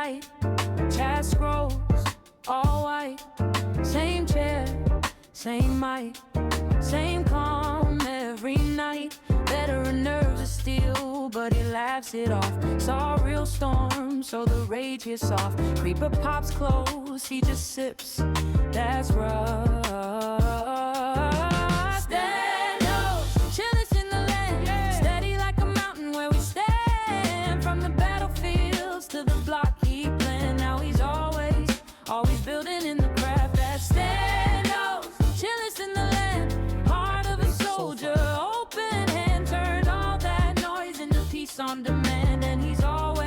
night. Chat scrolls, all white. Same chair, same mic, same calm every night. Veteran nerves of steel, but he laughs it off. Saw a real storm, so the rage is soft. Creeper pops close, he just sips. That's rough. Stennos, chillest in the land. Steady like a mountain where we stand. From the battlefields to the block he planned. Now he's always building in the craft. That's Stennos, chillest in the land. Heart of a soldier, open hand, turned all that noise into peace on demand. And he's always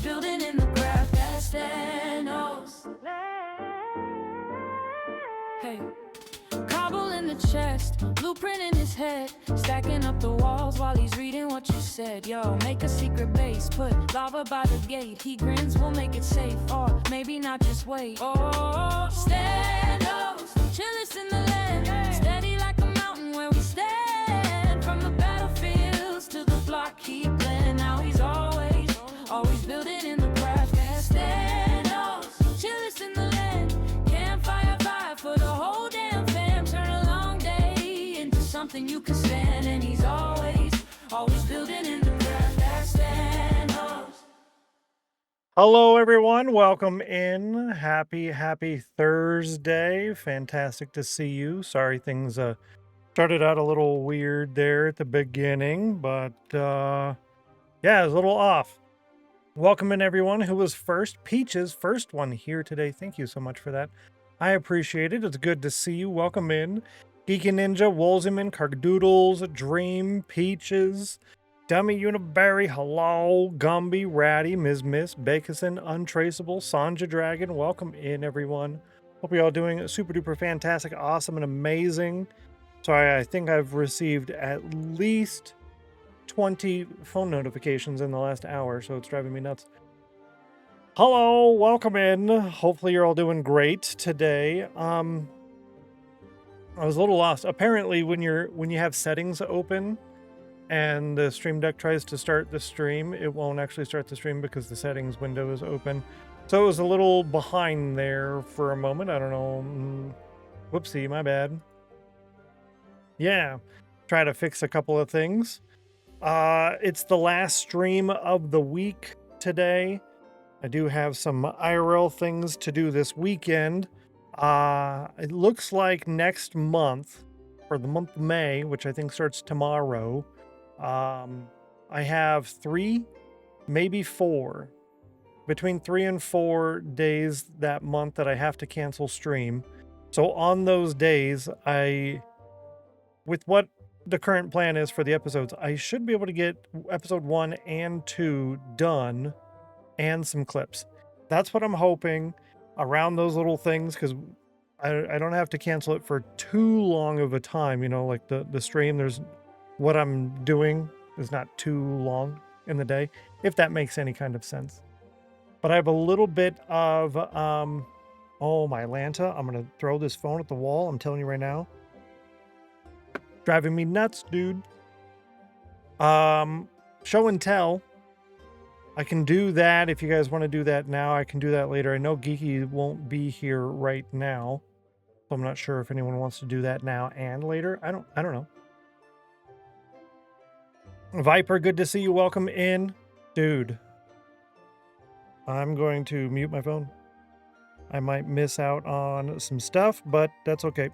building in the craft. That's Stennos. Hey, cobble in the chest, blueprint in his head, stacking up the walls while he's reading what you said. Yo, make a secret base, put lava by the gate. He grins, we'll make it safe, or maybe not, just wait. Oh, Stennos, chillest in the land, steady like a mountain where we stand. From the battlefields to the block he planned. Now he's always building in the craft. Stennos, chillest in the land, campfire vibe for the whole damn fam. Turn a long day into something you can stand. And he's always building in the craft. That's Stennos. Hello, everyone. Welcome in. Happy Thursday. Fantastic to see you. Sorry things started out a little weird there at the beginning, but yeah, it was a little off. Welcome in, everyone who was first. Peaches, first one here today. Thank you so much for that. I appreciate it. It's good to see you. Welcome in. Geeky Ninja, Wolziman, Cardoodles, Dream, Peaches, Dummy Uniberry, Hello, Gumby, Ratty, Miss, Bakison, Untraceable, Sanja Dragon. Welcome in, everyone. Hope you're all doing super duper fantastic, awesome, and amazing. So I think I've received at least 20 phone notifications in the last hour, so it's driving me nuts. Hello, welcome in. Hopefully you're all doing great today. I was a little lost. Apparently when you have settings open and the Stream Deck tries to start the stream, it won't actually start the stream because the settings window is open. So it was a little behind there for a moment. I don't know. Whoopsie, my bad. Yeah, try to fix a couple of things. It's the last stream of the week today. I do have some IRL things to do this weekend. It looks like next month, for the month of May, which I think starts tomorrow, I have 3, maybe 4, between 3 and 4 days that month that I have to cancel stream. So on those days, with what the current plan is for the episodes, I should be able to get episode 1 and 2 done and some clips. That's what I'm hoping around those little things, because I don't have to cancel it for too long of a time. You know, like the stream, there's what I'm doing is not too long in the day, if that makes any kind of sense. But I have a little bit of, oh, my Lanta. I'm going to throw this phone at the wall. I'm telling you right now. Driving me nuts, dude. Show and tell. I can do that if you guys want to do that now. I can do that later. I know Geeky won't be here right now, so I'm not sure if anyone wants to do that now and later. I don't know. Viper, good to see you. Welcome in, dude. I'm going to mute my phone. I might miss out on some stuff, but that's okay.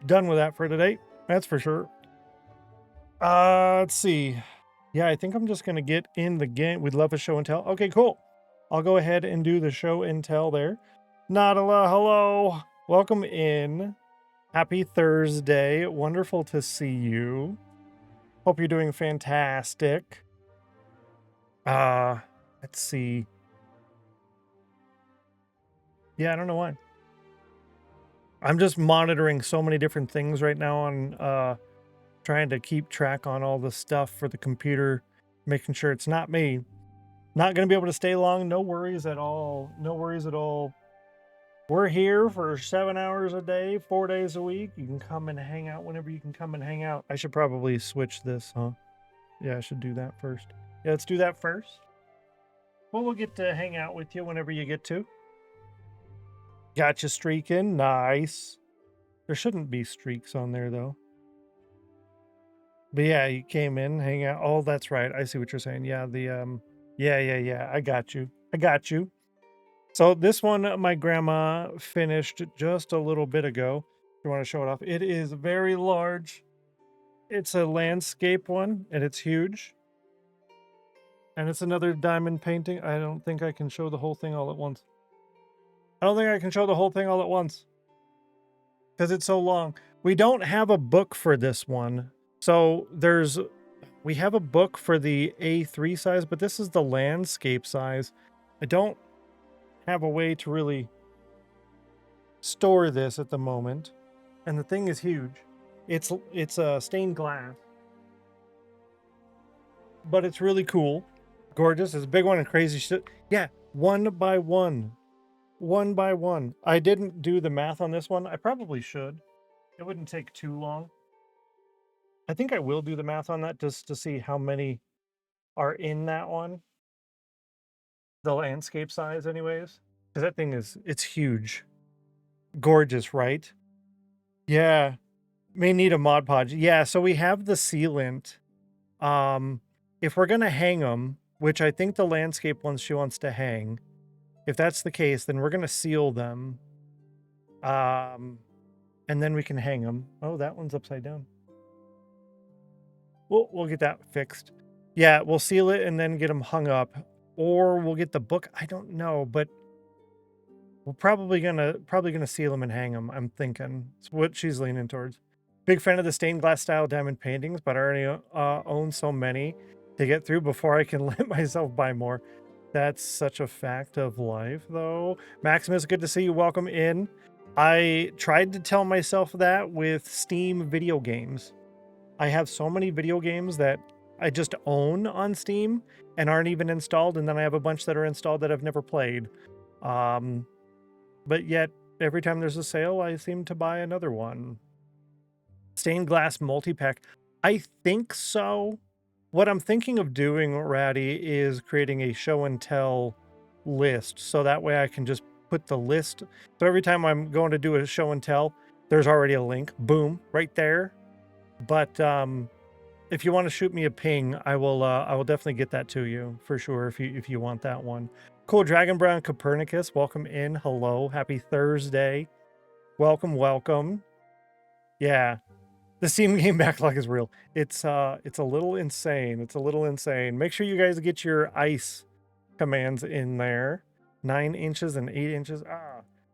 Done with that for today. That's for sure. Let's see. Yeah, I think I'm just going to get in the game. We'd love a show and tell. Okay, cool. I'll go ahead and do the show and tell there. Nadala, hello. Welcome in. Happy Thursday. Wonderful to see you. Hope you're doing fantastic. Let's see. Yeah, I don't know why. I'm just monitoring so many different things right now on trying to keep track on all the stuff for the computer, making sure it's not me. Not going to be able to stay long. No worries at all. No worries at all. We're here for 7 hours a day, 4 days a week. You can come and hang out whenever you can come and hang out. I should probably switch this, huh? Yeah, I should do that first. Yeah, let's do that first. Well, we'll get to hang out with you whenever you get to. Gotcha streaking. Nice. There shouldn't be streaks on there, though. But yeah, you came in, hang out. Oh, that's right. I see what you're saying. Yeah, yeah. I got you. I got you. So this one, my grandma finished just a little bit ago. If you want to show it off, it is very large. It's a landscape one, and it's huge. And it's another diamond painting. I don't think I can show the whole thing all at once. I don't think I can show the whole thing all at once because it's so long. We don't have a book for this one. So we have a book for the A3 size, but this is the landscape size. I don't have a way to really store this at the moment. And the thing is huge. It's stained glass. But it's really cool. Gorgeous. It's a big one and crazy shit. Yeah, 1 by 1. 1 by 1. I didn't do the math on this one. I probably should. It wouldn't take too long. I think I will do the math on that just to see how many are in that one. The landscape size anyways. Because that thing it's huge. Gorgeous, right? Yeah. May need a Mod Podge. Yeah, so we have the sealant. If we're going to hang them, which I think the landscape ones she wants to hang, if that's the case, then we're going to seal them. And then we can hang them. Oh, that one's upside down. We'll get that fixed. Yeah, we'll seal it and then get them hung up. Or we'll get the book. I don't know, but we're probably gonna seal them and hang them. I'm thinking. It's what she's leaning towards. Big fan of the stained glass style diamond paintings, but I already own so many to get through before I can let myself buy more. That's such a fact of life, though. Maximus, good to see you. Welcome in. I tried to tell myself that with Steam video games. I have so many video games that I just own on Steam and aren't even installed, and then I have a bunch that are installed that I've never played. But yet, every time there's a sale, I seem to buy another one. Stained glass multi-pack. I think so. What I'm thinking of doing, Ratty, is creating a show and tell list. So that way I can just put the list. So every time I'm going to do a show and tell, there's already a link. Boom, right there. But if you want to shoot me a ping, I will definitely get that to you for sure if you want that one. Cool Dragon Brown Copernicus, welcome in. Hello, happy Thursday. Welcome. Yeah. The Steam game backlog is real. It's a little insane. It's a little insane. Make sure you guys get your ice commands in there. 9 inches and 8 inches.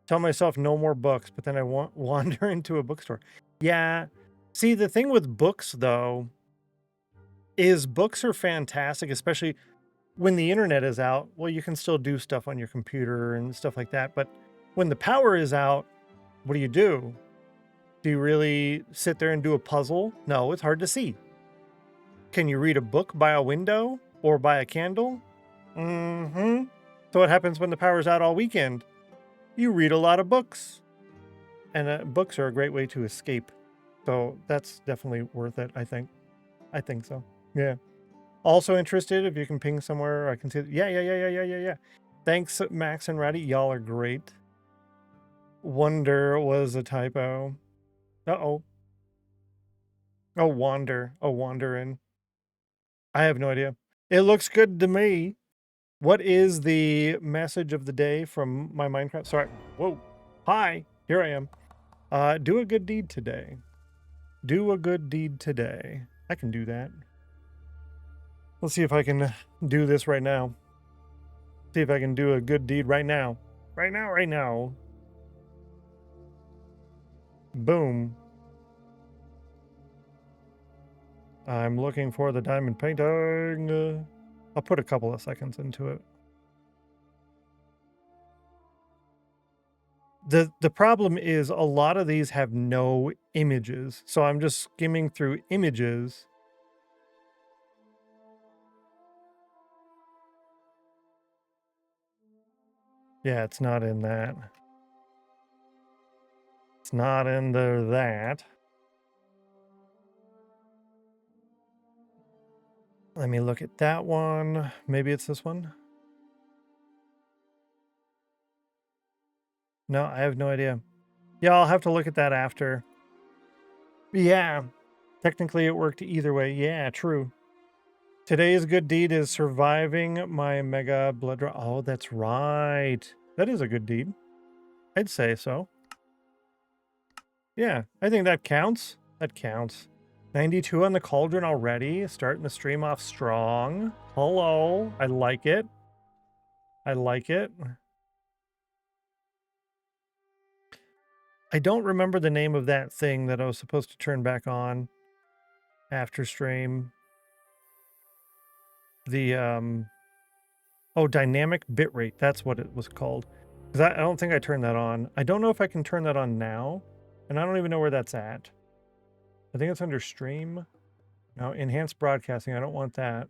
Tell myself no more books, but then I wander into a bookstore. Yeah. See, the thing with books though is books are fantastic, especially when the internet is out. Well, you can still do stuff on your computer and stuff like that, but when the power is out, what do? Do you really sit there and do a puzzle? No, it's hard to see. Can you read a book by a window or by a candle? So what happens when the power's out all weekend? You read a lot of books. And books are a great way to escape. So that's definitely worth it, I think. I think so. Yeah. Also interested, if you can ping somewhere, I can see. Yeah. Thanks, Max and Ratty. Y'all are great. Wonder was a typo. Uh-oh. Oh, wander. Oh, wandering. I have no idea. It looks good to me. What is the message of the day from my Minecraft? Sorry. Whoa. Hi. Here I am. Do a good deed today. Do a good deed today. I can do that. Let's see if I can do this right now. See if I can do a good deed right now. Right now. Boom. I'm looking for the diamond painting. I'll put a couple of seconds into it. The problem is a lot of these have no images. So I'm just skimming through images. Yeah, it's not in that. It's not in that. Let me look at that one. Maybe it's this one. No, I have no idea. Yeah, I'll have to look at that after. Yeah, technically it worked either way. Yeah, true. Today's good deed is surviving my mega blood draw. Oh, that's right. That is a good deed. I'd say so. Yeah, I think that counts. That counts. 92 on the cauldron already. Starting the stream off strong. Hello. I like it. I like it. I don't remember the name of that thing that I was supposed to turn back on after stream. The, oh, dynamic bitrate. That's what it was called. Because I don't think I turned that on. I don't know if I can turn that on now. And I don't even know where that's at. I think it's under stream. No, enhanced broadcasting. I don't want that.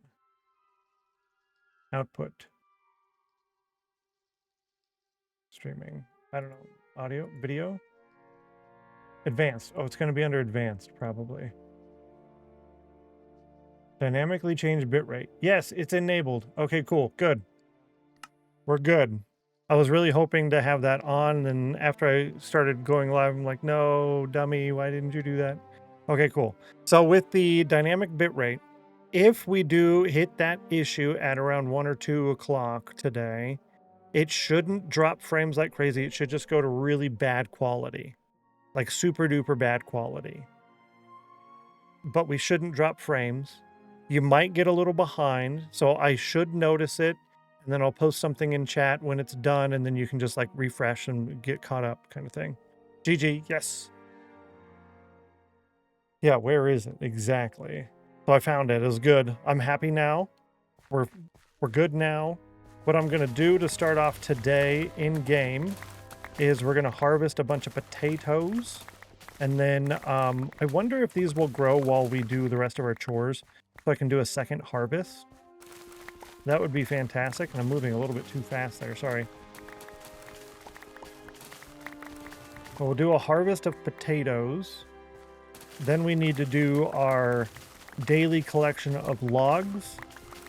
Output. Streaming. I don't know. Audio? Video? Advanced. Oh, it's going to be under advanced, probably. Dynamically change bitrate. Yes, it's enabled. Okay, cool. Good. We're good. I was really hoping to have that on, and after I started going live, I'm like, no, dummy, why didn't you do that? Okay, cool. So with the dynamic bitrate, if we do hit that issue at around 1 or 2 o'clock today, it shouldn't drop frames like crazy. It should just go to really bad quality, like super duper bad quality. But we shouldn't drop frames. You might get a little behind, so I should notice it, and then I'll post something in chat when it's done, and then you can just like refresh and get caught up kind of thing. GG, yes. Yeah, where is it? Exactly. So I found it. It was good. I'm happy now. We're good now. What I'm going to do to start off today in game is we're going to harvest a bunch of potatoes. And then I wonder if these will grow while we do the rest of our chores. So I can do a second harvest. That would be fantastic. And I'm moving a little bit too fast there. Sorry. Well, we'll do a harvest of potatoes. Then we need to do our daily collection of logs,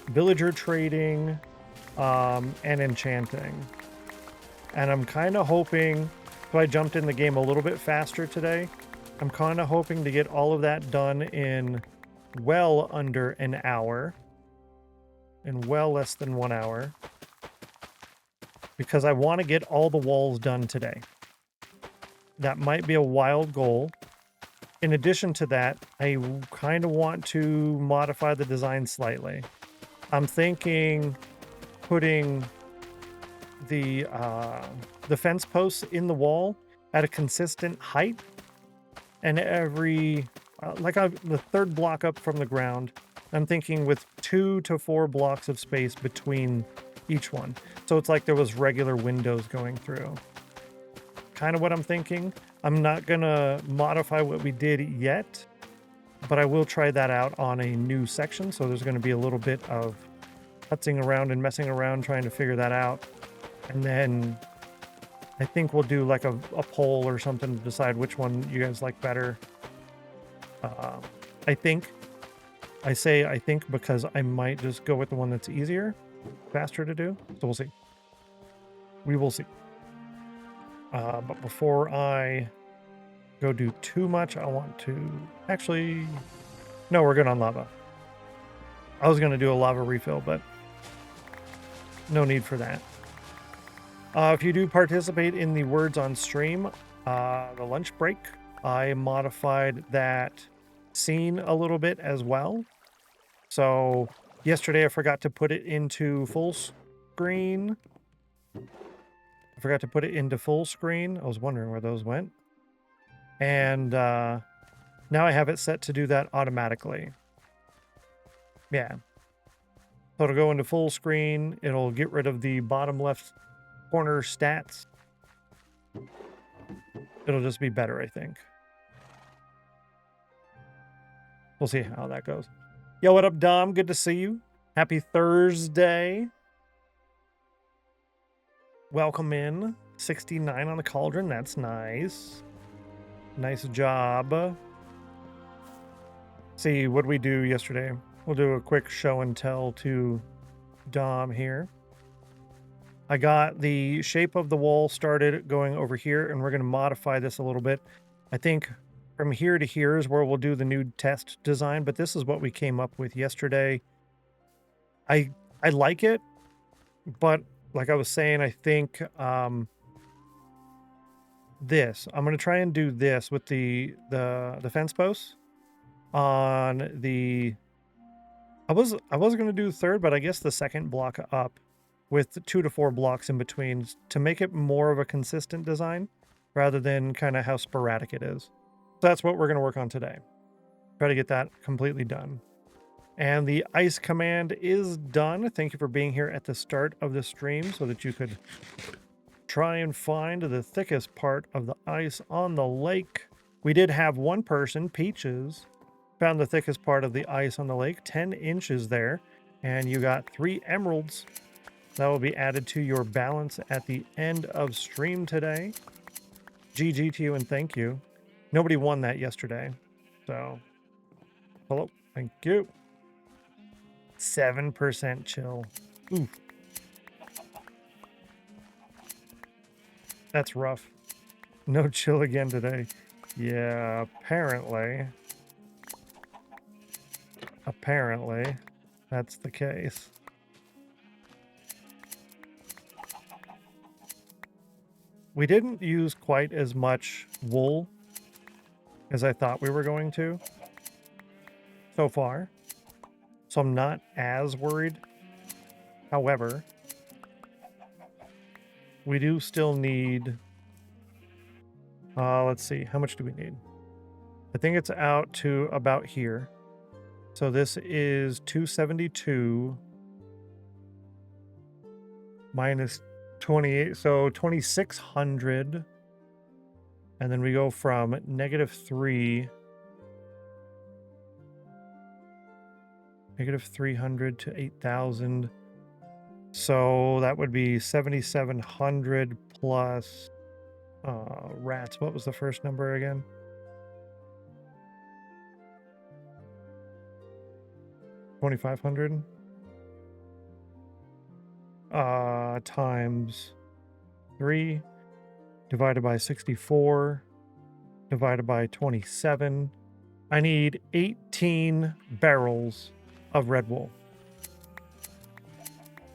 villager trading, and enchanting. And I'm kind of hoping, so I jumped in the game a little bit faster today. I'm kind of hoping to get all of that done in well under an hour, in well less than 1 hour, because I want to get all the walls done today. That might be a wild goal. In addition to that, I kind of want to modify the design slightly. I'm thinking putting the fence posts in the wall at a consistent height, and every the third block up from the ground, I'm thinking with 2 to 4 blocks of space between each one, so it's like there was regular windows going through. Kind of what I'm thinking. I'm not gonna modify what we did yet, but I will try that out on a new section, so there's going to be a little bit of putzing around and messing around trying to figure that out. And then I think we'll do like a poll or something to decide which one you guys like better. I think because I might just go with the one that's easier, faster to do. So we'll see. We will see. But before I go do too much, I want to actually, no, we're good on lava. I was going to do a lava refill, but no need for that. If you do participate in the words on stream, the lunch break, I modified that scene a little bit as well. So yesterday I forgot to put it into full screen. I forgot to put it into full screen. I was wondering where those went. And now I have it set to do that automatically. Yeah. So it'll go into full screen. It'll get rid of the bottom left corner stats. It'll just be better, I think. We'll see how that goes. Yo, what up, Dom? Good to see you. Happy Thursday. Welcome in. 69 on the cauldron. That's nice. Nice job. See, what did we do yesterday? We'll do a quick show and tell to Dom here. I got the shape of the wall started going over here, and we're going to modify this a little bit. I think from here to here is where we'll do the new test design, but this is what we came up with yesterday. I like it, but like I was saying, I think this, I'm going to try and do this with the fence posts on the, I was going to do third, but I guess the second block up with 2 to 4 blocks in between to make it more of a consistent design rather than kind of how sporadic it is. So that's what we're going to work on today. Try to get that completely done. And the ice command is done. Thank you for being here at the start of the stream so that you could try and find the thickest part of the ice on the lake. We did have one person, Peaches, found the thickest part of the ice on the lake, 10 inches there, and you got 3 emeralds. That will be added to your balance at the end of stream today. GG to you and thank you. Nobody won that yesterday, so hello, thank you. 7% chill. Oof. That's rough. No chill again today. Yeah, apparently. Apparently, that's the case. We didn't use quite as much wool as I thought we were going to so far. So I'm not as worried. However, we do still need, let's see, how much do we need? I think it's out to about here. So this is 272 minus 28, so 2,600. And then we go from -3, -300 to 8,000. So that would be 7,700 plus rats. What was the first number again? $2,500 times 3 divided by 64 divided by 27. I need 18 barrels of red wool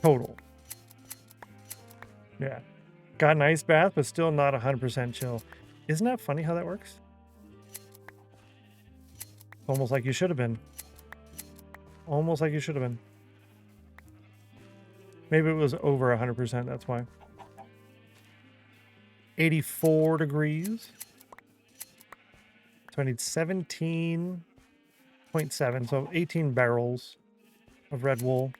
total. Yeah, got an ice bath, but still not 100% chill. Isn't that funny how that works? Almost like you should have been. Almost like you should have been. Maybe it was over 100%, that's why. 84 degrees. So I need 17.7, so 18 barrels of red wool.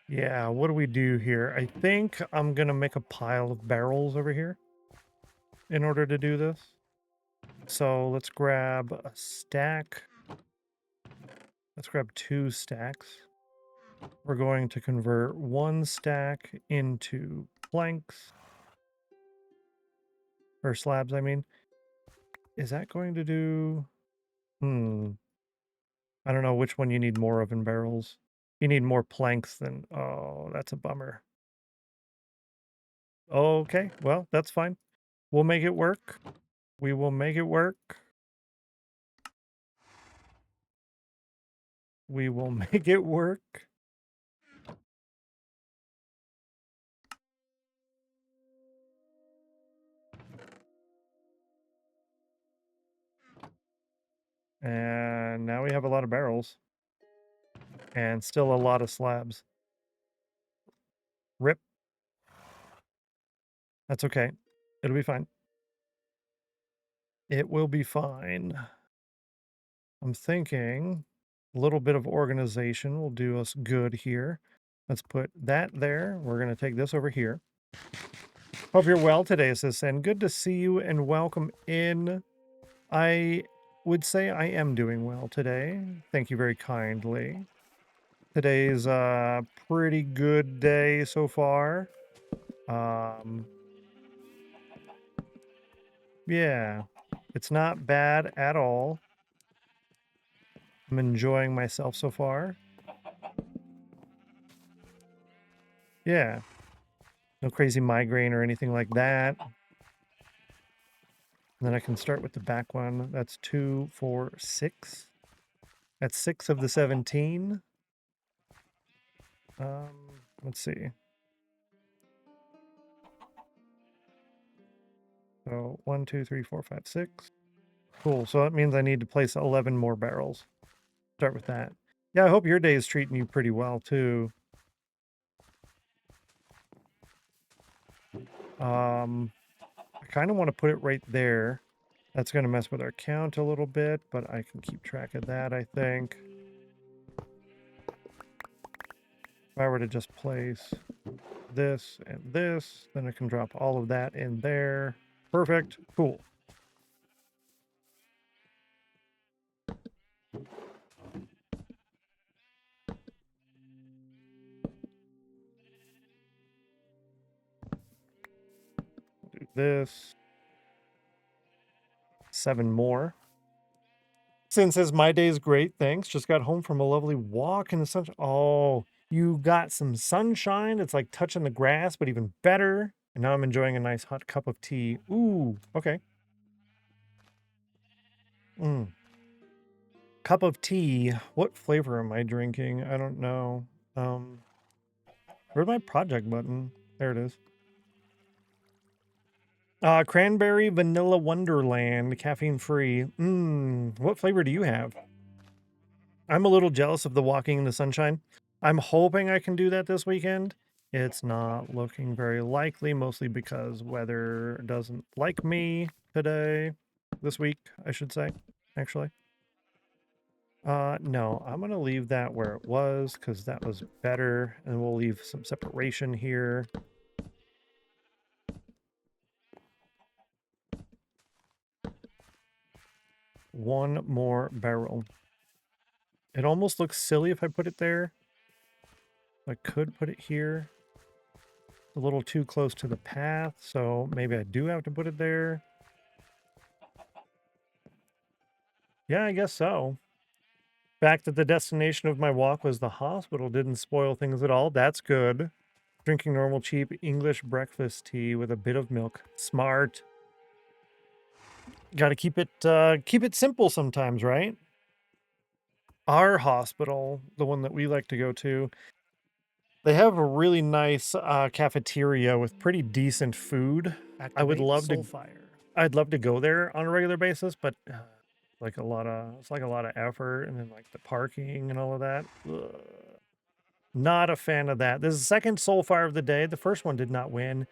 Yeah, what do we do here? I think I'm going to make a pile of barrels over here in order to do this. So let's grab a stack. Let's grab 2 stacks. We're going to convert 1 stack into planks. Or slabs, I mean. Is that going to do... I don't know which one you need more of in barrels. You need more planks than... Oh, that's a bummer. Okay, well, that's fine. We'll make it work. We will make it work. We will make it work. And now we have a lot of barrels. And still a lot of slabs. Rip. That's okay. It'll be fine. It will be fine. I'm thinking a little bit of organization will do us good here. Let's put that there. We're going to take this over here. Hope you're well today, sis, and good to see you and welcome in. I would say I am doing well today. Thank you very kindly. Today's a pretty good day so far. Yeah, it's not bad at all. I'm enjoying myself so far. Yeah, no crazy migraine or anything like that. And then I can start with the back one. That's 2, 4, 6. That's 6 of the 17. Let's see. So 1, 2, 3, 4, 5, 6. Cool. So that means I need to place 11 more barrels. Start with that. Yeah, I hope your day is treating you pretty well too. I kind of want to put it right there. That's going to mess with our count a little bit, but I can keep track of that, I think. If I were to just place this and this, then I can drop all of that in there. Perfect. Cool. Do this. 7 more. Sin says, my day's great, thanks. Just got home from a lovely walk in the sunshine. Oh, you got some sunshine. It's like touching the grass, but even better. And now I'm enjoying a nice hot cup of tea. Ooh, okay. Cup of tea. What flavor am I drinking? I don't know. Where's my project button? There it is. Cranberry Vanilla Wonderland, caffeine free. What flavor do you have? I'm a little jealous of the walking in the sunshine. I'm hoping I can do that this weekend. It's not looking very likely, mostly because weather doesn't like me today. This week, I should say, actually. No, I'm going to leave that where it was because that was better. And we'll leave some separation here. One more barrel. It almost looks silly if I put it there. I could put it here. A little too close to the path, so maybe I do have to put it there. Yeah, I guess so. Fact that the destination of my walk was the hospital didn't spoil things at all. That's good. Drinking normal, cheap English breakfast tea with a bit of milk. Smart. Got to keep it simple sometimes, right? Our hospital, the one that we like to go to, they have a really nice cafeteria with pretty decent food. I would love to. I'd love to go there on a regular basis, but it's like a lot of effort, and then like the parking and all of that. Ugh. Not a fan of that. This is the second Soulfire of the day. The first one did not win,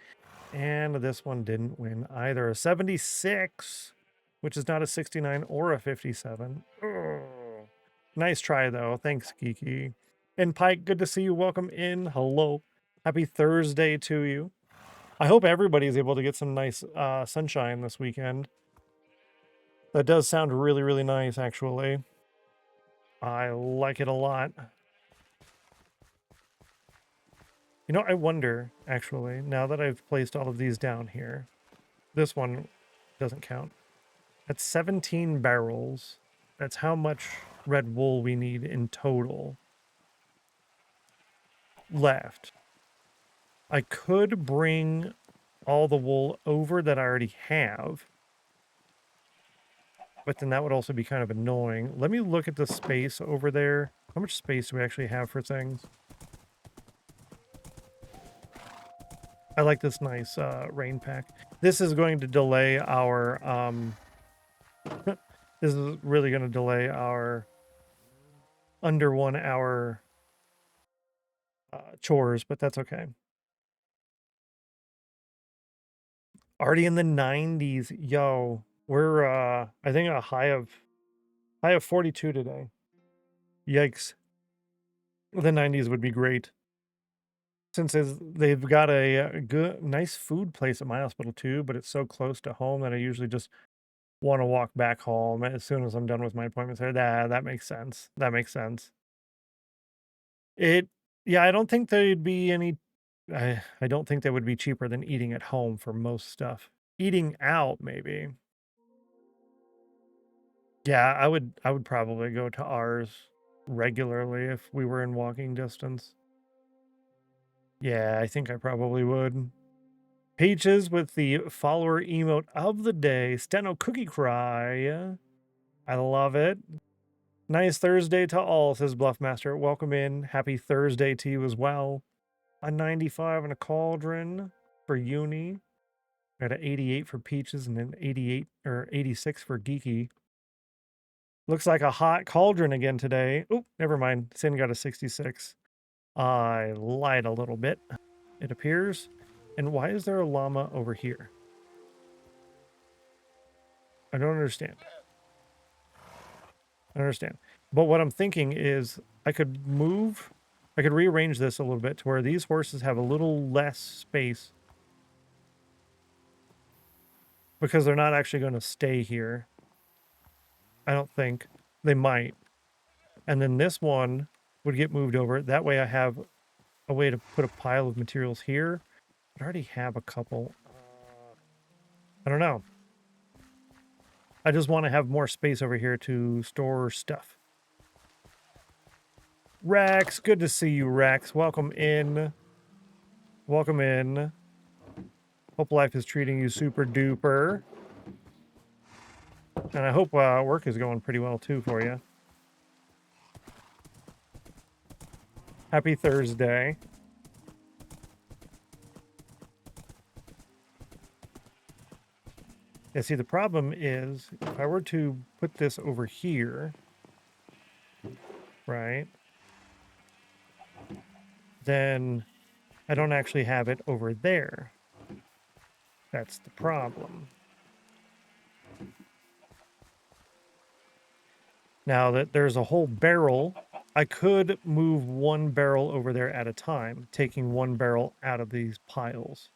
and this one didn't win either. A 76, which is not a 69 or a 57. Ugh. Nice try though. Thanks, Geeky. And Pike, good to see you. Welcome in. Hello. Happy Thursday to you. I hope everybody is able to get some nice sunshine this weekend. That does sound really, really nice, actually. I like it a lot. You know, I wonder, actually, now that I've placed all of these down here, this one doesn't count. That's 17 barrels. That's how much red wool we need in total left. I could bring all the wool over that I already have, but then that would also be kind of annoying. Let me look at the space over there. How much space do we actually have for things? I like this nice rain pack. This is going to delay our this is really going to delay our under 1 hour chores, but that's okay. Already in the 90s. Yo, we're I think a high of 42 today. Yikes. The 90s would be great. Since they've got a good nice food place at my hospital too, but it's so close to home that I usually just want to walk back home as soon as I'm done with my appointments there. That makes sense. That makes sense. It, yeah, I don't think there'd be any, I don't think that would be cheaper than eating at home for most stuff. Eating out, maybe. Yeah, I would probably go to ours regularly if we were in walking distance. Yeah, I think I probably would. Peaches with the follower emote of the day, Steno Cookie Cry. I love it. Nice Thursday to all, says Bluffmaster. Welcome in. Happy Thursday to you as well. A 95 and a cauldron for Uni. Got an 88 for Peaches and an 88 or 86 for Geeky. Looks like a hot cauldron again today. Oh, never mind. Sin got a 66. I lied a little bit, it appears. And why is there a llama over here? I don't understand. I understand. But what I'm thinking is I could rearrange this a little bit to where these horses have a little less space because they're not actually going to stay here. I don't think. They might. And then this one would get moved over. That way I have a way to put a pile of materials here. I already have a couple. I don't know. I just want to have more space over here to store stuff. Rex, good to see you, Rex. Welcome in. Welcome in. Hope life is treating you super duper. And I hope work is going pretty well too for you. Happy Thursday. Yeah, see, the problem is if I were to put this over here, right, then I don't actually have it over there. That's the problem. Now that there's a whole barrel, I could move one barrel over there at a time, taking one barrel out of these piles.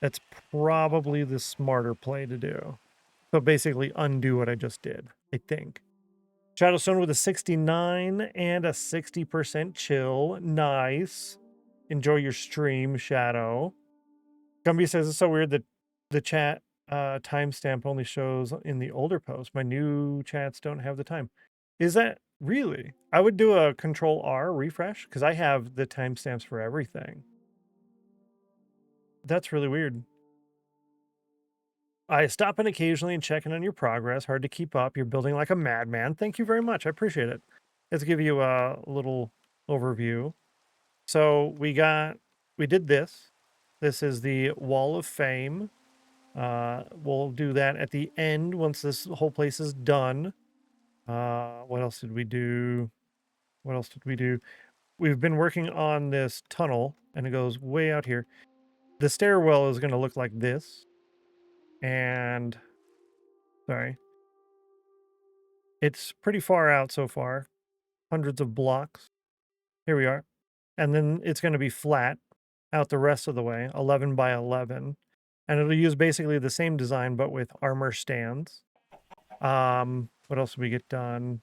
That's probably the smarter play to do. So basically undo what I just did, I think. Shadowstone with a 69 and a 60% chill. Nice. Enjoy your stream, Shadow. Gumby says it's so weird that the chat timestamp only shows in the older post. My new chats don't have the time. Is that really? I would do a Control R refresh because I have the timestamps for everything. That's really weird. I stop in occasionally and check in on your progress. Hard to keep up. You're building like a madman. Thank you very much. I appreciate it. Let's give you a little overview. So we did this. This is the Wall of Fame. We'll do that at the end once this whole place is done. What else did we do? What else did we do? We've been working on this tunnel, and it goes way out here. The stairwell is going to look like this. And, sorry. It's pretty far out so far. Hundreds of blocks. Here we are. And then it's going to be flat out the rest of the way, 11 by 11. And it'll use basically the same design, but with armor stands. What else did we get done?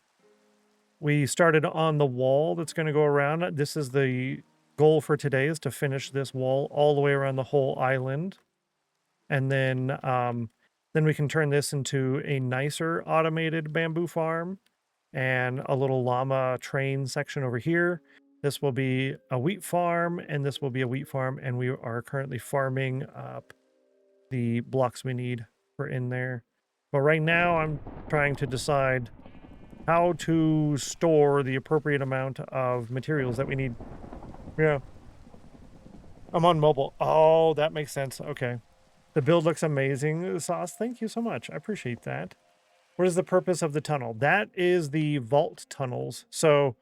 We started on the wall that's going to go around. This is the goal for today, is to finish this wall all the way around the whole island. And then we can turn this into a nicer automated bamboo farm and a little llama train section over here. This will be a wheat farm, and this will be a wheat farm, and we are currently farming up the blocks we need for in there. But right now I'm trying to decide how to store the appropriate amount of materials that we need. Yeah. I'm on mobile. Oh, that makes sense. Okay. The build looks amazing, Sauce. Thank you so much. I appreciate that. What is the purpose of the tunnel? That is the vault tunnels. So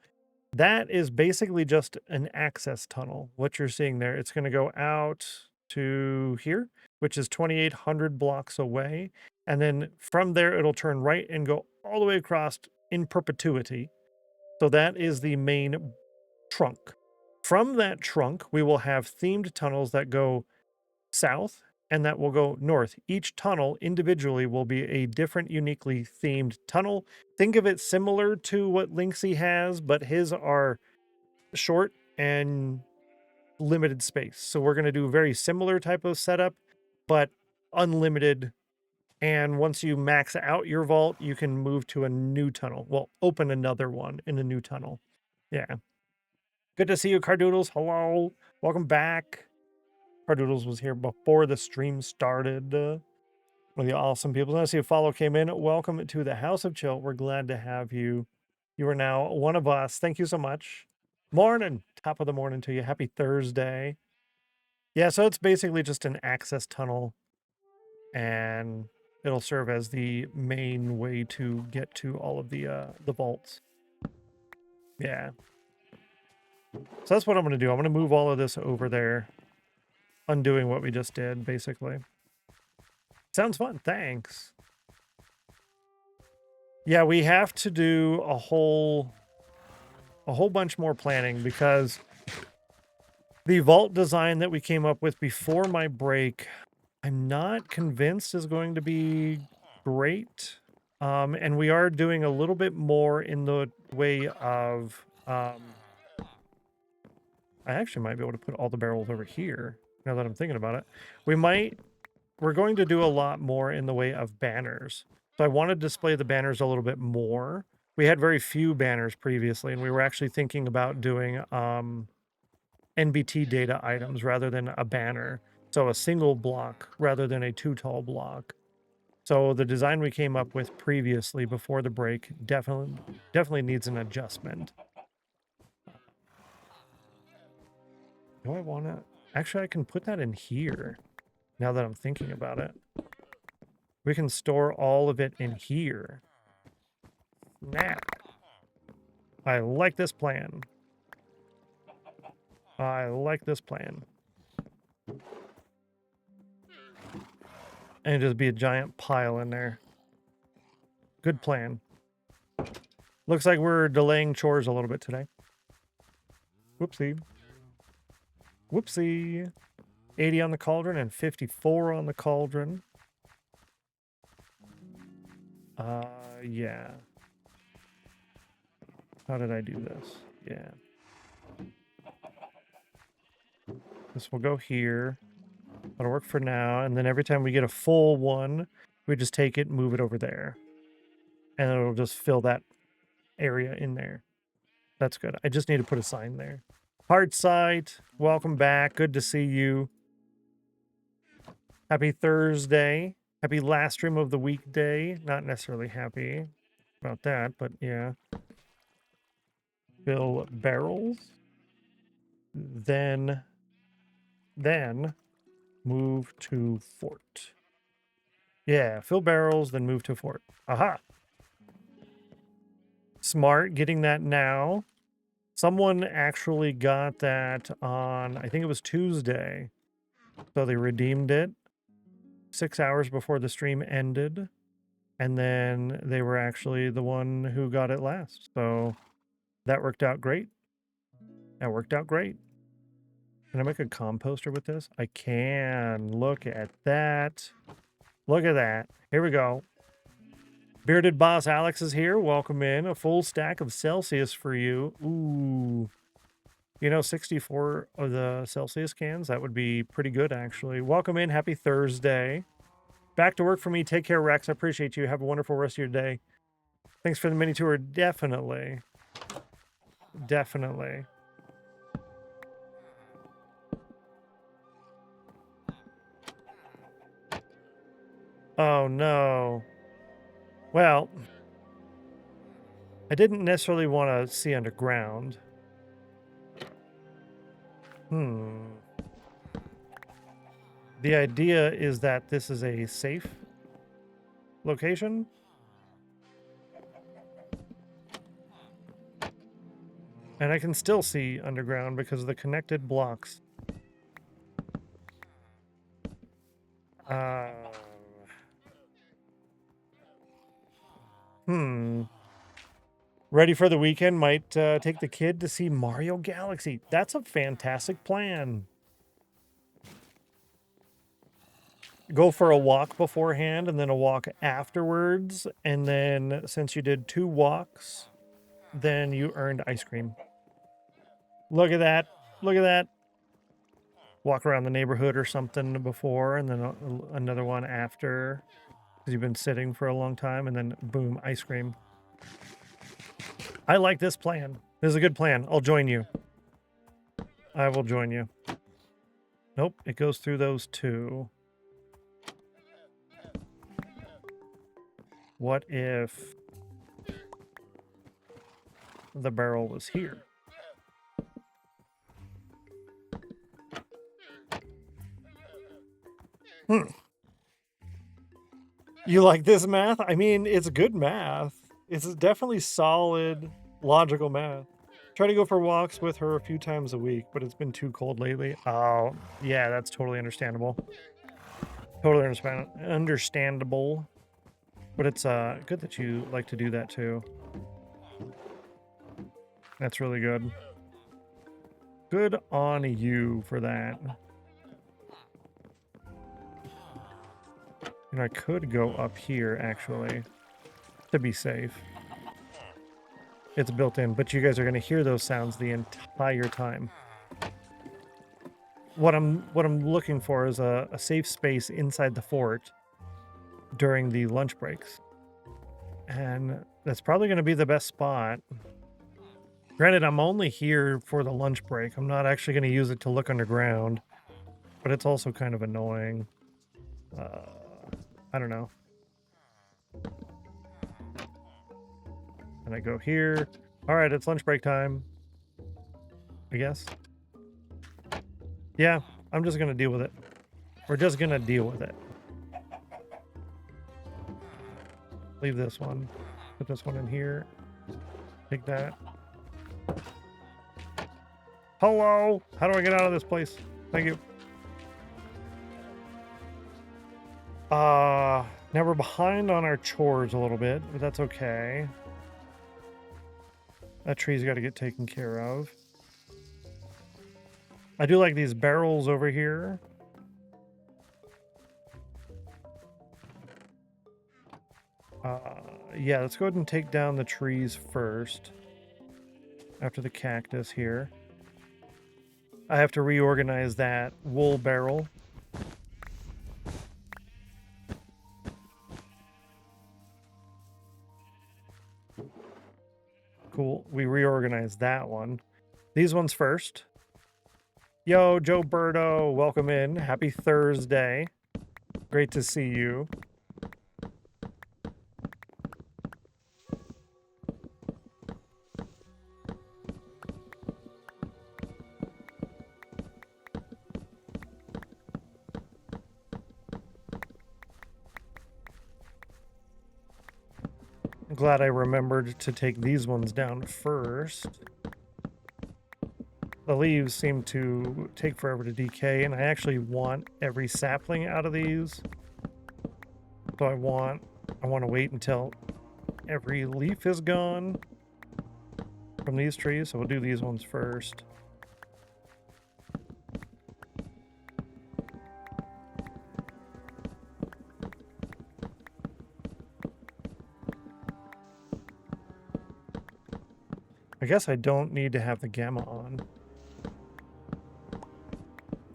that is basically just an access tunnel. What you're seeing there, it's going to go out to here, which is 2,800 blocks away. And then from there, it'll turn right and go all the way across in perpetuity. So that is the main trunk. From that trunk, we will have themed tunnels that go south and that will go north. Each tunnel individually will be a different, uniquely themed tunnel. Think of it similar to what Linksy has, but his are short and limited space. So we're going to do a very similar type of setup, but unlimited. And once you max out your vault, you can move to a new tunnel. Well, open another one in a new tunnel. Yeah. Good to see you, Cardoodles. Hello. Welcome back. Cardoodles was here before the stream started. One of the awesome people. I see a follow came in. Welcome to the House of Chill. We're glad to have you. You are now one of us. Thank you so much. Morning. Top of the morning to you. Happy Thursday. Yeah, so it's basically just an access tunnel, and it'll serve as the main way to get to all of the vaults. Yeah. So that's what I'm going to do. I'm going to move all of this over there, undoing what we just did, basically. Sounds fun. Thanks. Yeah, we have to do a whole bunch more planning because the vault design that we came up with before my break, I'm not convinced is going to be great. And we are doing a little bit more in the way of, I actually might be able to put all the barrels over here now that I'm thinking about it. We're going to do a lot more in the way of banners. So I want to display the banners a little bit more. We had very few banners previously, and we were actually thinking about doing NBT data items rather than a banner. So a single block rather than a two tall block. So the design we came up with previously before the break definitely needs an adjustment. Do I want to? Actually, I can put that in here now that I'm thinking about it. We can store all of it in here. Snap. I like this plan. I like this plan. And just be a giant pile in there. Good plan. Looks like we're delaying chores a little bit today. Whoopsie. Whoopsie. 80 on the cauldron and 54 on the cauldron. Yeah. How did I do this? Yeah. This will go here. That'll work for now. And then every time we get a full one, we just take it and move it over there. And it'll just fill that area in there. That's good. I just need to put a sign there. Hard Sight, welcome back. Good to see you. Happy Thursday. Happy last stream of the weekday. Not necessarily happy about that, but yeah. Fill barrels. Then move to fort. Yeah, fill barrels, then move to fort. Aha. Smart, getting that now. Someone actually got that on, I think it was Tuesday. So they redeemed it 6 hours before the stream ended. And then they were actually the one who got it last. So that worked out great. That worked out great. Can I make a composter with this? I can. Look at that. Look at that. Here we go. Bearded Boss Alex is here. Welcome in. A full stack of Celsius for you. Ooh. You know, 64 of the Celsius cans. That would be pretty good, actually. Welcome in. Happy Thursday. Back to work for me. Take care, Rex. I appreciate you. Have a wonderful rest of your day. Thanks for the mini tour. Definitely. Definitely. Oh, no. Well, I didn't necessarily want to see underground. The idea is that this is a safe location. And I can still see underground because of the connected blocks. Ready for the weekend? Might take the kid to see Mario Galaxy. That's a fantastic plan. Go for a walk beforehand and then a walk afterwards. And then since you did 2 walks, then you earned ice cream. Look at that. Look at that. Walk around the neighborhood or something before, and then another one after. Because you've been sitting for a long time, and then boom, ice cream. I like this plan. This is a good plan. I'll join you. I will join you. Nope, it goes through those two. What if the barrel was here? You like this math? I mean, it's good math. It's definitely solid, logical math. Try to go for walks with her a few times a week, but it's been too cold lately. Oh, yeah, that's totally understandable. Totally understandable. But it's good that you like to do that too. That's really good. Good on you for that. And I could go up here, actually, to be safe. It's built in, but you guys are going to hear those sounds the entire time. What I'm looking for is a safe space inside the fort during the lunch breaks. And that's probably going to be the best spot. Granted, I'm only here for the lunch break. I'm not actually going to use it to look underground, but it's also kind of annoying. I don't know. And I go here. All right, it's lunch break time, I guess. Yeah, I'm just going to deal with it. We're just going to deal with it. Leave this one. Put this one in here. Take that. Hello? How do I get out of this place? Thank you. Now we're behind on our chores a little bit, but that's okay. That tree's got to get taken care of. I do like these barrels over here. Yeah, let's go ahead and take down the trees first. After the cactus here. I have to reorganize that wool barrel. Cool. We reorganized that one. These ones first. Yo, Joe Birdo, welcome in. Happy Thursday. Great to see you. I'm glad I remembered to take these ones down first. The leaves seem to take forever to decay, and I actually want every sapling out of these. So I want to wait until every leaf is gone from these trees, so we'll do these ones first. I guess I don't need to have the gamma on.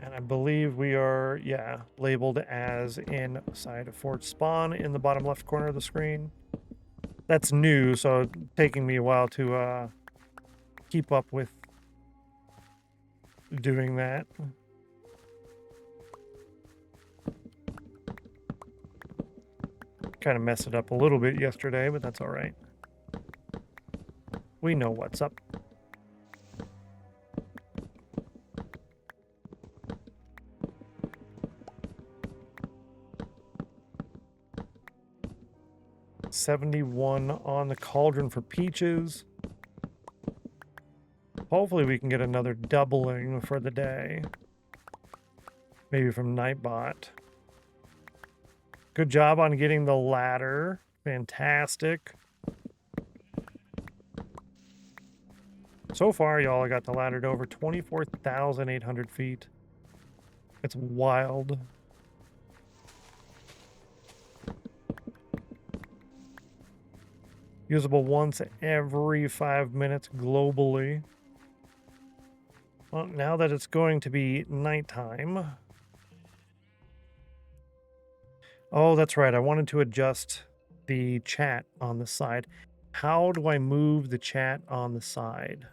And I believe we are, yeah, labeled as inside Fort Spawn in the bottom left corner of the screen. That's new, so it's taking me a while to keep up with doing that. Kind of messed it up a little bit yesterday, but that's all right. We know what's up. $71 on the cauldron for peaches. Hopefully we can get another doubling for the day. Maybe from Nightbot. Good job on getting the ladder. Fantastic. So far, y'all, I got the ladder to over 24,800 feet. It's wild. Usable once every 5 minutes globally. Well, now that it's going to be nighttime. Oh, that's right. I wanted to adjust the chat on the side. How do I move the chat on the side?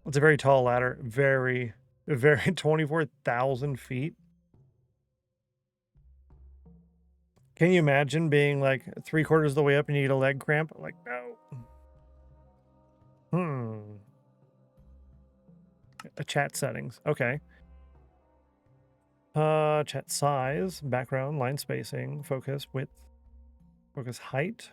It's a very tall ladder. Very 24,000 feet. Can you imagine being like 3/4 of the way up and you get a leg cramp? Like, no. Chat settings. Okay. Chat size, background, line spacing, focus, width, focus height.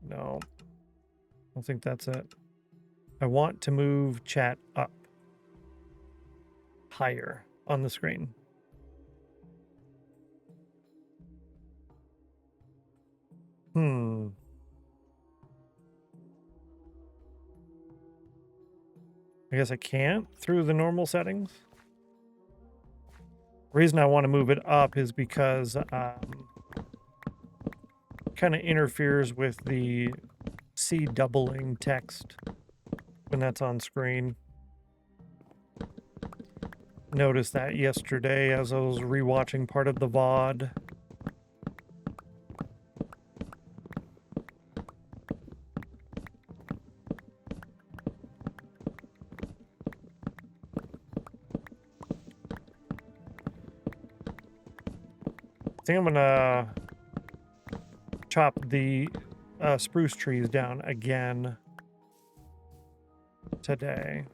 No. I don't think that's it. I want to move chat up higher on the screen. I guess I can't through the normal settings. The reason I want to move it up is because kind of interferes with the C doubling text when that's on screen. Noticed that yesterday as I was rewatching part of the VOD. I think I'm gonna chop the spruce trees down again today.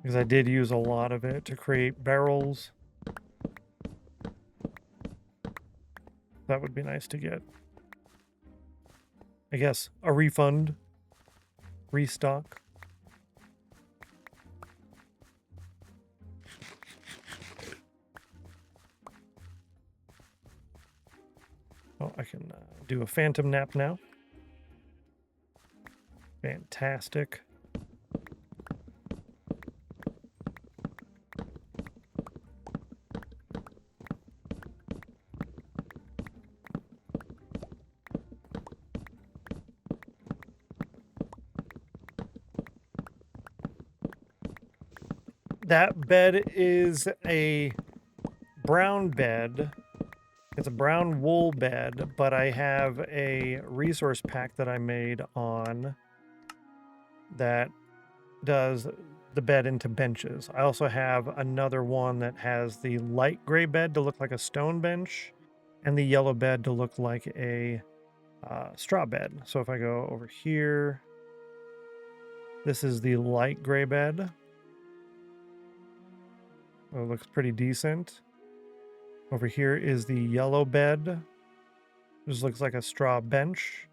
Because I did use a lot of it to create barrels. That would be nice to get. I guess a refund, restock. Oh, I can do a phantom nap now. Fantastic. That bed is a brown bed. It's a brown wool bed, but I have a resource pack that I made on that does the bed into benches. I also have another one that has the light gray bed to look like a stone bench and the yellow bed to look like a straw bed. So if I go over here, this is the light gray bed. It looks pretty decent. Over here is the yellow bed. This looks like a straw bench.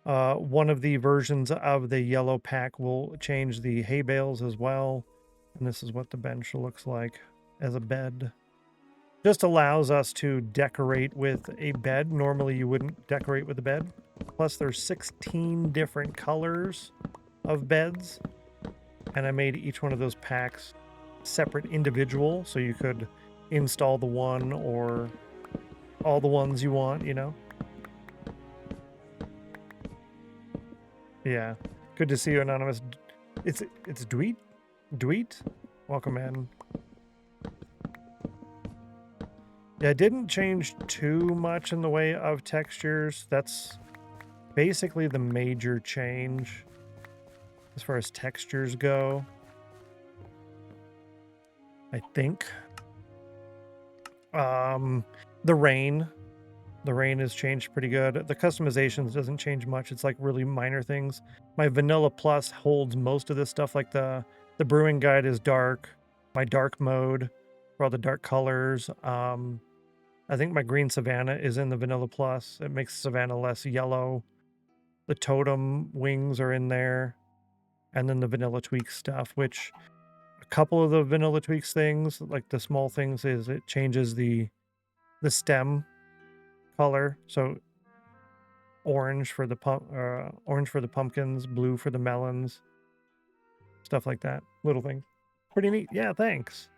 One of the versions of the yellow pack will change the hay bales as well. And this is what the bench looks like as a bed. Just allows us to decorate with a bed. Normally you wouldn't decorate with a bed. Plus there's 16 different colors of beds. And I made each one of those packs separate individual, so you could install the one or all the ones you want, you know? Yeah. Good to see you, Anonymous. It's Dweet? Dweet? Welcome in. Yeah, I didn't change too much in the way of textures. That's basically the major change as far as textures go, I think. The rain has changed pretty good. The customizations doesn't change much. It's like really minor things. My Vanilla Plus holds most of this stuff. Like the brewing guide is dark. My dark mode for all the dark colors. I think my green Savannah is in the Vanilla Plus. It makes Savannah less yellow. The totem wings are in there. And then the Vanilla Tweaks stuff, which a couple of the Vanilla Tweaks things, like the small things, is it changes the stem color. So orange for the pumpkins, blue for the melons, stuff like that. Little things. Pretty neat. Yeah, thanks.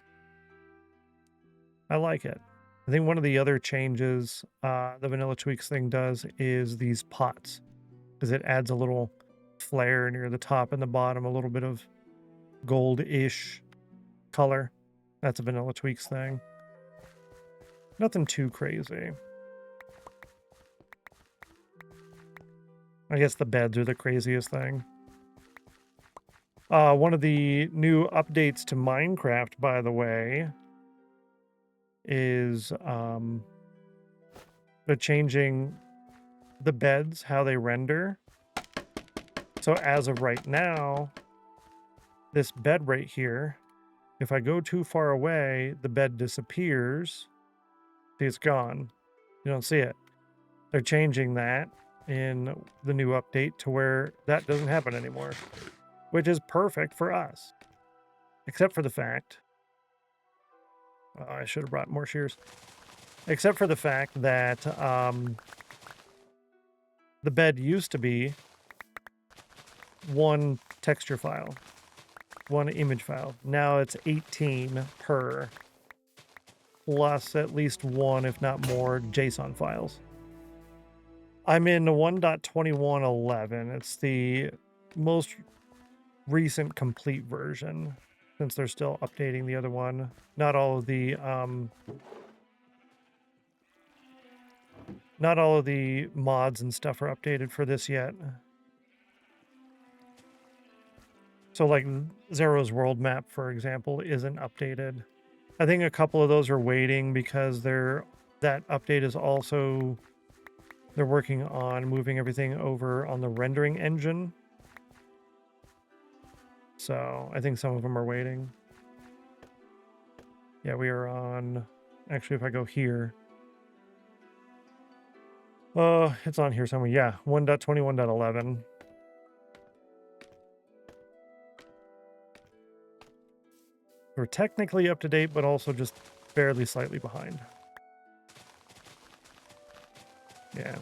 I like it. I think one of the other changes the Vanilla Tweaks thing does is these pots, because it adds a little flare near the top and the bottom, a little bit of gold-ish color. That's a Vanilla Tweaks thing. Nothing too crazy. I guess the beds are the craziest thing. One of the new updates to Minecraft, by the way, is they're changing the beds, how they render. So as of right now, this bed right here, if I go too far away, the bed disappears. See, it's gone. You don't see it. They're changing that in the new update to where that doesn't happen anymore, which is perfect for us. Except for the fact... I should have brought more shears. Except for the fact that the bed used to be one texture file, one image file. Now it's 18 per, plus at least one, if not more, JSON files. I'm in 1.2111. It's the most recent complete version, since they're still updating the other one. Not all of the mods and stuff are updated for this yet. So like Zero's world map, for example, isn't updated. I think a couple of those are waiting because that update is also, they're working on moving everything over on the rendering engine. So I think some of them are waiting. Yeah, we are on, actually if I go here, it's on here somewhere. Yeah, 1.21.11. We're technically up to date, but also just barely slightly behind. Yeah.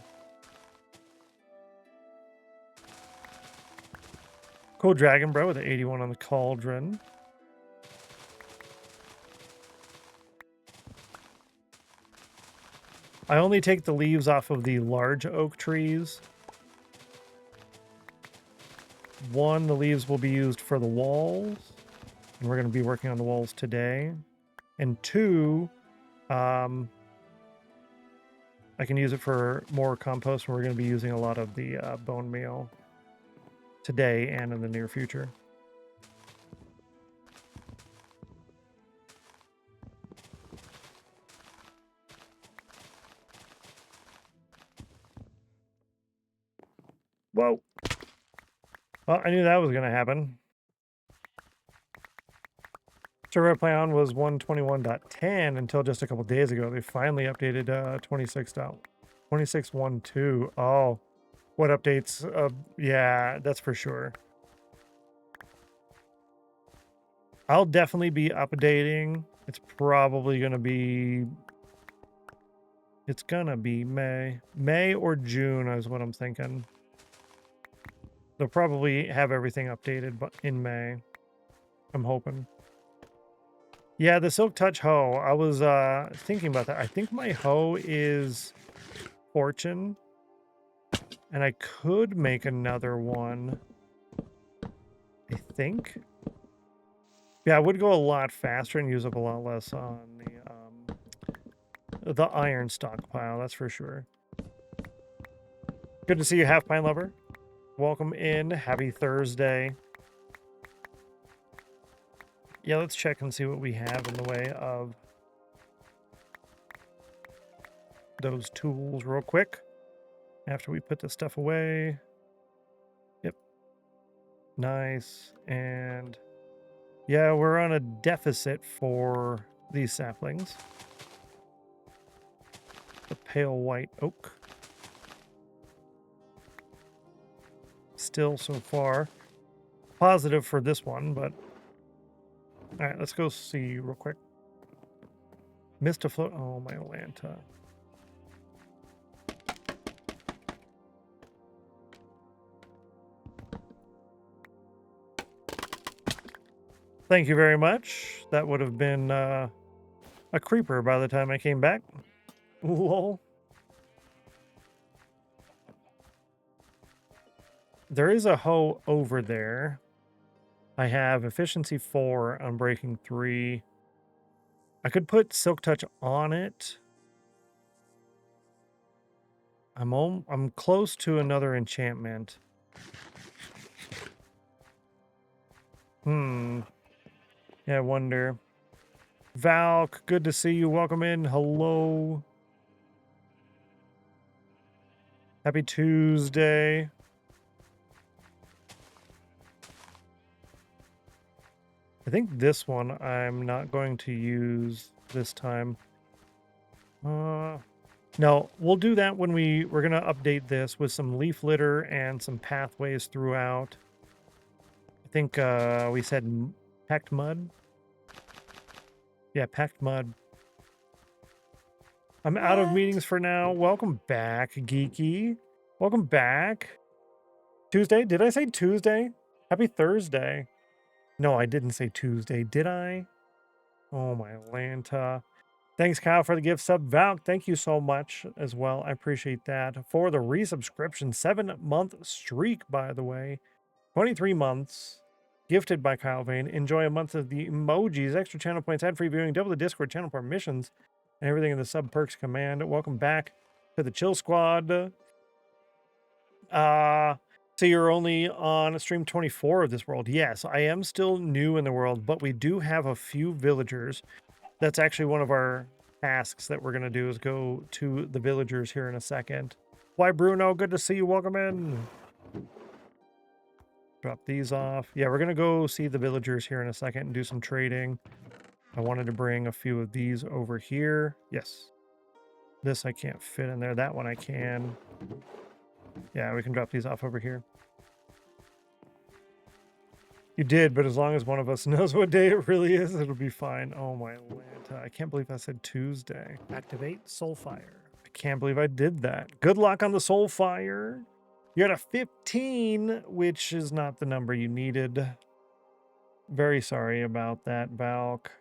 Cool Dragon Bro with the 81 on the cauldron. I only take the leaves off of the large oak trees. One, the leaves will be used for the walls, and we're going to be working on the walls today. And two, I can use it for more compost, and we're going to be using a lot of the bone meal today and in the near future. Whoa. Well, I knew that was going to happen. Server I play on was 121.10 until just a couple days ago. They finally updated 26.12. Oh, what updates? Yeah, that's for sure. I'll definitely be updating. It's probably going to be... It's going to be May. May or June is what I'm thinking. They'll probably have everything updated but in May. I'm hoping. Yeah, the Silk Touch hoe. I was thinking about that. I think my hoe is Fortune. And I could make another one. I think. Yeah, I would go a lot faster and use up a lot less on the iron stockpile, that's for sure. Good to see you, Half Pine Lover. Welcome in. Happy Thursday. Yeah, let's check and see what we have in the way of those tools real quick after we put this stuff away. Yep. Nice. And yeah, we're on a deficit for these saplings. The pale white oak. Still so far positive for this one, but all right, let's go see real quick. Missed a float. Oh, my Atlanta. Thank you very much. That would have been a creeper by the time I came back. Lol. There is a hoe over there. I have efficiency 4, unbreaking 3. I could put silk touch on it. I'm close to another enchantment. Yeah, I wonder. Valk, good to see you. Welcome in. Hello. Happy Tuesday. I think this one I'm not going to use this time. No, we'll do that when we're going to update this with some leaf litter and some pathways throughout. I think we said packed mud. Yeah, packed mud. I'm out of meetings for now. Welcome back, Geeky. Welcome back. Tuesday? Did I say Tuesday? Happy Thursday. No, I didn't say Tuesday, did I? Oh, my Lanta. Thanks, Kyle, for the gift sub. Valk, thank you so much as well. I appreciate that. For the resubscription, 7-month streak, by the way. 23 months. Gifted by Kyle Vane. Enjoy a month of the emojis, extra channel points, ad-free viewing, double the Discord channel permissions, and everything in the sub perks command. Welcome back to the Chill Squad. So you're only on stream 24 of this world. Yes, I am still new in the world, but we do have a few villagers. That's actually one of our tasks that we're going to do is go to the villagers here in a second. Why, Bruno? Good to see you. Welcome in. Drop these off. Yeah, we're going to go see the villagers here in a second and do some trading. I wanted to bring a few of these over here. Yes. This I can't fit in there. That one I can. Yeah, we can drop these off over here. You did, but as long as one of us knows what day it really is, it'll be fine. Oh my Lanta. I can't believe I said Tuesday. Activate Soulfire. I can't believe I did that. Good luck on the Soulfire. You got a 15, which is not the number you needed. Very sorry about that, Valk.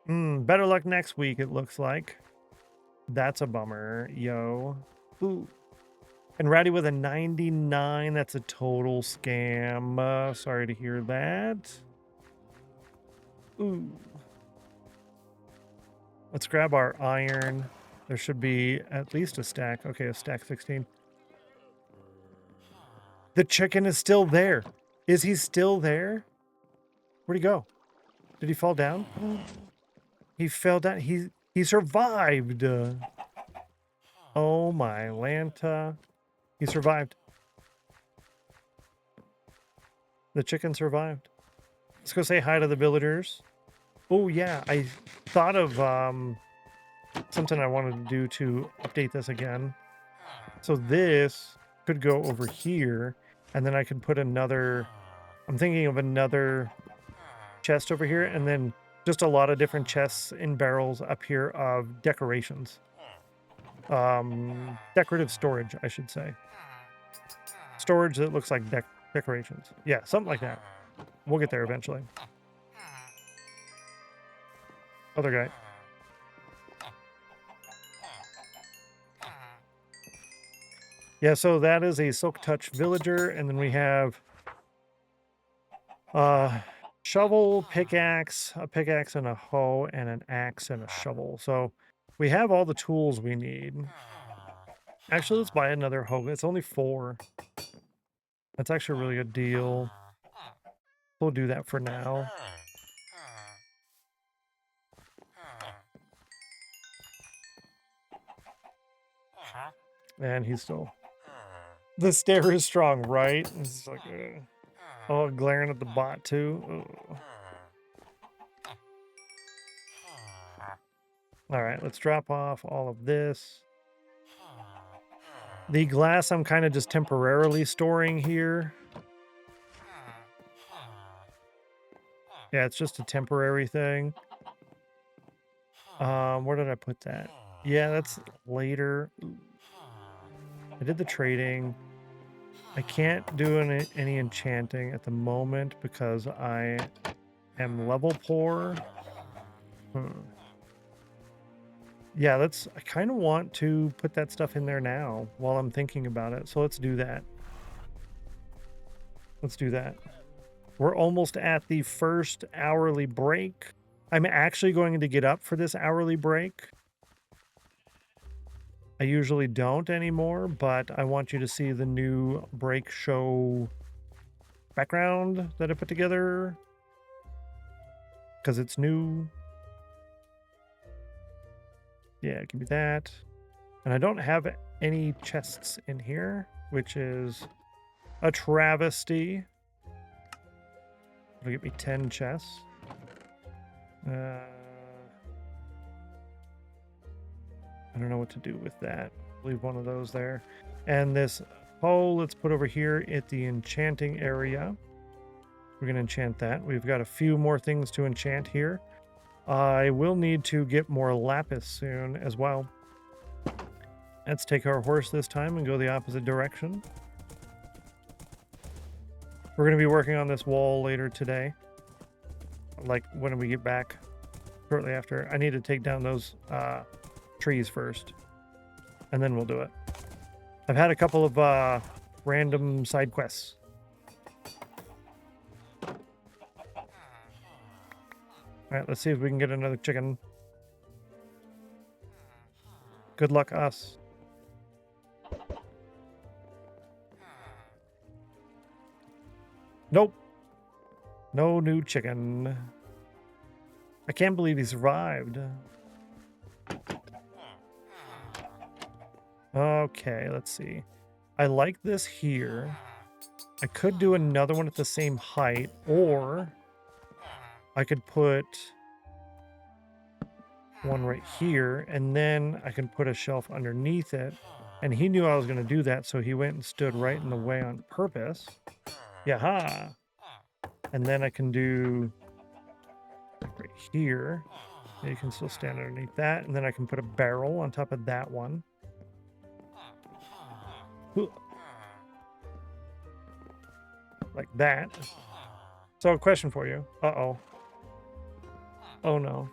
Better luck next week, it looks like. That's a bummer, yo. Ooh. And Ratty with a 99, that's a total scam. Sorry to hear that. Ooh. Let's grab our iron. There should be at least a stack. Okay, a stack 16. The chicken is still there. Is he still there? Where'd he go? Did he fall down? He fell down. He survived. Oh my Lanta. He survived. The chicken survived. Let's go say hi to the villagers. Oh yeah, I thought of something I wanted to do to update this again. So this could go over here, and then I could put another, I'm thinking of another chest over here, and then just a lot of different chests in barrels up here of decorations. Decorative storage, I should say. Storage that looks like decorations. Yeah, something like that. We'll get there eventually. Other guy. Yeah, so that is a Silk Touch villager, and then we have shovel, pickaxe, a pickaxe and a hoe, and an axe and a shovel. So we have all the tools we need. Actually, let's buy another hoe. It's only 4. That's actually a really good deal. We'll do that for now. And he's still... The stare is strong, right? It's like... Oh, glaring at the bot, too. All right, let's drop off all of this. The glass I'm kind of just temporarily storing here. Yeah, it's just a temporary thing. Where did I put that? Yeah, that's later. I did the trading. I can't do any enchanting at the moment because I am level poor. Yeah, I kind of want to put that stuff in there now while I'm thinking about it. So let's do that. Let's do that. We're almost at the first hourly break. I'm actually going to get up for this hourly break. I usually don't anymore, but I want you to see the new break show background that I put together because it's new. Yeah, give me that. And I don't have any chests in here, which is a travesty. It'll get me 10 chests. I don't know what to do with that. Leave one of those there. And this hole, let's put over here at the enchanting area. We're going to enchant that. We've got a few more things to enchant here. I will need to get more lapis soon as well. Let's take our horse this time and go the opposite direction. We're going to be working on this wall later today. Like when we get back shortly after. I need to take down those trees first. And then we'll do it. I've had a couple of random side quests. Alright, let's see if we can get another chicken. Good luck us. Nope. No new chicken. I can't believe he survived. Okay, let's see. I like this here. I could do another one at the same height, or I could put one right here, and then I can put a shelf underneath it. And he knew I was going to do that, so he went and stood right in the way on purpose. Yaha! And then I can do right here. You can still stand underneath that, and then I can put a barrel on top of that one. Like that. So, a question for you. Uh-oh. Oh, no.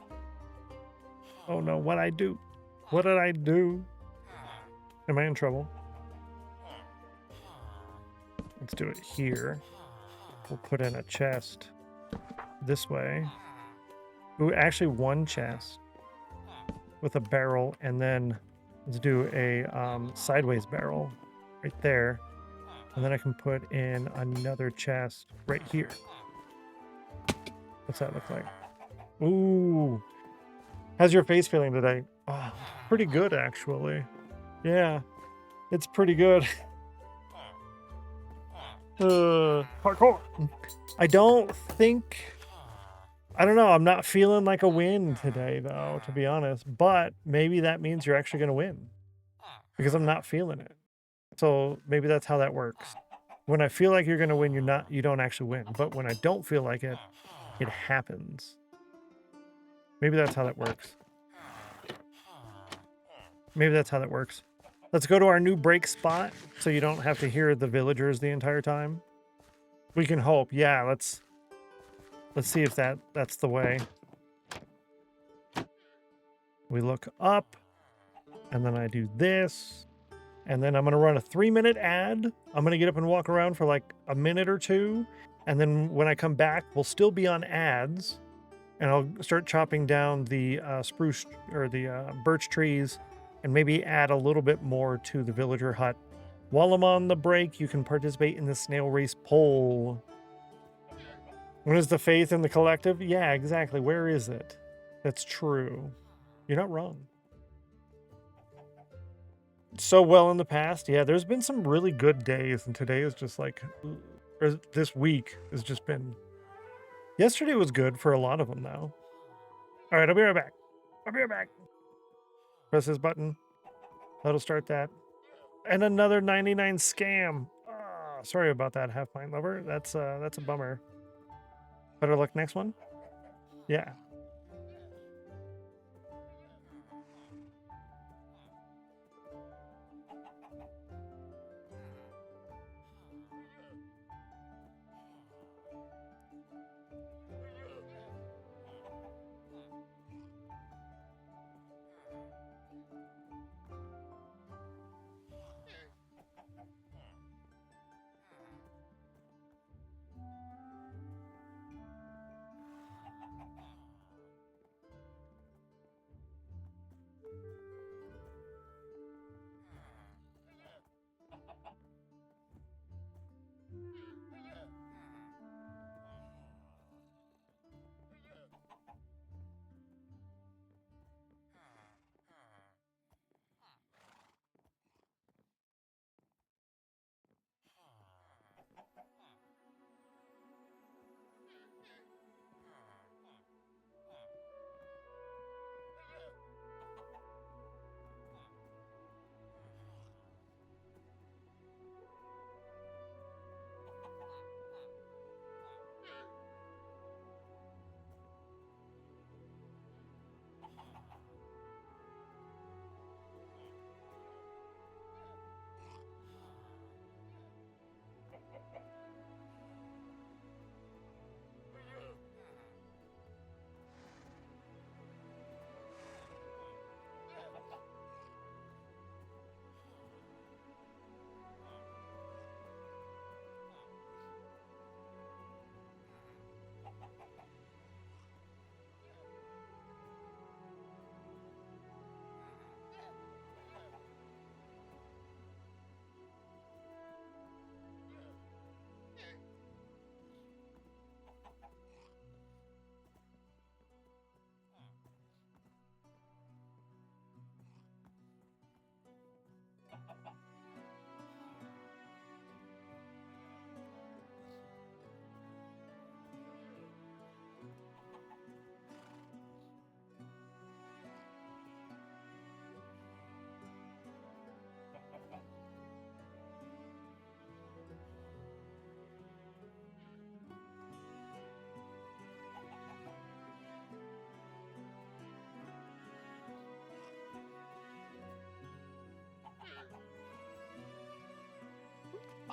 Oh, no. What'd I do? What did I do? Am I in trouble? Let's do it here. We'll put in a chest this way. Ooh, actually one chest with a barrel, and then let's do a sideways barrel right there. And then I can put in another chest right here. What's that look like? Ooh. How's your face feeling today? Oh, pretty good, actually. Yeah, it's pretty good. Parkour. I don't know. I'm not feeling like a win today, though, to be honest. But maybe that means you're actually going to win because I'm not feeling it. So maybe that's how that works. When I feel like you're going to win, you don't actually win. But when I don't feel like it, it happens. Maybe that's how that works. Maybe that's how that works. Let's go to our new break spot so you don't have to hear the villagers the entire time. We can hope. Yeah, let's see if that's the way. We look up, and then I do this, and then I'm going to run a 3-minute ad. I'm going to get up and walk around for like a minute or two, and then when I come back, we'll still be on ads, and I'll start chopping down the spruce or the birch trees and maybe add a little bit more to the villager hut. While I'm on the break, you can participate in the snail race poll. When is the faith in the collective? Yeah, exactly. Where is it? That's true. You're not wrong. So well in the past. Yeah, there's been some really good days, and today is just like, or this week has just been. Yesterday was good for a lot of them, though. All right, I'll be right back. I'll be right back. Press this button. That'll start that. And another 99 scam. Oh, sorry about that, Half Pint Lover. That's a bummer. Better luck next one. Yeah.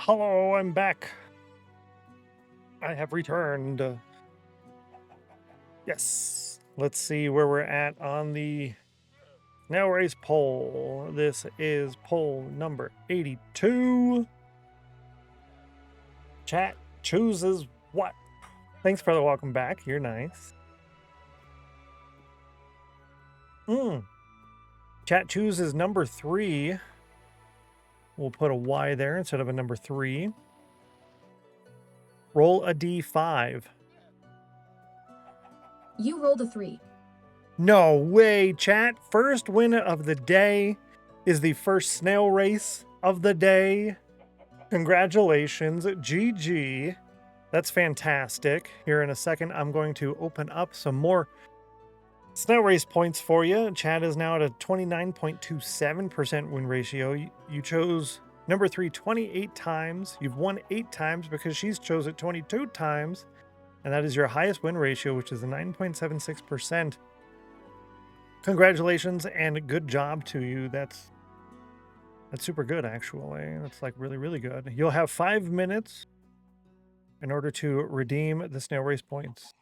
Hello, I'm back. I have returned. Yes. Let's see where we're at on the snail race poll. This is poll number 82. Chat chooses what? Thanks for the welcome back. You're nice. Chat chooses number 3. We'll put a Y there instead of a number 3. Roll a D5. You rolled a 3. No way, chat. First win of the day is the first snail race of the day. Congratulations, GG. That's fantastic. Here in a second, I'm going to open up some more snail race points for you. Chat is now at a 29.27% win ratio. You chose number 3 28 times. You've won 8 times because she's chose it 22 times. And that is your highest win ratio, which is a 9.76%. Congratulations and good job to you. That's super good, actually. That's like really, really good. You'll have 5 minutes in order to redeem the snail race points.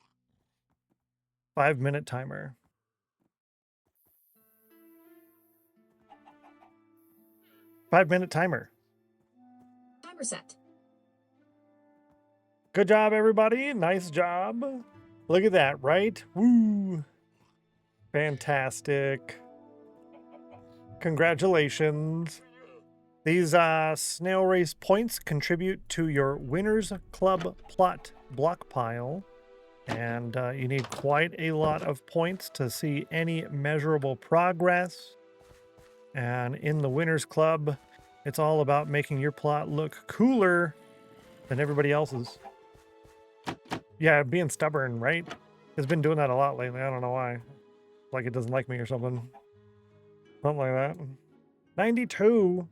5-minute timer. Five-minute timer. Timer set. Good job, everybody. Nice job. Look at that, right? Woo. Fantastic. Congratulations. These snail race points contribute to your Winners Club plot block pile. And you need quite a lot of points to see any measurable progress. And in the Winners Club, it's all about making your plot look cooler than everybody else's. Yeah, being stubborn, right? It's been doing that a lot lately. I don't know why. Like it doesn't like me or something. Something like that. 92.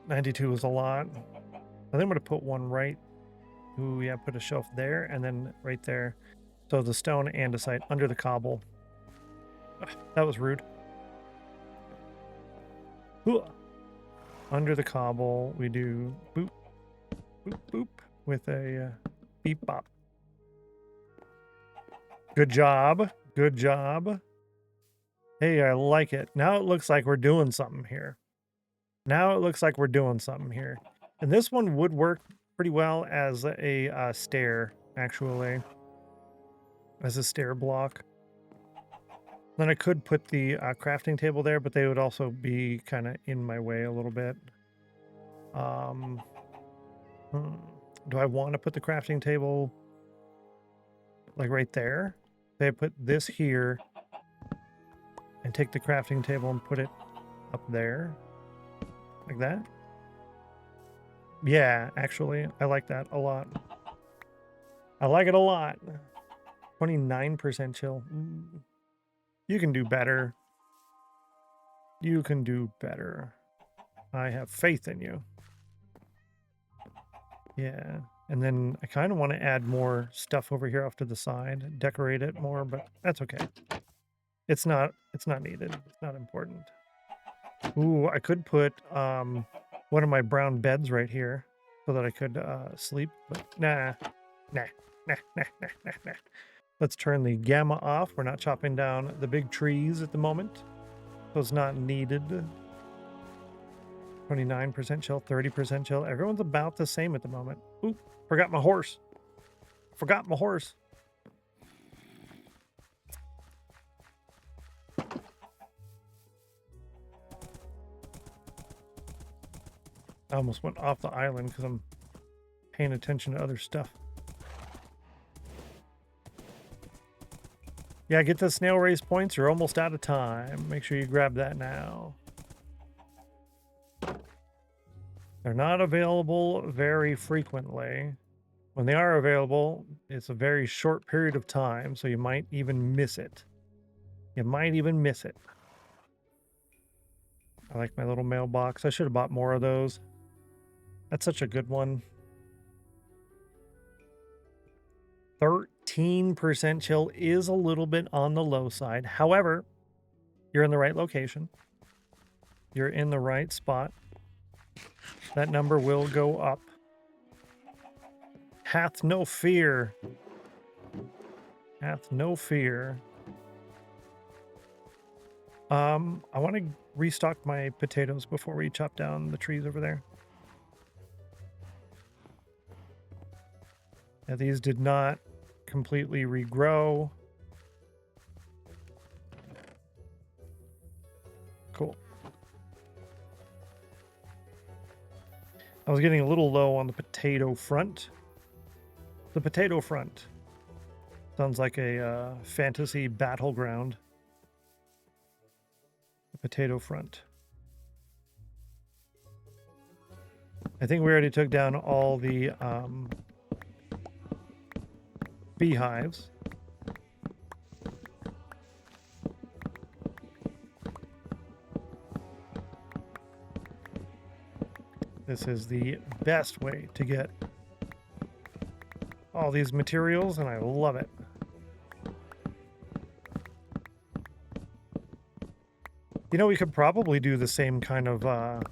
92 is a lot. I think I'm going to put one right. Ooh, yeah, put a shelf there and then right there. So the stone andesite under the cobble. Ugh, that was rude. Ooh. Under the cobble, we do boop, boop, boop with a beep bop. Good job. Good job. Hey, I like it. Now it looks like we're doing something here. Now it looks like we're doing something here. And this one would work pretty well as a stair, actually. As a stair block. Then I could put the crafting table there, but they would also be kind of in my way a little bit. Do I want to put the crafting table like right there? They put this here and take the crafting table and put it up there like that. Yeah, actually, I like that a lot. I like it a lot. 29% chill. You can do better. You can do better. I have faith in you. Yeah. And then I kind of want to add more stuff over here off to the side, decorate it more, but that's okay. It's not needed. It's not important. Ooh, I could put one of my brown beds right here so that I could sleep, but nah. Let's turn the gamma off. We're not chopping down the big trees at the moment, so it's not needed. 29% chill, 30% chill. Everyone's about the same at the moment. Oop, forgot my horse. Forgot my horse. I almost went off the island because I'm paying attention to other stuff. Yeah, get the snail race points. You're almost out of time. Make sure you grab that now. They're not available very frequently. When they are available, it's a very short period of time, so you might even miss it. You might even miss it. I like my little mailbox. I should have bought more of those. That's such a good one. 13% chill is a little bit on the low side. However, you're in the right location. You're in the right spot. That number will go up. Hath no fear. Hath no fear. I want to restock my potatoes before we chop down the trees over there. Now, these did not completely regrow. Cool. I was getting a little low on the potato front. The potato front. Sounds like a fantasy battleground. The potato front. I think we already took down all the beehives. This is the best way to get all these materials, and I love it. You know, we could probably do the same kind of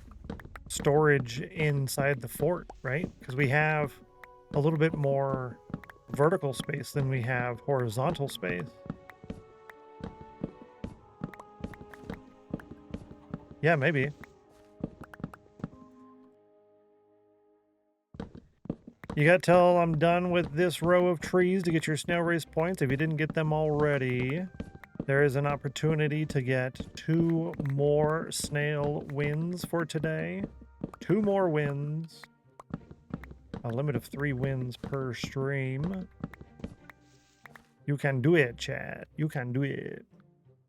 storage inside the fort, right? Because we have a little bit more vertical space than we have horizontal space. Yeah, maybe. You got till I'm done with this row of trees to get your snail race points. If you didn't get them already, there is an opportunity to get 2 more snail wins for today. 2 more wins. A limit of 3 wins per stream. You can do it, chat. You can do it.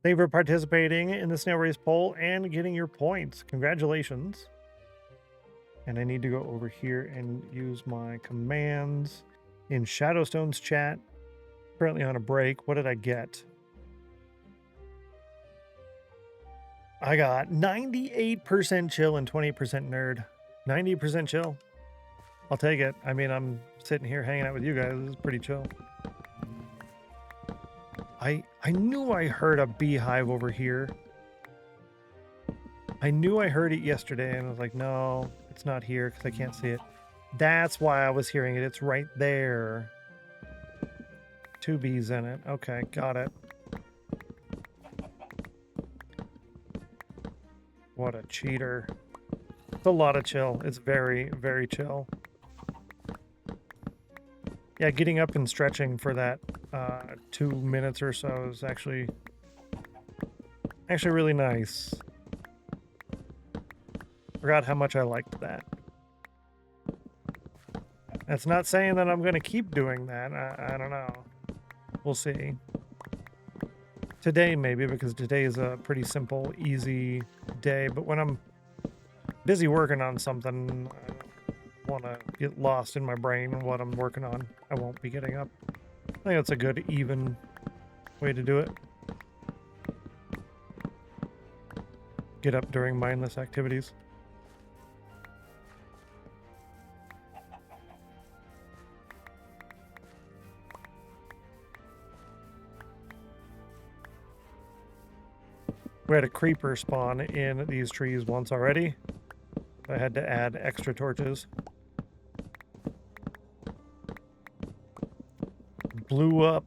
Thank you for participating in the snail race poll and getting your points. Congratulations. And I need to go over here and use my commands in Shadowstone's chat. Currently on a break. What did I get? I got 98% chill and 20% nerd. 90% chill. I'll take it. I mean, I'm sitting here hanging out with you guys. This is pretty chill. I knew I heard a beehive over here. I knew I heard it yesterday, and I was like, no, it's not here because I can't see it. That's why I was hearing it. It's right there. 2 bees in it. Okay, got it. What a cheater. It's a lot of chill. It's very, very chill. Yeah, getting up and stretching for that 2 minutes or so is actually really nice. Forgot how much I liked that. That's not saying that I'm going to keep doing that. I don't know. We'll see. Today, maybe, because today is a pretty simple, easy day. But when I'm busy working on something, I want to get lost in my brain what I'm working on. I won't be getting up. I think that's a good, even way to do it. Get up during mindless activities. We had a creeper spawn in these trees once already. I had to add extra torches. Blew up.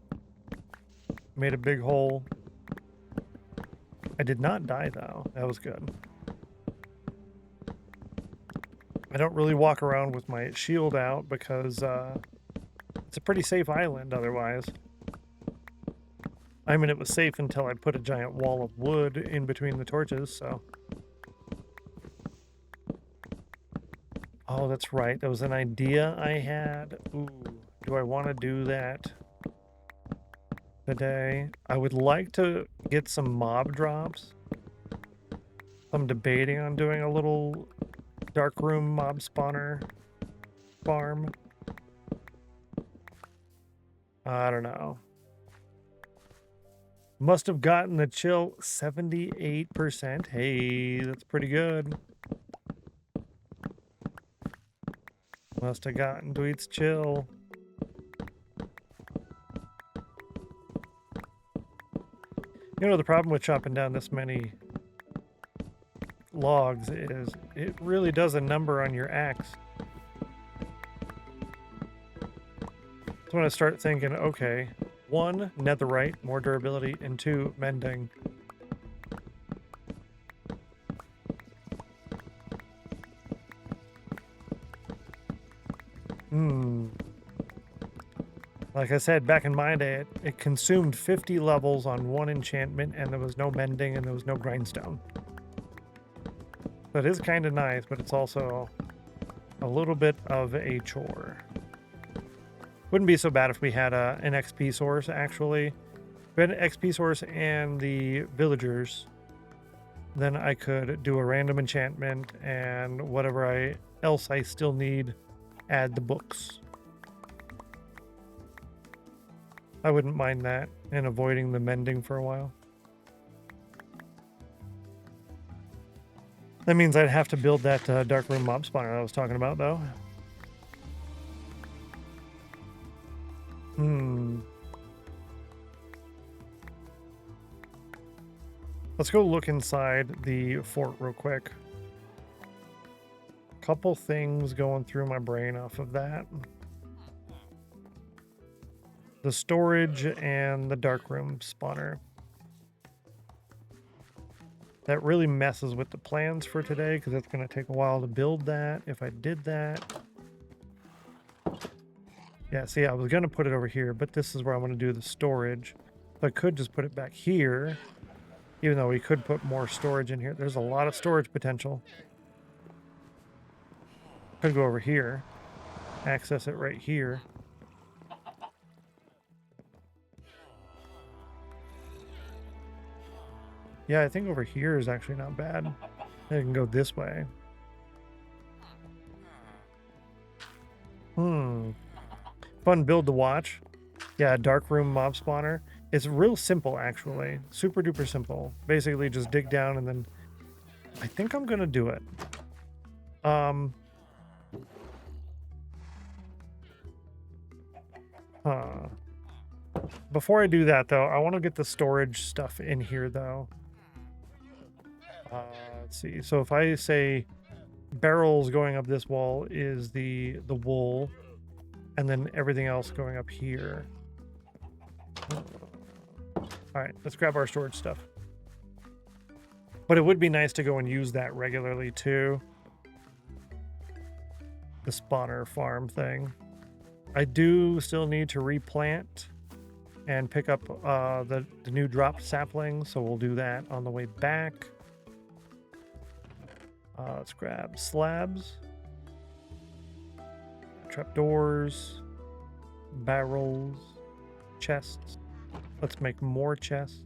Made a big hole. I did not die though. That was good. I don't really walk around with my shield out because it's a pretty safe island otherwise. I mean, it was safe until I put a giant wall of wood in between the torches, so. Oh, that's right. That was an idea I had. Ooh, do I want to do that today? I would like to get some mob drops. I'm debating on doing a little dark room mob spawner farm. I don't know. Must have gotten the chill 78%. Hey, that's pretty good. Must have gotten Dweet's chill. You know, the problem with chopping down this many logs is it really does a number on your axe. So when I start thinking, okay, 1, netherite, more durability, and 2, mending. Like I said, back in my day, it consumed 50 levels on 1 enchantment, and there was no mending, and there was no grindstone. So it is kind of nice, but it's also a little bit of a chore. Wouldn't be so bad if we had an XP source, actually. If we had an XP source and the villagers, then I could do a random enchantment, and whatever else I still need, add the books. I wouldn't mind that, and avoiding the mending for a while. That means I'd have to build that dark room mob spawner I was talking about, though. Let's go look inside the fort real quick. Couple things going through my brain off of that. The storage and the dark room spawner. That really messes with the plans for today because it's going to take a while to build that if I did that. Yeah, see, I was going to put it over here, but this is where I want to do the storage. So I could just put it back here, even though we could put more storage in here. There's a lot of storage potential. Could go over here, access it right here. Yeah, I think over here is actually not bad. I can go this way. Fun build to watch. Yeah, dark room mob spawner. It's real simple, actually. Super duper simple. Basically, just dig down and then... I think I'm gonna do it. Before I do that, though, I want to get the storage stuff in here, though. Let's see. So if I say barrels going up this wall is the wool, and then everything else going up here. All right, let's grab our storage stuff. But it would be nice to go and use that regularly too. The spawner farm thing. I do still need to replant and pick up the new dropped saplings, so we'll do that on the way back. Let's grab slabs, trapdoors, barrels, chests. Let's make more chests.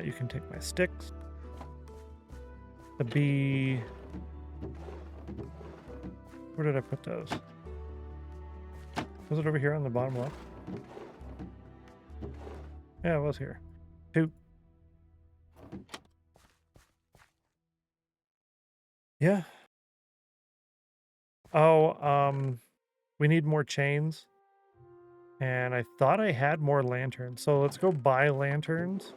You can take my sticks. The bee. Where did I put those? Was it over here on the bottom left? Yeah, it was here. 2. Yeah. Oh, we need more chains. And I thought I had more lanterns. So let's go buy lanterns.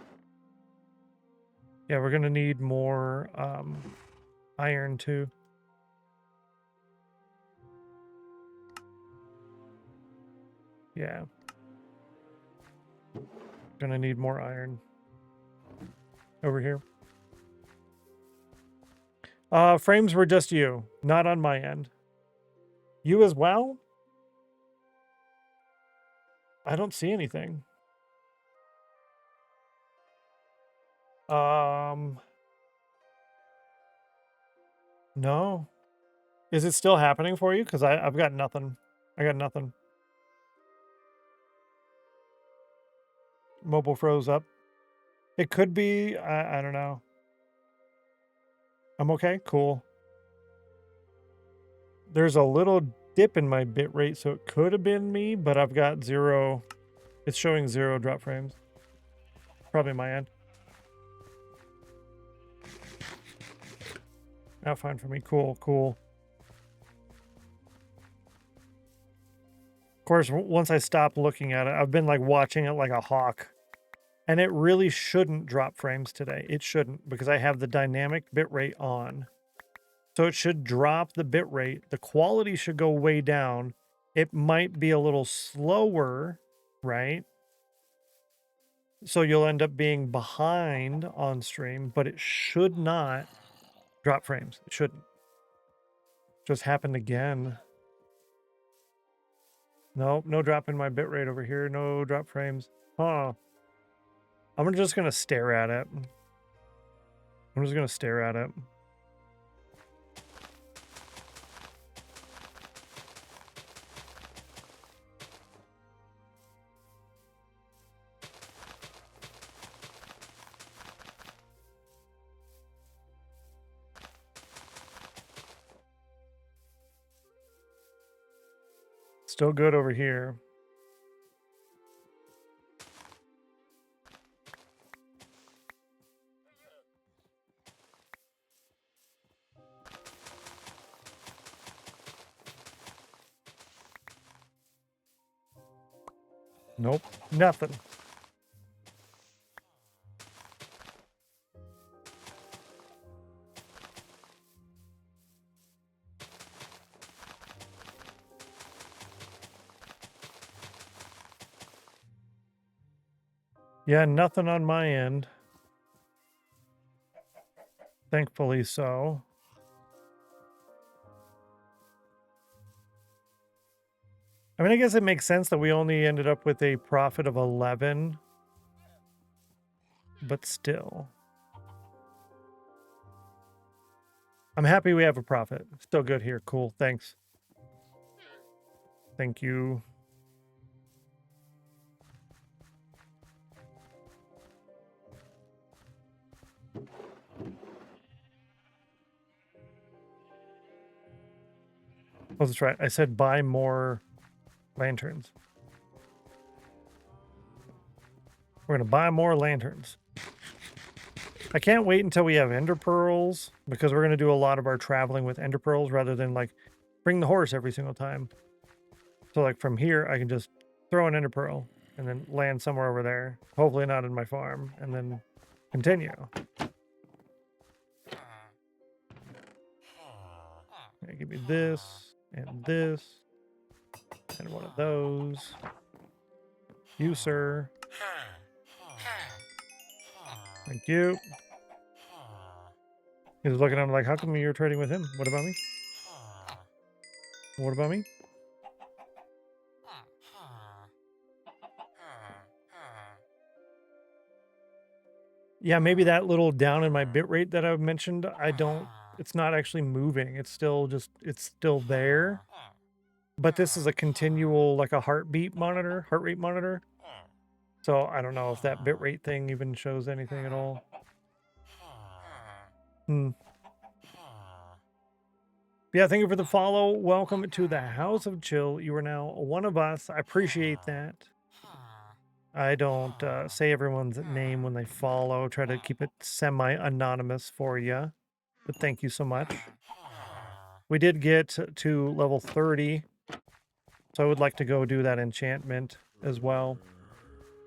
Yeah, we're going to need more iron too. Yeah. Gonna need more iron. Over here. Frames were just you, not on my end. You as well? I don't see anything. No. Is it still happening for you? Because I've got nothing. I got nothing. Mobile froze up. It could be, I don't know. I'm okay? Cool. There's a little dip in my bit rate, so it could have been me, but I've got 0. It's showing 0 drop frames. Probably my end. Oh, fine for me. Cool, cool. course, once I stopped looking at it, I've been like watching it like a hawk. And it really shouldn't drop frames today. It shouldn't, because I have the dynamic bitrate on. So it should drop the bitrate. The quality should go way down. It might be a little slower, right? So you'll end up being behind on stream, but it should not drop frames. It shouldn't. Just happened again. Nope, no drop in my bitrate over here. No drop frames. Huh. I'm just going to stare at it. I'm just going to stare at it. Still good over here. Nope, nothing. Yeah, nothing on my end. Thankfully so. I mean, I guess it makes sense that we only ended up with a profit of 11. But still. I'm happy we have a profit. Still good here. Cool. Thanks. Thank you. Oh, that's right. I said buy more lanterns. We're going to buy more lanterns. I can't wait until we have ender pearls, because we're going to do a lot of our traveling with ender pearls rather than like bring the horse every single time. So like from here, I can just throw an ender pearl and then land somewhere over there. Hopefully not in my farm, and then continue. Okay, give me this and one of those. You, sir. Thank you. He's looking at him like, how come you're trading with him? What about me? What about me? Yeah, maybe that little down in my bitrate that I mentioned, it's not actually moving. It's still there. But this is a continual, like a heart rate monitor. So I don't know if that bitrate thing even shows anything at all. Yeah, thank you for the follow. Welcome to the House of Chill. You are now one of us. I appreciate that. I don't say everyone's name when they follow. Try to keep it semi-anonymous for you. But thank you so much. We did get to level 30. So I would like to go do that enchantment as well.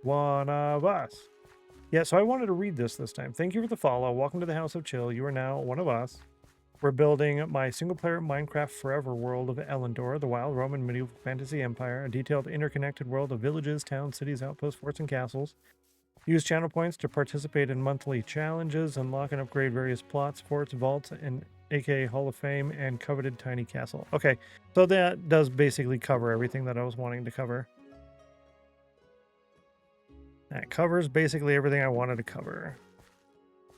One of us. Yeah, so I wanted to read this time. Thank you for the follow. Welcome to the House of Chill. You are now one of us. We're building my single-player Minecraft Forever world of Elendor, the wild Roman medieval fantasy empire, a detailed interconnected world of villages, towns, cities, outposts, forts, and castles. Use channel points to participate in monthly challenges, unlock and upgrade various plots, forts, vaults, and aka Hall of Fame, and coveted tiny castle. Okay, so that does basically cover everything that I was wanting to cover. That covers basically everything I wanted to cover.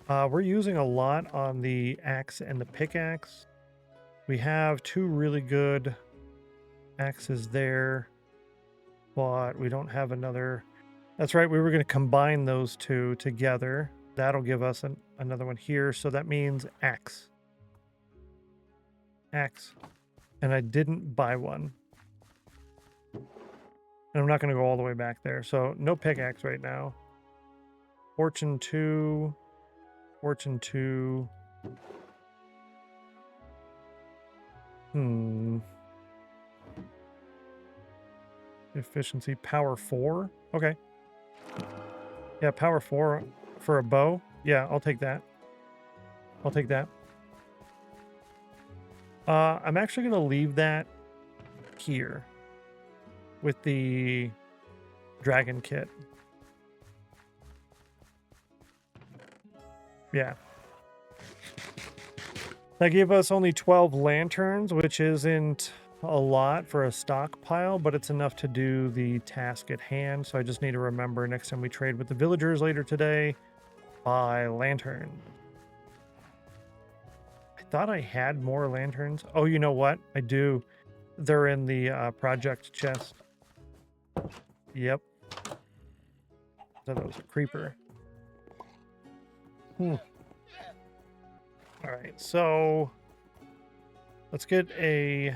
We're using a lot on the axe and the pickaxe. We have two really good axes there, but we don't have another. That's right, we were going to combine those two together. That'll give us another one here, so that means axe. Axe. And I didn't buy one. And I'm not going to go all the way back there, so no pickaxe right now. Fortune 2... Fortune 2. efficiency, power 4. Okay. Yeah, power 4 for a bow. Yeah, I'll take that. I'll take that. I'm actually going to leave that here with the dragon kit. Yeah. That gave us only 12 lanterns, which isn't a lot for a stockpile, but it's enough to do the task at hand. So I just need to remember next time we trade with the villagers later today, buy lantern. I thought I had more lanterns. Oh, you know what? I do. They're in the project chest. Yep. So that was a creeper. All right, so let's get a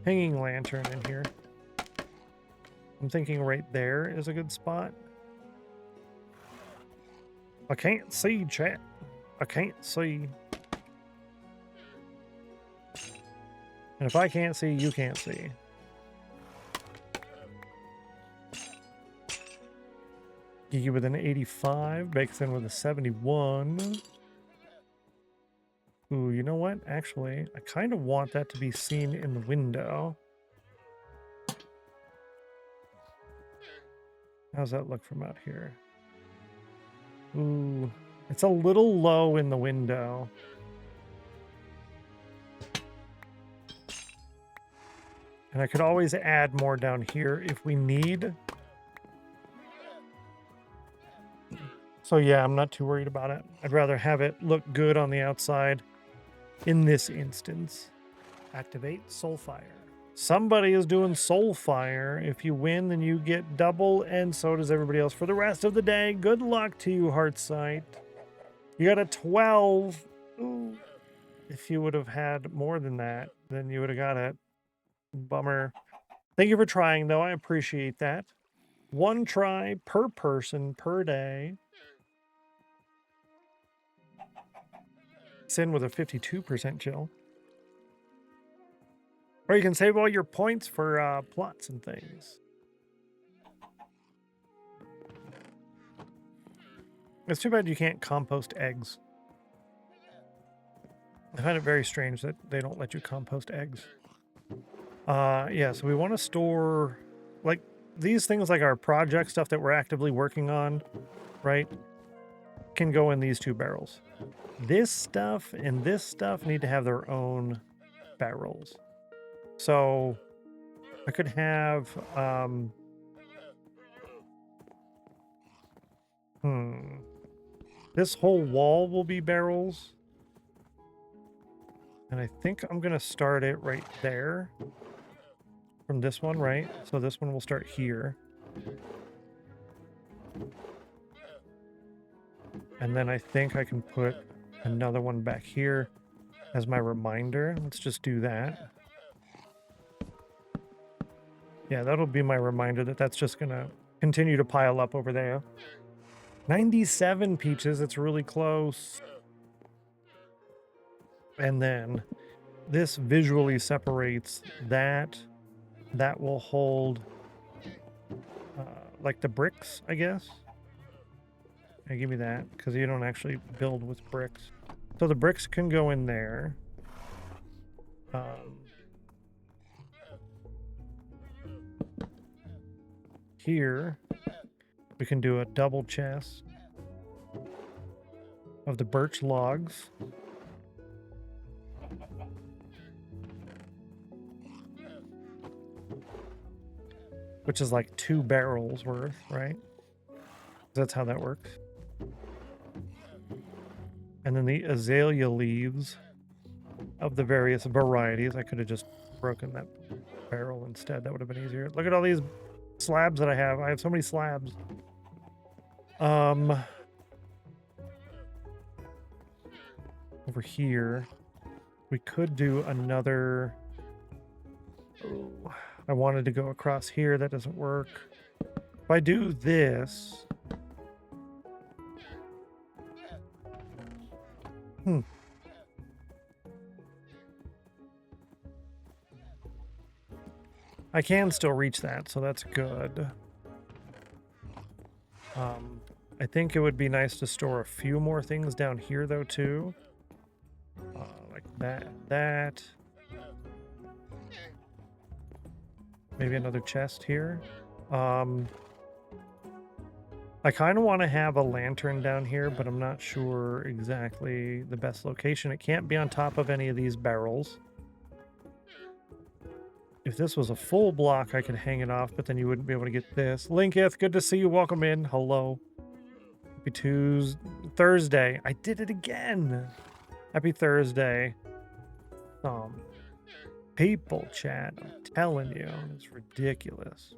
hanging lantern in here. I'm thinking right there is a good spot. I can't see, chat. I can't see. And if I can't see, you can't see. Geeky with an 85, Bakeson with a 71. Ooh, you know what? Actually, I kind of want that to be seen in the window. How's that look from out here? Ooh, it's a little low in the window. And I could always add more down here if we need. So yeah, I'm not too worried about it. I'd rather have it look good on the outside in this instance. Activate Soulfire. Somebody is doing Soulfire. If you win, then you get double, and so does everybody else for the rest of the day. Good luck to you, Heartsight. You got a 12. Ooh. If you would have had more than that, then you would have got it. Bummer. Thank you for trying, though. I appreciate that. 1 try per person per day. Sin with a 52% chill. Or you can save all your points for plots and things. It's too bad you can't compost eggs. I find it very strange that they don't let you compost eggs. Yeah, so we want to store, like, these things, like our project stuff that we're actively working on, right, can go in these 2 barrels. This stuff and this stuff need to have their own barrels. So I could have, this whole wall will be barrels. And I think I'm going to start it right there from this one, right? So this one will start here. And then I think I can put another one back here as my reminder. Let's just do that. Yeah, that'll be my reminder that that's just going to continue to pile up over there. 97 peaches. It's really close. And then this visually separates that. That will hold like the bricks, I guess. Hey, give me that, because you don't actually build with bricks. So the bricks can go in there. Here, we can do a double chest of the birch logs. Which is like 2 barrels worth, right? That's how that works. And then the azalea leaves of the various varieties. I could have just broken that barrel instead. That would have been easier. Look at all these slabs that I have. I have so many slabs. Over here, we could do another... Oh, I wanted to go across here. That doesn't work. If I do this... I can still reach that, so that's good. I think it would be nice to store a few more things down here, though, too. Like that. Maybe another chest here. I kind of want to have a lantern down here, but I'm not sure exactly the best location. It can't be on top of any of these barrels. If this was a full block, I could hang it off, but then you wouldn't be able to get this. Linketh, good to see you. Welcome in. Hello. Happy Thursday. I did it again. Happy Thursday. People chat. I'm telling you, it's ridiculous.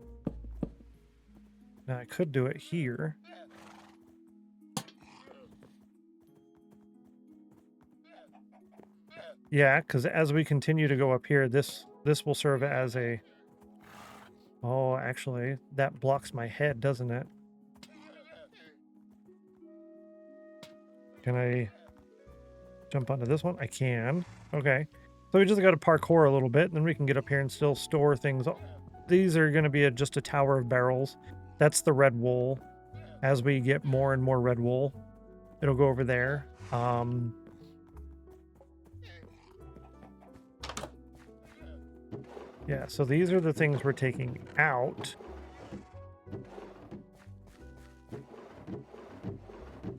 Now I could do it here. Yeah, because as we continue to go up here, this will serve as a... Oh, actually, that blocks my head, doesn't it? Can I jump onto this one? I can. Okay. So we just got to parkour a little bit, and then we can get up here and still store things. These are going to be just a tower of barrels. That's the red wool. As we get more and more red wool, it'll go over there. Yeah, so these are the things we're taking out.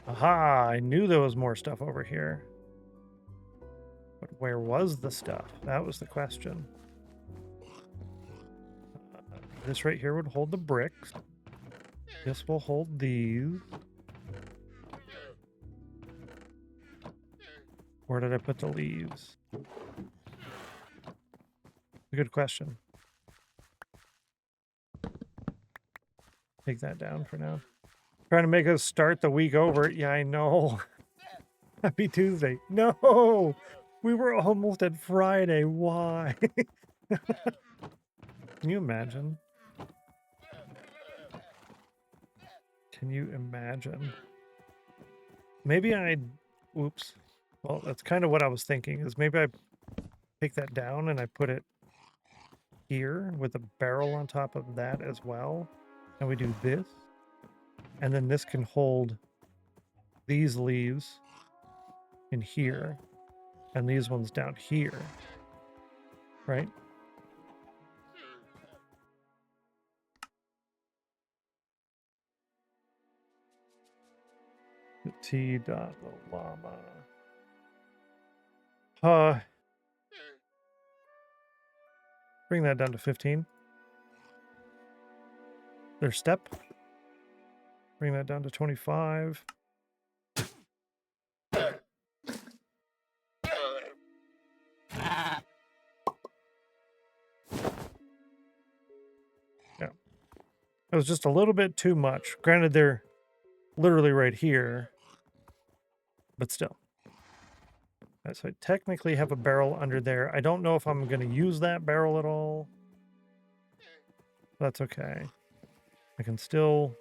Aha, I knew there was more stuff over here. But where was the stuff? That was the question. This right here would hold the bricks. This will hold these. Where did I put the leaves? A good question. Take that down for now. Trying to make us start the week over. Yeah, I know. Happy Tuesday. No! We were almost at Friday. Why? Can you imagine? Can you imagine? Maybe I... Oops. Well, that's kind of what I was thinking, is maybe I take that down and I put it here with a barrel on top of that as well. And we do this. And then this can hold these leaves in here. And these ones down here. Right? The T dot the llama. Bring that down to 15. Their step. Bring that down to 25. Yeah. It was just a little bit too much. Granted, they're literally right here, but still. So I technically have a barrel under there. I don't know if I'm going to use that barrel at all. That's okay. I can still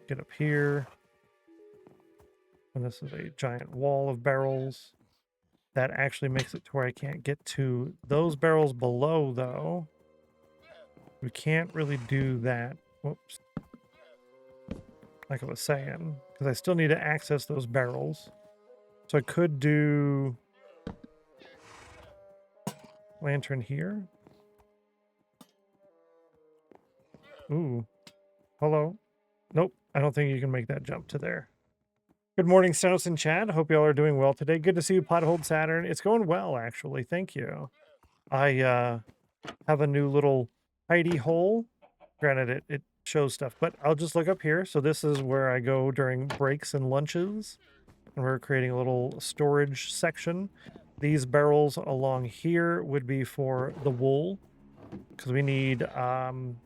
get up here. And this is a giant wall of barrels. That actually makes it to where I can't get to those barrels below, though. We can't really do that. Whoops. Like I was saying. Because I still need to access those barrels. So I could do... lantern here. Ooh. Hello. Nope. I don't think you can make that jump to there. Good morning, Stennos and Chad. Hope y'all are doing well today. Good to see you, Pothold Saturn. It's going well, actually. Thank you. I have a new little hidey hole. Granted, it shows stuff, but I'll just look up here. So this is where I go during breaks and lunches. And we're creating a little storage section. These barrels along here would be for the wool, because we need 18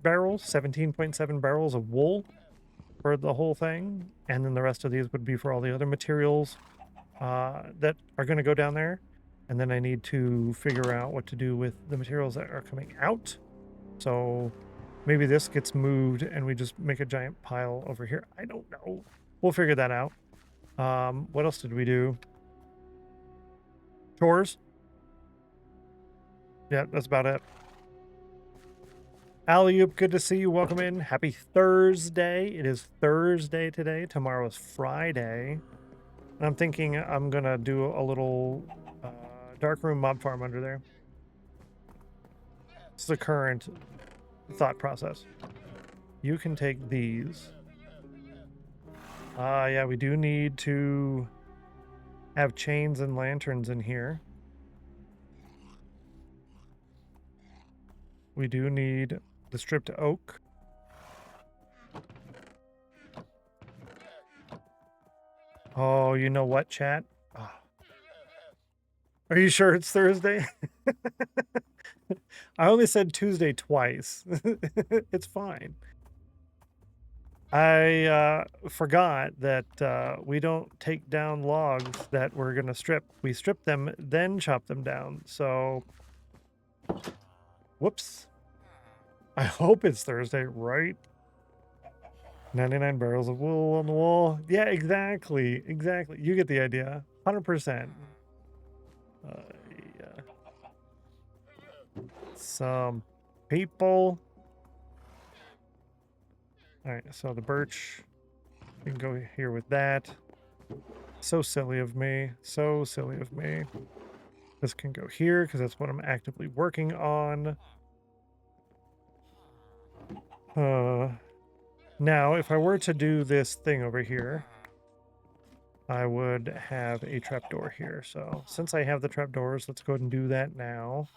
barrels, 17.7 barrels of wool for the whole thing. And then the rest of these would be for all the other materials that are going to go down there. And then I need to figure out what to do with the materials that are coming out. So maybe this gets moved and we just make a giant pile over here. I don't know. We'll figure that out. What else did we do? Chores. Yeah, that's about it. Alley-oop, good to see you. Welcome in. Happy Thursday. It is Thursday today. Tomorrow is Friday. And I'm thinking I'm going to do a little darkroom mob farm under there. It's the current thought process. You can take these. Yeah, we do need to have chains and lanterns in here. We do need the stripped oak. Oh, you know what, chat? Oh. Are you sure it's Thursday? I only said Tuesday twice. It's fine. I forgot that we don't take down logs that we're going to strip. We strip them, then chop them down. So, whoops. I hope it's Thursday, right? 99 barrels of wool on the wall. Yeah, exactly. Exactly. You get the idea. 100%. Yeah. Some people. All right, so the birch, we can go here with that. So silly of me. So silly of me. This can go here because that's what I'm actively working on. Now, if I were to do this thing over here, I would have a trapdoor here. So since I have the trapdoors, let's go ahead and do that now.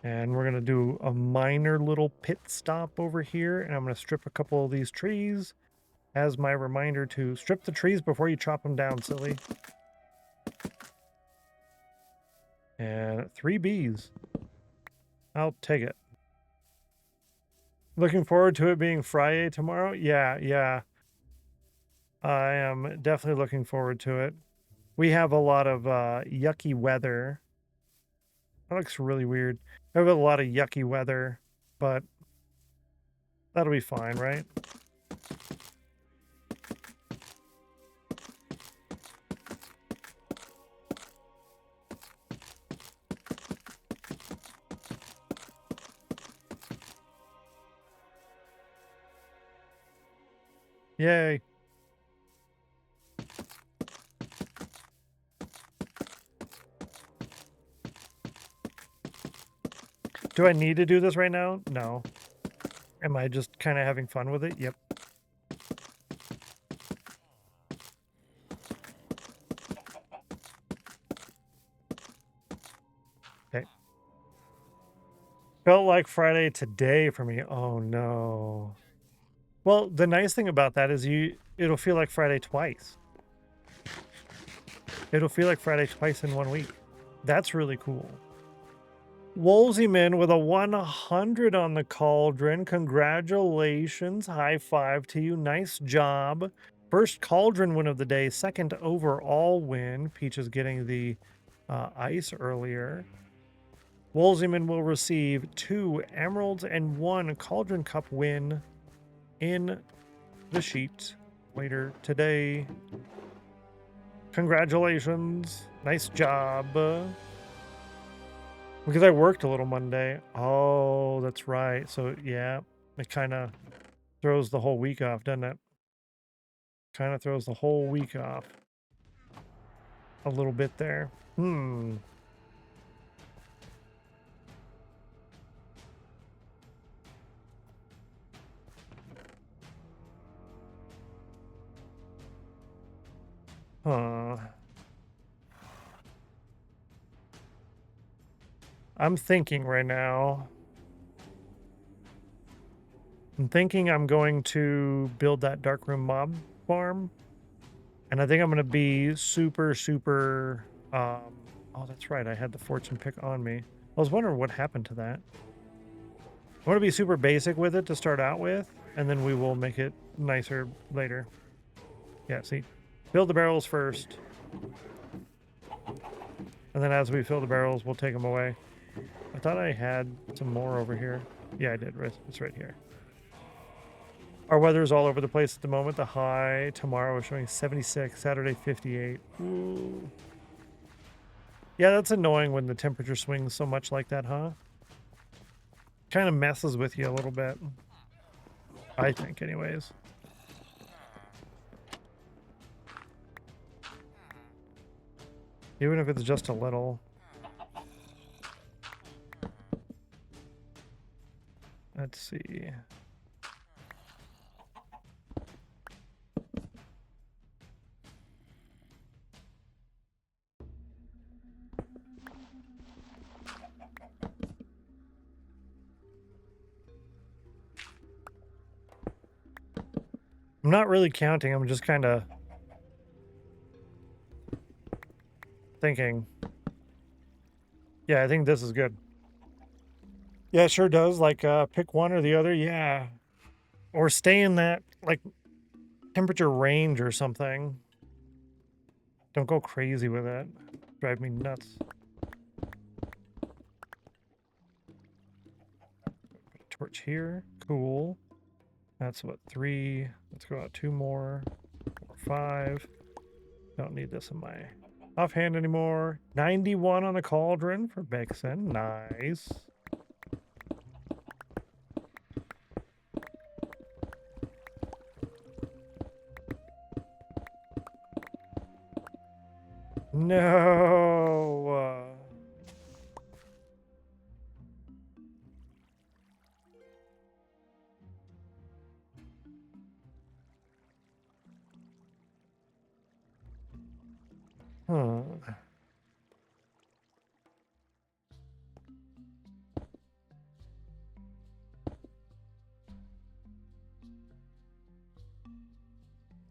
And we're going to do a minor little pit stop over here. And I'm going to strip a couple of these trees as my reminder to strip the trees before you chop them down, silly. And 3 bees. I'll take it. Looking forward to it being Friday tomorrow. Yeah. I am definitely looking forward to it. We have a lot of yucky weather. That looks really weird. We have a lot of yucky weather, but that'll be fine, right? Yay. Do I need to do this right now? No. Am I just kind of having fun with it? Yep. Okay. Felt like Friday today for me. Oh no. Well, the nice thing about that is it'll feel like Friday twice. It'll feel like Friday twice in 1 week. That's really cool. Wolseyman with a 100 on the cauldron. Congratulations. High five to you. Nice job. First cauldron win of the day. Second overall win. Peach is getting the ice earlier. Wolseyman will receive 2 emeralds and 1 cauldron cup win in the sheet later today. Congratulations. Nice job. Because I worked a little Monday. Oh, that's right. So, yeah, it kind of throws the whole week off, doesn't it? Kind of throws the whole week off. A little bit there. Huh. I'm thinking right now. I'm thinking I'm going to build that darkroom mob farm. And I think I'm going to be super, oh, that's right. I had the fortune pick on me. I was wondering what happened to that. I want to be super basic with it to start out with, and then we will make it nicer later. Yeah, see, build the barrels first. And then as we fill the barrels, we'll take them away. I thought I had some more over here. Yeah, I did. It's right here. Our weather's all over the place at the moment. The high tomorrow is showing 76, Saturday 58. Ooh. Yeah, that's annoying when the temperature swings so much like that, huh? Kind of messes with you a little bit. I think, anyways. Even if it's just a little. Let's see. I'm not really counting. I'm just kind of thinking. Yeah, I think this is good. Yeah, it sure does. Like, pick one or the other. Yeah. Or stay in that, like, temperature range or something. Don't go crazy with it. Drive me nuts. Put a torch here. Cool. That's what, 3. Let's go out 2 more. 4, 5. Don't need this in my offhand anymore. 91 on the cauldron for Bexen. Nice. No.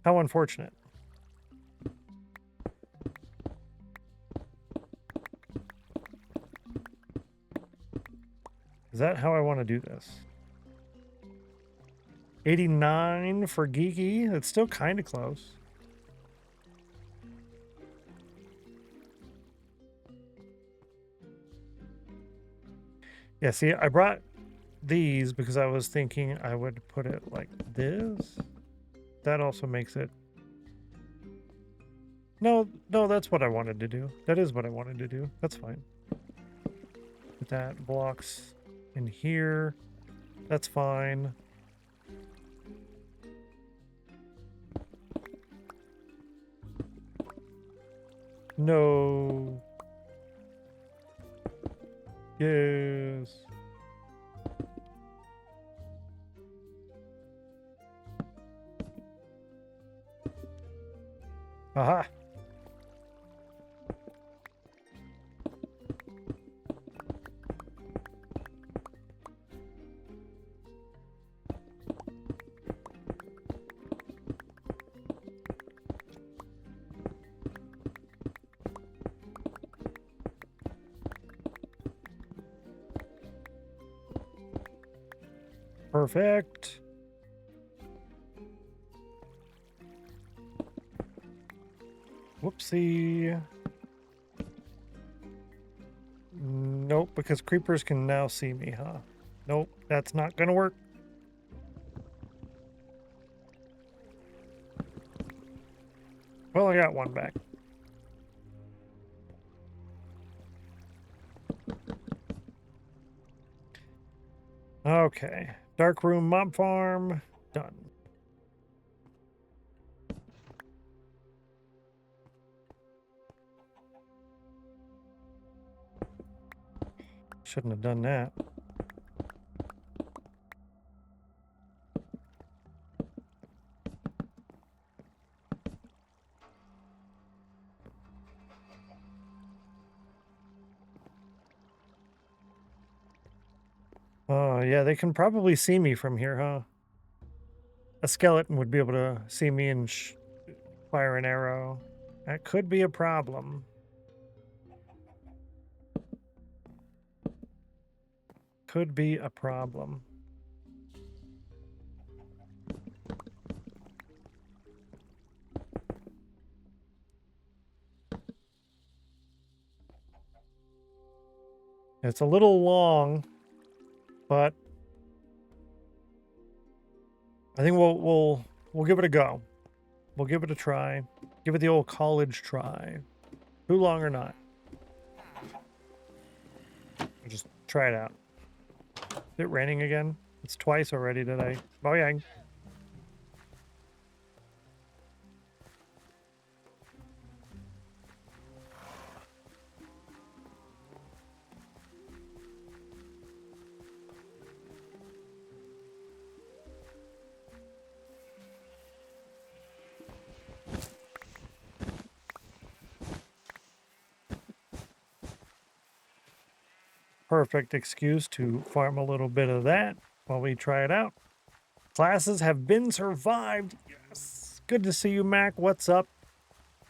How unfortunate. Is that how I want to do this? 89 for Geeky. It's still kind of close. Yeah, see, I brought these because I was thinking I would put it like this. That also makes it... No, that's what I wanted to do. That is what I wanted to do. That's fine. Put that blocks in here. That's fine. No. Yes. Aha. Perfect. Whoopsie. Nope, because creepers can now see me, huh? Nope, that's not gonna work. Well, I got one back. Okay. Dark room mob farm. Done. Shouldn't have done that. Oh, yeah, they can probably see me from here, huh? A skeleton would be able to see me and fire an arrow. That could be a problem. Could be a problem. It's a little long, but I think we'll give it a go. We'll give it a try. Give it the old college try. Too long or not. Just try it out. Is it raining again? It's twice already today. Oh yeah. Perfect excuse to farm a little bit of that while we try it out. Classes have been survived. Yes. Good to see you, Mac. What's up?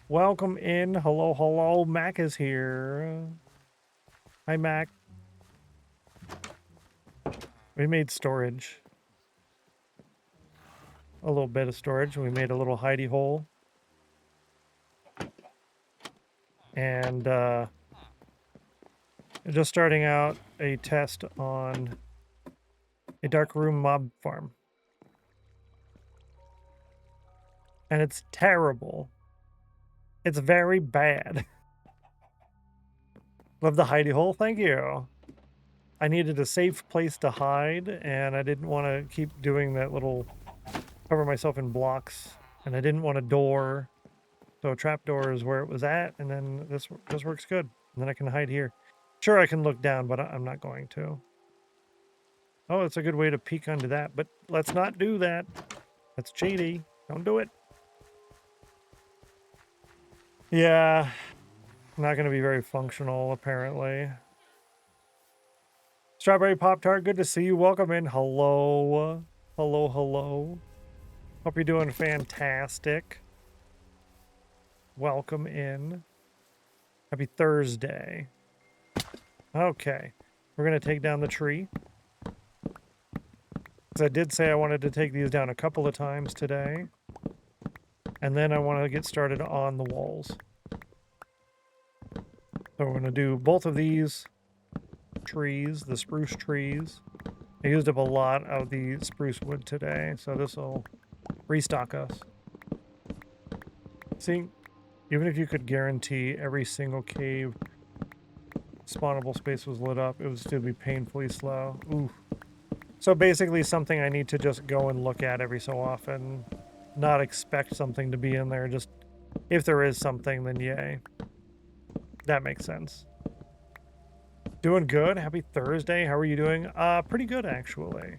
Welcome in. Hello, hello. Mac is here. Hi, Mac. We made storage. A little bit of storage. We made a little hidey hole. And just starting out a test on a dark room mob farm. And it's terrible. It's very bad. Love the hidey hole. Thank you. I needed a safe place to hide, and I didn't want to keep doing that little cover myself in blocks. And I didn't want a door. So a trapdoor is where it was at, and then this works good. And then I can hide here. Sure, I can look down, but I'm not going to. Oh, it's a good way to peek onto that, but let's not do that. That's cheaty. Don't do it. Yeah, not going to be very functional, apparently. Strawberry Pop-Tart, good to see you. Welcome in. Hello. Hello, hello. Hope you're doing fantastic. Welcome in. Happy Thursday. Okay, we're going to take down the tree. Because I did say I wanted to take these down a couple of times today. And then I want to get started on the walls. So we're going to do both of these trees, the spruce trees. I used up a lot of the spruce wood today, so this will restock us. See, even if you could guarantee every single cave spawnable space was lit up, it would still be painfully slow. Ooh. So basically something I need to just go and look at every so often. Not expect something to be in there, just if there is something, then yay. That makes sense. Doing good. Happy Thursday. How are you doing? Pretty good, actually.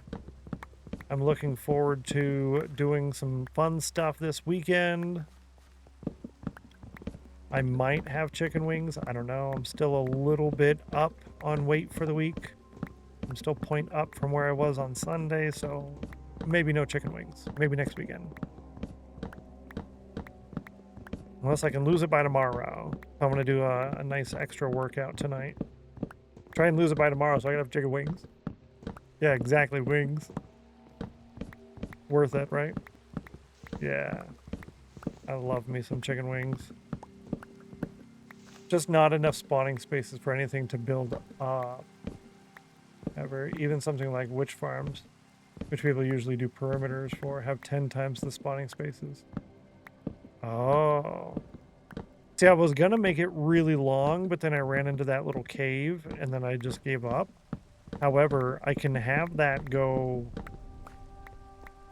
I'm looking forward to doing some fun stuff this weekend. I might have chicken wings. I don't know. I'm still a little bit up on weight for the week. I'm still point up from where I was on Sunday, so maybe no chicken wings. Maybe next weekend. Unless I can lose it by tomorrow. I'm going to do a nice extra workout tonight. Try and lose it by tomorrow so I can have chicken wings. Yeah, exactly. Wings. Worth it, right? Yeah. I love me some chicken wings. Just not enough spawning spaces for anything to build up. Ever. Even something like witch farms, which people usually do perimeters for, have 10 times the spawning spaces. Oh. See, I was gonna make it really long, but then I ran into that little cave, and then I just gave up. However, I can have that go...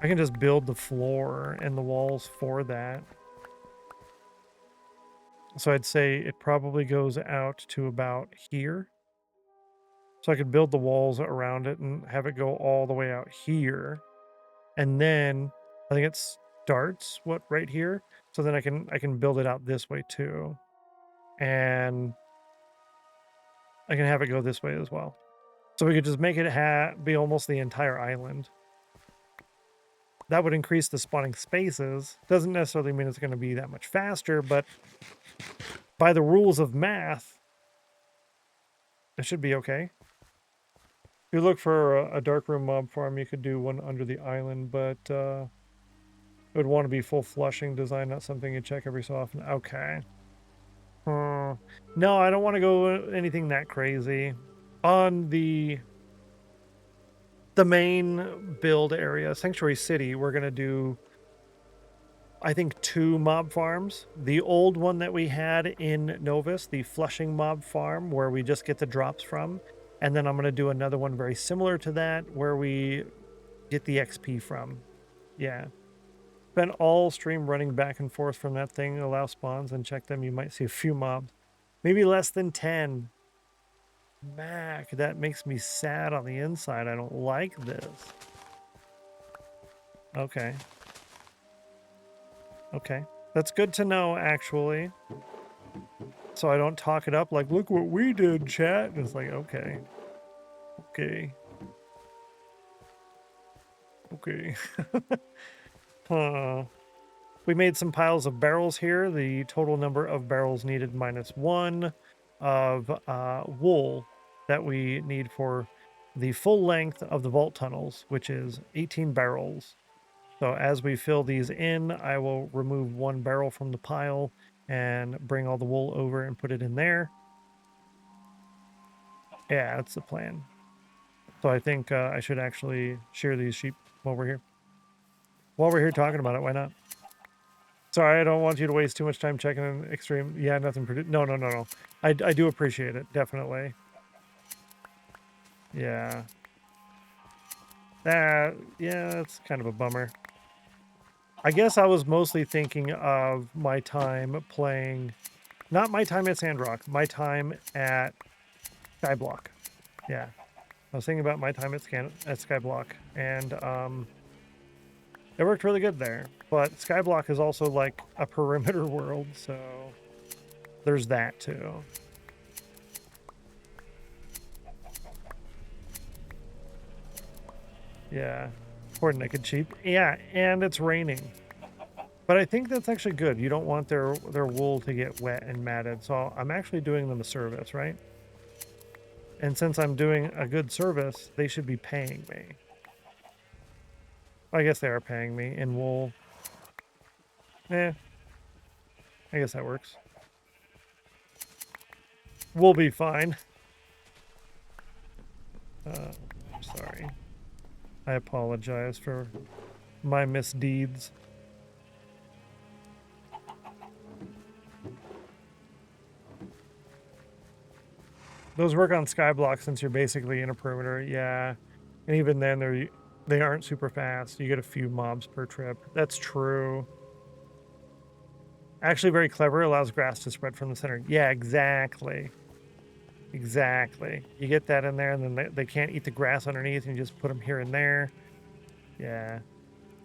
I can just build the floor and the walls for that. So I'd say it probably goes out to about here. So I could build the walls around it and have it go all the way out here. And then I think it starts right here. So then I can build it out this way too. And I can have it go this way as well. So we could just make it be almost the entire island. That would increase the spawning spaces. Doesn't necessarily mean it's going to be that much faster, but by the rules of math, it should be okay. If you look for a dark room mob farm, you could do one under the island, but it would want to be full flushing design, not something you check every so often. Okay. No, I don't want to go anything that crazy. On the main build area, Sanctuary City, we're going to do, I think, 2 mob farms. The old one that we had in Novus, the flushing mob farm, where we just get the drops from, And then I'm going to do another one very similar to that where we get the XP from. Yeah. Spend all stream running back and forth from that thing, allow spawns and check them. You might see a few mobs. Maybe less than 10. Mac, that makes me sad on the inside. I don't like this. Okay. Okay. That's good to know, actually. So I don't talk it up like, look what we did, chat. And it's like, okay. Okay. Okay. We made some piles of barrels here. The total number of barrels needed -1 of wool that we need for the full length of the vault tunnels, which is 18 barrels. So as we fill these in, I will remove 1 barrel from the pile and bring all the wool over and put it in there. Yeah, that's the plan. So I think I should actually shear these sheep while we're here. While we're here talking about it, why not? Sorry, I don't want you to waste too much time checking in extreme. Yeah, nothing. No. I do appreciate it, definitely. Yeah. Yeah, that's kind of a bummer. I guess I was mostly thinking of my time playing, not my time at Sandrock, my time at Skyblock. Yeah. I was thinking about my time at Skyblock, and it worked really good there. But Skyblock is also like a perimeter world, so there's that too. Yeah. Poor naked sheep. Yeah, and it's raining. But I think that's actually good. You don't want their wool to get wet and matted. So I'm actually doing them a service, right? And since I'm doing a good service, they should be paying me. I guess they are paying me in wool. I guess that works. We'll be fine. Sorry. I apologize for my misdeeds. Those work on Skyblock since you're basically in a perimeter, yeah. And even then, they aren't super fast. You get a few mobs per trip. That's true. Actually very clever, allows grass to spread from the center. Yeah, exactly. Exactly. You get that in there, and then they can't eat the grass underneath, and you just put them here and there. Yeah.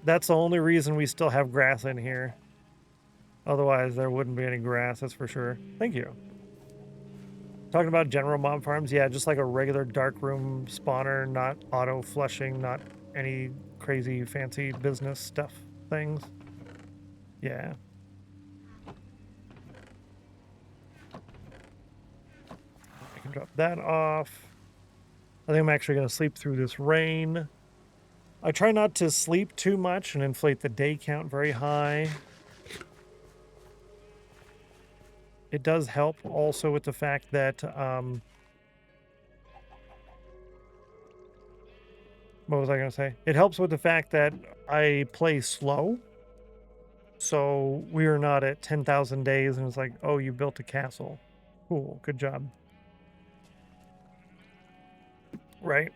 That's the only reason we still have grass in here. Otherwise, there wouldn't be any grass, that's for sure. Thank you. Talking about general mob farms, yeah, just like a regular dark room spawner, not auto flushing, not any crazy fancy business stuff things. Yeah. I can drop that off. I think I'm actually going to sleep through this rain. I try not to sleep too much and inflate the day count very high. It does help also with the fact that, what was I going to say? It helps with the fact that I play slow. So we are not at 10,000 days and it's like, oh, you built a castle. Cool, good job. Right.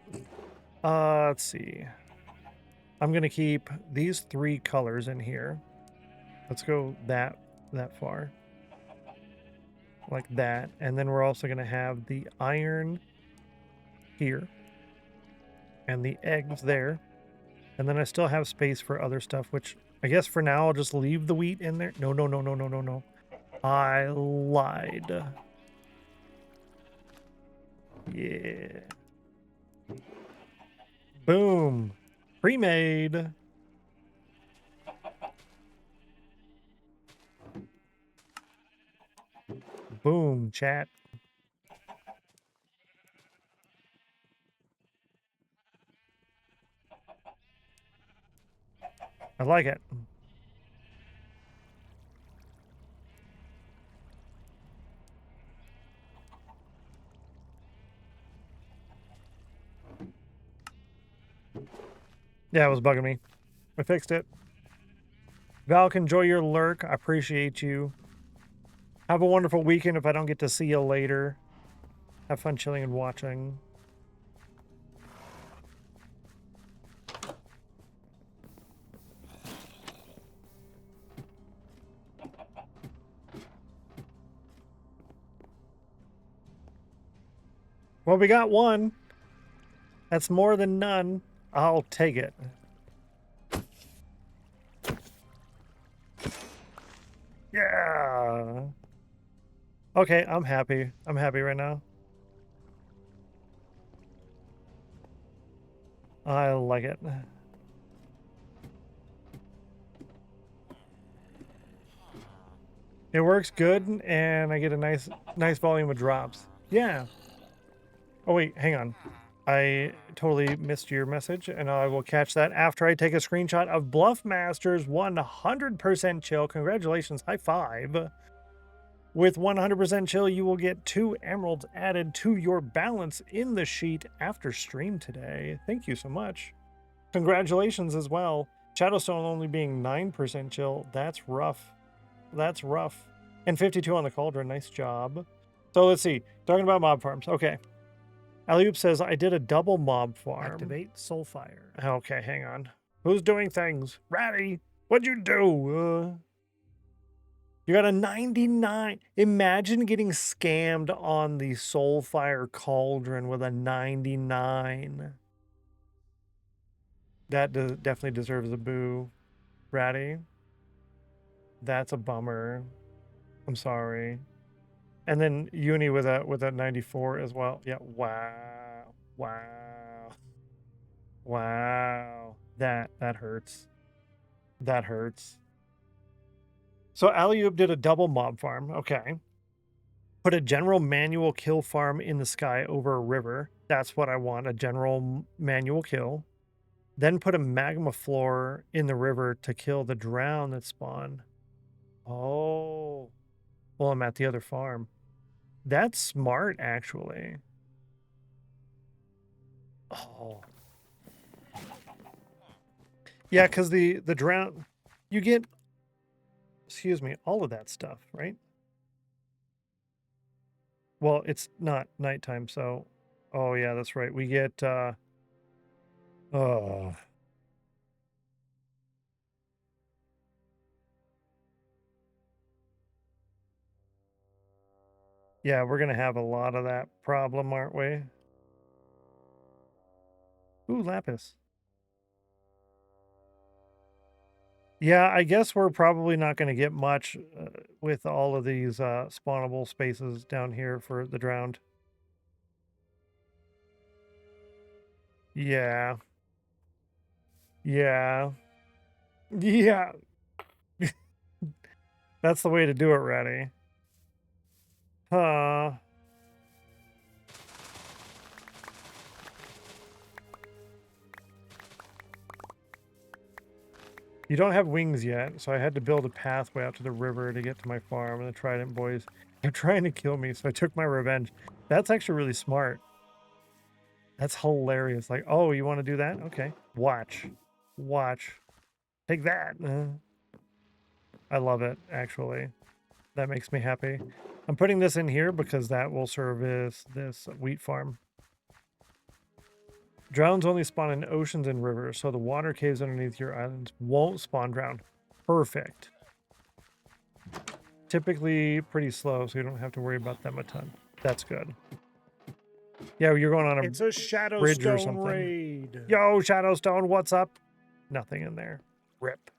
Let's see. I'm going to keep these 3 colors in here. Let's go that far. Like that. And then we're also going to have the iron here. And the eggs there. And then I still have space for other stuff, which I guess for now I'll just leave the wheat in there. No. I lied. Yeah. Boom. Pre-made. Boom, chat. I like it. Yeah, it was bugging me. I fixed it. Valk, enjoy your lurk. I appreciate you. Have a wonderful weekend if I don't get to see you later. Have fun chilling and watching. Well, we got one. That's more than none. I'll take it. Yeah. Okay, I'm happy. I'm happy right now. I like it. It works good, and I get a nice volume of drops. Yeah. Oh, wait, hang on. I totally missed your message, and I will catch that after I take a screenshot of Bluffmaster's 100% chill. Congratulations, high five. With 100% chill, you will get 2 emeralds added to your balance in the sheet after stream today. Thank you so much. Congratulations as well. Shadowstone only being 9% chill. That's rough. That's rough. And 52 on the cauldron. Nice job. So let's see. Talking about mob farms. Okay. Alley-oop says, I did a double mob farm. Activate Soulfire. Okay, hang on. Who's doing things? Ratty, what'd you do? You got a 99. Imagine getting scammed on the Soulfire Cauldron with a 99. That definitely deserves a boo. Ratty. That's a bummer. I'm sorry. And then Uni with a 94 as well. Yeah, wow. Wow. Wow. That hurts. That hurts. So Alley-oop did a double mob farm. Okay. Put a general manual kill farm in the sky over a river. That's what I want, a general manual kill. Then put a magma floor in the river to kill the drown that spawn. Oh. Well, I'm at the other farm. That's smart, actually. Oh. Yeah, because the drown, you get, excuse me, all of that stuff, right? Well, it's not nighttime, so, oh yeah, that's right. We get, oh. Yeah, we're going to have a lot of that problem, aren't we? Ooh, lapis. Yeah, I guess we're probably not going to get much with all of these spawnable spaces down here for the drowned. Yeah. Yeah. Yeah. That's the way to do it, Ratty. Huh. You don't have wings yet, so I had to build a pathway out to the river to get to my farm, and the Trident boys are trying to kill me, so I took my revenge. That's actually really smart. That's hilarious. Like, oh, you want to do that? Okay. Watch. Watch. Take that. I love it, actually. That makes me happy. I'm putting this in here because that will service this wheat farm. Drowns only spawn in oceans and rivers, so the water caves underneath your islands won't spawn drown. Perfect. Typically pretty slow, so you don't have to worry about them a ton. That's good. Yeah, you're going on a It's a bridge or Shadowstone something. raid. Yo, Shadowstone, what's up? Nothing in there. Rip.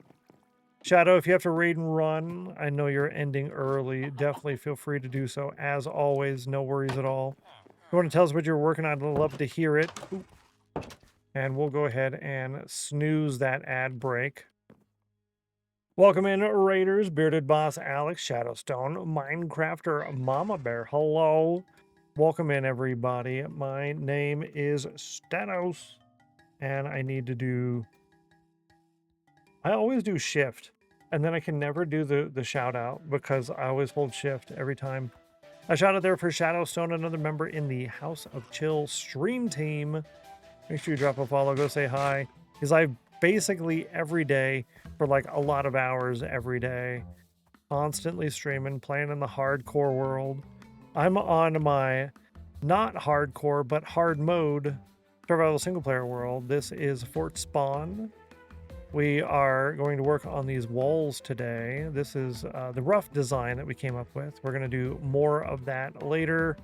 Shadow, if you have to raid and run, I know you're ending early. Definitely feel free to do so. As always, no worries at all. If you want to tell us what you're working on, I'd love to hear it. Ooh. And we'll go ahead and snooze that ad break. Welcome in, Raiders, Bearded Boss Alex, Shadowstone, Minecrafter, Mama Bear. Hello. Welcome in, everybody. My name is Stennos, and I need to do... I always do shift, and then I can never do the shout out because I always hold shift every time. A shout out there for Shadowstone, another member in the House of Chill stream team. Make sure you drop a follow, go say hi. He's live basically every day for like a lot of hours every day. Constantly streaming, playing in the hardcore world. I'm on my not hardcore, but hard mode survival single player world. This is Fort Spawn. We are going to work on these walls today. This is the rough design that we came up with. We're going to do more of that later.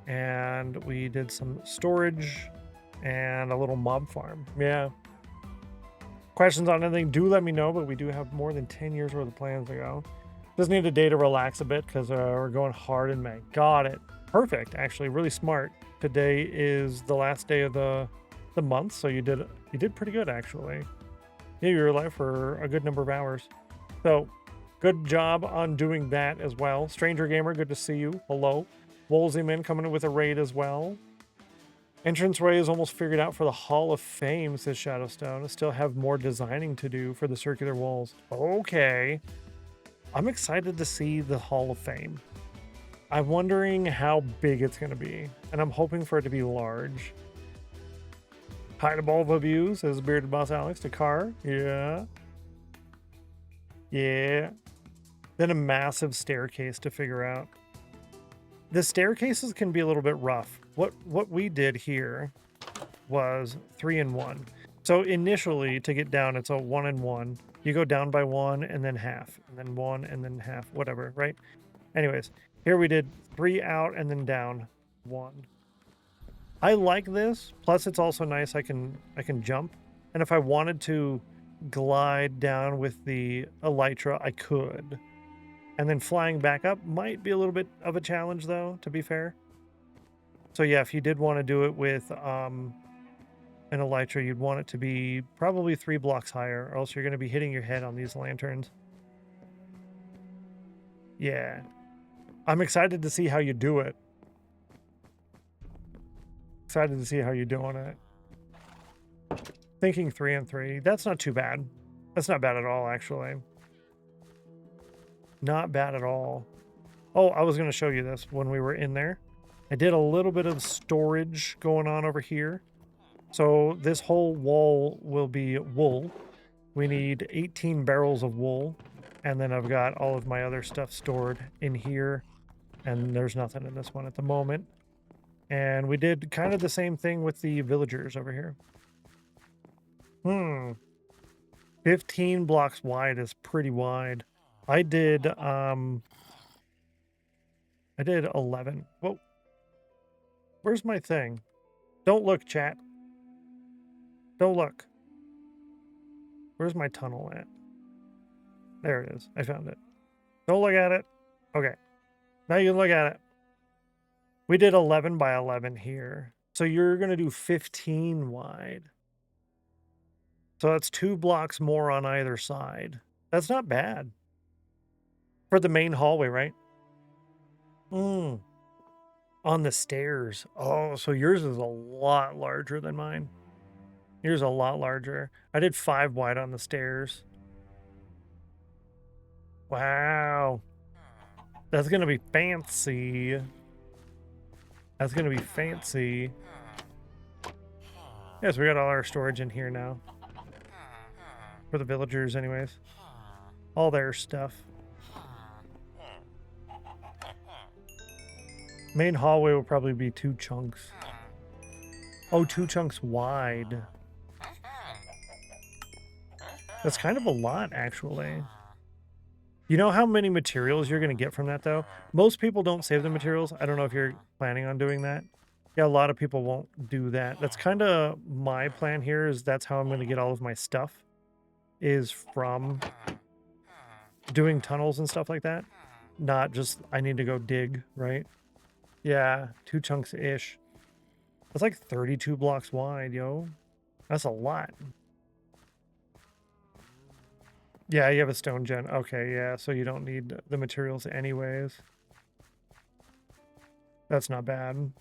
And we did some storage and a little mob farm. Yeah. Questions on anything, do let me know, but we do have more than 10 years worth of plans to go. Just need a day to relax a bit because we're going hard in May. Got it. Perfect. Actually, really smart. Today is the last day of the month, so you did pretty good actually. Yeah, you were alive for a good number of hours. So good job on doing that as well. Stranger Gamer, good to see you. Hello. Wolzyman coming in with a raid as well. Entranceway is almost figured out for the Hall of Fame, says Shadowstone. I still have more designing to do for the circular walls. Okay. I'm excited to see the Hall of Fame. I'm wondering how big it's going to be, and I'm hoping for it to be large. Hi to Bulba Views, says Bearded Boss Alex. To Car, yeah. Yeah. Then a massive staircase to figure out. The staircases can be a little bit rough. What we did here was 3 and 1. So initially, to get down, it's a 1 and 1. You go down by 1 and then half, and then 1 and then half, whatever, right? Anyways, here we did 3 out and then down 1. I like this. Plus, it's also nice. I can jump, and if I wanted to glide down with the elytra, I could. And then flying back up might be a little bit of a challenge, though, to be fair. So yeah, if you did want to do it with an elytra, you'd want it to be probably 3 blocks higher, or else you're going to be hitting your head on these lanterns. Yeah. I'm excited to see how you do it. Excited to see how you're doing it. Thinking 3 and 3. That's not too bad. That's not bad at all, actually. Not bad at all. Oh, I was going to show you this when we were in there. I did a little bit of storage going on over here. So this whole wall will be wool. We need 18 barrels of wool. And then I've got all of my other stuff stored in here. And there's nothing in this one at the moment. And we did kind of the same thing with the villagers over here. 15 blocks wide is pretty wide. I did 11. Whoa. Where's my thing? Don't look, chat. Don't look. Where's my tunnel at? There it is. I found it. Don't look at it. Okay. Now you can look at it. We did 11 by 11 here. So you're going to do 15 wide. So that's 2 blocks more on either side. That's not bad. For the main hallway, right? On the stairs. Oh, so yours is a lot larger than mine. Yours is a lot larger. I did 5 wide on the stairs. Wow. That's going to be fancy. That's going to be fancy. Yes, we got all our storage in here now. For the villagers, anyways. All their stuff. Main hallway will probably be 2 chunks. Oh, 2 chunks wide. That's kind of a lot, actually. You know how many materials you're going to get from that, though? Most people don't save the materials. I don't know if you're planning on doing that. Yeah, a lot of people won't do that. That's kind of my plan here, is that's how I'm going to get all of my stuff, is from doing tunnels and stuff like that. Not just, I need to go dig, right? Yeah, 2 chunks-ish. That's like 32 blocks wide, yo. That's a lot. Yeah, you have a stone gen. Okay, yeah, so you don't need the materials anyways. That's not bad.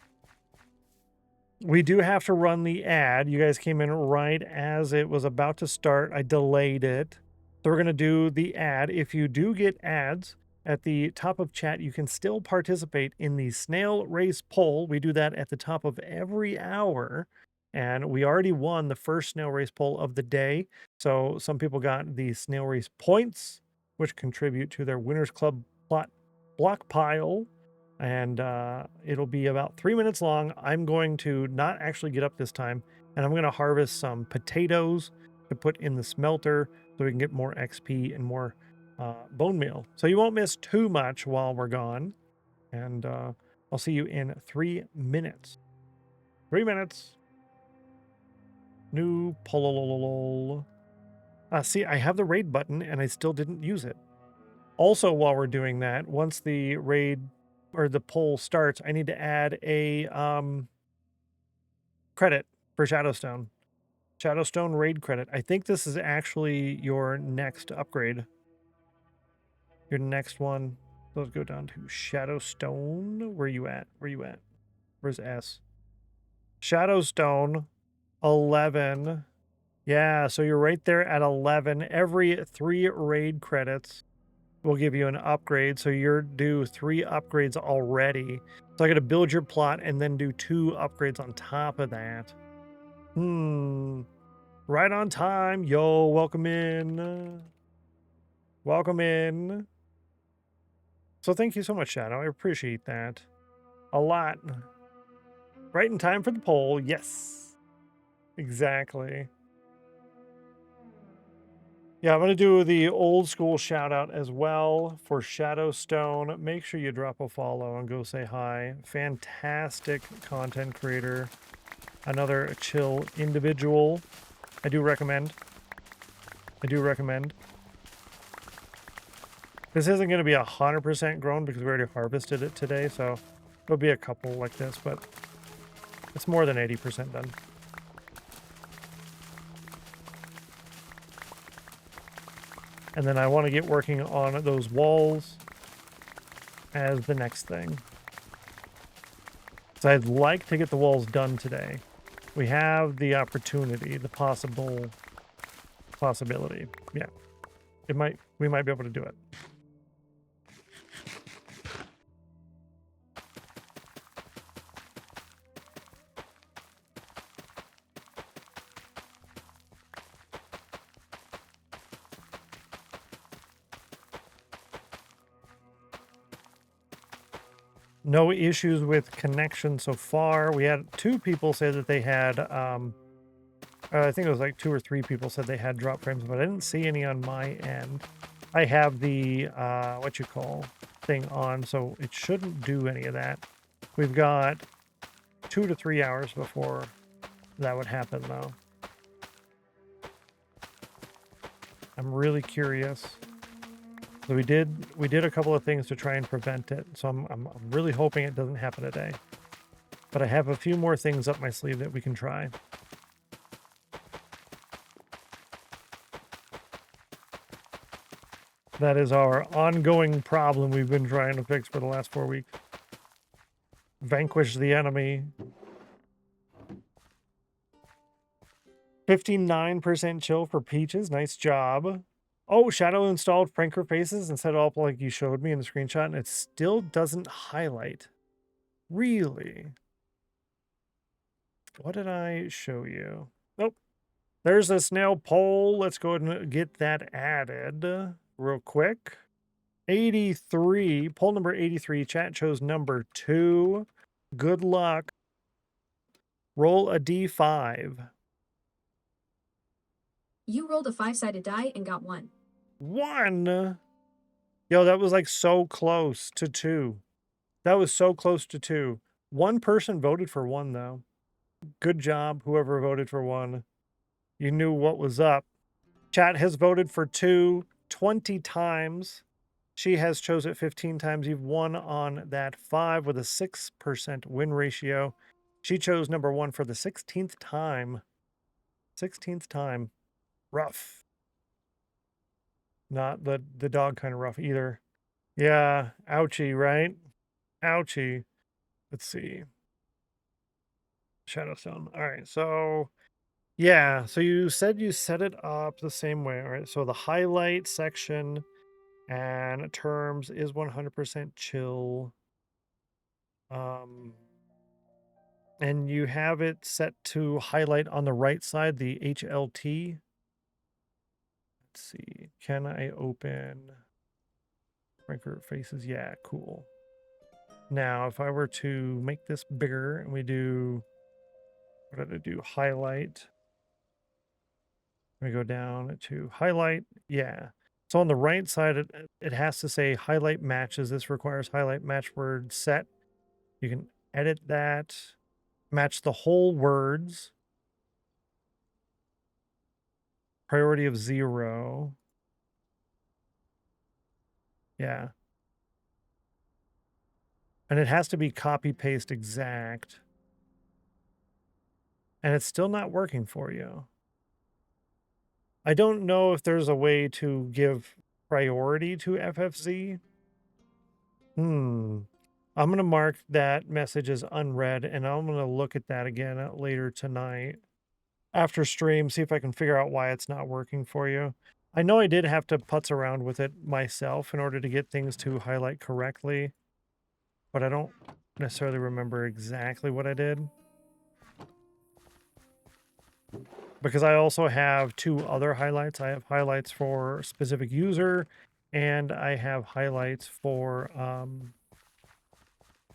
We do have to run the ad. You guys came in right as it was about to start. I delayed it. So we're going to do the ad. If you do get ads at the top of chat, you can still participate in the snail race poll. We do that at the top of every hour. And we already won the first snail race poll of the day. So some people got the snail race points, which contribute to their Winners Club block pile. And it'll be about 3 minutes long. I'm going to not actually get up this time. And I'm going to harvest some potatoes to put in the smelter so we can get more XP and more... bone meal. So you won't miss too much while we're gone. And I'll see you in 3 minutes. 3 minutes. New polololol. See, I have the raid button and I still didn't use it. Also, while we're doing that, once the raid or the poll starts, I need to add a credit for Shadowstone. Shadowstone raid credit. I think this is actually your next upgrade. Your next one. Let's go down to Shadowstone. Where you at? Where you at? Where's S? Shadowstone 11. Yeah, so you're right there at 11. Every 3 raid credits will give you an upgrade. So you're due 3 upgrades already. So I got to build your plot and then do 2 upgrades on top of that. Right on time. Yo, welcome in. Welcome in. So thank you so much, Shadow. I appreciate that a lot. Right in time for the poll. Yes. Exactly. Yeah, I'm going to do the old school shout out as well for Shadowstone. Make sure you drop a follow and go say hi. Fantastic content creator. Another chill individual. I do recommend. I do recommend. This isn't going to be 100% grown because we already harvested it today, so there'll be a couple like this, but it's more than 80% done. And then I want to get working on those walls as the next thing. So I'd like to get the walls done today. We have the opportunity, the possibility. Yeah. We might be able to do it. No issues with connection so far. We had 2 people say that they had, I think it was like 2 or 3 people said they had drop frames, but I didn't see any on my end. I have the, thing on, so it shouldn't do any of that. We've got 2 to 3 hours before that would happen, though. I'm really curious. So we did a couple of things to try and prevent it. So I'm really hoping it doesn't happen today. But I have a few more things up my sleeve that we can try. That is our ongoing problem we've been trying to fix for the last 4 weeks. Vanquish the enemy. 59% chill for Peaches. Nice job. Oh, Shadow installed Pranker Faces and set it up like you showed me in the screenshot, and it still doesn't highlight. Really? What did I show you? Nope. There's a snail poll. Let's go ahead and get that added real quick. 83. Poll number 83. Chat chose number 2. Good luck. Roll a d5. You rolled a 5-sided die and got 1. 1? Yo, that was like so close to 2. That was so close to 2. 1 person voted for 1, though. Good job, whoever voted for 1. You knew what was up. Chat has voted for 2 20 times. She has chose it 15 times. You've won on that 5 with a 6% win ratio. She chose number 1 for the 16th time. 16th time. Rough. Not the dog kind of rough either. Yeah, ouchie, right? Ouchie. Let's see. Shadowstone. All right, so yeah, so you said you set it up the same way. All right, so the highlight section and terms is 100% chill. And you have it set to highlight on the right side, the HLT. Let's see. Can I open Pranker Faces? Yeah, cool. Now, if I were to make this bigger and we do, what did I do? Highlight. We go down to highlight. Yeah. So on the right side, it has to say highlight matches. This requires highlight match word set. You can edit that, match the whole words. Priority of 0. Yeah. And it has to be copy paste exact. And it's still not working for you. I don't know if there's a way to give priority to FFZ. I'm going to mark that message as unread, and I'm going to look at that again later tonight after stream, see if I can figure out why it's not working for you. I know I did have to putz around with it myself in order to get things to highlight correctly, but I don't necessarily remember exactly what I did. Because I also have 2 other highlights. I have highlights for specific user, and I have highlights for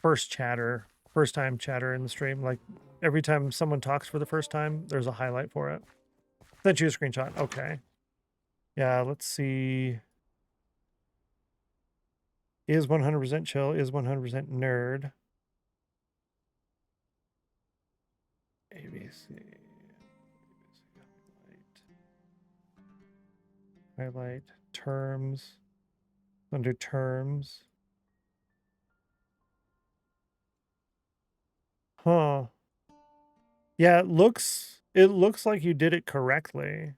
first time chatter in the stream. Like every time someone talks for the first time, there's a highlight for it. Sent you a screenshot. Okay. Yeah, let's see. Is 100% chill, is 100% nerd. ABC. Highlight terms. Under terms. Huh. Yeah, it looks like you did it correctly,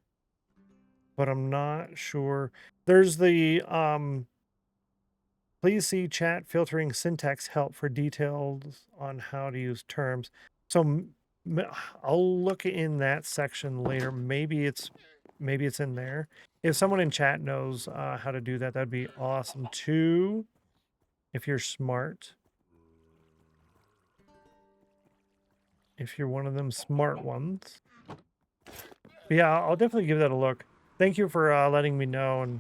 but I'm not sure. There's the please see chat filtering syntax help for details on how to use terms. So I'll look in that section later. Maybe it's in there. If someone in chat knows how to do that, that'd be awesome too. If you're smart. If you're one of them smart ones. But yeah, I'll definitely give that a look. Thank you for letting me know and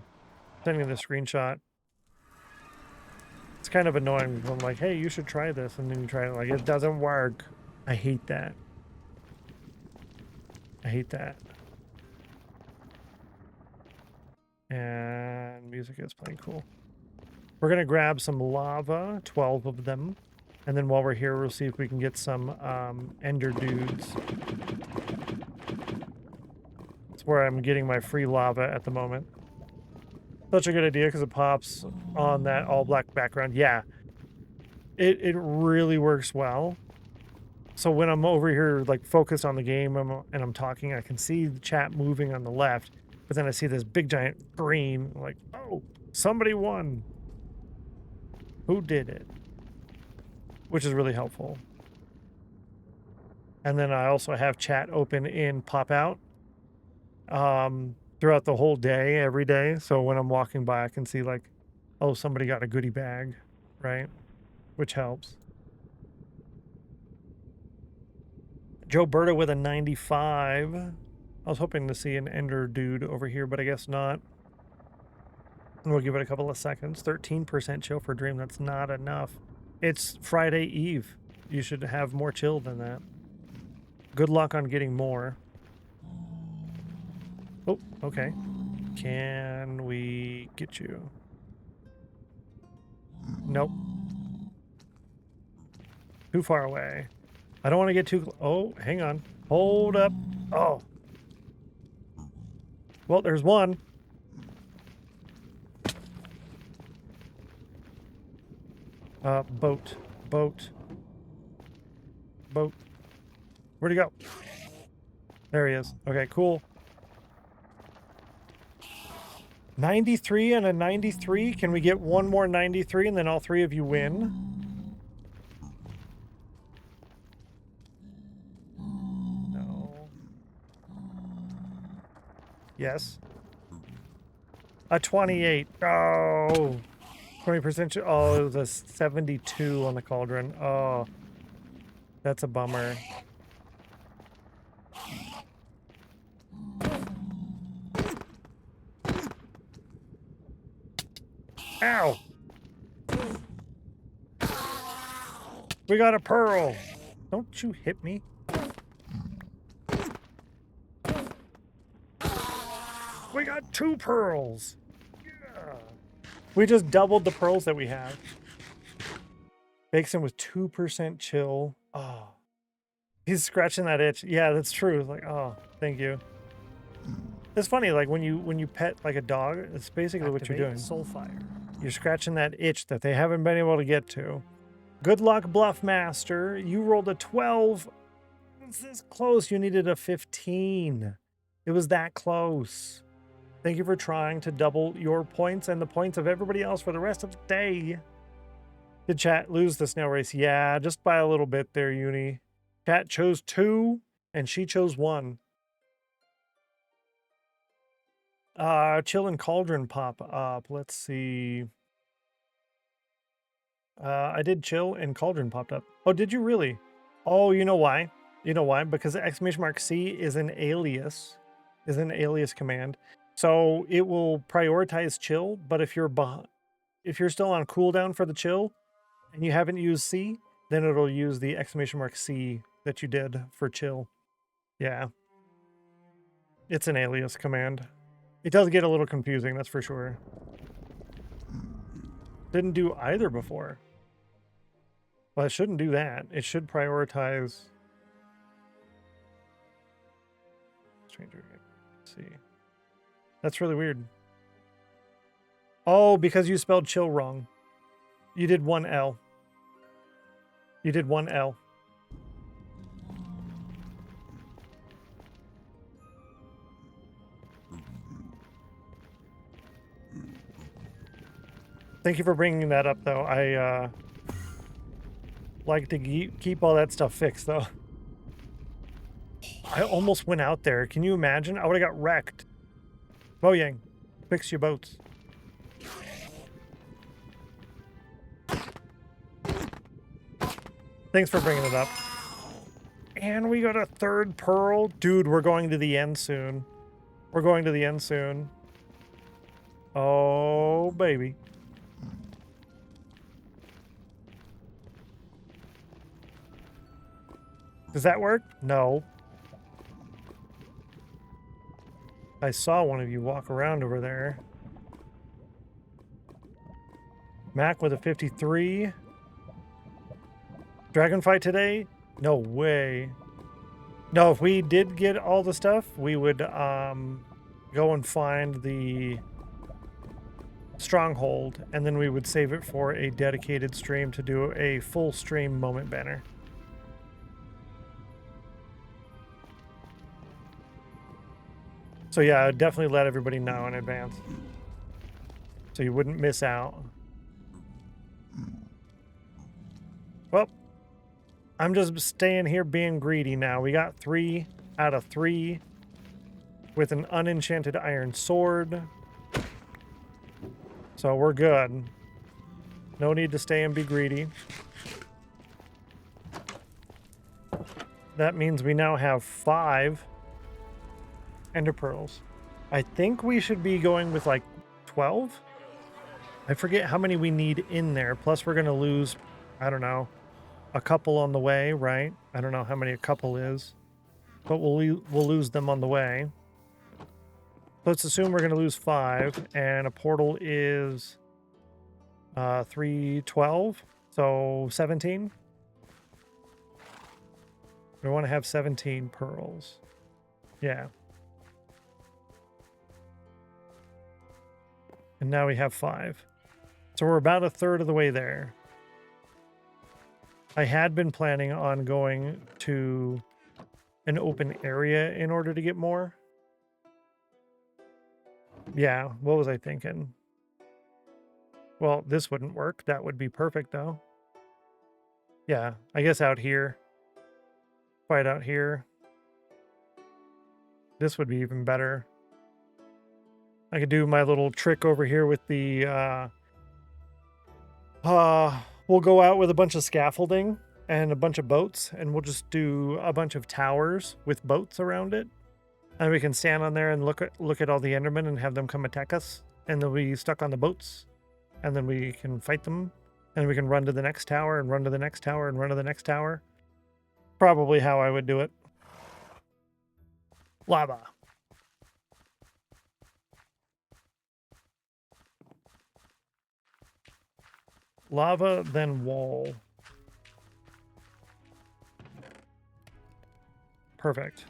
sending the screenshot. It's kind of annoying. I'm like, hey, you should try this. And then you try it, like, it doesn't work. I hate that. I hate that. And music is playing cool. We're going to grab some lava, 12 of them. And then while we're here, we'll see if we can get some ender dudes. That's where I'm getting my free lava at the moment. Such a good idea because it pops on that all black background. Yeah, it really works well. So when I'm over here like focused on the game and I'm talking, I can see the chat moving on the left, but then I see this big giant green. I'm like, oh, somebody won. Who did it? Which is really helpful. And then I also have chat open in pop out throughout the whole day, every day. So when I'm walking by, I can see like, oh, somebody got a goodie bag, right? Which helps. Joe Berta with a 95. I was hoping to see an ender dude over here, but I guess not. And we'll give it a couple of seconds. 13% chill for Dream. That's not enough. It's Friday Eve. You should have more chill than that. Good luck on getting more. Oh, okay. Can we get you? Nope. Too far away. I don't want to get too... Oh, hang on. Hold up. Oh. Well, there's one. Boat. Boat. Boat. Where'd he go? There he is. Okay, cool. 93 and a 93. Can we get one more 93 and then all 3 of you win? No. Yes. A 28. Oh. 20%. Oh, it was a 72 on the cauldron. Oh. That's a bummer. Ow! We got a pearl! Don't you hit me. We got 2 pearls! Yeah. We just doubled the pearls that we have. Bakes in with 2% chill. Oh, he's scratching that itch. Yeah, that's true. Like, oh, thank you. It's funny, like when you pet like a dog, it's basically what you're doing. Soulfire. You're scratching that itch that they haven't been able to get to. Good luck, Bluff Master. You rolled a 12. It's this close. You needed a 15. It was that close. Thank you for trying to double your points and the points of everybody else for the rest of the day. Did chat lose the snail race? Yeah, just by a little bit there, Uni. Chat chose 2 and she chose 1. Chill and Cauldron pop up. Let's see. I did chill and Cauldron popped up. Oh, did you really? Oh, you know why? You know why? Because !C is an alias, command. So it will prioritize chill, but if you're still on cooldown for the chill and you haven't used C, then it'll use the !C that you did for chill. Yeah. It's an alias command. It does get a little confusing, that's for sure. Didn't do either before. Well, it shouldn't do that. It should prioritize. Stranger. Let's see. That's really weird. Oh, because you spelled chill wrong. You did one L. You did one L. Thank you for bringing that up, though. I like to keep all that stuff fixed, though. I almost went out there. Can you imagine? I would have got wrecked. Mojang, fix your boats. Thanks for bringing it up. And we got a 3rd pearl. Dude, we're going to the end soon. We're going to the end soon. Oh, baby. Does that work? No. I saw one of you walk around over there. Mac with a 53. Dragon fight today? No way. No, if we did get all the stuff, we would go and find the stronghold, and then we would save it for a dedicated stream to do a full stream moment banner. So yeah, I'd definitely let everybody know in advance, so you wouldn't miss out. Well, I'm just staying here being greedy now. We got 3 out of 3 with an unenchanted iron sword. So we're good. No need to stay and be greedy. That means we now have 5 ender pearls. I think we should be going with like 12. I forget how many we need in there. Plus we're going to lose, I don't know, a couple on the way, right? I don't know how many a couple is, but we'll lose them on the way. Let's assume we're going to lose 5, and a portal is 312, so 17. We want to have 17 pearls. Yeah. And now we have 5. So we're about a third of the way there. I had been planning on going to an open area in order to get more. Yeah, what was I thinking? Well, this wouldn't work. That would be perfect, though. Yeah, I guess out here. Fight out here. This would be even better. I could do my little trick over here with the... we'll go out with a bunch of scaffolding and a bunch of boats, and we'll just do a bunch of towers with boats around it. And we can stand on there and look at all the Endermen and have them come attack us. And they'll be stuck on the boats. And then we can fight them. And we can run to the next tower and run to the next tower and run to the next tower. Probably how I would do it. Lava. Lava, then wall. Perfect.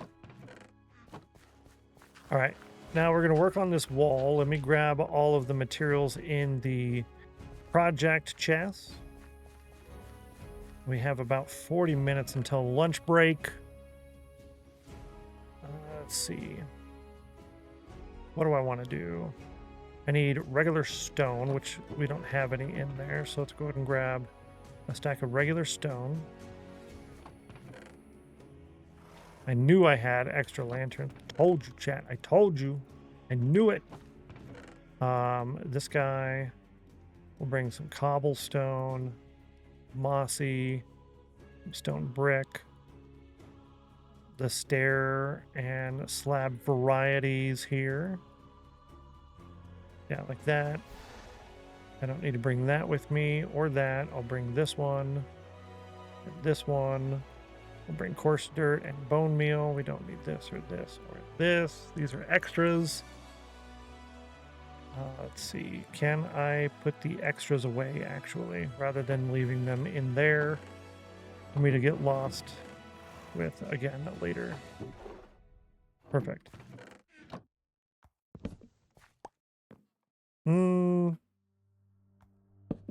All right. Now we're going to work on this wall. Let me grab all of the materials in the project chest. We have about 40 minutes until lunch break. Let's see. What do I want to do? I need regular stone, which we don't have any in there. So let's go ahead and grab a stack of regular stone. I knew I had extra lantern. Told you, chat. I told you. I knew it. This guy will bring some cobblestone, mossy, stone brick, the stair and slab varieties here. Yeah, like that. I don't need to bring that with me or that. I'll bring this one and this one. We'll bring coarse dirt and bone meal. We don't need this or this or this. These are extras. Let's see. Can I put the extras away, actually, rather than leaving them in there for me to get lost with again later? Perfect.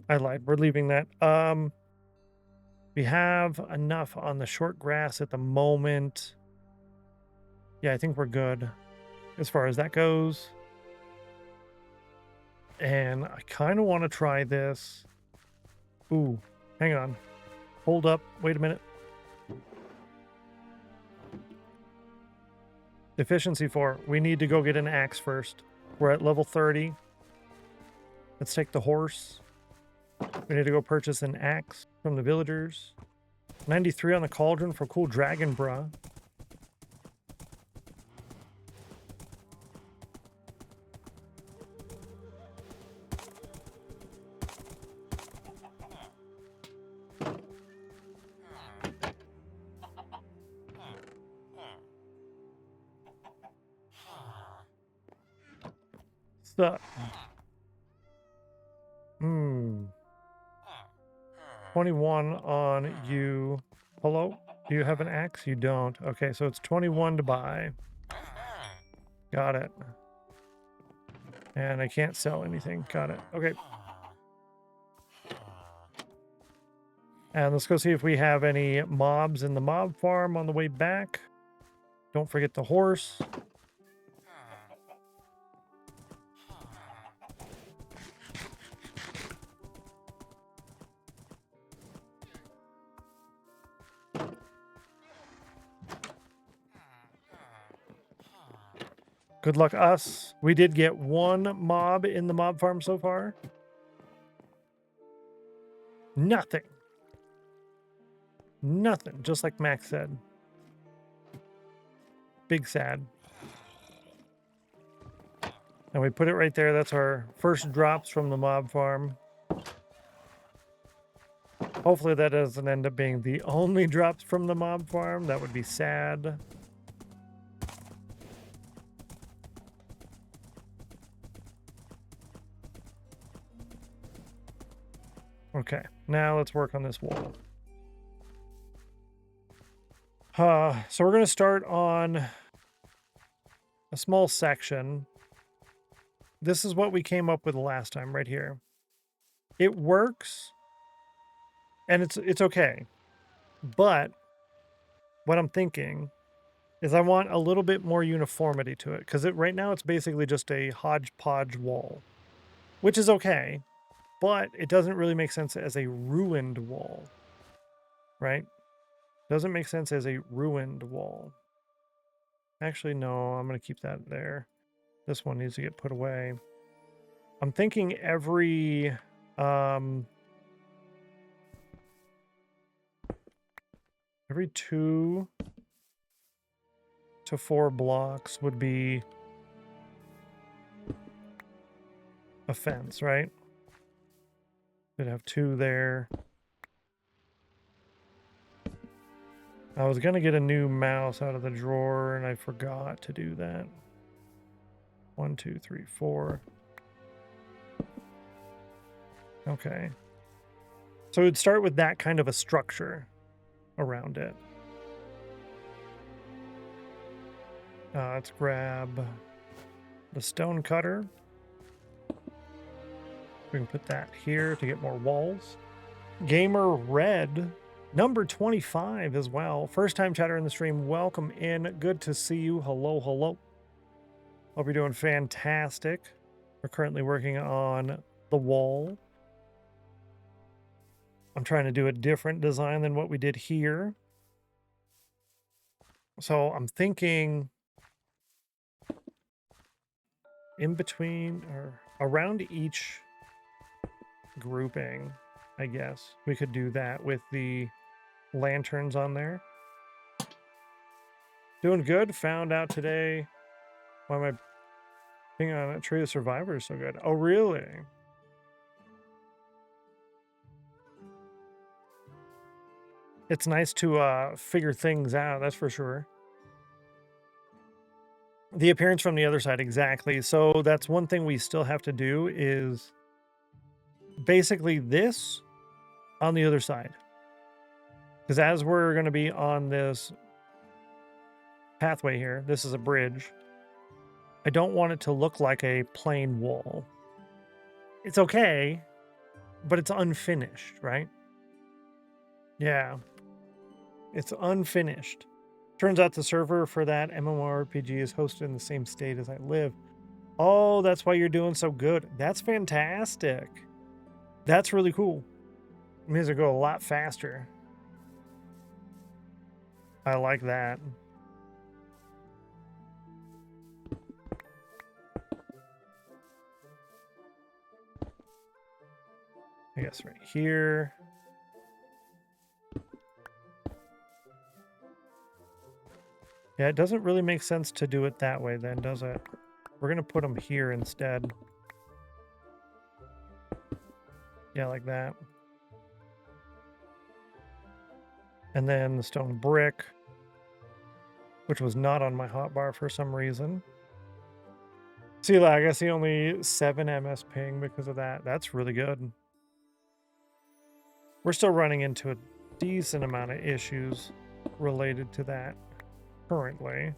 I lied. We're leaving that. We have enough on the short grass at the moment. Yeah, I think we're good as far as that goes. And I kind of want to try this. Ooh, hang on. Hold up. Wait a minute. Efficiency 4. We need to go get an axe first. We're at level 30. Let's take the horse. We need to go purchase an axe from the villagers. 93 on the cauldron for cool dragon bra. Suck. 21 on you. Hello? Do you have an axe? You don't. Okay, so it's 21 to buy. Got it. And I can't sell anything. Got it. Okay. And let's go see if we have any mobs in the mob farm on the way back. Don't forget the horse. Good luck us. We did get one mob in the mob farm so far. Nothing. Nothing, just like Max said. Big sad. And we put it right there. That's our first drops from the mob farm. Hopefully that doesn't end up being the only drops from the mob farm. That would be sad. Okay, now let's work on this wall. So we're going to start on a small section. This is what we came up with last time right here. It works, and it's okay. But what I'm thinking is I want a little bit more uniformity to it, because right now it's basically just a hodgepodge wall, which is okay. But it doesn't really make sense as a ruined wall, right? Doesn't make sense as a ruined wall. Actually, no, I'm going to keep that there. This one needs to get put away. I'm thinking every 2 to 4 blocks would be a fence, right? Could have 2 there. I was going to get a new mouse out of the drawer, and I forgot to do that. 1, 2, 3, 4. Okay. So we'd start with that kind of a structure around it. Let's grab the stone cutter. We can put that here to get more walls. Gamer Red, number 25 as well. First time chatter in the stream. Welcome in. Good to see you. Hello, hello. Hope you're doing fantastic. We're currently working on the wall. I'm trying to do a different design than what we did here. So I'm thinking in between or around each grouping, I guess we could do that with the lanterns on there. Doing good. Found out today why my thing on a Tree of Survivors is so good. Oh, really? It's nice to figure things out, that's for sure. The appearance from the other side, exactly. So that's one thing we still have to do is basically this on the other side. Because as we're going to be on this pathway here, this is a bridge. I don't want it to look like a plain wall. It's okay, but it's unfinished, right? Yeah. It's unfinished. Turns out the server for that MMORPG is hosted in the same state as I live. Oh, that's why you're doing so good. That's fantastic. That's really cool. It means it'll go a lot faster. I like that. I guess right here. Yeah, it doesn't really make sense to do it that way then, does it? We're going to put them here instead. Yeah, like that. And then the stone brick, which was not on my hotbar for some reason. See, lag, I see only 7 MS ping because of that. That's really good. We're still running into a decent amount of issues related to that currently.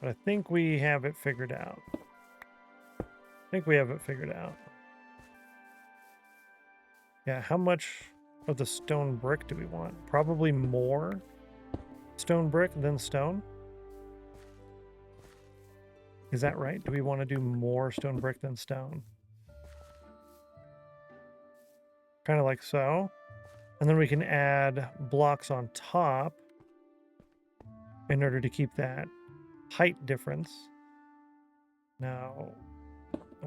But I think we have it figured out. Yeah, how much of the stone brick do we want? Probably more stone brick than stone. Is that right? Do we want to do more stone brick than stone? Kind of like so. And then we can add blocks on top in order to keep that height difference. Now,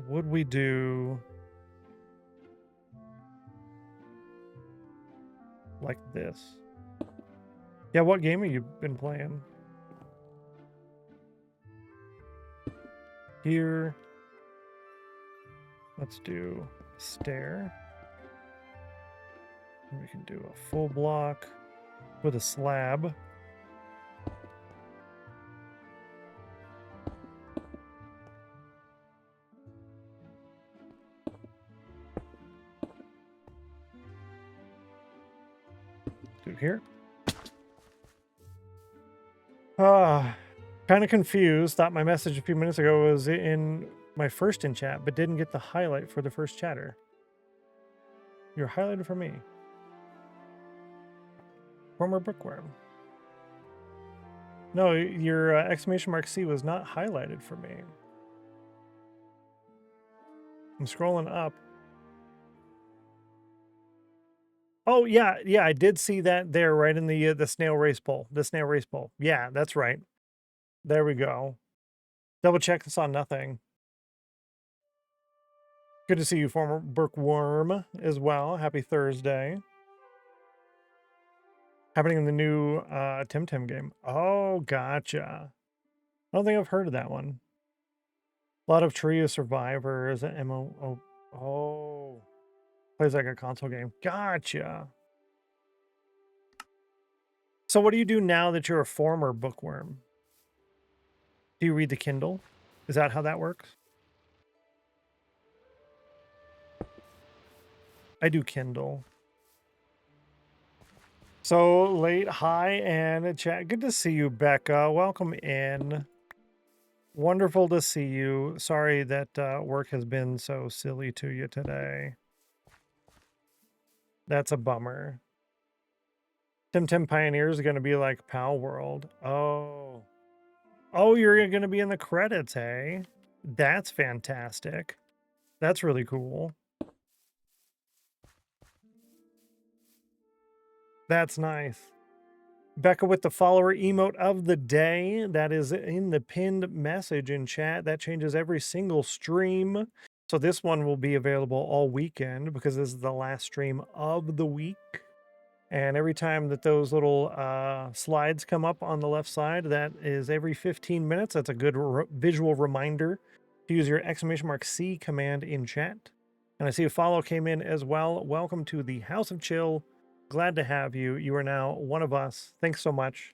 would we do like this? Yeah, what game have you been playing? Here. Let's do stair. We can do a full block with a slab. Do it here. Kind of confused. Thought my message a few minutes ago was in my first in chat, but didn't get the highlight for the first chatter. You're highlighted for me. Former bookworm. No, your exclamation mark C was not highlighted for me. I'm scrolling up. Oh yeah, I did see that there, right in the snail race poll. The snail race poll. Yeah, that's right. There we go. Double check this on nothing. Good to see you, former bookworm, as well. Happy Thursday. Happening in the new Tim Tim game. Oh, gotcha. I don't think I've heard of that one. A lot of Tree of Survivors, MMO. Oh, plays like a console game. Gotcha. So what do you do now that you're a former bookworm? Do you read the Kindle? Is that how that works? I do Kindle. So late, hi, and chat. Good to see you, Becca. Welcome in. Wonderful to see you. Sorry that work has been so silly to you today. That's a bummer. Tim Pioneers are going to be like Pal World. Oh. Oh, you're going to be in the credits, eh? That's fantastic. That's really cool. That's nice. Becca with the follower emote of the day. That is in the pinned message in chat. That changes every single stream. So this one will be available all weekend because this is the last stream of the week. And every time that those little slides come up on the left side, that is every 15 minutes. That's a good visual reminder to use your !C command in chat. And I see a follow came in as well. Welcome to the House of Chill. Glad to have you. You are now one of us. Thanks so much.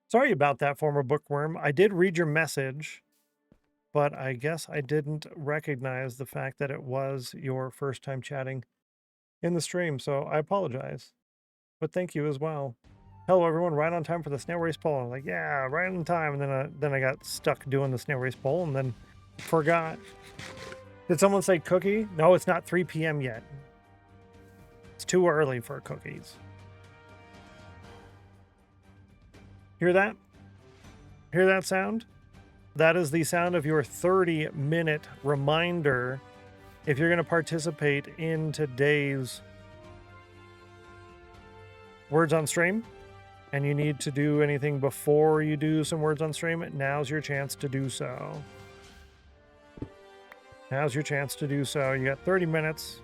Sorry about that, former bookworm. I did read your message, but I guess I didn't recognize the fact that it was your first time chatting in the stream, so I apologize. But thank you as well. Hello, everyone. Right on time for the snail race poll. I was like, yeah, right on time. And then I got stuck doing the snail race poll and then forgot. Did someone say cookie? No, it's not 3 p.m. yet. It's too early for cookies. Hear that? Hear that sound? That is the sound of your 30-minute reminder if you're going to participate in today's Words on Stream and you need to do anything before you do some Words on Stream, now's your chance to do so. Now's your chance to do so. You got 30 minutes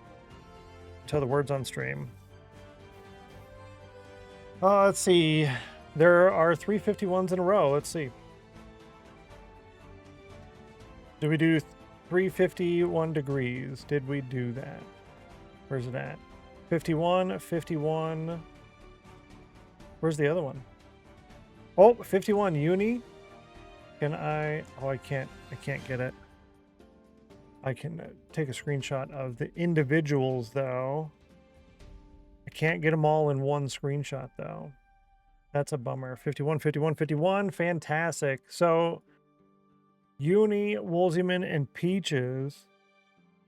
until the Words on Stream. Let's see. There are 351s in a row. Let's see. Did we do 351 degrees? Did we do that? Where's it at? 51, 51. Where's the other one? Oh, 51 uni. Can I? Oh, I can't get it. I can take a screenshot of the individuals though. I can't get them all in one screenshot though. That's a bummer. 51, 51, 51. Fantastic. So Uni, Woolseyman, and Peaches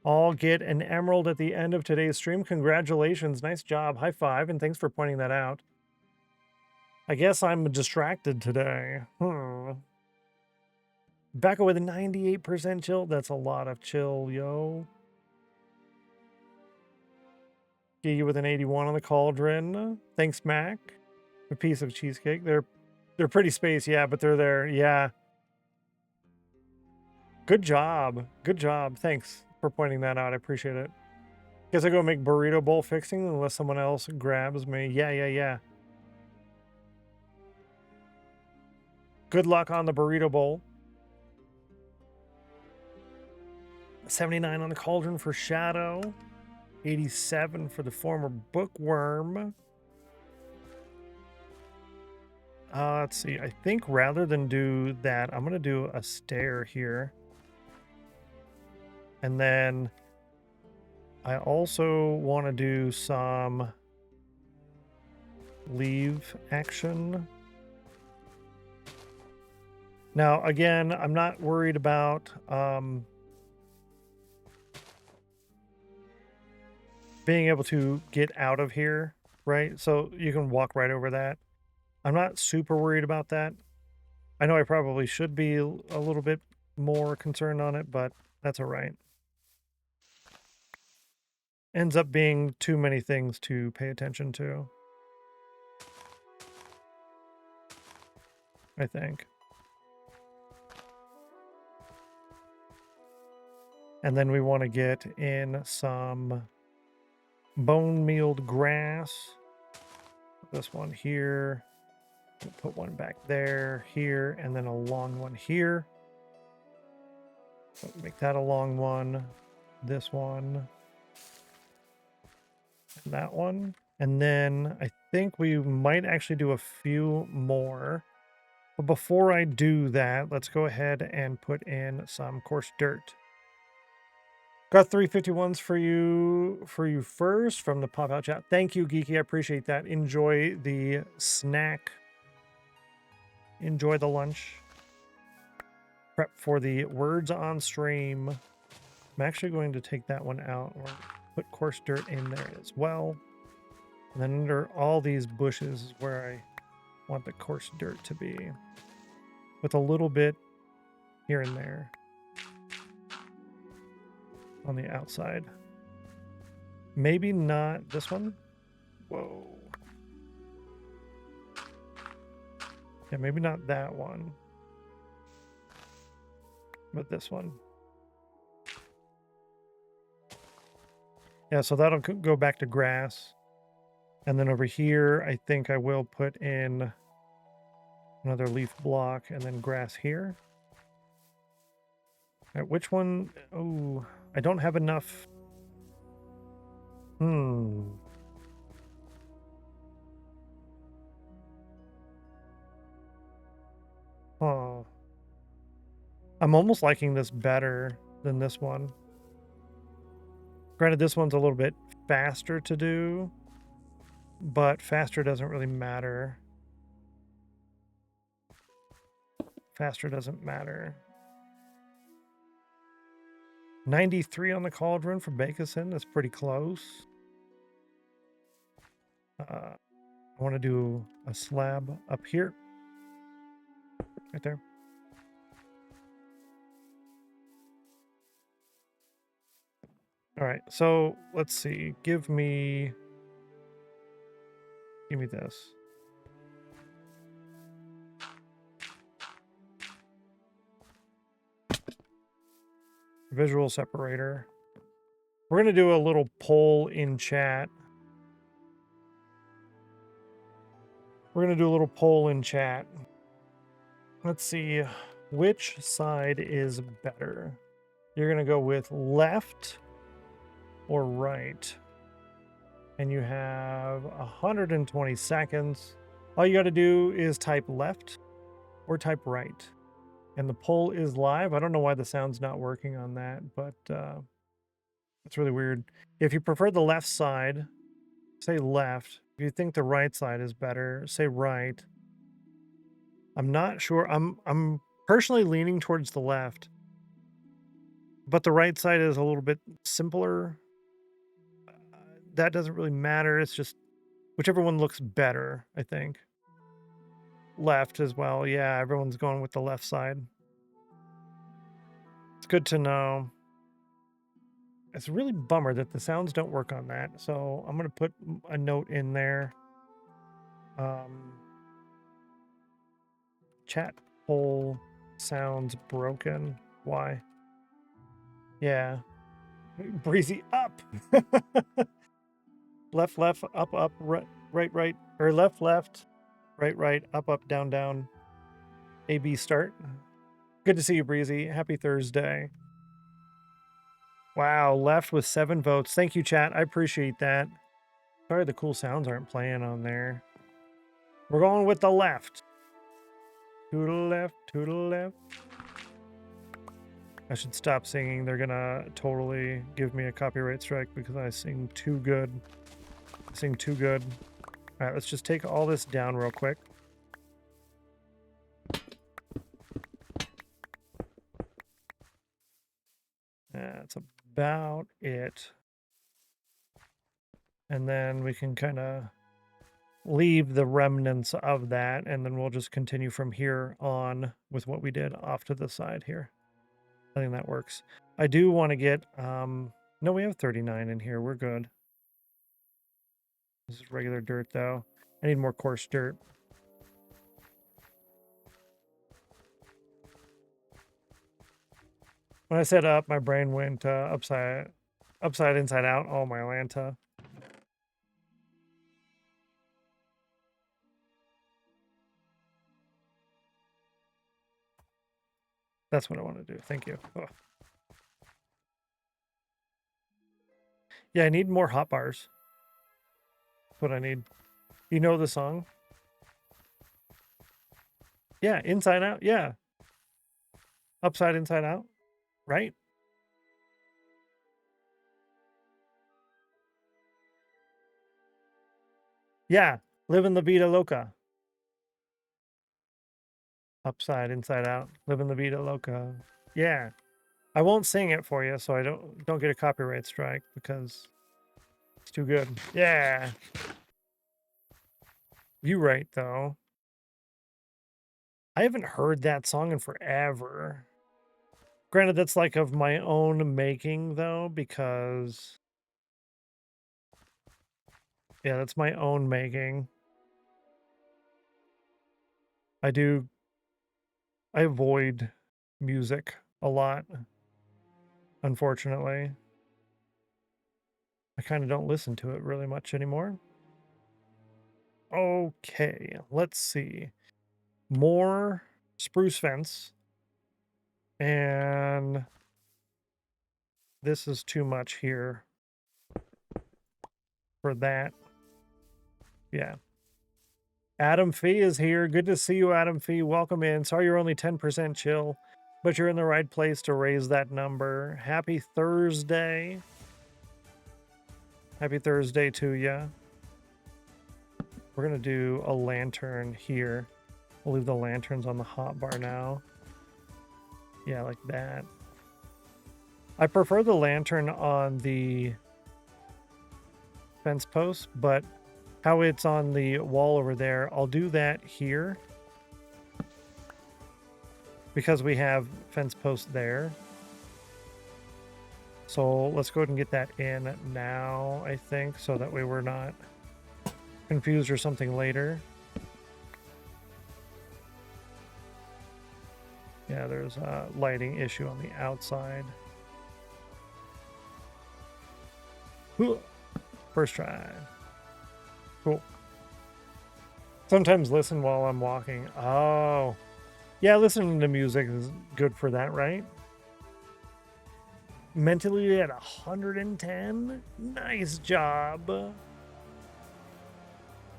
all get an emerald at the end of today's stream. Congratulations. Nice job. High five, and thanks for pointing that out. I guess I'm distracted today. Becca with a 98% chill. That's a lot of chill, yo. Gigi with an 81 on the cauldron. Thanks, Mac. A piece of cheesecake. They're pretty space, yeah, but they're there. Yeah. Good job. Good job. Thanks for pointing that out. I appreciate it. Guess I go make burrito bowl fixing unless someone else grabs me. Yeah. Good luck on the burrito bowl. 79 on the cauldron for Shadow. 87 for the former bookworm. Let's see. I think rather than do that, I'm going to do a stair here. And then I also want to do some leave action. Now, again, I'm not worried about being able to get out of here, right? So you can walk right over that. I'm not super worried about that. I know I probably should be a little bit more concerned on it, but that's all right. Ends up being too many things to pay attention to, I think. And then we want to get in some bone mealed grass. This one here. We'll put one back there, here, and then a long one here. So make that a long one. This one. And that one. And then I think we might actually do a few more. But before I do that, let's go ahead and put in some coarse dirt. Got 351s for you first from the pop out chat. Thank you, Geeky. I appreciate that. Enjoy the snack. Enjoy the lunch. Prep for the words on stream. I'm actually going to take that one out or put coarse dirt in there as well. And then under all these bushes is where I want the coarse dirt to be. With a little bit here and there on the outside. Maybe not this one. Whoa. Yeah, maybe not that one. But this one. Yeah, so that'll go back to grass. And then over here, I think I will put in another leaf block and then grass here. All right, which one? Oh, I don't have enough. Oh. I'm almost liking this better than this one. Granted, this one's a little bit faster to do, but faster doesn't really matter. Faster doesn't matter. 93 on the cauldron for Bakison. That's pretty close. I want to do a slab up here. Right there. All right, so let's see. Give me this. Visual separator. We're going to do a little poll in chat. Let's see which side is better. You're going to go with left or right. And you have 120 seconds. All you got to do is type left or type right. And the poll is live. I don't know why the sound's not working on that, but it's really weird. If you prefer the left side, say left. If you think the right side is better, say right. I'm not sure. I'm personally leaning towards the left, but the right side is a little bit simpler. That doesn't really matter. It's just whichever one looks better, I think. Left as well. Yeah, everyone's going with the left side. It's good to know. It's a really bummer that the sounds don't work on that. So I'm going to put a note in there. Chat poll sounds broken. Why? Yeah. Breezy up. Left, left, up, up, right, right, right. Or left, left, right, right, up, up, down, down. A-B start. Good to see you, Breezy. Happy Thursday. Wow, left with 7 votes. Thank you, chat. I appreciate that. Sorry the cool sounds aren't playing on there. We're going with the left. To the left, to the left. I should stop singing. They're gonna totally give me a copyright strike because I sing too good. All right, let's just take all this down real quick. That's about it. And then we can kind of leave the remnants of that, and then we'll just continue from here on with what we did off to the side here. I think that works. I do want to get, no, we have 39 in here. We're good. This is regular dirt, though. I need more coarse dirt. When I said up, my brain went upside, inside out. Oh, my Lanta. That's what I want to do. Thank you. Oh. Yeah, I need more hot bars. That's what I need. You know the song? Yeah, inside out. Yeah. Upside, inside out. Right? Yeah, living la vida loca. Upside, inside out, living la vida loca. Yeah. I won't sing it for you so I don't get a copyright strike because it's too good. Yeah. You right though. I haven't heard that song in forever. Granted, that's like of my own making though, because yeah, that's my own making. I avoid music a lot, unfortunately. I kind of don't listen to it really much anymore. Okay, let's see. More spruce fence. And this is too much here for that. Yeah. Adam Fee is here. Good to see you, Adam Fee. Welcome in. Sorry you're only 10% chill, but you're in the right place to raise that number. Happy Thursday. Happy Thursday to you. We're going to do a lantern here. We'll leave the lanterns on the hotbar now. Yeah, like that. I prefer the lantern on the fence post, but how it's on the wall over there, I'll do that here because we have fence post there. So let's go ahead and get that in now, I think, so that way we're not confused or something later. Yeah, there's a lighting issue on the outside. Ooh, first try. Cool. Sometimes listen while I'm walking. Oh. Yeah, listening to music is good for that, right? Mentally at 110? Nice job.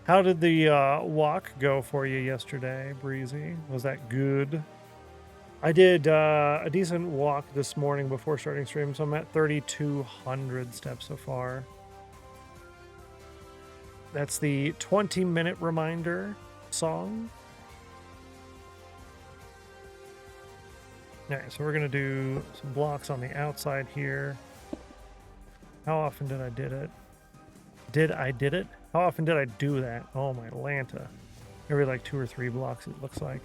How did the walk go for you yesterday, Breezy? Was that good? I did a decent walk this morning before starting stream, so I'm at 3,200 steps so far. That's the 20-minute reminder song. Alright, so we're going to do some blocks on the outside here. How often did I did it? Did it? How often did I do that? Oh my Lanta. Every like 2 or 3 blocks it looks like.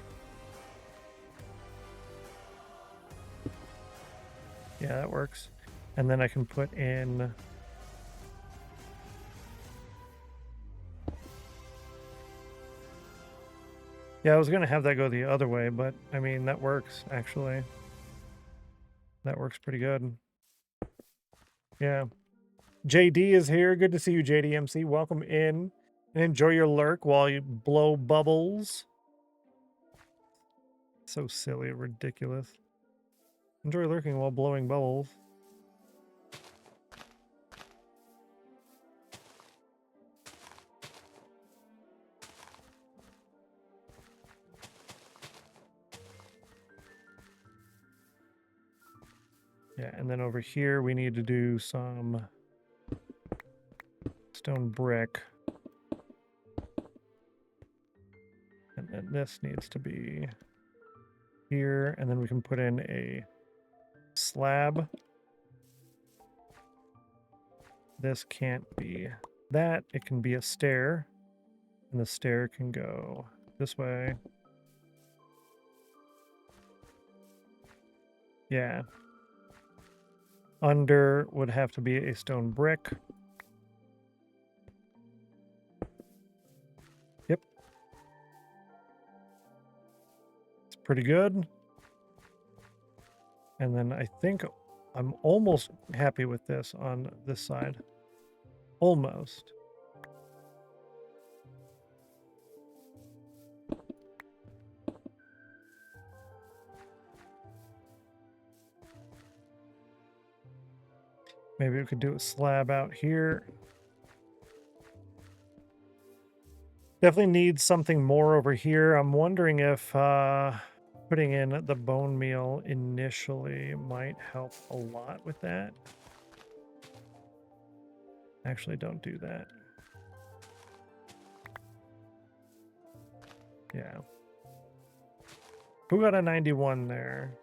Yeah, that works. And then I can put in... Yeah, I was going to have that go the other way, but I mean, that works, actually. That works pretty good. Yeah. JD is here. Good to see you, JDMC. Welcome in and enjoy your lurk while you blow bubbles. So silly, ridiculous. Enjoy lurking while blowing bubbles. Yeah, and then over here we need to do some stone brick. And then this needs to be here, and then we can put in a slab. This can't be that. It can be a stair, and the stair can go this way. Yeah. Under would have to be a stone brick. Yep. It's pretty good. And then I think I'm almost happy with this on this side. Almost. Maybe we could do a slab out here. Definitely needs something more over here. I'm wondering if putting in the bone meal initially might help a lot with that. Actually, don't do that. Yeah. Who got a 91 there?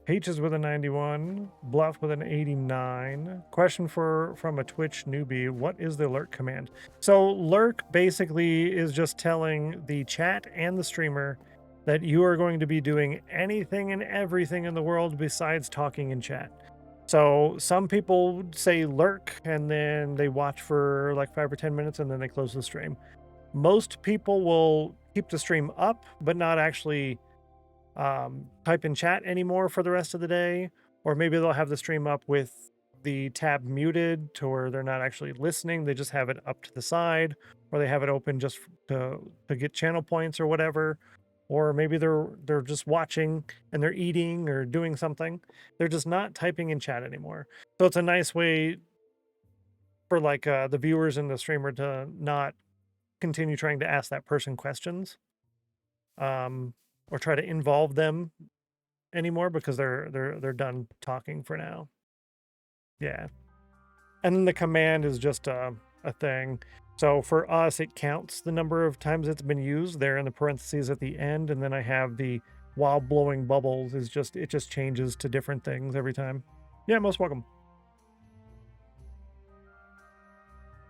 Peaches with a 91. Bluff with an 89. Question from a Twitch newbie. What is the lurk command? So lurk basically is just telling the chat and the streamer that you are going to be doing anything and everything in the world besides talking in chat. So some people say lurk and then they watch for like 5 or 10 minutes and then they close the stream. Most people will keep the stream up, but not actually type in chat anymore for the rest of the day. Or maybe they'll have the stream up with the tab muted to where they're not actually listening. They just have it up to the side, or they have it open just to get channel points or whatever. Or maybe they're just watching and they're eating or doing something. They're just not typing in chat anymore. So it's a nice way for like the viewers and the streamer to not continue trying to ask that person questions, or try to involve them anymore because they're done talking for now. Yeah. And then the command is just a thing. So for us, it counts the number of times it's been used there in the parentheses at the end. And then I have the while blowing bubbles is just, it just changes to different things every time. Yeah, most welcome.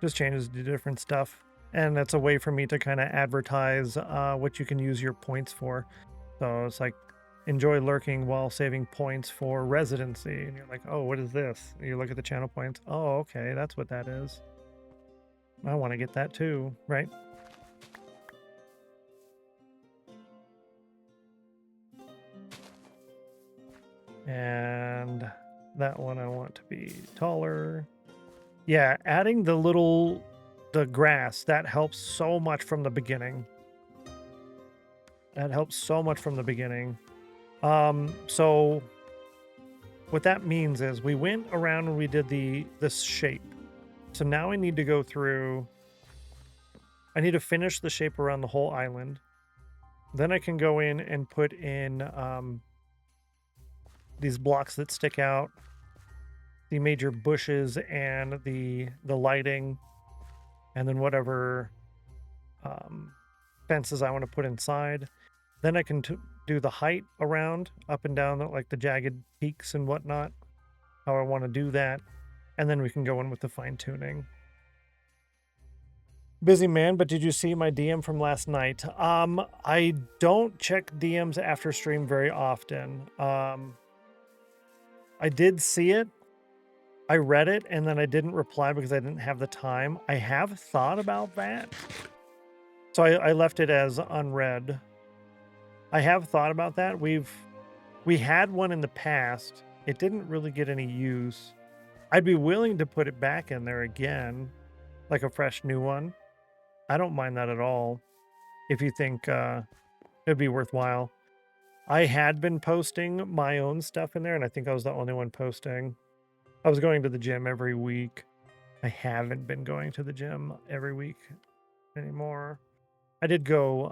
Just changes to different stuff. And that's a way for me to kind of advertise what you can use your points for. So it's like, enjoy lurking while saving points for residency. And you're like, oh, what is this? And you look at the channel points. Oh, okay, that's what that is. I want to get that too, right? And that one I want to be taller. Yeah, adding the grass, that helps so much from the beginning. That helps so much from the beginning. So what that means is we went around and we did this shape. So now I need to go through, I need to finish the shape around the whole island. Then I can go in and put in these blocks that stick out, the major bushes and the lighting, and then whatever fences I want to put inside. Then I can do the height around, up and down, like the jagged peaks and whatnot, how I want to do that. And then we can go in with the fine tuning. Busy man, but did you see my DM from last night? I don't check DMs after stream very often. I did see it. I read it, and then I didn't reply because I didn't have the time. I have thought about that. So I left it as unread. I have thought about that. We had one in the past. It didn't really get any use. I'd be willing to put it back in there again, like a fresh new one. I don't mind that at all, if you think it'd be worthwhile. I had been posting my own stuff in there, and I think I was the only one posting. I was going to the gym every week. I haven't been going to the gym every week anymore. I did go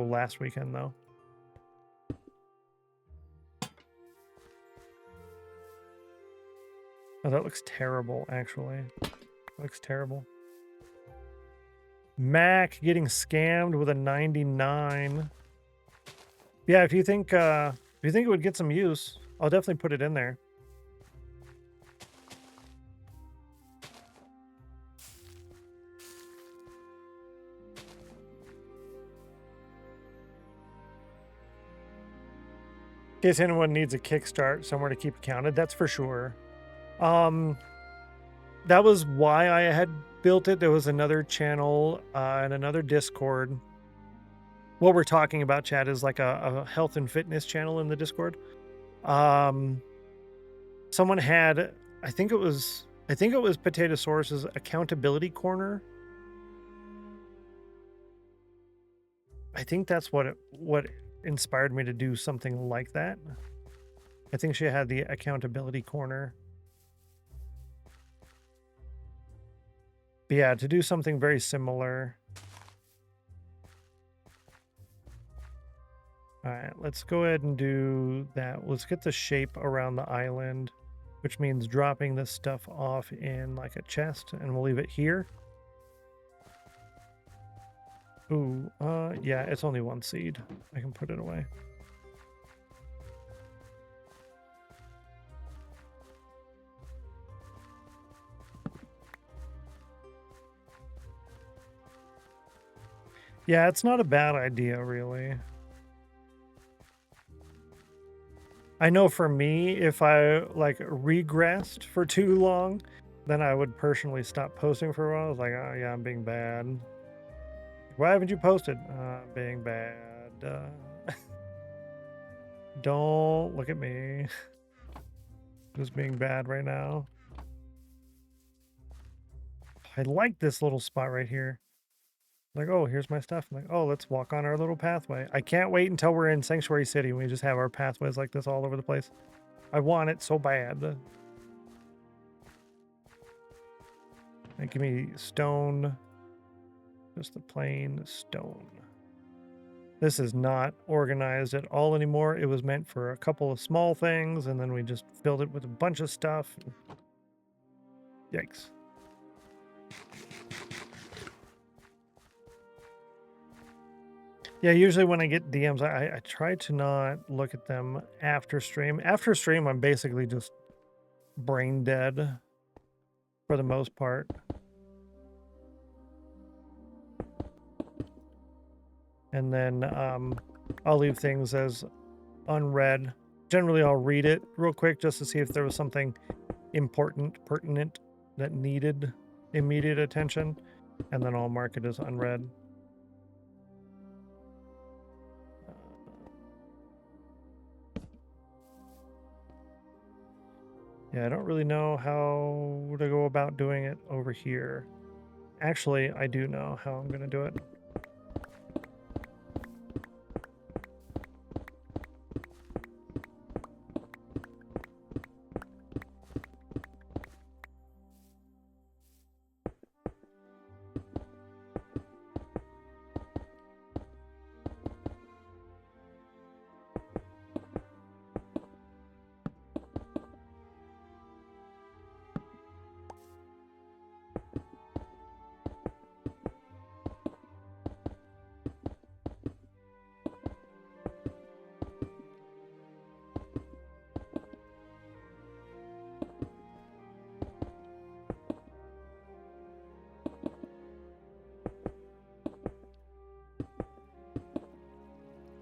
last weekend though. Oh, that looks terrible, actually. Looks terrible. Mac getting scammed with a 99. Yeah, if you think it would get some use, I'll definitely put it in there. In case anyone needs a kickstart, somewhere to keep it counted, that's for sure. That was why I had built it. There was another channel and another Discord. What we're talking about, chat, is like a health and fitness channel in the Discord. Someone had, I think it was Potatosaurus's accountability corner. I think that's what inspired me to do something like that. I think she had the accountability corner. But yeah, to do something very similar. All right, let's go ahead and do that. Let's get the shape around the island. which means dropping this stuff off in like a chest, and we'll leave it here. Ooh, yeah, it's only one seed. I can put it away. Yeah, it's not a bad idea, really. I know for me, if I like regressed for too long, then I would personally stop posting for a while. I was like, oh yeah, I'm being bad. Why haven't you posted? I'm being bad. Don't look at me. Just being bad right now. I like this little spot right here. Like, oh, here's my stuff. I'm like, oh, let's walk on our little pathway. I can't wait until we're in Sanctuary City and we just have our pathways like this all over the place. I want it so bad. Like, give me stone. Just the plain stone. This is not organized at all anymore. It was meant for a couple of small things, and then we just filled it with a bunch of stuff. Yikes. Yeah, usually when I get DMs, I try to not look at them after stream. After stream, I'm basically just brain dead for the most part. And then I'll leave things as unread. Generally, I'll read it real quick just to see if there was something important, pertinent, that needed immediate attention, and then I'll mark it as unread. Yeah, I don't really know how to go about doing it over here. Actually, I do know how I'm going to do it.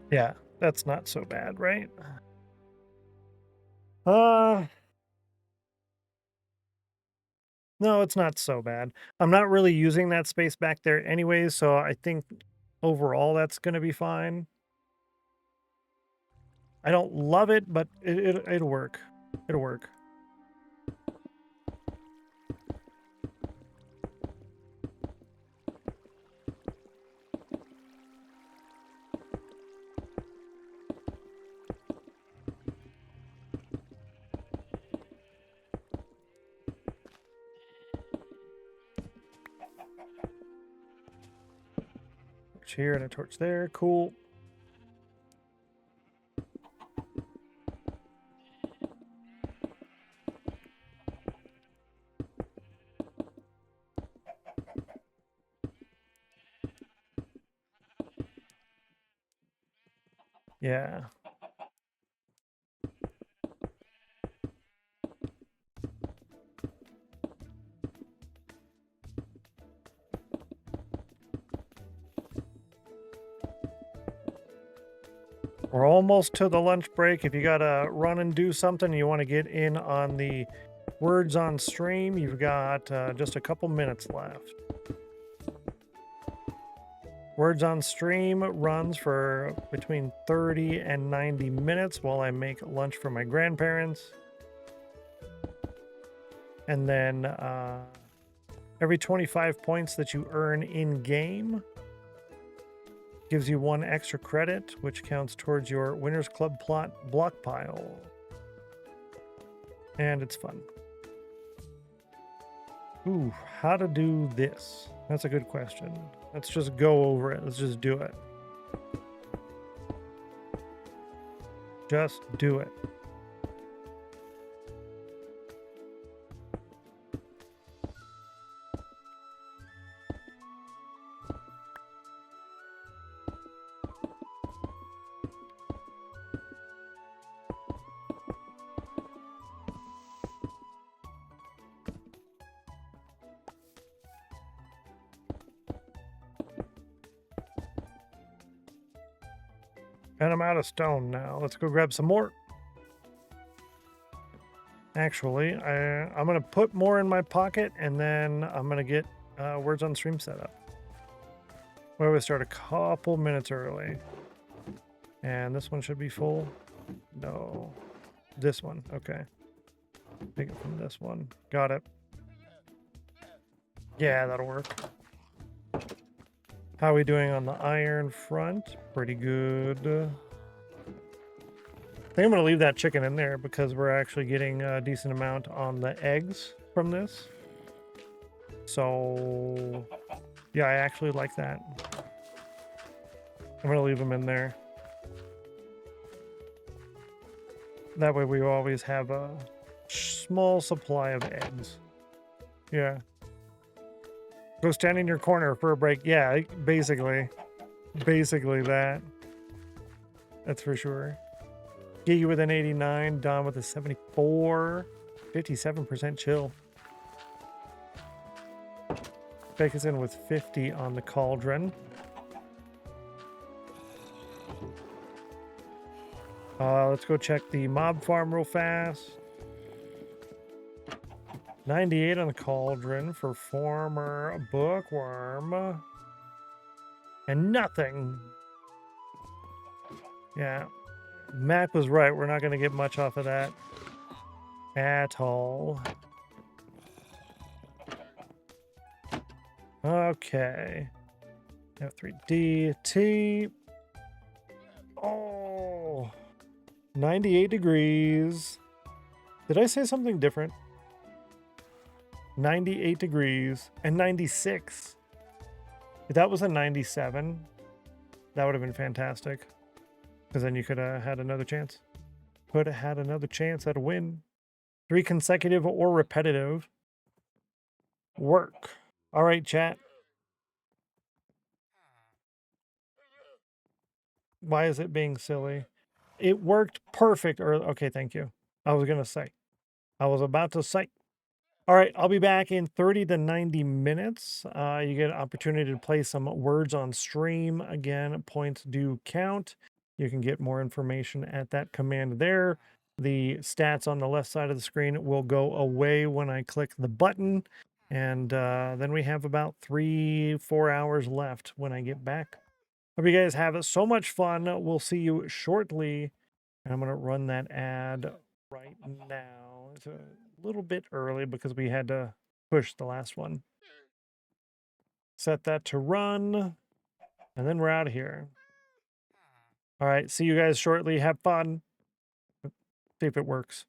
Yeah, that's not so bad, right? No, it's not so bad. I'm not really using that space back there anyways, so I think overall that's going to be fine. I don't love it, but it'll work. It'll work. Torch here and a torch there. Cool. Yeah. We're almost to the lunch break. If you gotta run and do something, you want to get in on the words on stream, you've got just a couple minutes left. Words on stream runs for between 30 and 90 minutes while I make lunch for my grandparents. And then every 25 points that you earn in-game gives you 1 extra credit, which counts towards your Winners Club plot block pile. And it's fun. Ooh, how to do this? That's a good question. Let's just go over it. Let's just do it. Just do it. And I'm out of stone now. Let's go grab some more. Actually, I'm going to put more in my pocket, and then I'm going to get Words on Stream set up. Where we start a couple minutes early. And this one should be full. No. This one. Okay. Take it from this one. Got it. Yeah, that'll work. How are we doing on the iron front? Pretty good. I think I'm going to leave that chicken in there because we're actually getting a decent amount on the eggs from this. So, yeah, I actually like that. I'm going to leave them in there. That way we always have a small supply of eggs. Yeah. Go stand in your corner for a break. Yeah, basically. Basically that. That's for sure. Gigi with an 89. Don with a 74. 57% chill. Bakeson with 50 on the cauldron. Let's go check the mob farm real fast. 98 on the cauldron for former bookworm. And nothing. Yeah. Mac was right. We're not going to get much off of that at all. Okay. F3DT. Oh. 98 degrees. Did I say something different? 98 degrees and 96. If that was a 97, that would have been fantastic. Because then you could have had another chance. Could have had another chance at a win. 3 consecutive or repetitive. Work. All right, chat. Why is it being silly? It worked perfect. Or okay, thank you. I was going to say. I was about to say. All right, I'll be back in 30 to 90 minutes. You get an opportunity to play some words on stream. Again, points do count. You can get more information at that command there. The stats on the left side of the screen will go away when I click the button. And then we have about 3-4 hours left when I get back. Hope you guys have so much fun. We'll see you shortly. And I'm going to run that ad right now. It's a little bit early because we had to push the last one. Set that to run. And then we're out of here. All right. See you guys shortly. Have fun. See if it works.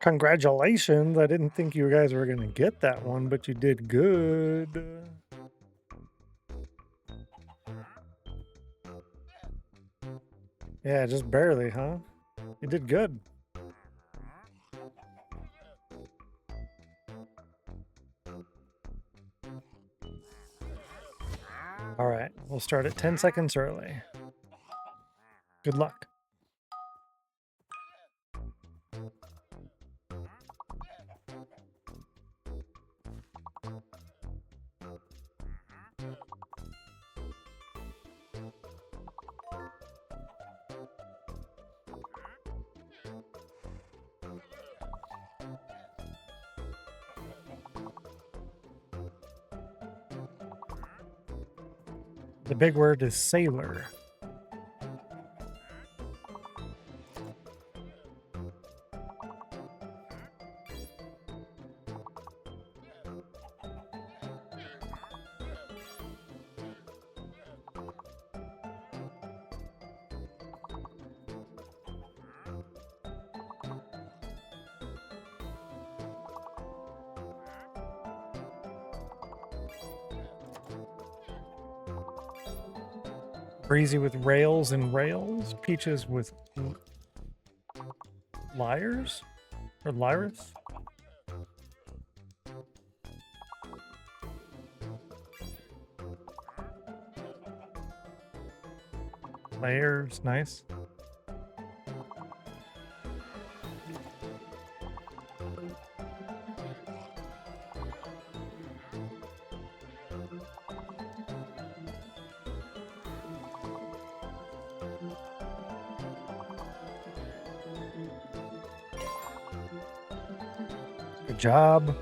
Congratulations. I didn't think you guys were going to get that one, but you did good. Yeah, just barely, huh? You did good. All right, we'll start at 10 seconds early. Good luck. The big word is sailor. Breezy with rails and rails. Peaches with lyres? Or lyris? Layers, nice. Good job.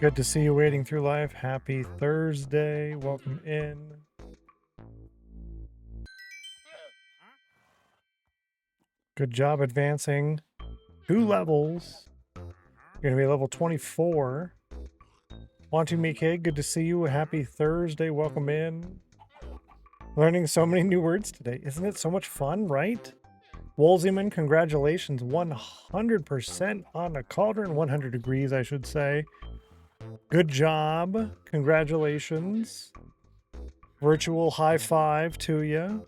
Good to see you wading through life. Happy Thursday. Welcome in. Good job advancing 2 levels. You're going to be level 24. Wantu Mike, good to see you. Happy Thursday. Welcome in. Learning so many new words today. Isn't it so much fun, right? Wolseyman, congratulations. 100% on a cauldron. 100 degrees, I should say. Good job. Congratulations. Virtual high five to you.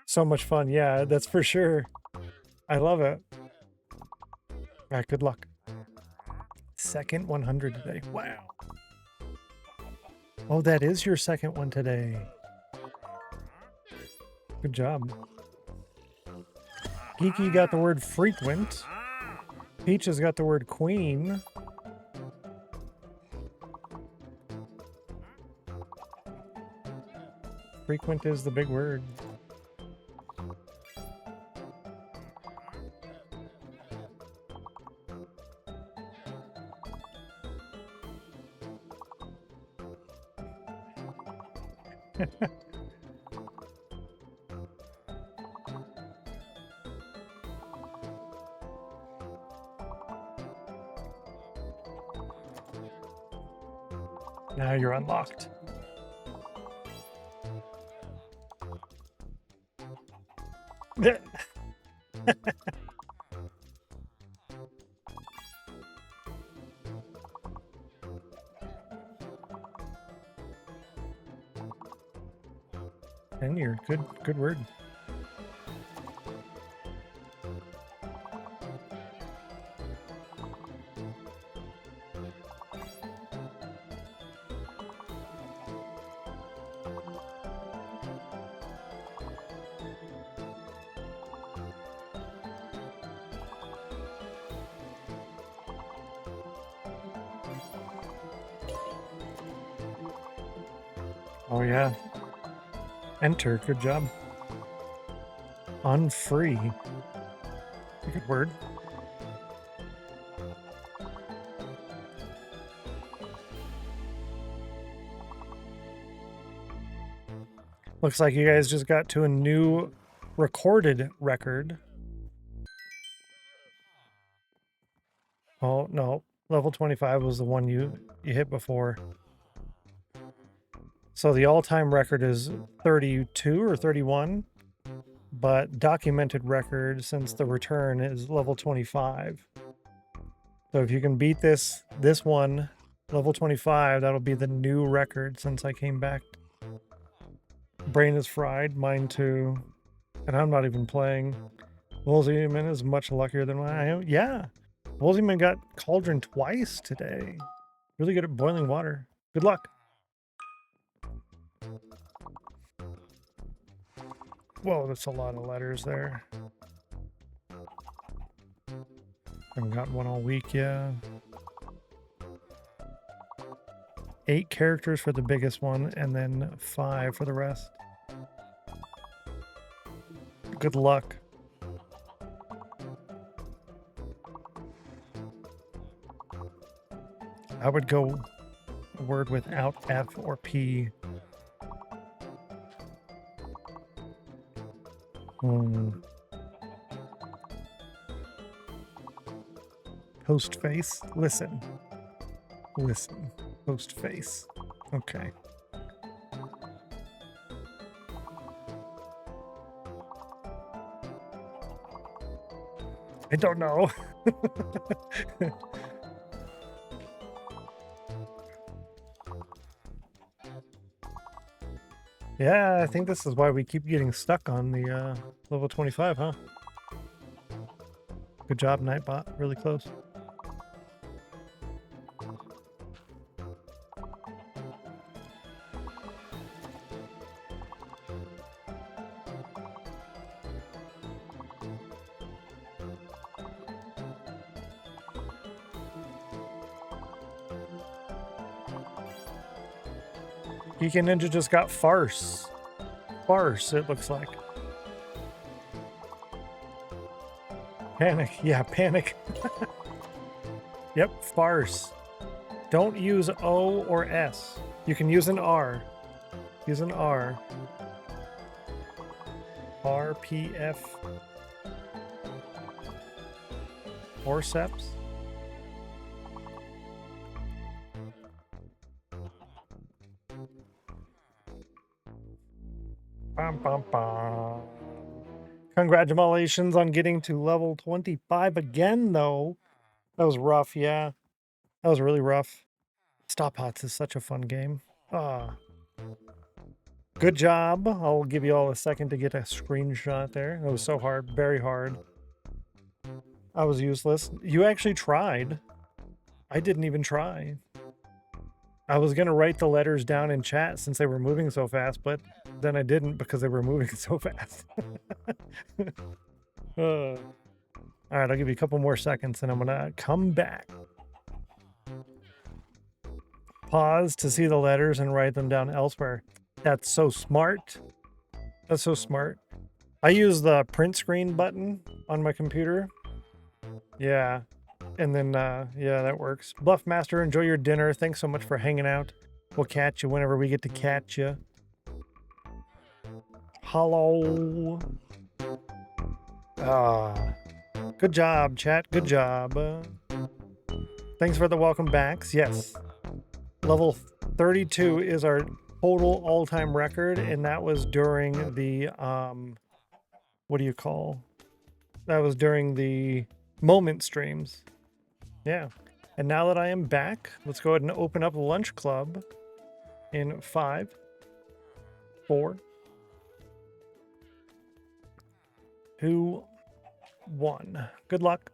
So much fun. Yeah, that's for sure. I love it. All right, good luck. Second 100 today. Wow. Oh, that is your second one today. Good job. Geeky got the word frequent. Peach has got the word queen. Frequent is the big word. Now you're unlocked. Tenure, good word. Oh yeah. Enter, good job. Unfree. A good word. Looks like you guys just got to a new recorded record. Oh, no. Level 25 was the one you hit before. So the all-time record is 32 or 31, but documented record since the return is level 25. So if you can beat this one, level 25, that'll be the new record since I came back. Brain is fried, mine too. And I'm not even playing. Wolseyman is much luckier than I am. Yeah, Wolseyman got cauldron twice today. Really good at boiling water. Good luck. Whoa, that's a lot of letters there. Haven't gotten one all week, yeah. 8 characters for the biggest one, and then 5 for the rest. Good luck. I would go a word without F or P. Post face. Listen. Listen. Post face. Okay. I don't know. Yeah, I think this is why we keep getting stuck on the level 25, huh? Good job, Nightbot. Really close. Geeky Ninja just got farce. Farce, it looks like. Panic. Yeah, panic. Yep, farce. Don't use O or S. You can use an R. Use an R. RPF. Forceps. Bum, bum, bum. Congratulations on getting to level 25 again, though. That was rough, yeah. That was really rough. Stop Hots is such a fun game. Ah. Good job. I'll give you all a second to get a screenshot there. It was so hard, very hard. I was useless. You actually tried. I didn't even try. I was going to write the letters down in chat since they were moving so fast, but then I didn't because they were moving so fast. All right, I'll give you a couple more seconds and I'm going to come back. Pause to see the letters and write them down elsewhere. That's so smart. That's so smart. I use the print screen button on my computer. Yeah. And then, yeah, that works. Bluffmaster, enjoy your dinner. Thanks so much for hanging out. We'll catch you whenever we get to catch you. Hello. Good job, chat. Good job. Thanks for the welcome backs. Yes. Level 32 is our total all-time record, and that was during the, what do you call? That was during the moment streams. Yeah. And now that I am back, let's go ahead and open up Lunch Club in 5, 4, 2, 1. Good luck.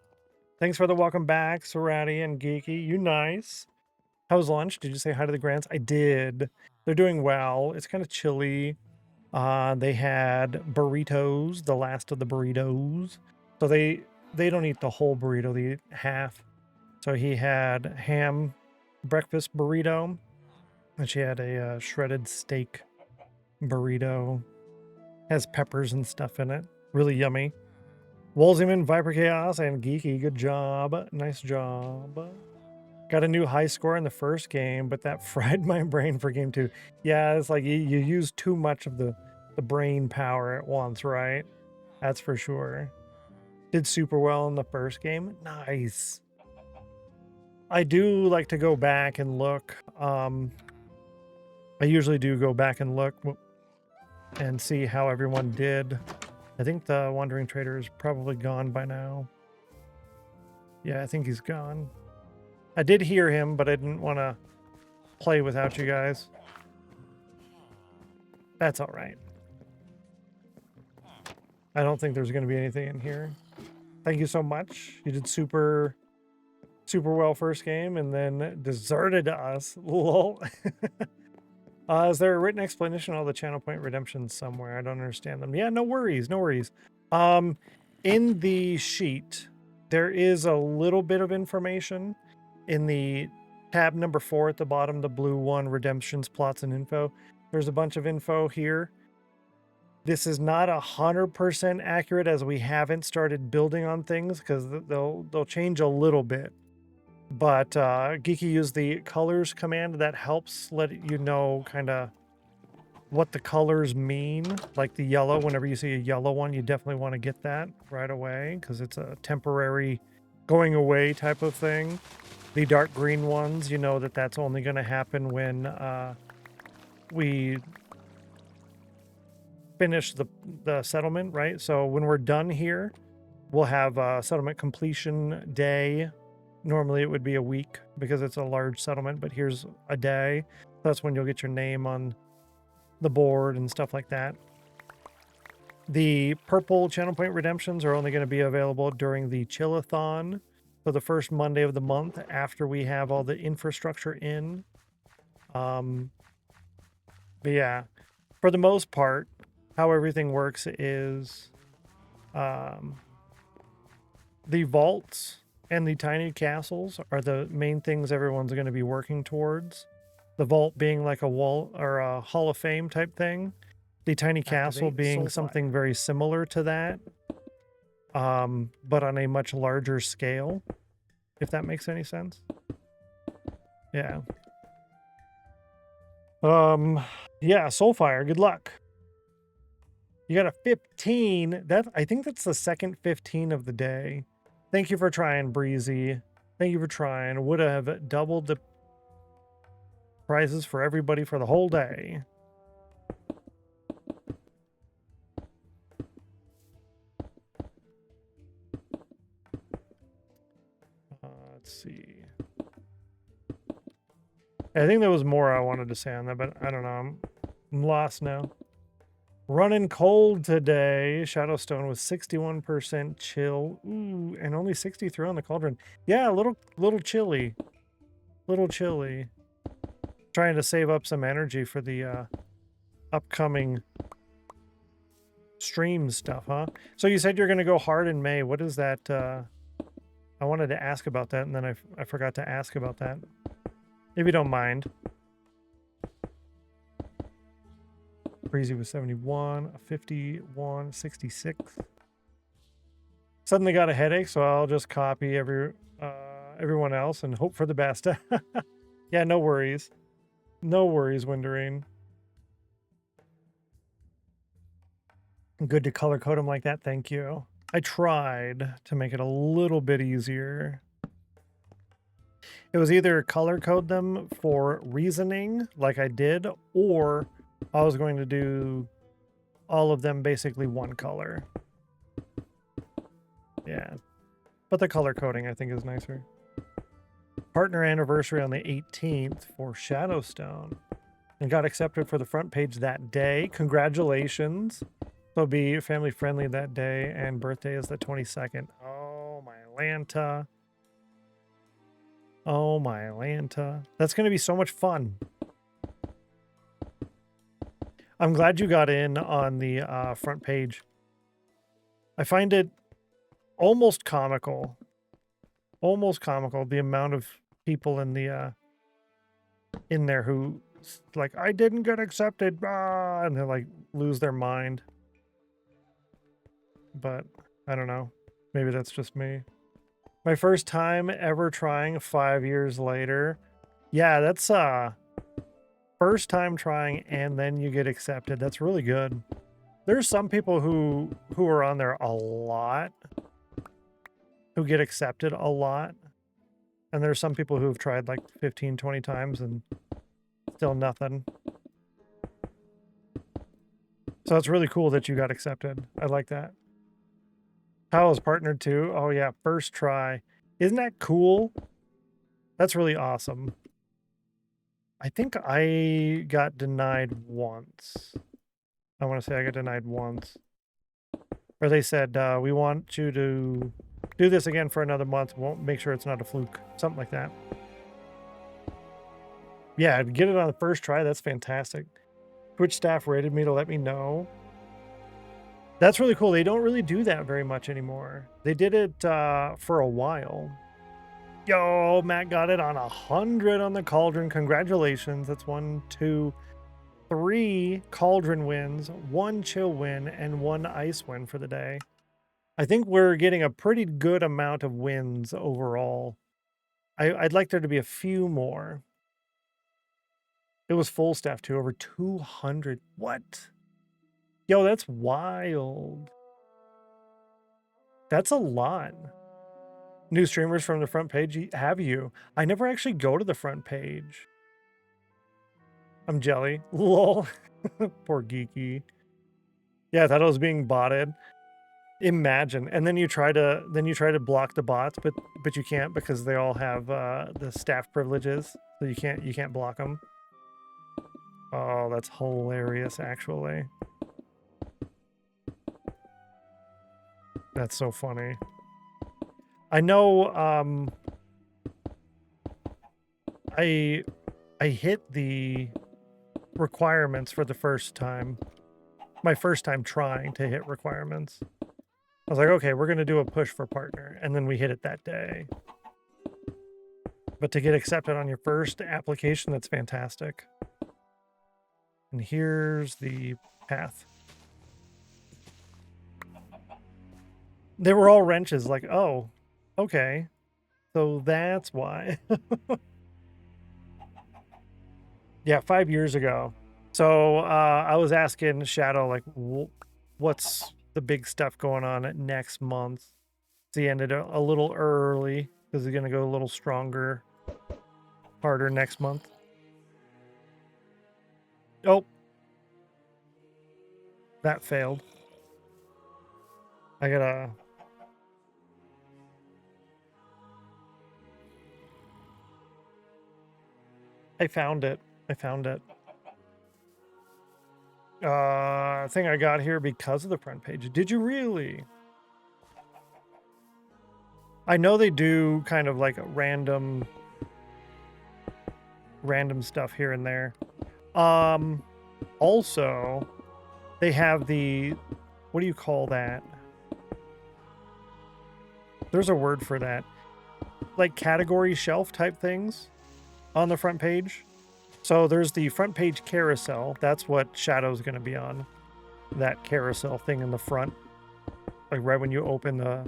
Thanks for the welcome back, Sarati and Geeky. You nice. How was lunch? Did you say hi to the Grants? I did. They're doing well. It's kind of chilly. They had burritos, the last of the burritos. So they don't eat the whole burrito, they eat half. So he had ham breakfast burrito, and she had a shredded steak burrito. Has peppers and stuff in it. Really yummy. Wolziman, Viper Chaos, and Geeky, good job. Nice job. Got a new high score in the first game, but that fried my brain for game 2. Yeah, it's like you use too much of the brain power at once, right? That's for sure. Did super well in the first game. Nice. I do like to go back and look. I usually do go back and look and see how everyone did. I think the Wandering Trader is probably gone by now. Yeah, I think he's gone. I did hear him, but I didn't want to play without you guys. That's all right. I don't think there's going to be anything in here. Thank you so much. You did super well first game and then deserted us. Lol. Is there a written explanation of all the channel point redemptions somewhere? I don't understand them. Yeah, no worries. No worries. In the sheet, there is a little bit of information in the tab number 4 at the bottom, the blue one, redemptions, plots, and info. There's a bunch of info here. This is not 100% accurate as we haven't started building on things because they'll change a little bit. But Geeky used the colors command that helps let you know kind of what the colors mean. Like the yellow, whenever you see a yellow one, you definitely want to get that right away because it's a temporary going away type of thing. The dark green ones, you know that's only going to happen when we finish the settlement, right? So when we're done here, we'll have a settlement completion day. Normally it would be a week because it's a large settlement, but here's a day. That's when you'll get your name on the board and stuff like that. The purple channel point redemptions are only going to be available during the Chillathon. So the first Monday of the month after we have all the infrastructure in. But yeah, for the most part, how everything works is the vaults and the tiny castles are the main things everyone's going to be working towards. The vault being like a wall or a Hall of Fame type thing. The tiny castle being something very similar to that. but on a much larger scale, if that makes any sense. Yeah. Yeah, Soulfire, good luck. You got a 15. I think that's the second 15 of the day. Thank you for trying, Breezy. Thank you for trying. Would have doubled the prizes for everybody for the whole day. Let's see. I think there was more I wanted to say on that, but I don't know. I'm lost now. Running cold today. Shadowstone was 61% chill. Ooh, and only 63 on the cauldron. Yeah, a little chilly. Little chilly. Trying to save up some energy for the upcoming stream stuff, huh? So you said you're going to go hard in May. What is that? I wanted to ask about that, and then I forgot to ask about that. If you don't mind. Breezy was 71, 51, 66. Suddenly got a headache, so I'll just copy everyone else and hope for the best. Yeah, no worries. No worries, Windering. Good to color code them like that, thank you. I tried to make it a little bit easier. It was either color code them for reasoning, like I did, or I was going to do all of them basically one color. Yeah. But the color coding, I think, is nicer. Partner anniversary on the 18th for Shadowstone. And got accepted for the front page that day. Congratulations. So be family friendly that day, and birthday is the 22nd. Oh, my Lanta. Oh, my Lanta. That's going to be so much fun. I'm glad you got in on the front page. I find it almost comical. Almost comical, the amount of people in the in there who like, I didn't get accepted, and they like lose their mind. But I don't know. Maybe that's just me. My first time ever trying 5 years later. Yeah, that's first time trying and then you get accepted. That's really good. There's some people who are on there a lot, who get accepted a lot. And there's some people who have tried like 15, 20 times and still nothing. So it's really cool that you got accepted. I like that. Kyle is partnered too. Oh yeah, first try. Isn't that cool? That's really awesome. I think I got denied once. I want to say I got denied once. Or they said, we want you to do this again for another month. Won't make sure it's not a fluke. Something like that. Yeah, get it on the first try. That's fantastic. Twitch staff rated me to let me know. That's really cool. They don't really do that very much anymore. They did it for a while. Yo, Matt got it on 100 on the Cauldron. Congratulations. That's 1, 2, 3 Cauldron wins, 1 chill win, and 1 ice win for the day. I think we're getting a pretty good amount of wins overall. I'd like there to be a few more. It was full staff too, over 200. What? Yo, that's wild. That's a lot. New streamers from the front page, have you? I never actually go to the front page. I'm jelly. Lol. Poor Geeky. Yeah, I thought I was being botted. Imagine. And then you try to block the bots, but you can't because they all have the staff privileges. So you can't block them. Oh, that's hilarious, actually. That's so funny. I know I hit the requirements for the first time. My first time trying to hit requirements. I was like, okay, we're going to do a push for partner. And then we hit it that day. But to get accepted on your first application, that's fantastic. And here's the path. They were all wrenches, like, oh, okay. So that's why. Yeah, 5 years ago. So I was asking Shadow, like, what's the big stuff going on at next month? So he ended a little early because he's going to go a little stronger, harder next month. Oh, that failed. I gotta... I found it. I found it. I think I got here because of the front page. Did you really? I know they do kind of like random stuff here and there. Also, they have the, what do you call that? There's a word for that. Like category shelf type things on the front page. So there's the front page carousel. That's what Shadow's going to be on. That carousel thing in the front. Like right when you open the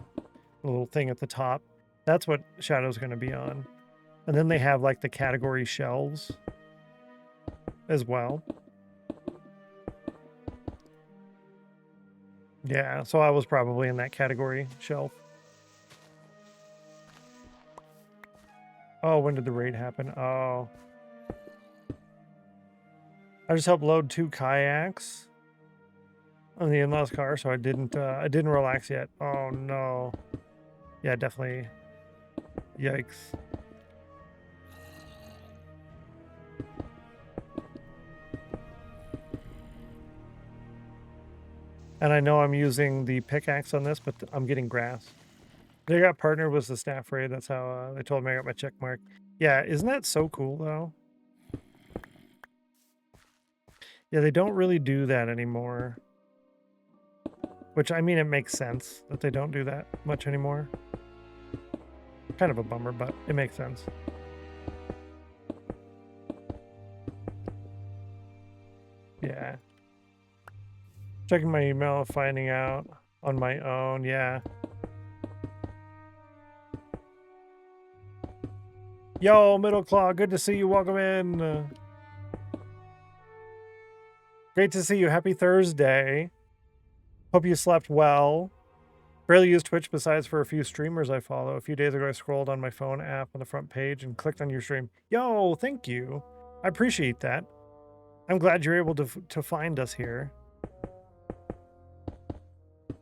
little thing at the top. That's what Shadow's going to be on. And then they have like the category shelves as well. Yeah, so I was probably in that category shelf. Oh, when did the raid happen? Oh. I just helped load 2 kayaks on the in-laws car, so I didn't relax yet. Oh no. Yeah, definitely. Yikes. And I know I'm using the pickaxe on this, but I'm getting grass. They got partnered with the staff raid. That's how they told me I got my check mark. Yeah, isn't that so cool though? Yeah, they don't really do that anymore. Which, I mean, it makes sense that they don't do that much anymore. Kind of a bummer, but it makes sense. Yeah. Checking my email, finding out on my own, yeah. Yo, Middle Claw, good to see you. Welcome in. Great to see you. Happy Thursday. Hope you slept well. Barely use Twitch besides for a few streamers I follow. A few days ago, I scrolled on my phone app on the front page and clicked on your stream. Yo, thank you. I appreciate that. I'm glad you're able to find us here.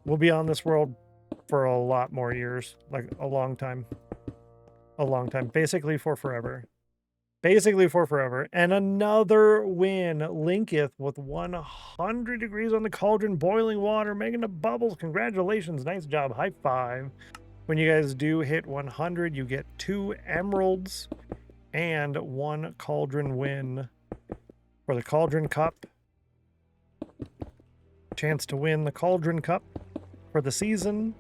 We'll be on this world for a lot more years, like a long time. A long time. Basically for forever. Basically for forever. And another win. Linketh with 100 degrees on the cauldron, boiling water, making the bubbles. Congratulations. Nice job. High five. When you guys do hit 100, you get 2 emeralds and 1 cauldron win for the Cauldron Cup. Chance to win the Cauldron Cup for the season.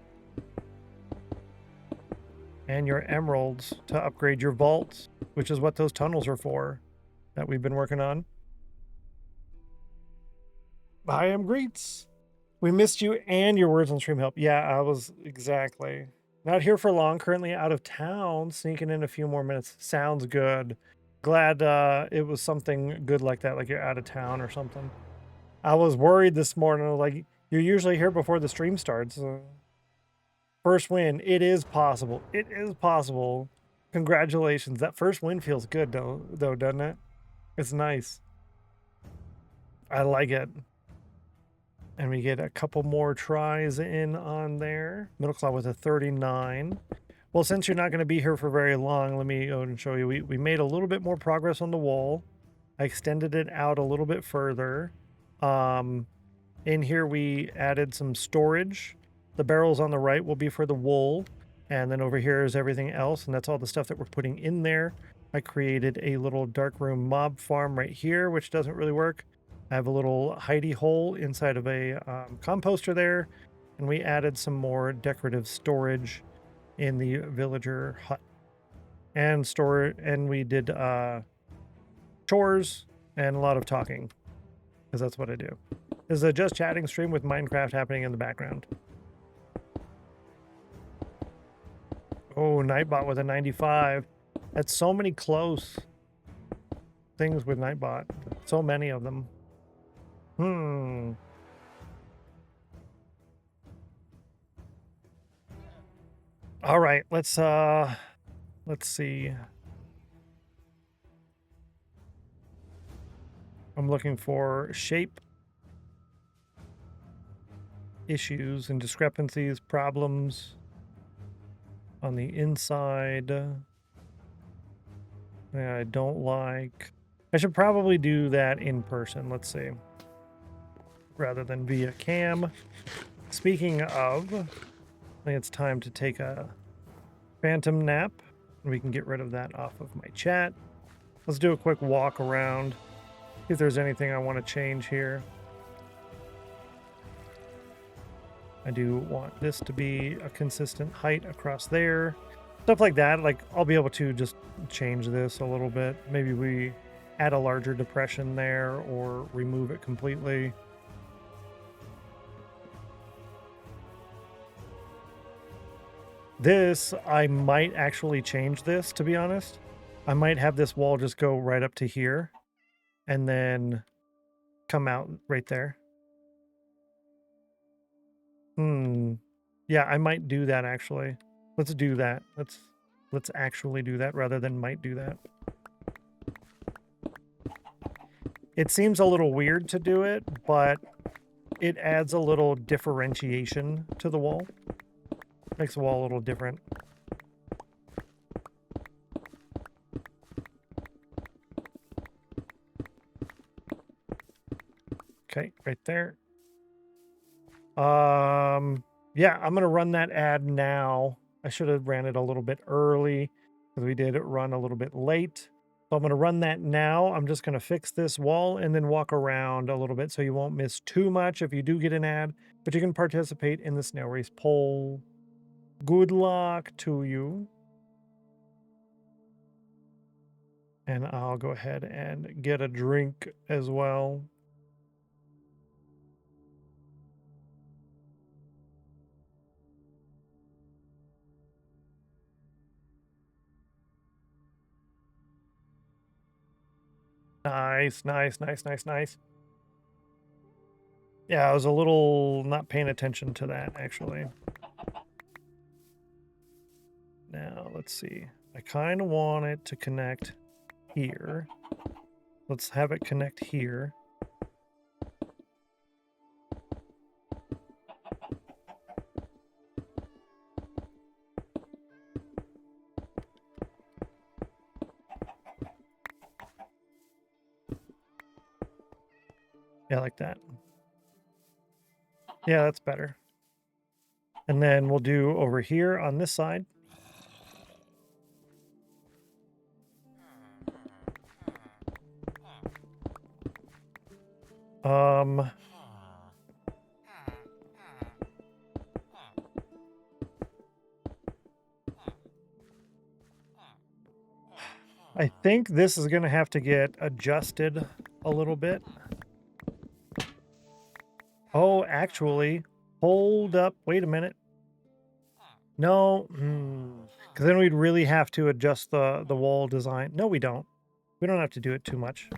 And your emeralds to upgrade your vaults, which is what those tunnels are for that we've been working on. I am Greets. We missed you and your words on stream help. Yeah, I was exactly. Not here for long, currently out of town, sneaking in a few more minutes. Sounds good. Glad it was something good like that, like you're out of town or something. I was worried this morning, like, you're usually here before the stream starts. First win. It is possible. It is possible. Congratulations. That first win feels good, though, doesn't it? It's nice. I like it. And we get a couple more tries in on there. Middle Claw with a 39. Well, since you're not going to be here for very long, let me go and show you. We made a little bit more progress on the wall. I extended it out a little bit further. In here, we added some storage. The barrels on the right will be for the wool. And then over here is everything else. And that's all the stuff that we're putting in there. I created a little dark room mob farm right here, which doesn't really work. I have a little hidey hole inside of a composter there. And we added some more decorative storage in the villager hut. And we did chores and a lot of talking. Because that's what I do. This is a just chatting stream with Minecraft happening in the background. Oh, Nightbot with a 95. That's so many close things with Nightbot. So many of them. All right, let's see. I'm looking for shape issues and discrepancies, problems on the inside. I don't like. I should probably do that in person. Let's see. Rather than via cam. Speaking of, I think it's time to take a phantom nap. We can get rid of that off of my chat. Let's do a quick walk around. See if there's anything I want to change here. I do want this to be a consistent height across there. Stuff like that. Like, I'll be able to just change this a little bit. Maybe we add a larger depression there or remove it completely. This, I might actually change this, to be honest. I might have this wall just go right up to here and then come out right there. Yeah, I might do that actually. Let's do that. Let's actually do that rather than might do that. It seems a little weird to do it, but it adds a little differentiation to the wall. Makes the wall a little different. Okay, right there. Yeah, I'm gonna run that ad now. I should have ran it a little bit early because we did run a little bit late. So I'm gonna run that now. I'm just gonna fix this wall and then walk around a little bit so you won't miss too much if you do get an ad, but you can participate in the snail race poll. Good luck to you. And I'll go ahead and get a drink as well. Nice, nice, nice, nice, nice. Yeah, I was a little not paying attention to that, actually. Now, let's see. I kind of want it to connect here. Let's have it connect here. Yeah, like that. Yeah, that's better. And then we'll do over here on this side. I think this is going to have to get adjusted a little bit. Oh, actually, hold up. Wait a minute. No, because then we'd really have to adjust the wall design. No, we don't. We don't have to do it too much.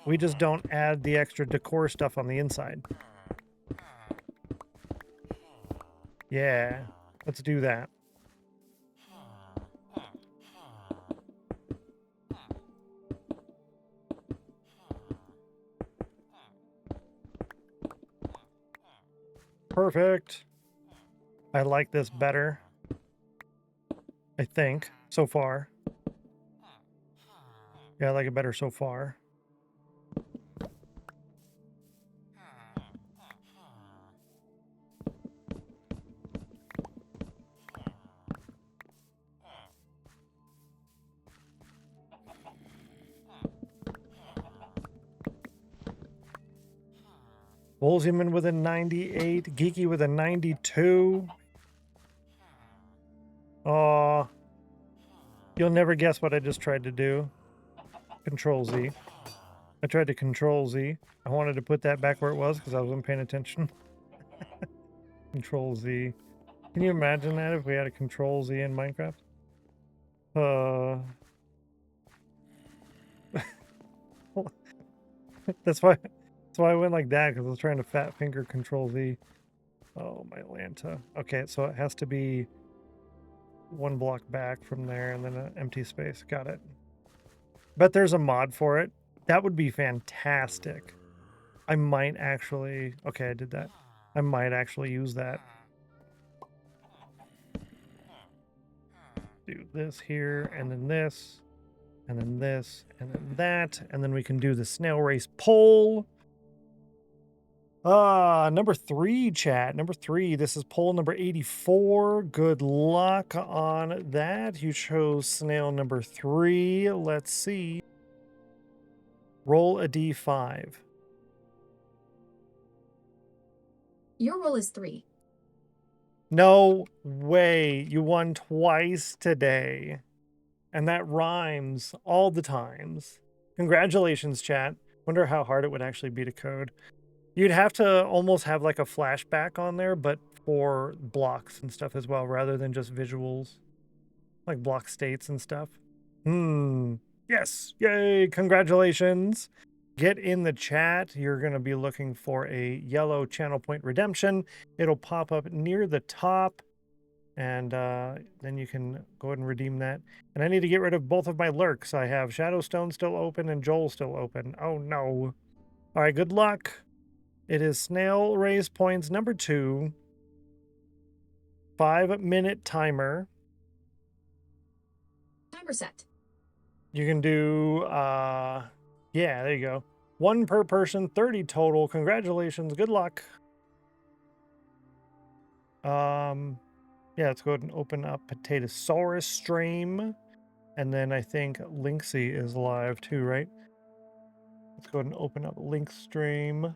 We just don't add the extra decor stuff on the inside. Yeah, let's do that. Perfect. I like this better. I think, so far. Yeah, I like it better so far. Wolzieman with a 98. Geeky with a 92. Aw. You'll never guess what I just tried to do. Control Z. I tried to Control Z. I wanted to put that back where it was because I wasn't paying attention. Control Z. Can you imagine that if we had a Control Z in Minecraft? That's why I went like that, because I was trying to fat finger Control Z. Oh, my Lanta. Okay, so it has to be one block back from there and then an empty space. Got it. Bet there's a mod for it. That would be fantastic. I might actually... Okay, I did that. I might actually use that. Do this here, and then this, and then this, and then that, and then we can do the snail race poll. Number 3, chat. Number 3. This is poll number 84. Good luck on that. You chose snail number 3. Let's see. Roll a d5. Your roll is 3. No way. You won twice today. And that rhymes all the times. Congratulations, chat. Wonder how hard it would actually be to code. You'd have to almost have like a flashback on there, but for blocks and stuff as well, rather than just visuals. Like block states and stuff. Yes. Yay. Congratulations. Get in the chat. You're going to be looking for a yellow channel point redemption. It'll pop up near the top. And then you can go ahead and redeem that. And I need to get rid of both of my lurks. I have Shadowstone still open and Joel still open. Oh, no. All right, good luck. It is snail raise points number 2. 5-minute timer. Timer set. You can do, yeah, there you go. 1 per person, 30 total. Congratulations. Good luck. Yeah, let's go ahead and open up Potatosaurus stream. And then I think Linksy is live too, right? Let's go ahead and open up Link's stream.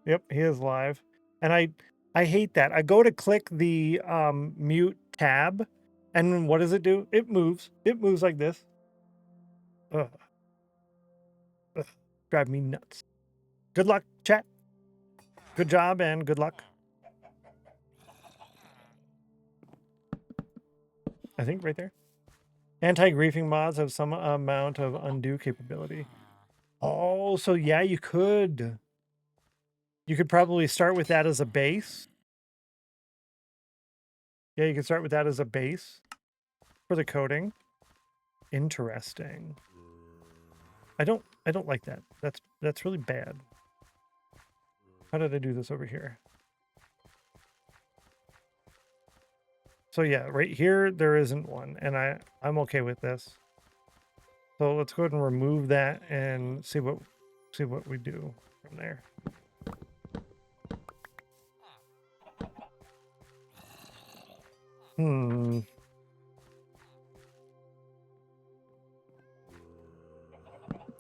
Yep, he is live. And I hate that. I go to click the mute tab, and what does it do? It moves. It moves like this. Ugh. Ugh. Drive me nuts. Good luck, chat. Good job and good luck. I think right there. Anti-griefing mods have some amount of undo capability. Oh, so yeah, you could. You could probably start with that as a base. Yeah, you can start with that as a base for the coding. Interesting. I don't like that. That's really bad. How did I do this over here? So yeah, right here there isn't one, and I'm okay with this. So let's go ahead and remove that and see what we do from there.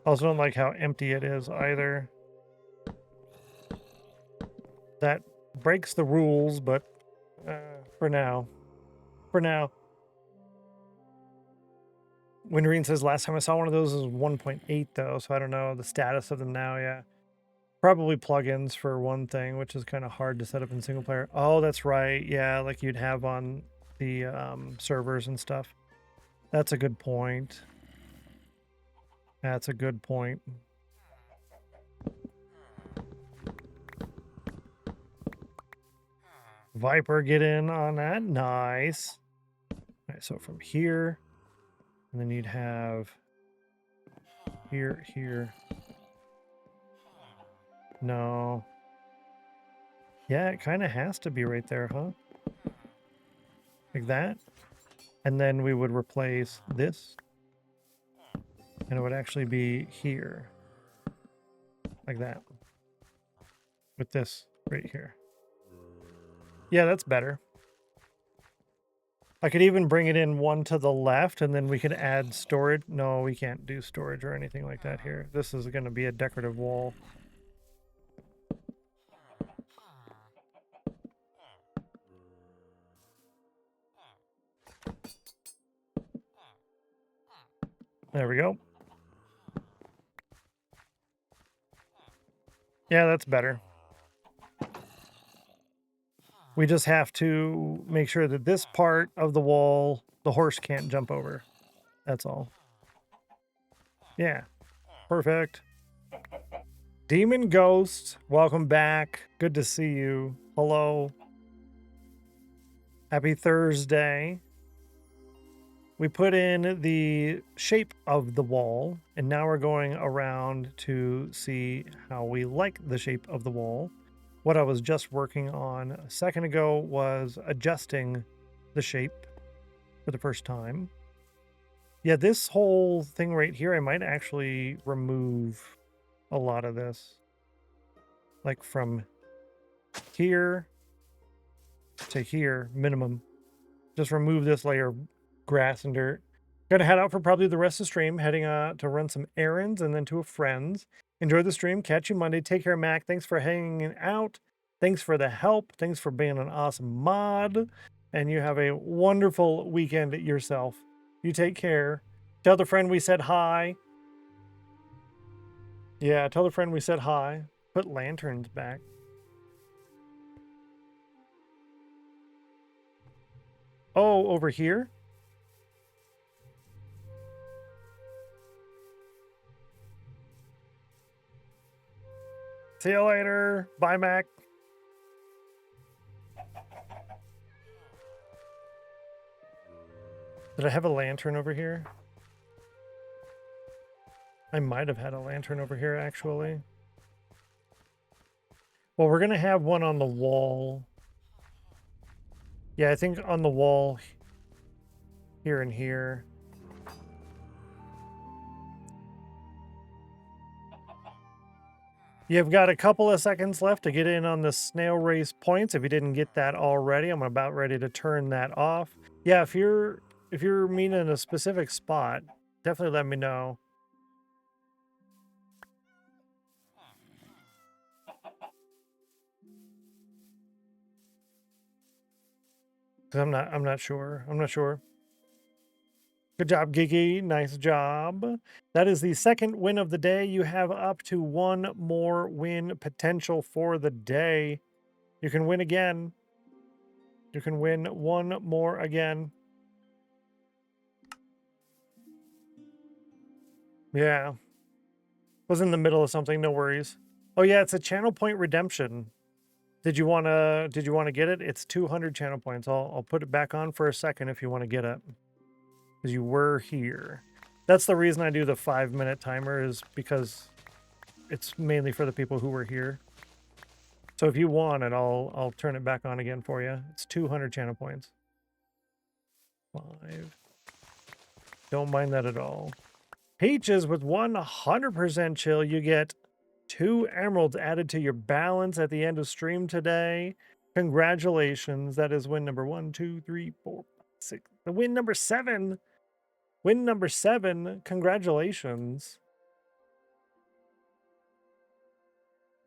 Also don't like how empty it is either. That breaks the rules, but for now. For now. Winterine says, last time I saw one of those was 1.8 though, so I don't know the status of them now, yeah. Probably plugins for one thing, which is kind of hard to set up in single player. Oh, that's right. Yeah, like you'd have on the servers and stuff. That's a good point. That's a good point. Viper, get in on that. Nice. All right, so from here, and then you'd have here, here. No. Yeah, it kind of has to be right there, huh? Like that. And then we would replace this. And it would actually be here. Like that. With this right here. Yeah, that's better. I could even bring it in one to the left, and then we could add storage. No, we can't do storage or anything like that here. This is going to be a decorative wall. There we go. Yeah, that's better. We just have to make sure that this part of the wall, the horse can't jump over. That's all. Yeah, perfect. Demon Ghost, welcome back. Good to see you. Hello. Happy Thursday. We put in the shape of the wall, and now we're going around to see how we like the shape of the wall. What I was just working on a second ago was adjusting the shape for the first time. Yeah, this whole thing right here, I might actually remove a lot of this. Like from here to here, minimum. Just remove this layer of grass and dirt. Gonna head out for probably the rest of the stream, heading to run some errands and then to a friend's. Enjoy the stream. Catch you Monday. Take care, Mac. Thanks for hanging out. Thanks for the help. Thanks for being an awesome mod. And you have a wonderful weekend yourself. You take care. Tell the friend we said hi. Yeah, tell the friend we said hi. Put lanterns back. Oh, over here? See you later. Bye, Mac. Did I have a lantern over here? I might have had a lantern over here, actually. Well, we're going to have one on the wall. Yeah, I think on the wall here and here. You've got a couple of seconds left to get in on the snail race points. If you didn't get that already, I'm about ready to turn that off. Yeah, if you're meeting a specific spot, definitely let me know. Cause I'm not sure. I'm not sure. Good job, Gigi. Nice job. That is the second win of the day. You have up to one more win potential for the day. You can win again. You can win one more again. Yeah. Was in the middle of something, no worries. Oh yeah, it's a channel point redemption. Did you wanna get it? It's 200 channel points. I'll put it back on for a second if you want to get it. Because you were here. That's the reason I do the 5-minute timer, is because it's mainly for the people who were here. So if you want it, I'll turn it back on again for you. It's 200 channel points. 5. Don't mind that at all. Peaches with 100% chill. You get 2 emeralds added to your balance at the end of stream today. Congratulations. That is win number 1, 2, 3, 4, 5, 6. The win number 7. Win number 7. Congratulations.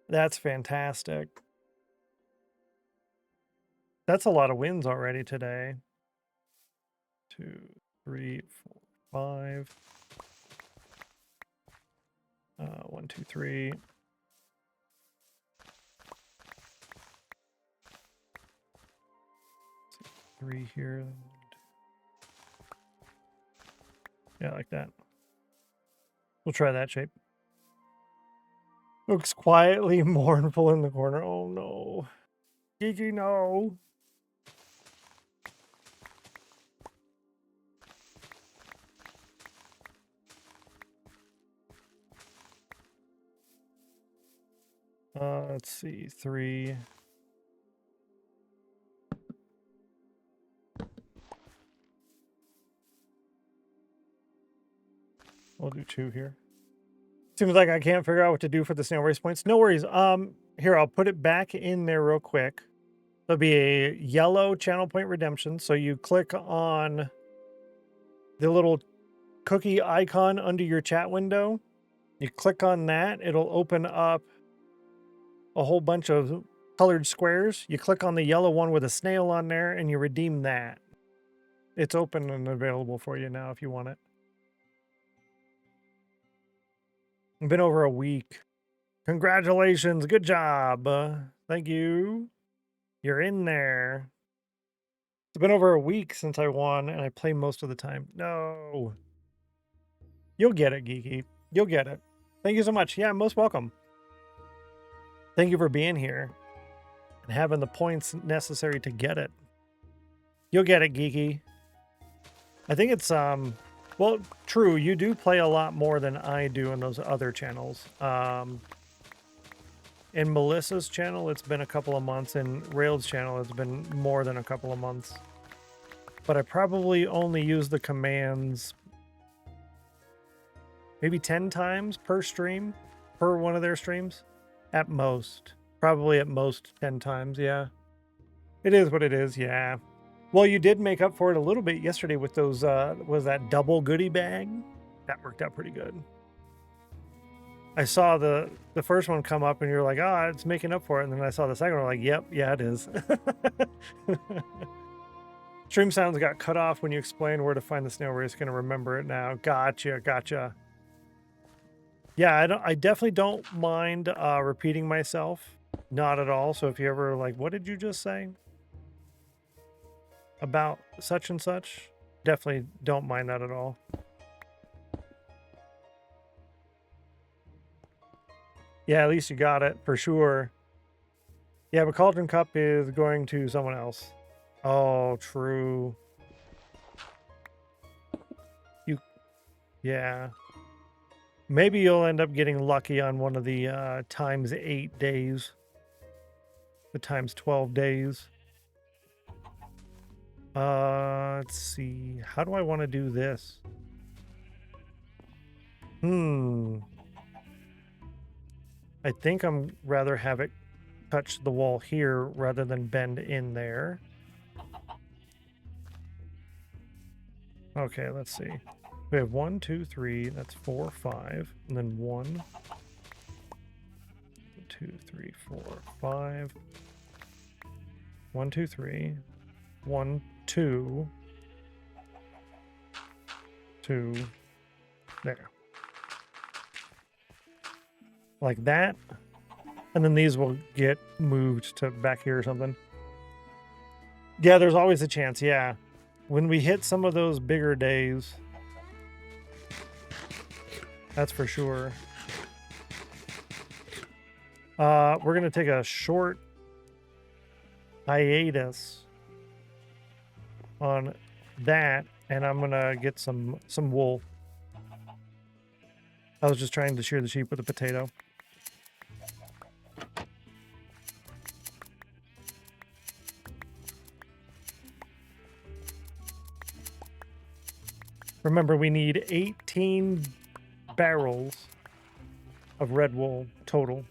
That's fantastic. That's a lot of wins already today. 2, 3, 4, 5. 1, 2, 3. Three here. Yeah, like that. We'll try that shape. Looks quietly mournful in the corner. Oh no. Gigi, no. Let's see. 3. We'll do 2 here. Seems like I can't figure out what to do for the snail race points. No worries. Here, I'll put it back in there real quick. There'll be a yellow channel point redemption. So you click on the little cookie icon under your chat window. You click on that. It'll open up a whole bunch of colored squares. You click on the yellow one with a snail on there and you redeem that. It's open and available for you now if you want it. It's been over a week. Congratulations. Good job. Thank you. You're in there. It's been over a week since I won, and I play most of the time. No. You'll get it, Geeky. You'll get it. Thank you so much. Yeah, most welcome. Thank you for being here and having the points necessary to get it. You'll get it, Geeky. I think it's, well, true, you do play a lot more than I do in those other channels. In Melissa's channel, it's been a couple of months. In Rail's channel, it's been more than a couple of months. But I probably only use the commands maybe 10 times per stream, per one of their streams. At most. Probably at most 10 times, yeah. It is what it is, yeah. Well, you did make up for it a little bit yesterday with those, was that double goodie bag? That worked out pretty good. I saw the first one come up and you're like, oh, it's making up for it. And then I saw the second one, like, yep, yeah, it is. Stream sounds got cut off when you explained where to find the snail. We're just going to remember it now. Gotcha. Yeah, I definitely don't mind repeating myself. Not at all. So if you ever like, what did you just say about such and such? Definitely don't mind that at all. Yeah, at least you got it for sure. Yeah, but Cauldron Cup is going to someone else. Oh, true. Yeah. Maybe you'll end up getting lucky on one of the ×8 days. The ×12 days. Let's see. How do I want to do this? I think I'm rather have it touch the wall here rather than bend in there. Okay, let's see. We have 1, 2, 3. That's 4, 5. And then 1, 2, 3, 4, 5. 1, 2, 3. 1, 2. 2. There. Like that. And then these will get moved to back here or something. Yeah, there's always a chance, yeah. When we hit some of those bigger days, that's for sure. We're going to take a short hiatus on that, and I'm going to get some wool. I was just trying to shear the sheep with a potato. Remember, we need 18 barrels of red wool total.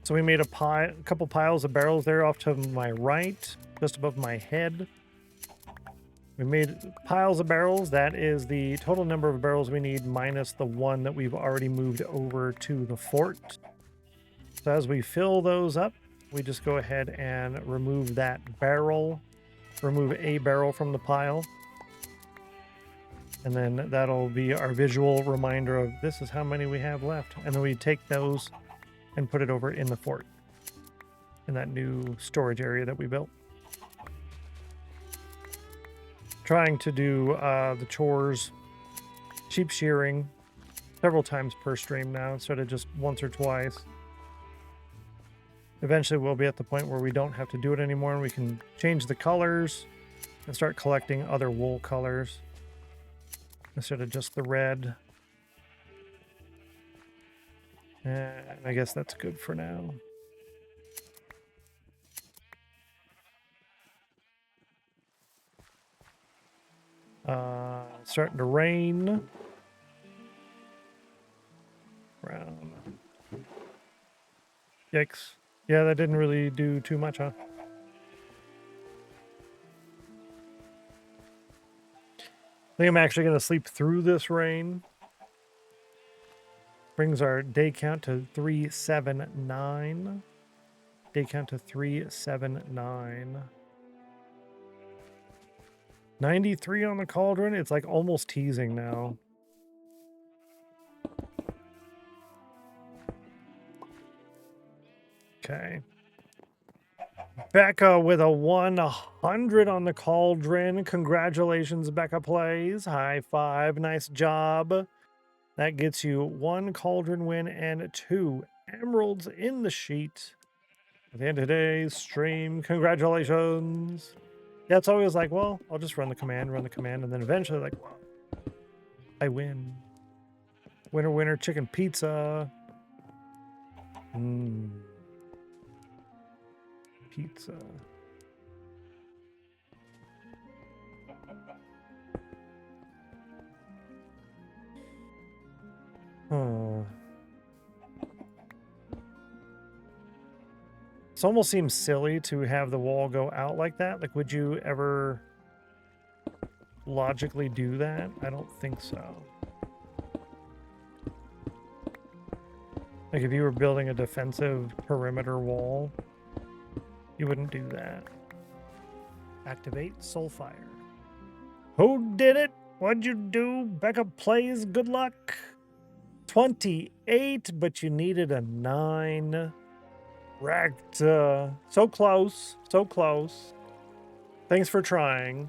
So we made a couple piles of barrels there off to my right, just above my head. We made piles of barrels. That is the total number of barrels we need minus the one that we've already moved over to the fort. So as we fill those up, we just go ahead and remove that barrel, remove a barrel from the pile. And then that'll be our visual reminder of this is how many we have left. And then we take those and put it over in the fort, in that new storage area that we built. Trying to do the chores, sheep shearing, several times per stream now instead of just once or twice. Eventually we'll be at the point where we don't have to do it anymore and we can change the colors and start collecting other wool colors instead of just the red. And I guess that's good for now. Starting to rain. Brown. Yikes. Yeah, that didn't really do too much, huh? I think I'm actually going to sleep through this rain. Brings our day count to 379. Day count to 379. 93 on the cauldron. It's like almost teasing now. Okay. Becca with a 100 on the cauldron. Congratulations, Becca Plays. High five. Nice job. That gets you 1 cauldron win and 2 emeralds in the sheet. At the end of today's stream, congratulations. Yeah, it's always like, well, I'll just run the command, and then eventually like, well, I win. Winner, winner, chicken pizza. Pizza. This almost seems silly to have the wall go out like that. Like, would you ever logically do that? I don't think so. Like, if you were building a defensive perimeter wall, you wouldn't do that. Activate Soulfire. Who did it? What'd you do? Becca Plays, good luck. 28, but you needed a 9. Wrecked. So close. So close. Thanks for trying.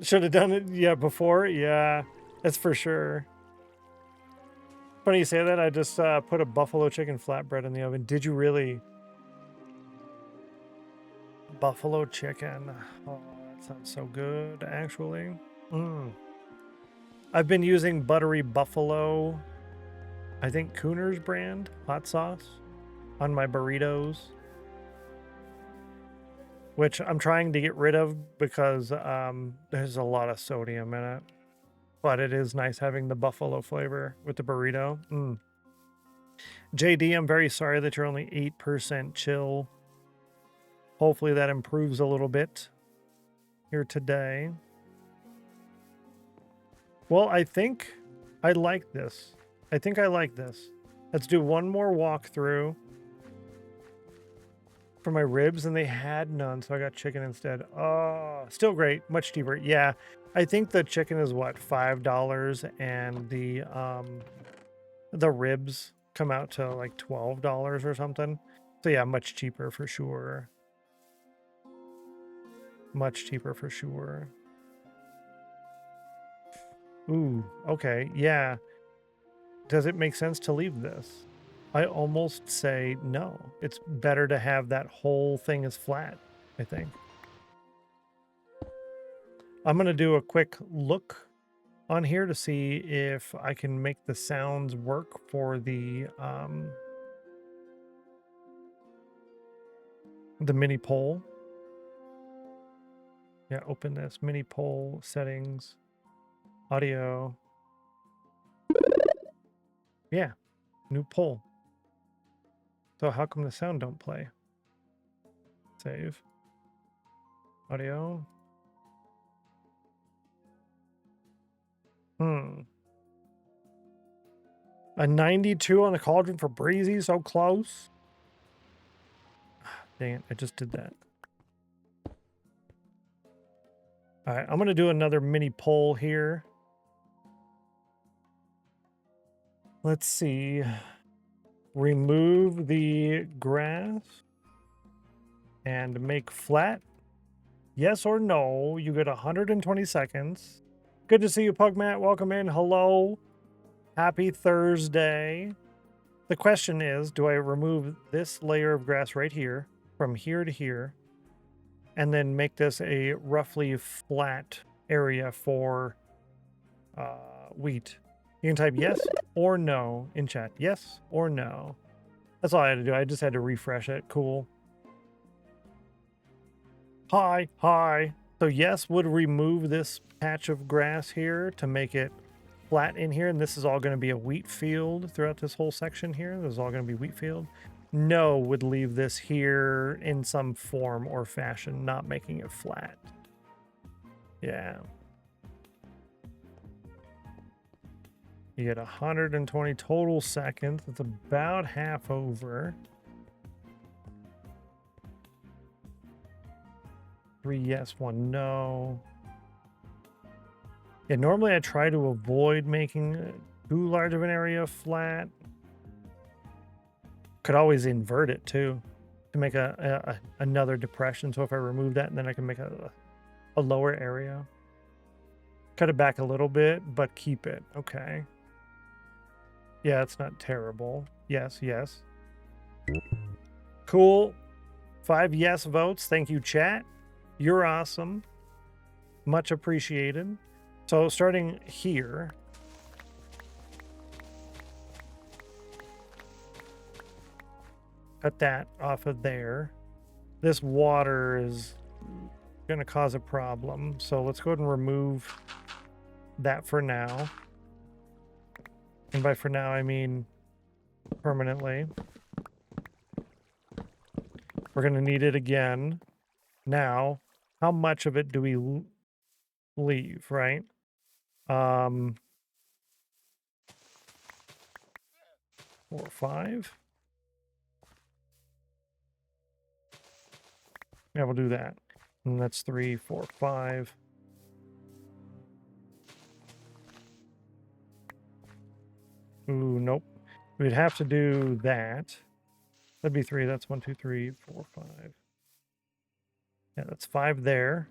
Should have done it, yeah, before? Yeah, that's for sure. Funny you say that. I just put a buffalo chicken flatbread in the oven. Did you really? Buffalo chicken. Oh, that sounds so good, actually. I've been using buttery buffalo, I think Cooner's brand hot sauce on my burritos, which I'm trying to get rid of because there's a lot of sodium in it. But it is nice having the buffalo flavor with the burrito. JD, I'm very sorry that you're only 8% chill. Hopefully that improves a little bit here today. Well, I think I like this. I think I like this. Let's do one more walkthrough for my ribs, and they had none, so I got chicken instead. Oh, still great. Much cheaper. Yeah, I think the chicken is what, $5, and the ribs come out to like $12 or something. So yeah, much cheaper for sure. Much cheaper for sure. Ooh, okay, yeah. Does it make sense to leave this? I almost say no. It's better to have that whole thing as flat, I think. I'm going to do a quick look on here to see if I can make the sounds work for the mini poll. Yeah, open this mini poll settings, audio. Yeah, new poll. So how come the sound don't play? Save. Audio. A 92 on the cauldron for Breezy, so close. Dang it, I just did that. All right, I'm going to do another mini poll here. Let's see. Remove the grass and make flat. Yes or no. You get 120 seconds. Good to see you, Pugmat. Welcome in. Hello. Happy Thursday. The question is, do I remove this layer of grass right here, from here to here, and then make this a roughly flat area for wheat? You can type yes or no in chat. Yes or no. That's all I had to do. I just had to refresh it. Cool. Hi. So yes would remove this patch of grass here to make it flat in here. And this is all going to be a wheat field throughout this whole section here. This is all going to be wheat field. No would leave this here in some form or fashion, not making it flat. Yeah. You get 120 total seconds. It's about half over. 3 yes, 1 no. Yeah, normally I try to avoid making too large of an area flat. Could always invert it too, to make another depression. So if I remove that, and then I can make a lower area. Cut it back a little bit, but keep it. Okay. Yeah, it's not terrible. Yes, yes. Cool. 5 yes votes. Thank you, chat. You're awesome. Much appreciated. So starting here. Cut that off of there. This water is going to cause a problem. So let's go ahead and remove that for now. And by for now, I mean permanently. We're going to need it again. Now, how much of it do we leave, right? 4 or 5. Yeah, we'll do that. And that's 3, 4, 5. Ooh, nope. We'd have to do that. That'd be 3. That's 1, 2, 3, 4, 5. Yeah, that's 5 there.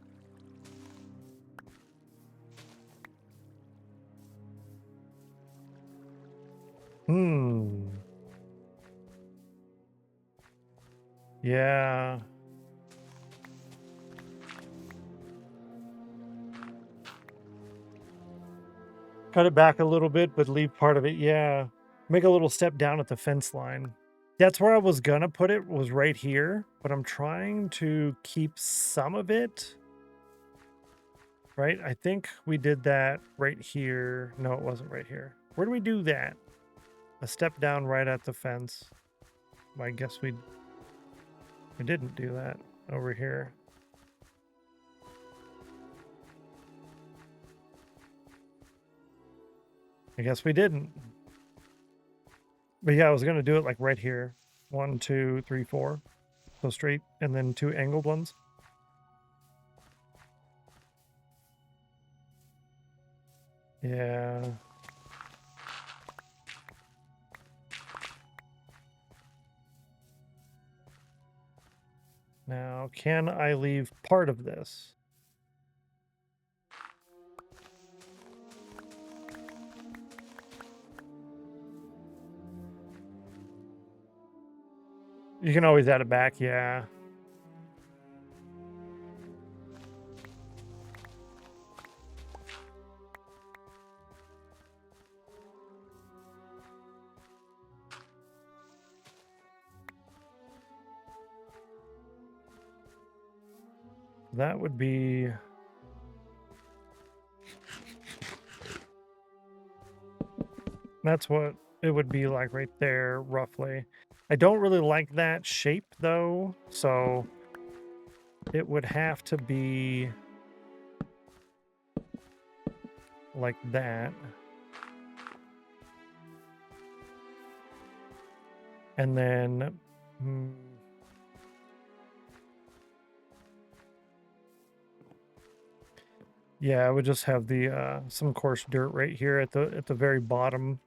Yeah. Cut it back a little bit, but leave part of it. Yeah. Make a little step down at the fence line. That's where I was gonna put it, was right here, but I'm trying to keep some of it. Right? I think we did that right here. No, it wasn't right here. Where do we do that? A step down right at the fence. I guess we didn't do that over here. I guess we didn't. But yeah, I was going to do it like right here. 1, 2, 3, 4. So straight, and then 2 angled ones. Yeah. Now, can I leave part of this? You can always add it back, yeah. That would be... That's what it would be like right there, roughly. I don't really like that shape, though, so it would have to be like that. And then... yeah, I would just have the some coarse dirt right here at the very bottom.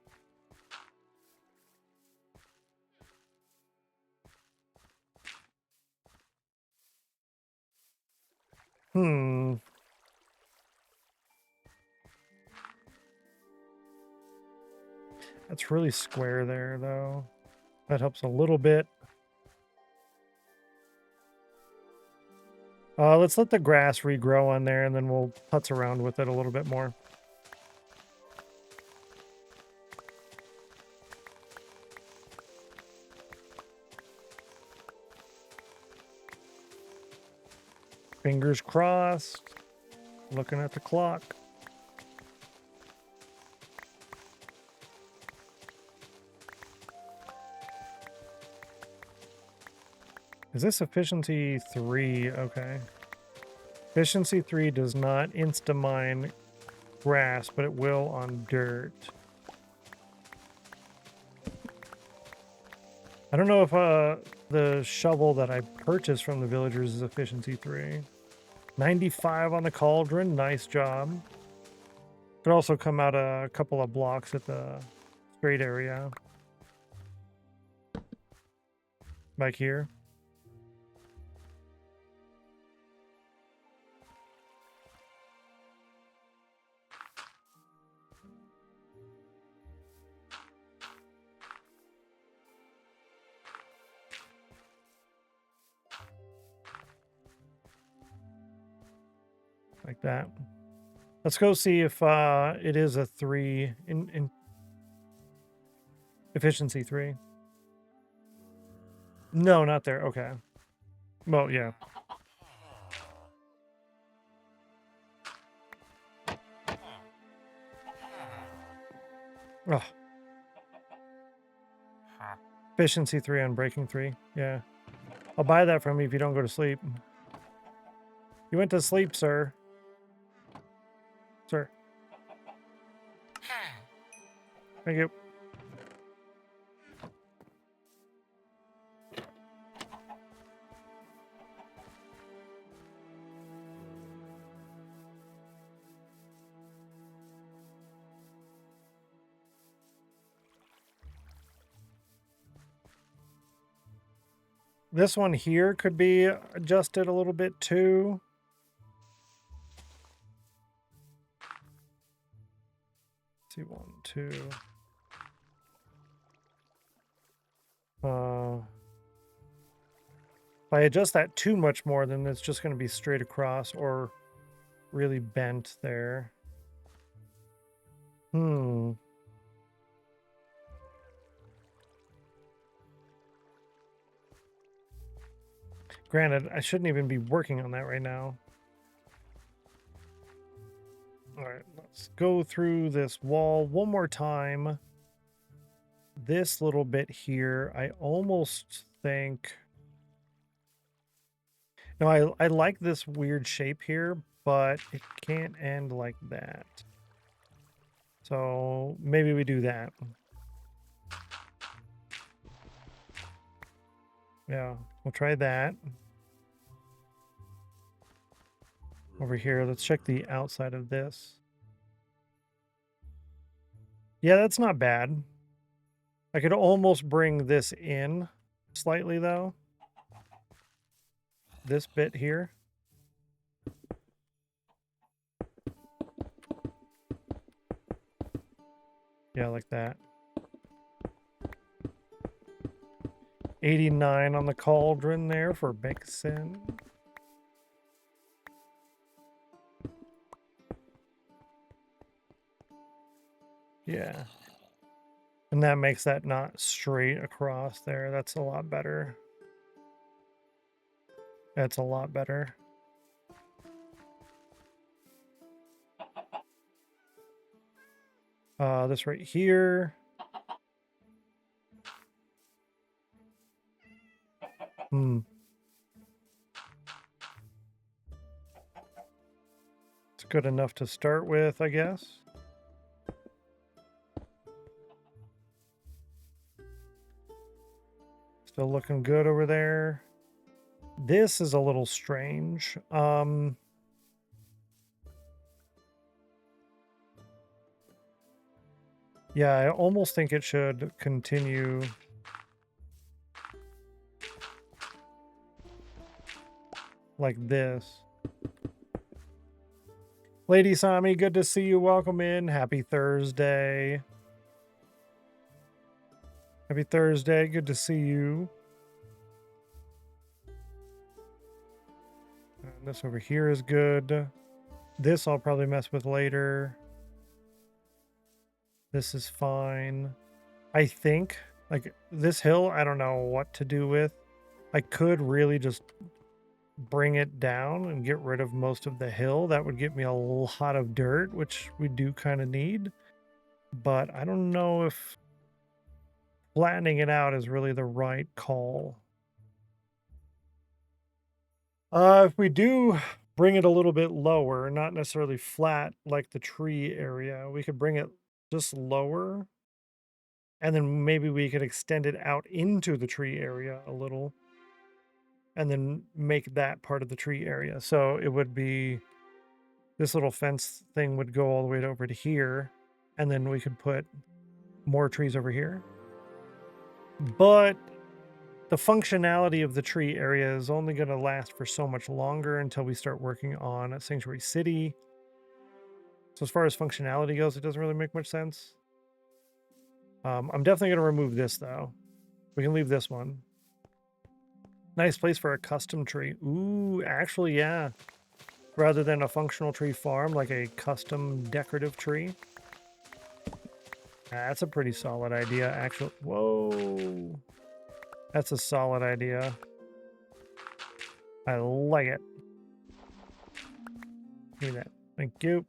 That's really square there, though. That helps a little bit. Let's let the grass regrow on there, and then we'll putz around with it a little bit more. Fingers crossed. Looking at the clock. Is this efficiency 3? Okay. Efficiency 3 does not insta-mine grass, but it will on dirt. I don't know if the shovel that I purchased from the villagers is efficiency 3. 95 on the cauldron. Nice job. Could also come out a couple of blocks at the straight area. Like here. like that. Let's go see if it is a 3 in efficiency 3. No, not there. Okay. Well, yeah. Oh. Efficiency 3 on breaking 3. Yeah. I'll buy that from you if you don't go to sleep. You went to sleep, sir. Sir. Thank you. This one here could be adjusted a little bit too. Let's see, 1, 2. If I adjust that too much more, then it's just going to be straight across or really bent there. Granted, I shouldn't even be working on that right now. All right, let's go through this wall one more time. This little bit here, I almost think... No, I like this weird shape here, but it can't end like that. So maybe we do that. Yeah, we'll try that. Over here, let's check the outside of this. Yeah, that's not bad. I could almost bring this in slightly, though. This bit here. Yeah, like that. 89 on the cauldron there for Bixen. Yeah. And that makes that not straight across there. That's a lot better. That's a lot better. This right here. It's good enough to start with, I guess. Still looking good over there. This is a little strange. Yeah, I almost think it should continue. Like this. Lady Sami, good to see you. Welcome in. Happy Thursday. Happy Thursday. Good to see you. And this over here is good. This I'll probably mess with later. This is fine. I think, like, this hill, I don't know what to do with. I could really just bring it down and get rid of most of the hill. That would get me a lot of dirt, which we do kind of need. But I don't know if flattening it out is really the right call. If we do bring it a little bit lower, not necessarily flat like the tree area, we could bring it just lower, and then maybe we could extend it out into the tree area a little, and then make that part of the tree area. So it would be, this little fence thing would go all the way over to here, and then we could put more trees over here. But the functionality of the tree area is only going to last for so much longer until we start working on a sanctuary city. So as far as functionality goes, it doesn't really make much sense. I'm definitely going to remove this, though. We can leave this one. Nice place for a custom tree. Ooh, actually, yeah. rather than a functional tree farm, like a custom decorative tree. That's a pretty solid idea, actually. Whoa. That's a solid idea. I like it. Give me that. Thank you.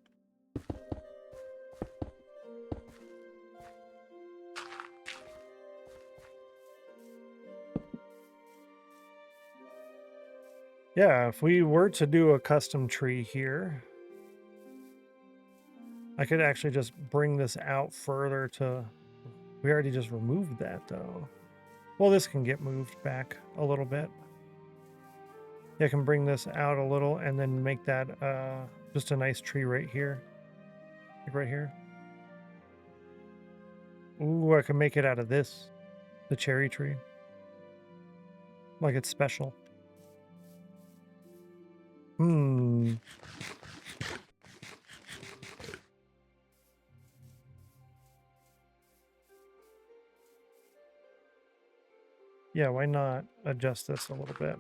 Yeah, if we were to do a custom tree here, I could actually just bring this out further to... We already just removed that, though. Well, this can get moved back a little bit. Yeah, I can bring this out a little and then make that just a nice tree right here. Like right here. Ooh, I can make it out of this. The cherry tree. Like it's special. Hmm. Yeah, why not adjust this a little bit?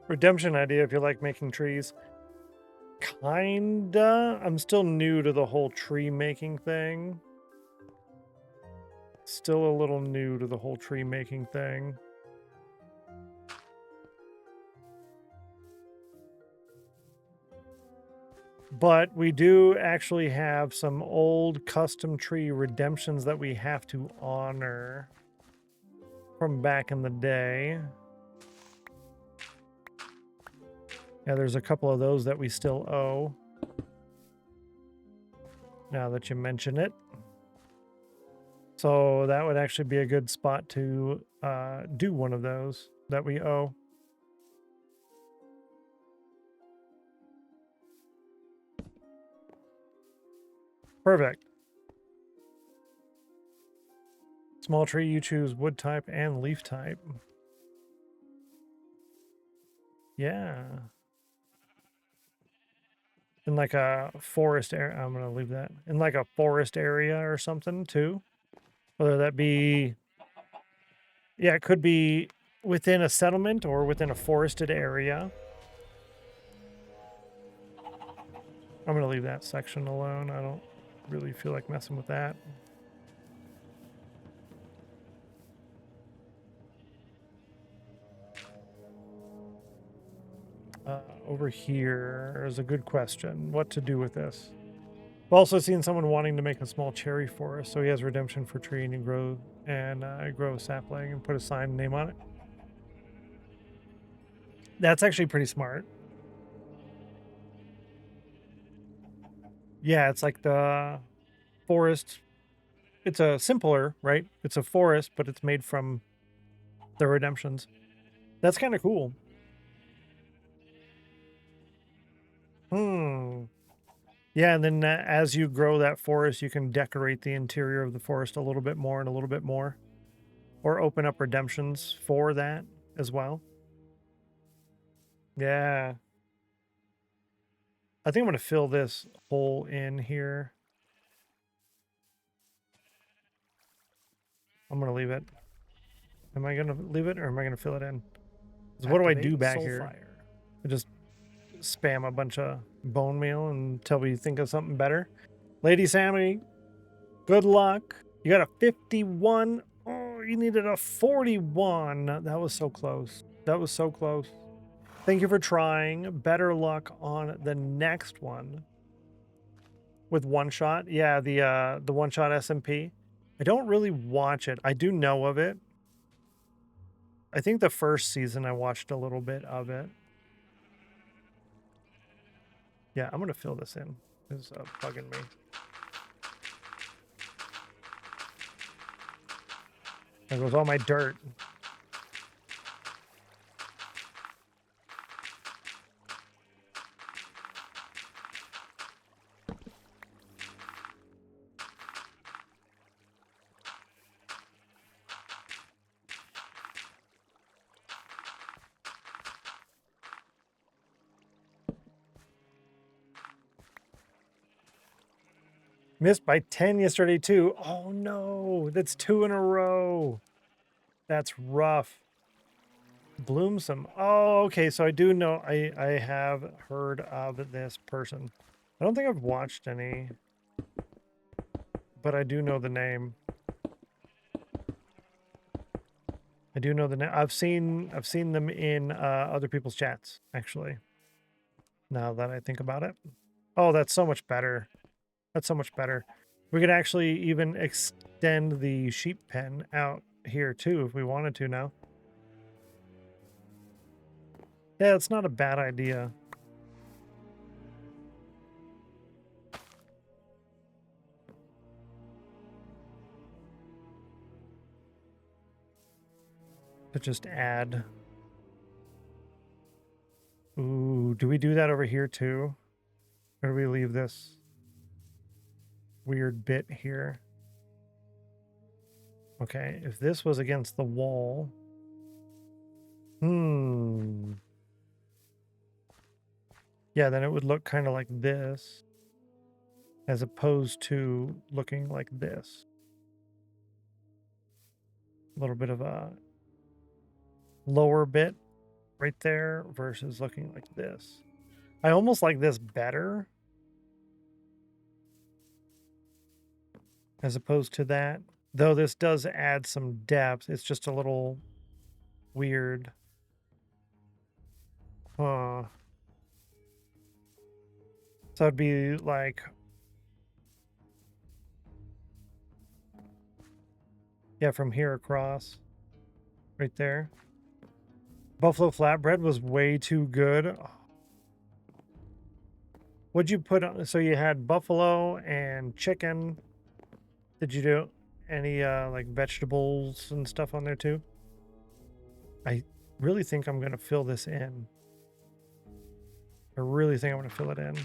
Redemption idea if you like making trees. Kinda. I'm still new to the whole tree making thing. Still a little new to the whole tree making thing. But we do actually have some old custom tree redemptions that we have to honor from back in the day. Yeah, there's a couple of those that we still owe. Now that you mention it. So that would actually be a good spot to do one of those that we owe. Perfect. Small tree, you choose wood type and leaf type. Yeah. In like a forest area. I'm going to leave that. In like a forest area or something too. Whether that be... Yeah, it could be within a settlement or within a forested area. I'm going to leave that section alone. I don't really feel like messing with that. Over here is a good question. What to do with this? I've also seen someone wanting to make a small cherry forest, so he has redemption for tree and you grow a sapling and put a sign name on it. That's actually pretty smart. Yeah, it's like the forest. It's a simpler, right? It's a forest, but it's made from the redemptions. That's kind of cool. Yeah, and then as you grow that forest, you can decorate the interior of the forest a little bit more and a little bit more. Or open up redemptions for that as well. Yeah. I think I'm going to fill this hole in here. I'm going to leave it. Am I going to leave it or am I going to fill it in? What do I do back here? I just spam a bunch of bone meal until we think of something better. Lady Sammy, good luck. You got a 51. Oh, you needed a 41. That was so close. That was so close. Thank you for trying. Better luck on the next one. With one shot. Yeah, the one shot SMP. I don't really watch it. I do know of it. I think the first season I watched a little bit of it. Yeah, I'm gonna fill this in. It's bugging me. There goes all my dirt. Missed by 10 yesterday too. Oh no, that's 2 in a row. That's rough. Bloomsome. Oh, okay. So I do know, I have heard of this person. I don't think I've watched any, but I do know the name. I do know the name. I've seen them in other people's chats, actually. Now that I think about it. Oh, that's so much better. That's so much better. We could actually even extend the sheep pen out here too if we wanted to now. Yeah, it's not a bad idea. To just add. Ooh, do we do that over here too? Or do we leave this weird bit here? Okay, if this was against the wall. Yeah, then it would look kind of like this, as opposed to looking like this. A little bit of a lower bit right there versus looking like this. I almost like this better as opposed to that. Though this does add some depth, it's just a little weird. So it'd be like, yeah, from here across, right there. Buffalo flatbread was way too good. What'd you put on? So you had buffalo and chicken. Did you do any like vegetables and stuff on there too? I really think I'm gonna fill this in. I really think I'm gonna fill it in.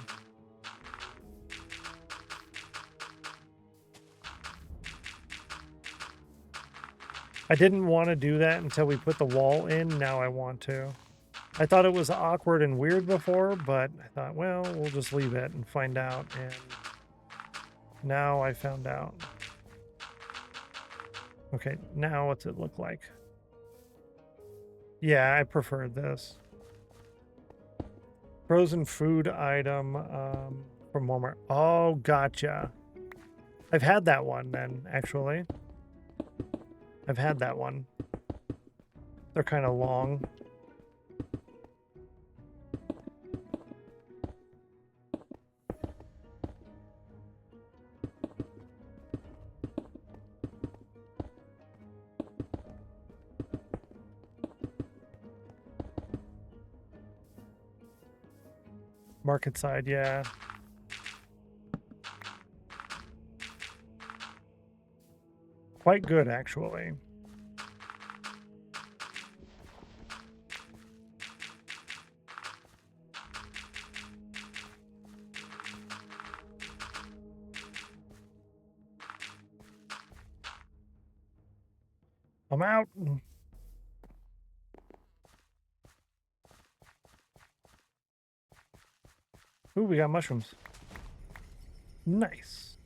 I didn't want to do that until we put the wall in. Now I want to. I thought it was awkward and weird before, but I thought, well, we'll just leave it and find out. And now I found out. Okay, now what's it look like? Yeah, I prefer this. Frozen food item from Walmart. Oh, gotcha. I've had that one then, actually. I've had that one. They're kind of long. Market side, yeah. Quite good, actually. I'm out. Ooh, we got mushrooms. Nice.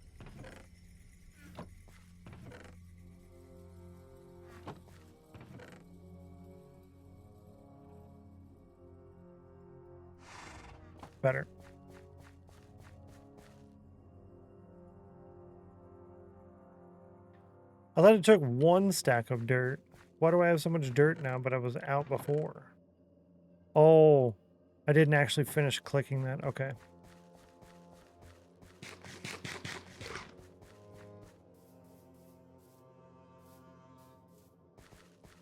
Better. I thought it took one stack of dirt. Why do I have so much dirt now, but I was out before? Oh, I didn't actually finish clicking that. Okay.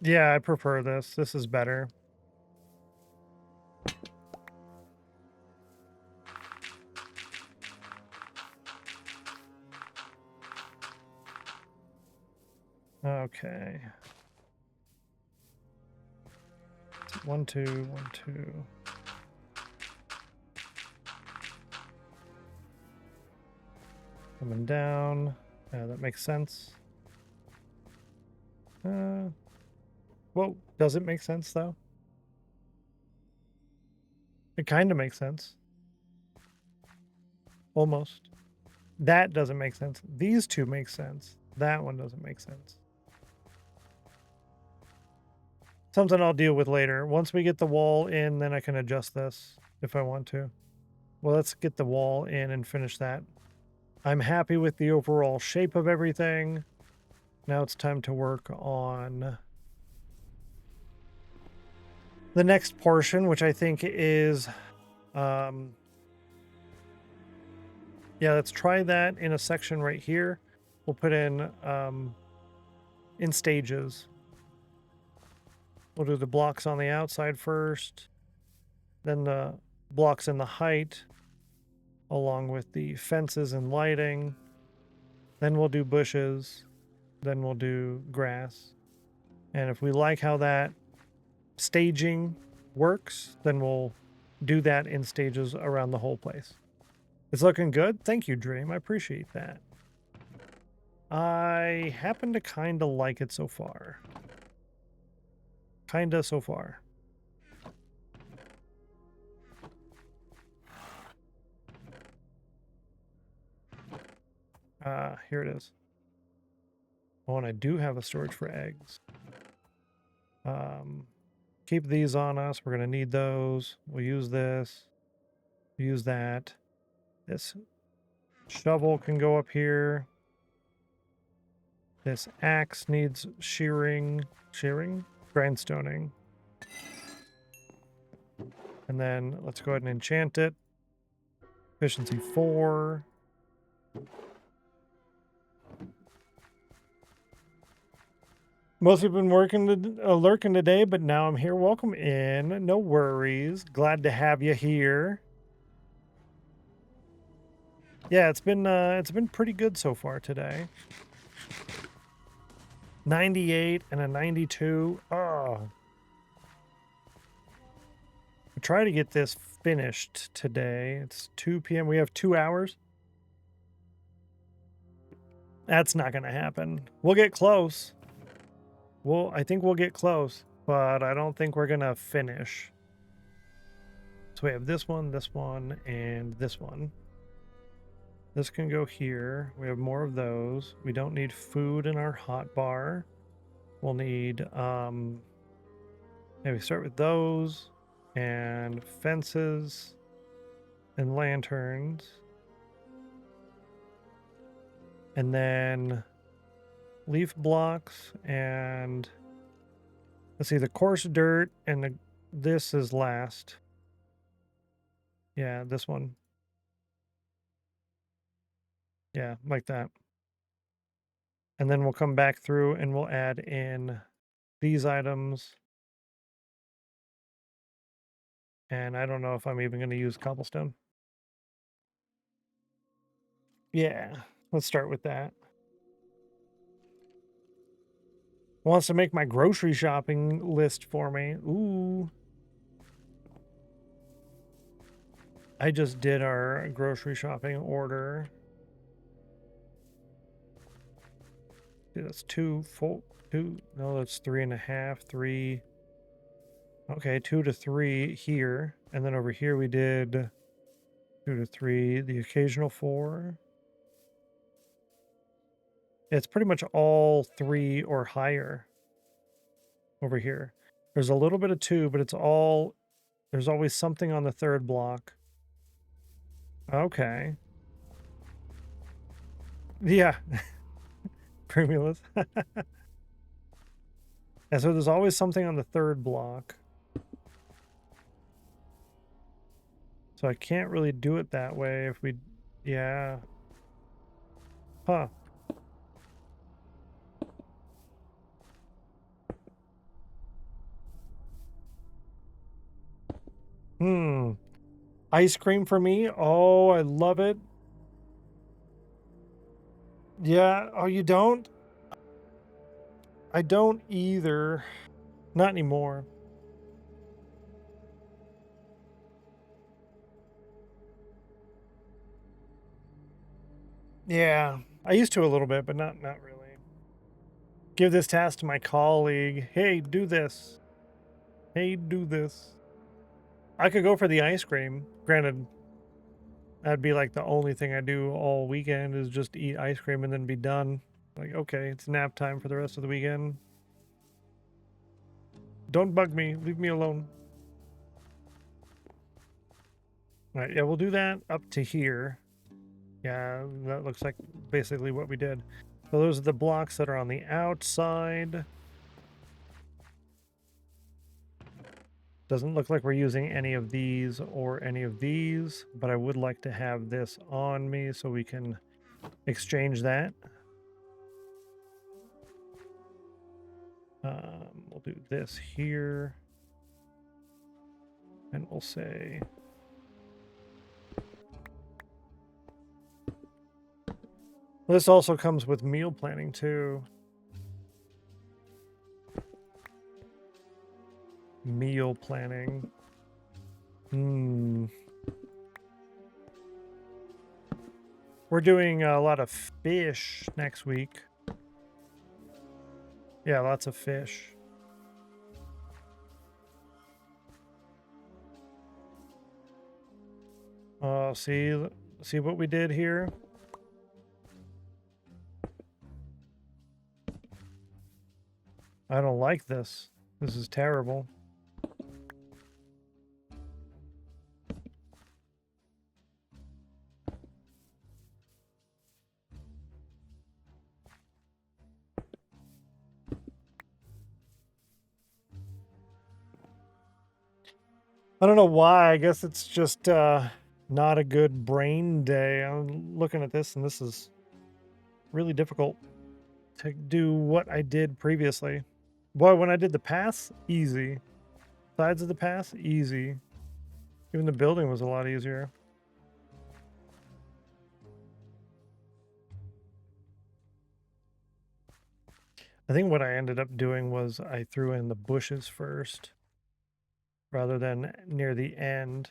Yeah, I prefer this. This is better. Okay. 1, 2, 1, 2. Coming down. Yeah, that makes sense. Well, does it make sense though? It kind of makes sense. Almost. That doesn't make sense. These two make sense. That one doesn't make sense. Something I'll deal with later. Once we get the wall in, then I can adjust this if I want to. Well, let's get the wall in and finish that. I'm happy with the overall shape of everything. Now it's time to work on the next portion, which I think is, yeah, let's try that in a section right here. We'll put in stages. We'll do the blocks on the outside first, then the blocks in the height, along with the fences and lighting. Then we'll do bushes. Then we'll do grass. And if we like how that staging works, then we'll do that in stages around the whole place. It's looking good. Thank you, Dream. I appreciate that. I happen to kind of like it so far. Kinda so far. Here it is. Oh, and I do have a storage for eggs. Keep these on us. We're going to need those. We'll use this. Use that. This shovel can go up here. This axe needs shearing. Shearing? Grindstoning. And then let's go ahead and enchant it. Efficiency 4. Most people have been lurking today, but now I'm here. Welcome in. No worries. Glad to have you here. Yeah, it's been pretty good so far today. 98 and a 92. Oh. I try to get this finished today. It's 2 p.m. We have 2 hours. That's not going to happen. We'll get close. I think we'll get close, but I don't think we're going to finish. So we have this one, and this one. This can go here. We have more of those. We don't need food in our hot bar. We'll need, maybe start with those, and fences, and lanterns. And then leaf blocks, and let's see, the coarse dirt, and this is last. Yeah, this one. Yeah, like that. And then we'll come back through and we'll add in these items. And I don't know if I'm even going to use cobblestone. Yeah, let's start with that. Wants to make my grocery shopping list for me. Ooh. I just did our grocery shopping order. That's 2, 4, 2. No, that's 3.5, 3. Okay, 2 to 3 here. And then over here we did 2 to 3, the occasional 4. It's pretty much all 3 or higher over here. There's a little bit of 2, but it's all, there's always something on the third block. Okay. Yeah. Primulus. And so there's always something on the third block. So I can't really do it that way if we, yeah. Huh. Ice cream for me? Oh, I love it. Yeah. Oh, you don't? I don't either. Not anymore. Yeah, I used to a little bit, but not really. Give this task to my colleague. Hey, do this. Hey, do this. I could go for the ice cream. Granted, that'd be like the only thing I do all weekend is just eat ice cream and then be done. Like, okay, it's nap time for the rest of the weekend. Don't bug me. Leave me alone. All right, yeah, we'll do that up to here. Yeah, that looks like basically what we did. So those are the blocks that are on the outside. Doesn't look like we're using any of these or any of these, but I would like to have this on me so we can exchange that. We'll do this here. And we'll say... This also comes with meal planning too. Meal planning. We're doing a lot of fish next week. Yeah, lots of fish. See what we did here? I don't like this. This is terrible. I don't know why. I guess it's just not a good brain day. I'm looking at this and this is really difficult to do what I did previously. Boy, when I did the pass, easy. Sides of the pass, easy. Even the building was a lot easier. I think what I ended up doing was I threw in the bushes first rather than near the end.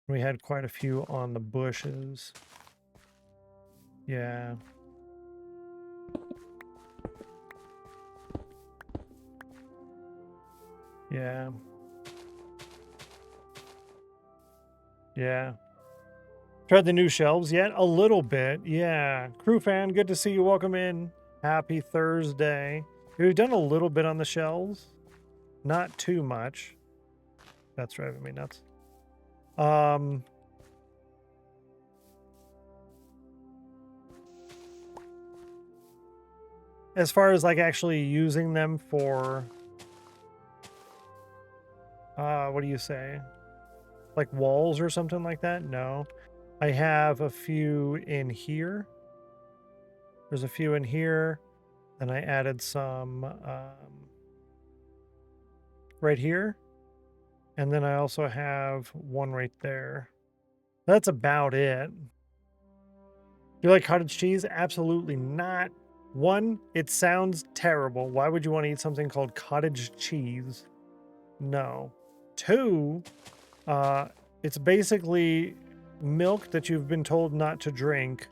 We had quite a few on the bushes. Yeah. Yeah. Yeah. Tried the new shelves yet? A little bit. Yeah. Crew fan, good to see you. Welcome in. Happy Thursday. We've done a little bit on the shelves. Not too much. That's driving me nuts. As far as like actually using them for what do you say? Like walls or something like that? No. I have a few in here. There's a few in here. Then I added some right here. And then I also have one right there. That's about it. Do you like cottage cheese? Absolutely not. One, it sounds terrible. Why would you want to eat something called cottage cheese? No. Two, it's basically milk that you've been told not to drink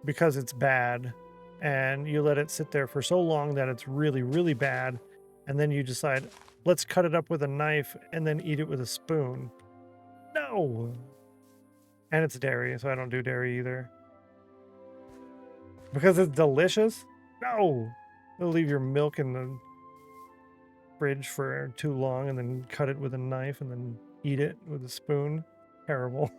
because it's bad. And you let it sit there for so long that it's really, really bad. And then you decide, let's cut it up with a knife and then eat it with a spoon. No! And it's dairy, so I don't do dairy either. Because it's delicious? No! It'll leave your milk in the fridge for too long and then cut it with a knife and then eat it with a spoon. Terrible.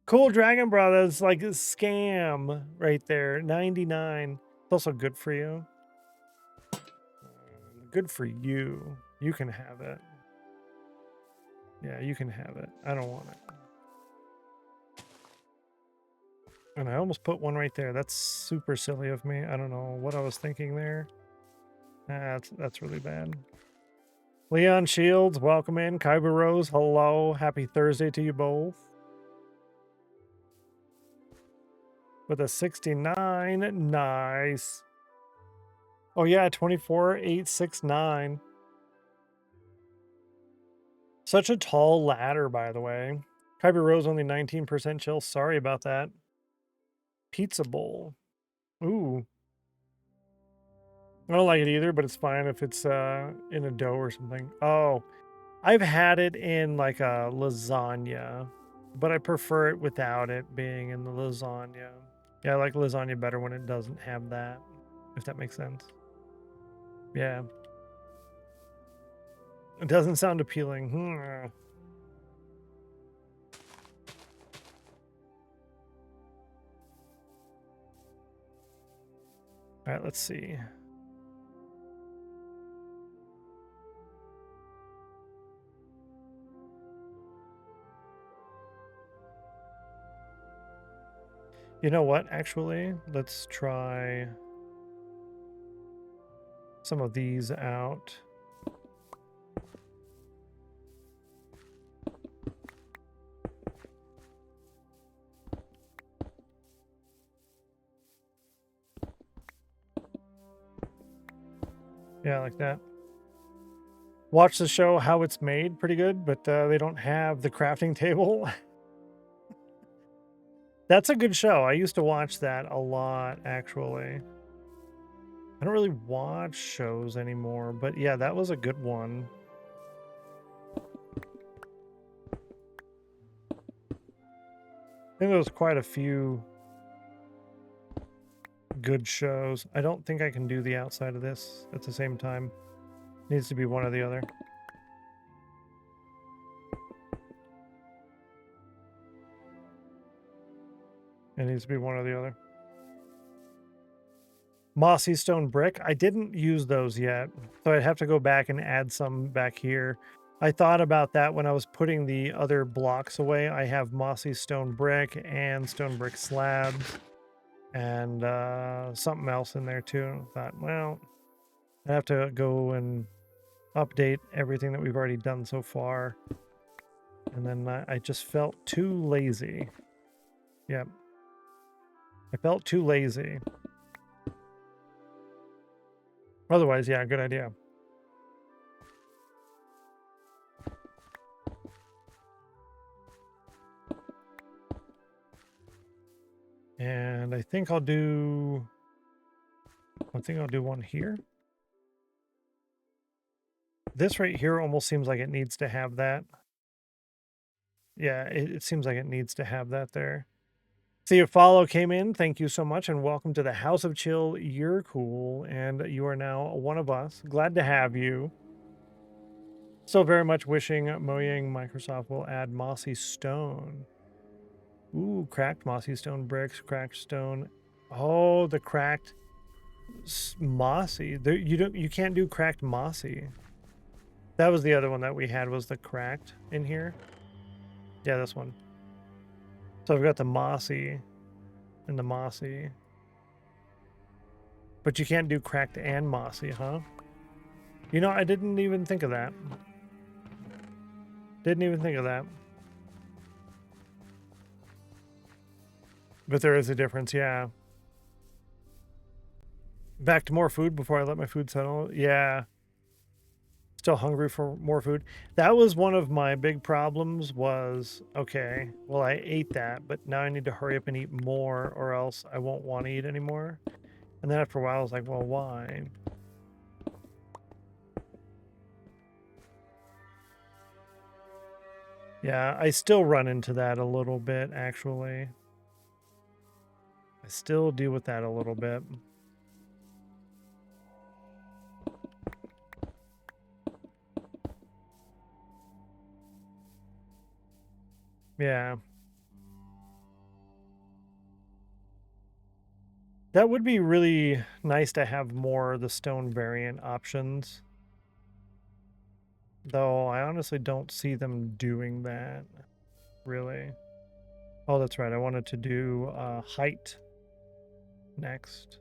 Cool Dragon Brothers, like a scam right there. 99. It's also good for you. Good for you. You can have it. Yeah, you can have it. I don't want it. And I almost put one right there. That's super silly of me. I don't know what I was thinking there. That's really bad. Leon Shields, welcome in. Kyber Rose, hello. Happy Thursday to you both. with a 69. Nice. Oh yeah, 24869. Such a tall ladder, by the way. Kyber Rose only 19% chill. Sorry about that. Pizza bowl. Ooh. I don't like it either, but it's fine if it's in a dough or something. Oh, I've had it in like a lasagna, but I prefer it without it being in the lasagna. Yeah, I like lasagna better when it doesn't have that, if that makes sense. Yeah. It doesn't sound appealing. All right, let's see. You know what, actually? Let's try some of these out. Yeah, like that. Watch the show How It's Made, pretty good, but they don't have the crafting table. That's a good show. I used to watch that a lot, actually. I don't really watch shows anymore, but yeah, that was a good one. I think there was quite a few good shows. I don't think I can do the outside of this at the same time. Needs to be one or the other. It needs to be one or the other. Mossy stone brick. I didn't use those yet, so I'd have to go back and add some back here. I thought about that when I was putting the other blocks away. I have mossy stone brick and stone brick slabs and something else in there too. I thought, well, I have to go and update everything that we've already done so far. And then I just felt too lazy. Yep. I felt too lazy. Otherwise, yeah, good idea. And I think I'll do one here. This right here almost seems like it needs to have that. Yeah, it seems like it needs to have that there. See, a follow came in. Thank you so much, and welcome to the House of Chill. You're cool, and you are now one of us. Glad to have you. So very much wishing Mojang Microsoft will add mossy stone. Ooh, cracked mossy stone bricks, cracked stone. Oh, the cracked mossy. There, you can't do cracked mossy. That was the other one that we had, was the cracked in here. Yeah, this one. So I've got the mossy and the mossy. But you can't do cracked and mossy, huh? You know, I didn't even think of that. Didn't even think of that. But there is a difference, yeah. Back to more food before I let my food settle. Yeah. Still hungry for more food. That was one of my big problems was, okay, well, I ate that, but now I need to hurry up and eat more or else I won't want to eat anymore. And then after a while, I was like, well, why? Yeah, I still run into that a little bit, actually. I still deal with that a little bit. Yeah. That would be really nice to have more of the stone variant options. Though I honestly don't see them doing that, really. Oh, that's right. I wanted to do height next.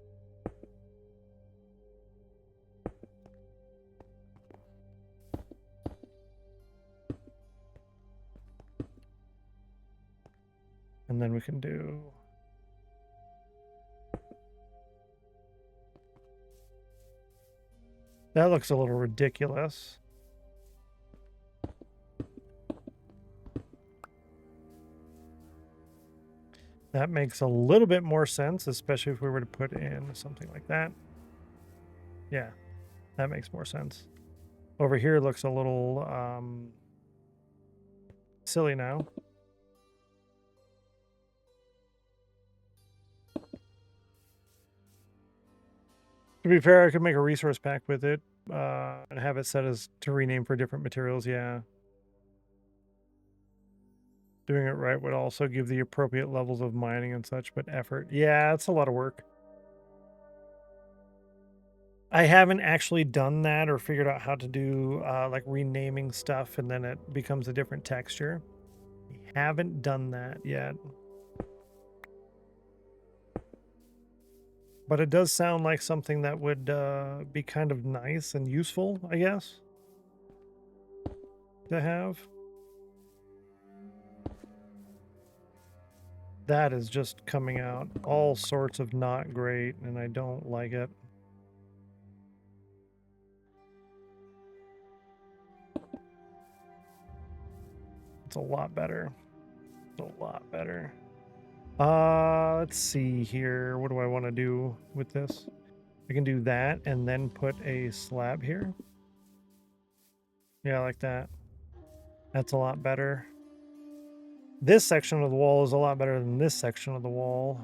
And then we can do That looks a little ridiculous. That makes a little bit more sense, especially if we were to put in something like that. Yeah, that makes more sense. Over here looks a little silly now. To be fair, I could make a resource pack with it and have it set as to rename for different materials. Yeah. Doing it right would also give the appropriate levels of mining and such, but effort. Yeah, it's a lot of work. I haven't actually done that or figured out how to do like renaming stuff and then it becomes a different texture. Haven't done that yet. But it does sound like something that would be kind of nice and useful, I guess, to have. That is just coming out all sorts of not great, and I don't like it. It's a lot better. It's a lot better. Let's see here. What do I want to do with this? I can do that and then put a slab here. Yeah, like that. That's a lot better. This section of the wall is a lot better than this section of the wall.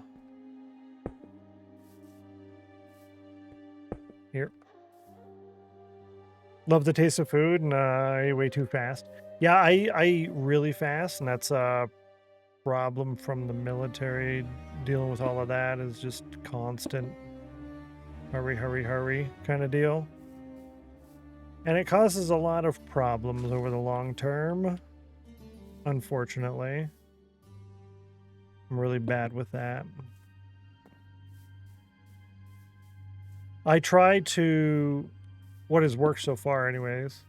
Here. Love the taste of food, and I ate way too fast. Yeah, I eat really fast, and that's a problem from the military. Dealing with all of that is just constant hurry, hurry, hurry kind of deal. And it causes a lot of problems over the long term, unfortunately. I'm really bad with that. I try to... What has worked so far anyways.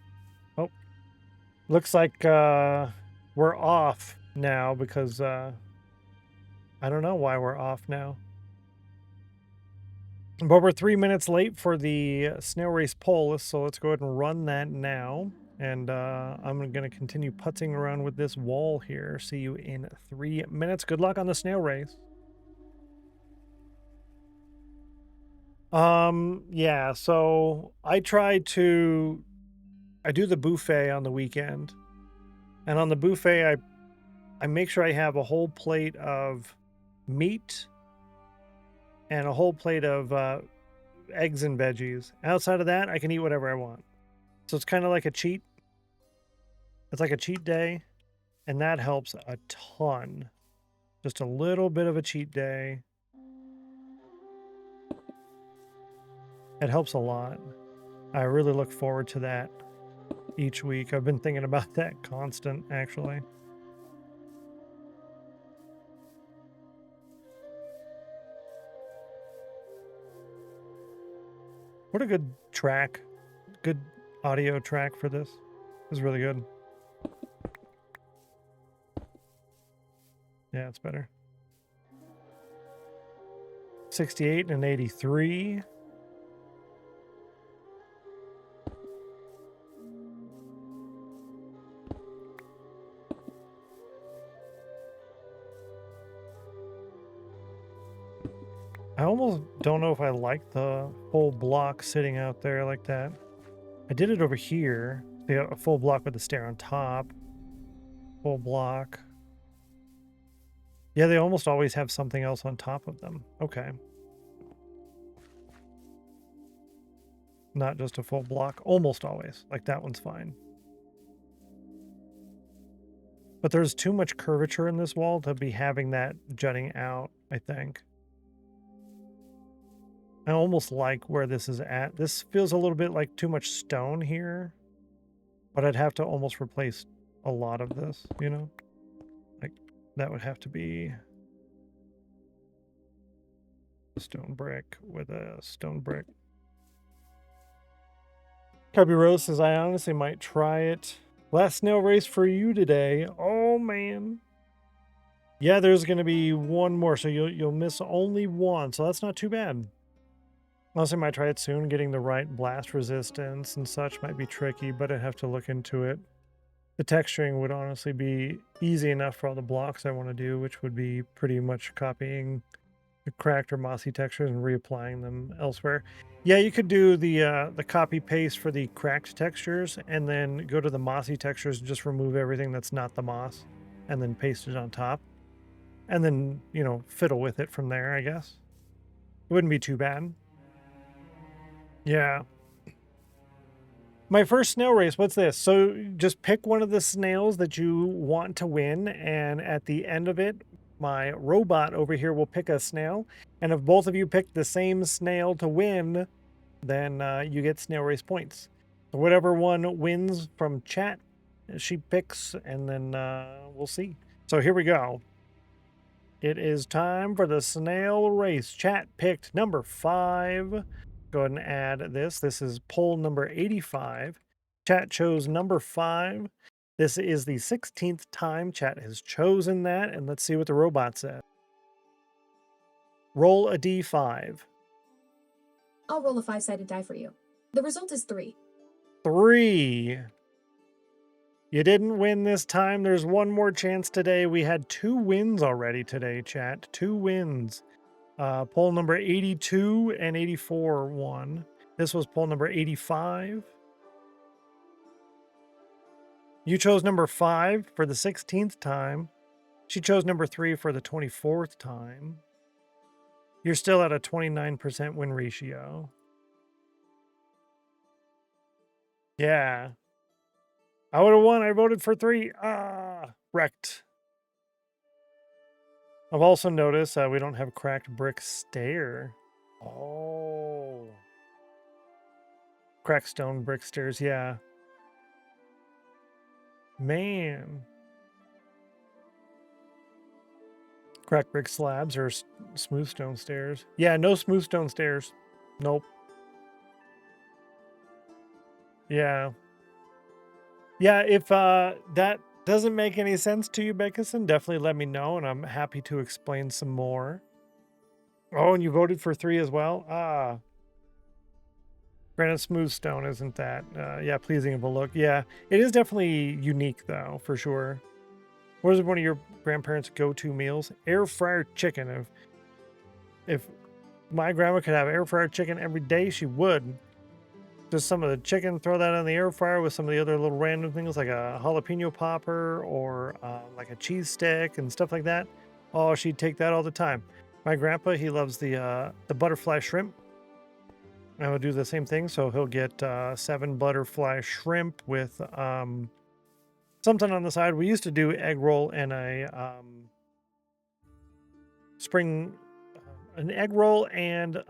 Oh. Looks like we're off now because... I don't know why we're off now. But we're 3 minutes late for the snail race poll, so let's go ahead and run that now. And I'm going to continue putzing around with this wall here. See you in 3 minutes. Good luck on the snail race. Yeah, so I do the buffet on the weekend. And on the buffet, I make sure I have a whole plate of meat and a whole plate of eggs and veggies. Outside of that, I can eat whatever I want. So it's kind of like a cheat. It's like a cheat day, and that helps a ton. Just a little bit of a cheat day. It helps a lot. I really look forward to that each week. I've been thinking about that constant, actually. What a good track. Good audio track for this. This is really good. Yeah, it's better. 68 and 83. I almost don't know if I like the full block sitting out there like that. I did it over here. Yeah, a full block with the stair on top. Full block. Yeah, they almost always have something else on top of them. Okay. Not just a full block. Almost always. Like that one's fine. But there's too much curvature in this wall to be having that jutting out, I think. I almost like where this is at. This feels a little bit like too much stone here. But I'd have to almost replace a lot of this, you know? Like, that would have to be a stone brick with a stone brick. Cubby Rose says, I honestly might try it. Last snail race for you today. Oh, man. Yeah, there's going to be one more, so you'll miss only one, so that's not too bad. Also, might try it soon. Getting the right blast resistance and such might be tricky, but I'd have to look into it. The texturing would honestly be easy enough for all the blocks I want to do, which would be pretty much copying the cracked or mossy textures and reapplying them elsewhere. Yeah, you could do the copy paste for the cracked textures and then go to the mossy textures and just remove everything that's not the moss and then paste it on top. And then, you know, fiddle with it from there, I guess. It wouldn't be too bad. Yeah. My first snail race, what's this? So just pick one of the snails that you want to win, and at the end of it, my robot over here will pick a snail, and if both of you pick the same snail to win, then you get snail race points. So whatever one wins from chat, she picks, and then we'll see. So here we go. It is time for the snail race. Chat picked number 5. Go ahead and add this. This is poll number 85. Chat chose number 5. This is the 16th time chat has chosen that, and let's see what the robot said. Roll a d5. I'll roll a 5-sided die for you. The result is 3. 3. You didn't win this time. There's one more chance today. We had 2 wins already today, chat. 2 wins. Poll number 82 and 84 won. This was poll number 85. You chose number 5 for the 16th time. She chose number 3 for the 24th time. You're still at a 29% win ratio. Yeah. I would have won. I voted for 3. Wrecked. I've also noticed we don't have cracked brick stair. Oh. Cracked stone brick stairs, yeah. Man. Cracked brick slabs or smooth stone stairs. Yeah, no smooth stone stairs. Nope. Yeah. Yeah, if that doesn't make any sense to you, Beckerson, definitely let me know, and I'm happy to explain some more. Oh, and you voted for 3 as well? Granite smooth stone, isn't that? Yeah, pleasing of a look. Yeah, it is definitely unique, though, for sure. What is one of your grandparents' go-to meals? Air fryer chicken. If my grandma could have air fryer chicken every day, she would. Just some of the chicken, throw that on the air fryer with some of the other little random things like a jalapeno popper or like a cheese stick and stuff like that. Oh, she'd take that all the time. My grandpa, he loves the butterfly shrimp. I would do the same thing. So he'll get 7 butterfly shrimp with something on the side. We used to do egg roll and an egg roll and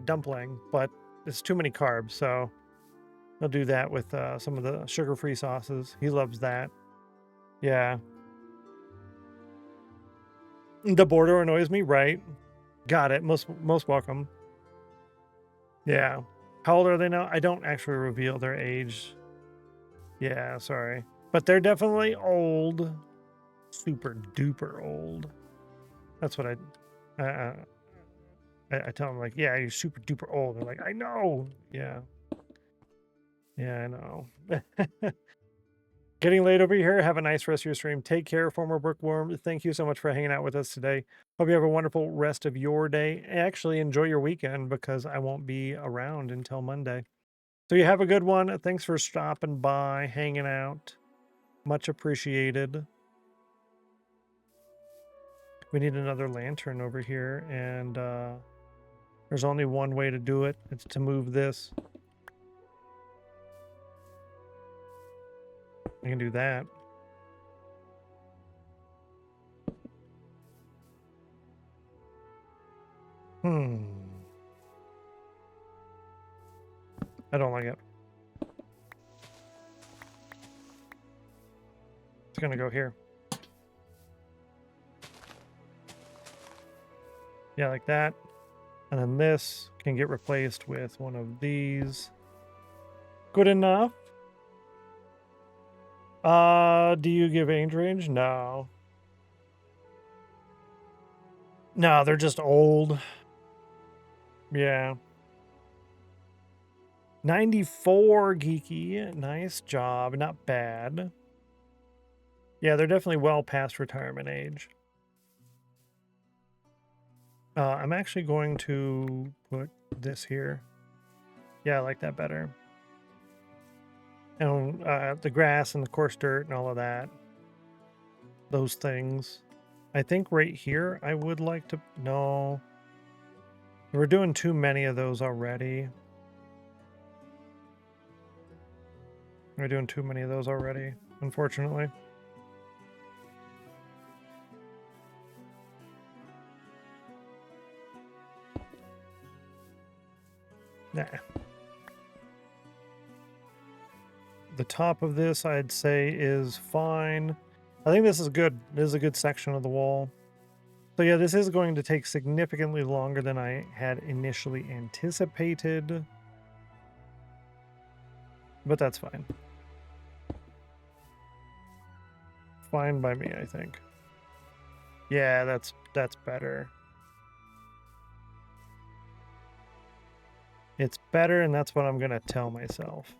dumpling, but it's too many carbs, so he'll do that with some of the sugar-free sauces. He loves that. Yeah. The border annoys me, right? Got it. Most welcome. Yeah. How old are they now? I don't actually reveal their age. Yeah, sorry. But they're definitely old. Super duper old. That's what I tell them, like, yeah, you're super duper old. They're like, I know. Yeah. Yeah, I know. Getting late over here. Have a nice rest of your stream. Take care, former Bookworm. Thank you so much for hanging out with us today. Hope you have a wonderful rest of your day. Actually, enjoy your weekend because I won't be around until Monday. So you have a good one. Thanks for stopping by, hanging out. Much appreciated. We need another lantern over here, and there's only one way to do it. It's to move this. I can do that. I don't like it. It's gonna go here. Yeah, like that. And then this can get replaced with one of these. Good enough. Do you give age range? No. No, they're just old. Yeah. 94 geeky. Nice job. Not bad. Yeah, they're definitely well past retirement age. I'm actually going to put this here. Yeah, I like that better. And the grass and the coarse dirt and all of that. Those things. I think right here I would like to... No. We're doing too many of those already. We're doing too many of those already, unfortunately. Nah. The top of this, I'd say, is fine. I think this is good. This is a good section of the wall. So yeah, this is going to take significantly longer than I had initially anticipated. But that's fine. Fine by me, I think. Yeah, that's better. It's better, and that's what I'm gonna tell myself.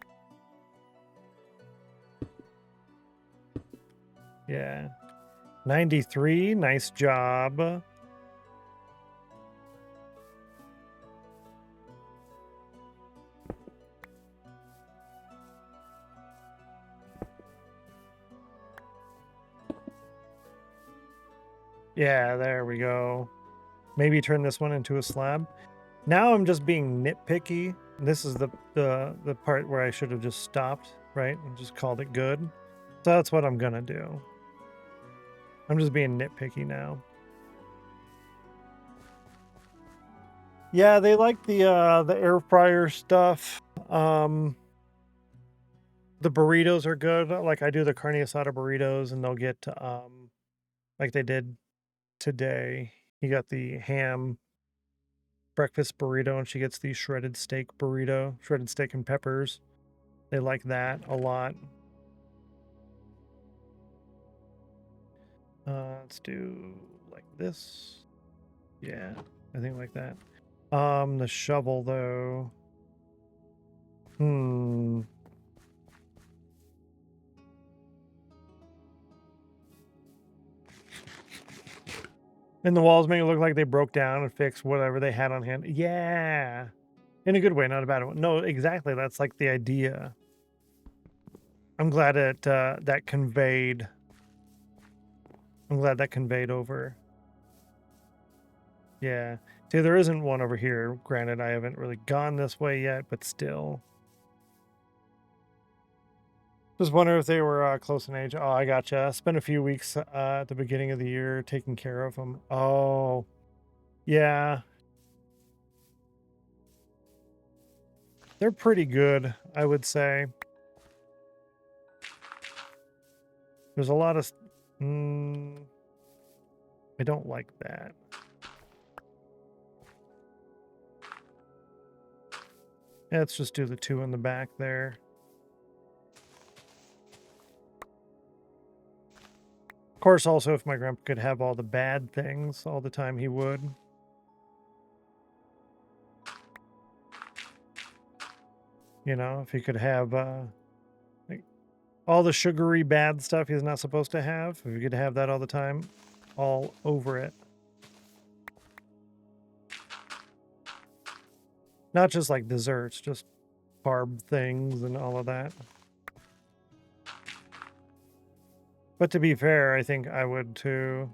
Yeah. 93, nice job. Yeah, there we go. Maybe turn this one into a slab. Now I'm just being nitpicky. This is the part where I should have just stopped, right? And just called it good. So that's what I'm gonna do. I'm just being nitpicky now. Yeah, they like the air fryer stuff. The burritos are good. Like I do the carne asada burritos, and they'll get like they did today. He got the ham breakfast burrito, and she gets the shredded steak burrito, shredded steak and peppers. They like that a lot. Let's do like this. Yeah, I think like that. The shovel though. And the walls make it look like they broke down and fixed whatever they had on hand. Yeah. In a good way, not a bad one. No, exactly. That's like the idea. I'm glad that conveyed. I'm glad that conveyed over. Yeah. See, there isn't one over here. Granted, I haven't really gone this way yet, but still. Just wonder if they were close in age. Oh, I gotcha. I spent a few weeks at the beginning of the year taking care of them. Oh, yeah. They're pretty good, I would say. There's a lot of... I don't like that. Yeah, let's just do the two in the back there. Of course, also, if my grandpa could have all the bad things all the time, he would. You know, if he could have like all the sugary bad stuff he's not supposed to have, if he could have that all the time, all over it. Not just like desserts, just carb things and all of that. But to be fair, I think I would too.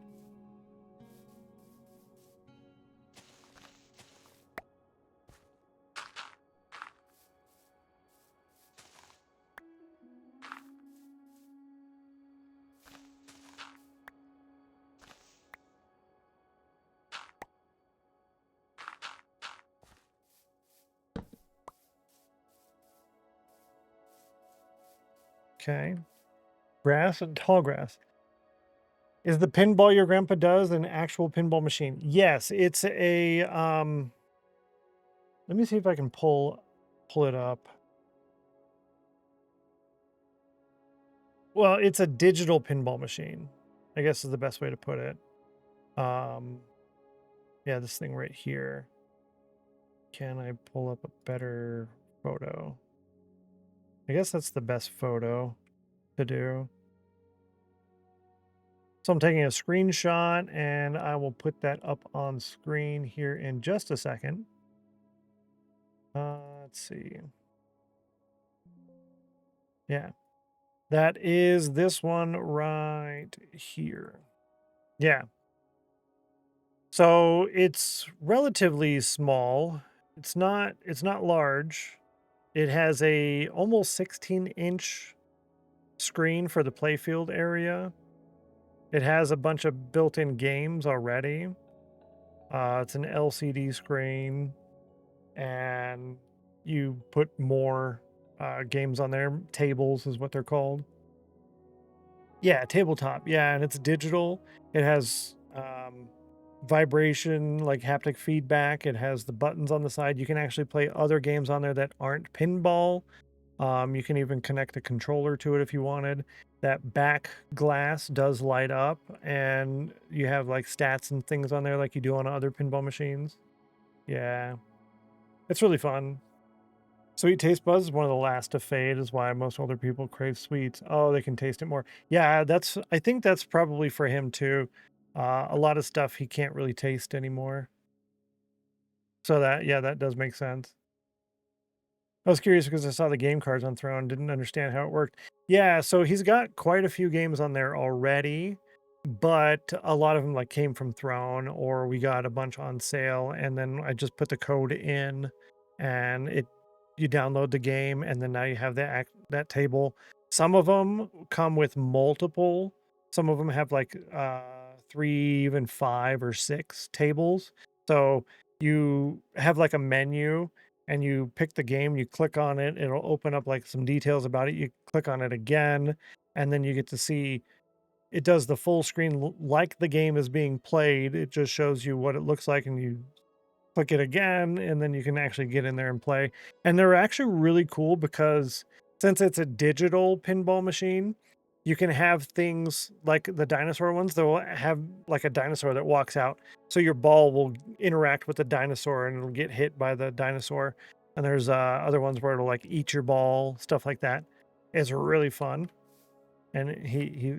Okay. Grass and tall grass. Is the pinball your grandpa does an actual pinball machine? Yes, it's a let me see if I can pull it up. Well, it's a digital pinball machine, I guess is the best way to put it. Yeah, this thing right here. Can I pull up a better photo. I guess that's the best photo to do. So I'm taking a screenshot and I will put that up on screen here in just a second. Let's see. Yeah, that is this one right here. Yeah. So it's relatively small. It's not large. It has a almost 16-inch screen for the playfield area. It has a bunch of built-in games already. It's an LCD screen, and you put more games on there. Tables is what they're called. Yeah, tabletop. Yeah, and it's digital. It has vibration, like haptic feedback. It has the buttons on the side. You can actually play other games on there that aren't pinball. You can even connect a controller to it if you wanted. That back glass does light up, and you have like stats and things on there like you do on other pinball machines. Yeah, it's really fun. Sweet taste buds is one of the last to fade, is why most older people crave sweets. Oh, they can taste it more. Yeah, I think that's probably for him too. A lot of stuff he can't really taste anymore. So that does make sense. I was curious because I saw the game cards on Throne, didn't understand how it worked. Yeah, so he's got quite a few games on there already, but a lot of them like came from Throne, or we got a bunch on sale, and then I just put the code in, and you download the game, and then now you have that table. Some of them come with multiple. Some of them have like 3, even 5 or 6 tables. So you have like a menu and you pick the game, you click on it, it'll open up like some details about it. You click on it again, and then you get to see it does the full screen like the game is being played. It just shows you what it looks like, and you click it again, and then you can actually get in there and play. And they're actually really cool because since it's a digital pinball machine, you can have things like the dinosaur ones. They'll have like a dinosaur that walks out. So your ball will interact with the dinosaur and it'll get hit by the dinosaur. And there's other ones where it'll like eat your ball, stuff like that. It's really fun. And he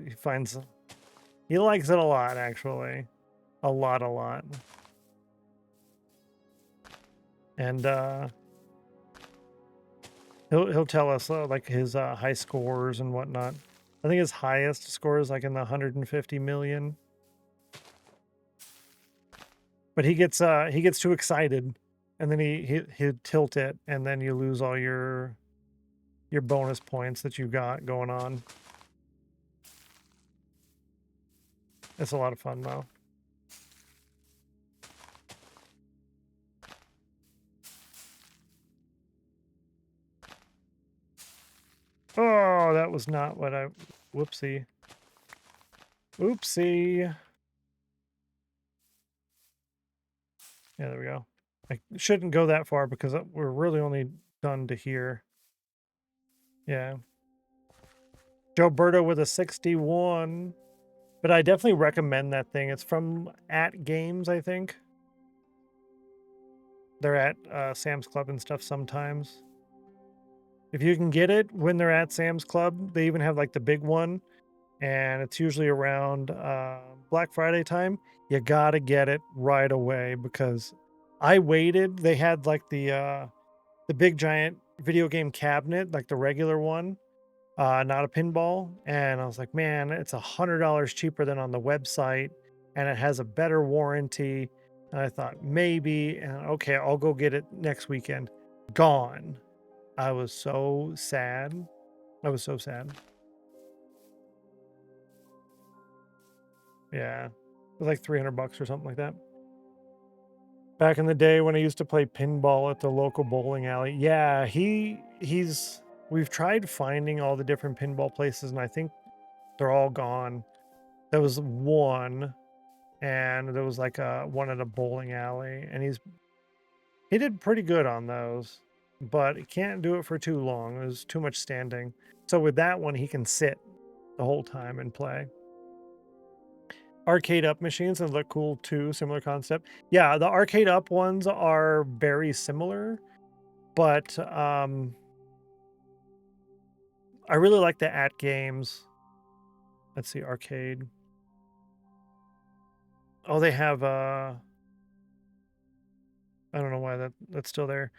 likes it a lot, actually. A lot. And he'll tell us like his high scores and whatnot. I think his highest score is like in the 150 million. But he gets too excited, and then he'd tilt it, and then you lose all your bonus points that you got going on. It's a lot of fun though. Oh, that was not what I... Whoopsie. Oopsie. Yeah, there we go. I shouldn't go that far because we're really only done to here. Yeah. Joe Berto with a 61. But I definitely recommend that thing. It's from At Games, I think. They're at Sam's Club and stuff sometimes. If you can get it when they're at Sam's Club, they even have like the big one, and it's usually around Black Friday time. You gotta get it right away because I waited. They had like the big giant video game cabinet, like the regular one, not a pinball, and I was like, man, it's $100 cheaper than on the website, and it has a better warranty. And I thought maybe, and okay, I'll go get it next weekend. Gone. I was so sad. I was so sad. Yeah. It was like $300 or something like that. Back in the day when I used to play pinball at the local bowling alley. Yeah, we've tried finding all the different pinball places, and I think they're all gone. There was one, and there was like one at a bowling alley, and he did pretty good on those, but he can't do it for too long. There's too much standing. So with that one, he can sit the whole time and play. Arcade up machines and look cool too. Similar concept. Yeah, the arcade up ones are very similar, But I really like the at games. Let's see, arcade. Oh, they have I don't know why that's still there.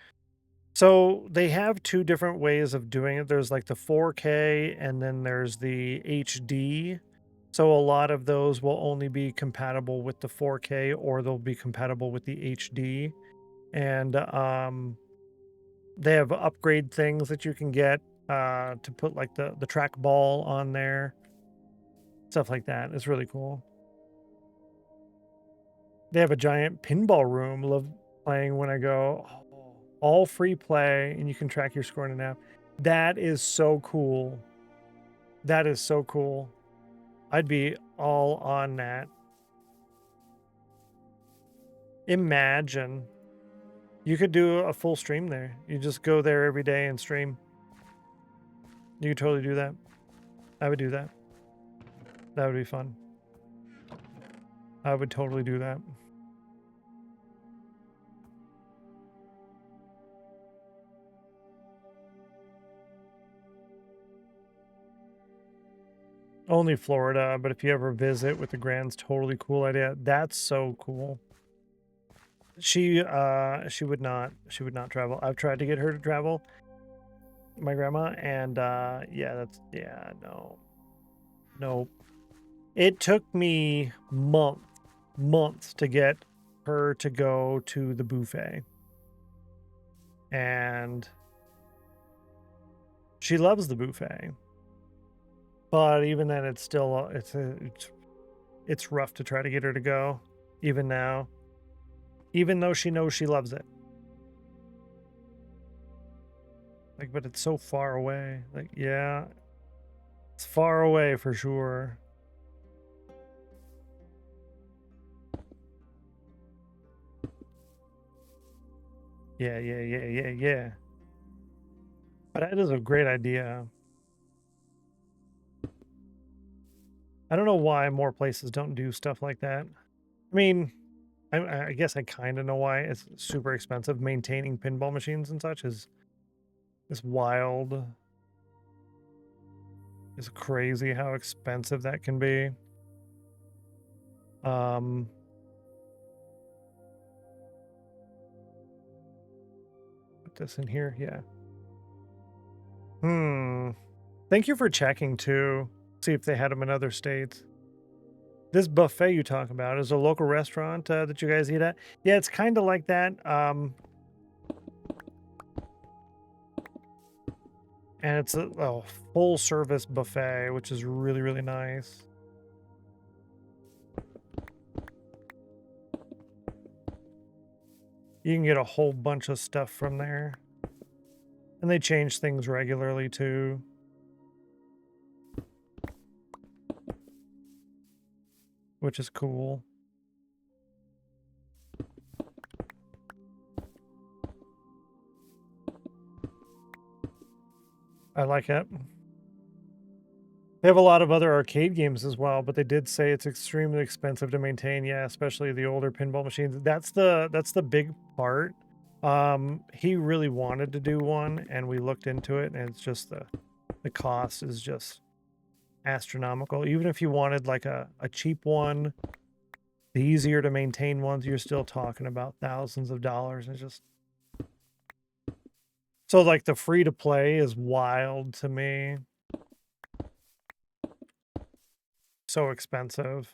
So they have two different ways of doing it. There's like the 4K and then there's the HD. So a lot of those will only be compatible with the 4K or they'll be compatible with the HD. And they have upgrade things that you can get to put like the trackball on there. Stuff like that. It's really cool. They have a giant pinball room. Love playing when I go. All free play, and you can track your score in an app. That is so cool. That is so cool. I'd be all on that. Imagine. You could do a full stream there. You just go there every day and stream. You could totally do that. I would do that. That would be fun. I would totally do that. Only Florida, but if you ever visit with the Grand's, totally cool idea. That's so cool. She would not travel. I've tried to get her to travel, my grandma, and no. It took me months to get her to go to the buffet. And she loves the buffet. But even then, it's still it's rough to try to get her to go, even now, even though she knows she loves it. Like, but it's so far away. Like, yeah, it's far away for sure. Yeah. But that is a great idea. I don't know why more places don't do stuff like that. I mean, I guess I kind of know why. It's super expensive. Maintaining pinball machines and such is wild. It's crazy how expensive that can be. Put this in here, yeah. Thank you for checking too. See if they had them in other states. This buffet you talk about is a local restaurant that you guys eat at. Yeah, it's kind of like that. And it's a full service buffet, which is really, really nice. You can get a whole bunch of stuff from there. And they change things regularly too. Which is cool. I like it. They have a lot of other arcade games as well, but they did say it's extremely expensive to maintain. Yeah, especially the older pinball machines. That's the big part. He really wanted to do one, and we looked into it, and it's just the cost is just astronomical. Even if you wanted like a cheap one, the easier to maintain ones, you're still talking about thousands of dollars. It's just so like the free to play is wild to me. So expensive.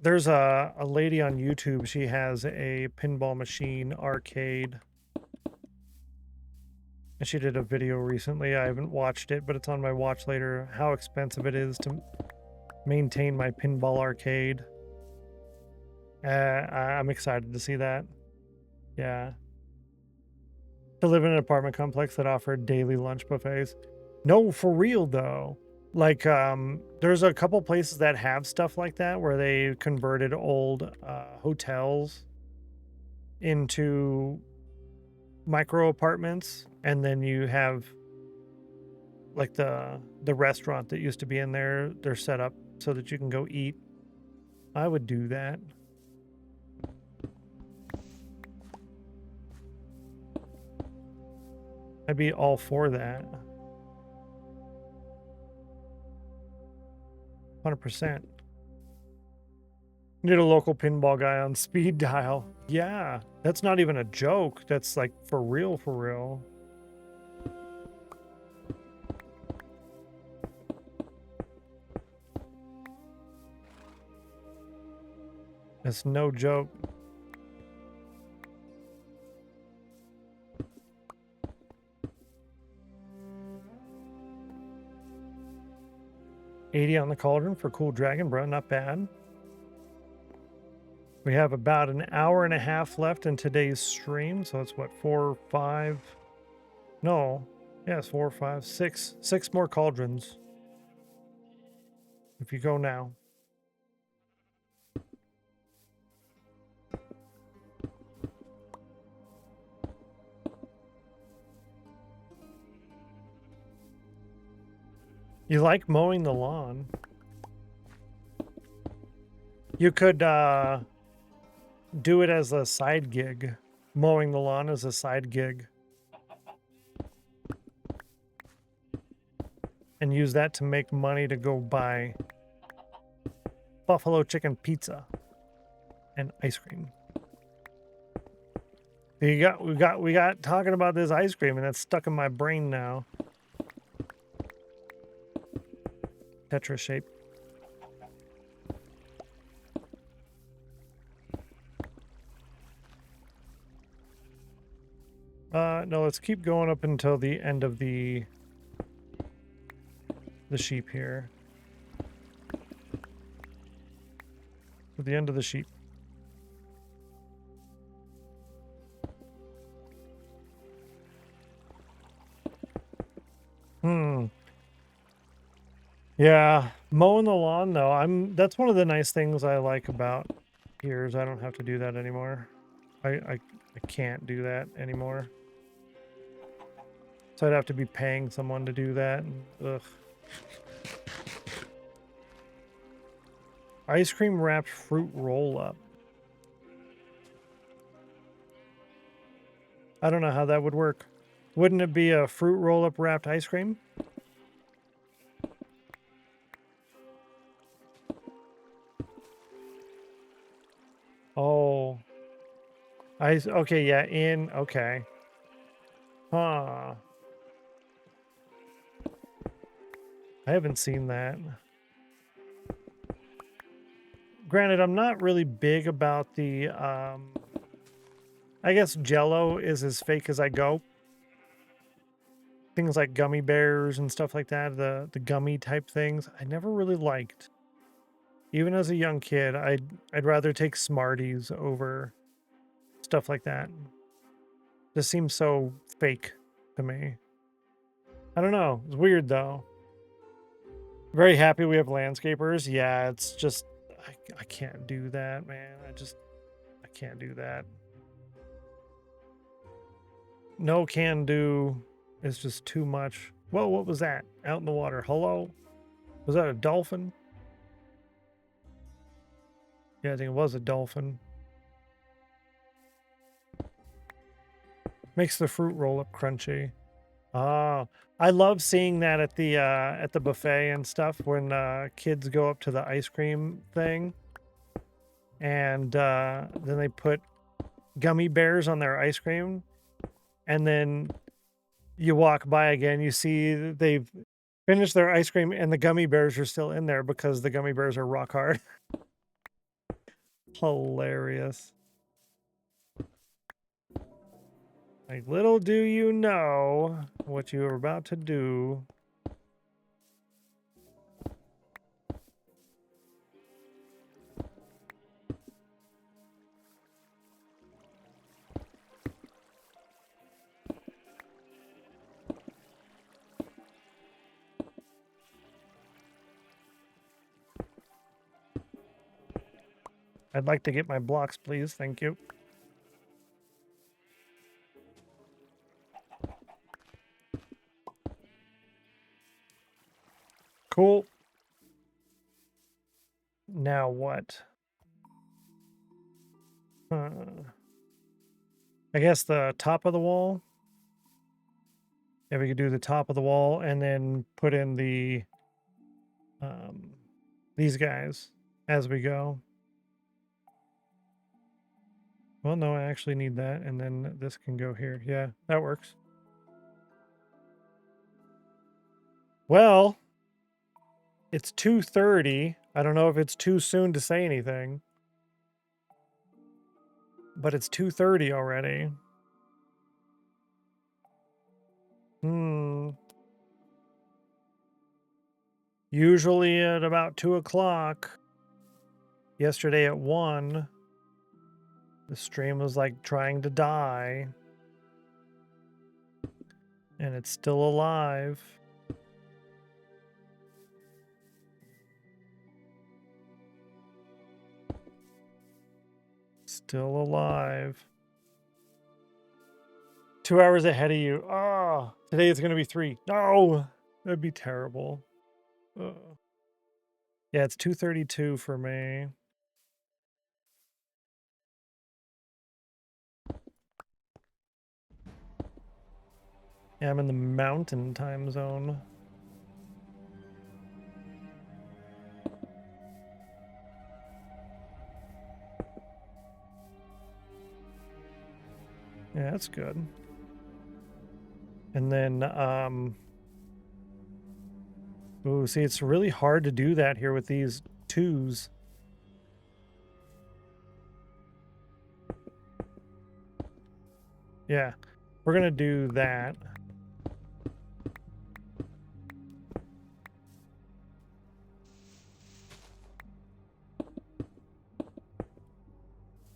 There's a lady on YouTube. She has a pinball machine arcade. And she did a video recently. I haven't watched it, but it's on my watch later. How expensive it is to maintain my pinball arcade. I'm excited to see that. Yeah. To live in an apartment complex that offered daily lunch buffets. No, for real though. Like, there's a couple places that have stuff like that where they converted old hotels into micro apartments, and then you have like the restaurant that used to be in there. They're set up so that you can go eat. I would do that. I'd be all for that. 100%. Need a local pinball guy on speed dial. Yeah, that's not even a joke. That's like for real, for real. That's no joke. $80 on the cauldron for Cool Dragon, bro. Not bad. We have about an hour and a half left in today's stream. So it's what, 4, 5? No. Yes, 4, 5, 6. 6 more cauldrons. If you go now. You like mowing the lawn? You could do it as a side gig. Mowing the lawn as a side gig. And use that to make money to go buy buffalo chicken pizza and ice cream. We got talking about this ice cream, and that's stuck in my brain now. Tetra shape. No, let's keep going up until the end of the sheep here. To the end of the sheep. Yeah, mowing the lawn though, that's one of the nice things I like about here is I don't have to do that anymore. I can't do that anymore. So I'd have to be paying someone to do that. Ugh. Ice cream wrapped fruit roll up. I don't know how that would work. Wouldn't it be a fruit roll up wrapped ice cream? Oh. Okay, yeah, okay. Huh. I haven't seen that. Granted, I'm not really big about the, I guess Jell-O is as fake as I go. Things like gummy bears and stuff like that, the gummy type things, I never really liked. Even as a young kid, I'd rather take Smarties over stuff like that. This seems so fake to me. I don't know. It's weird though. Very happy we have landscapers. Yeah, it's just I can't do that, man. I can't do that. No can do. It's just too much. Whoa, what was that? Out in the water. Hello? Was that a dolphin? Yeah, I think it was a dolphin. Makes the fruit roll up crunchy. Ah, I love seeing that at the buffet and stuff when kids go up to the ice cream thing and then they put gummy bears on their ice cream, and then you walk by again, you see that they've finished their ice cream and the gummy bears are still in there because the gummy bears are rock hard. Hilarious. Like, little do you know what you are about to do. I'd like to get my blocks, please. Thank you. Cool. Now what? I guess the top of the wall. Yeah, we could do the top of the wall and then put in the these guys as we go. Well, no, I actually need that, and then this can go here. Yeah, that works. Well, it's 2:30. I don't know if it's too soon to say anything, but it's 2:30 already. Usually at about 2 o'clock. Yesterday at 1, the stream was like trying to die. And it's still alive. Still alive. 2 hours ahead of you. Oh, today it's going to be 3. No, that'd be terrible. Yeah, it's 2:32 for me. Yeah, I'm in the mountain time zone. Yeah, that's good. And then, ooh, see, it's really hard to do that here with these 2s. Yeah, we're gonna do that.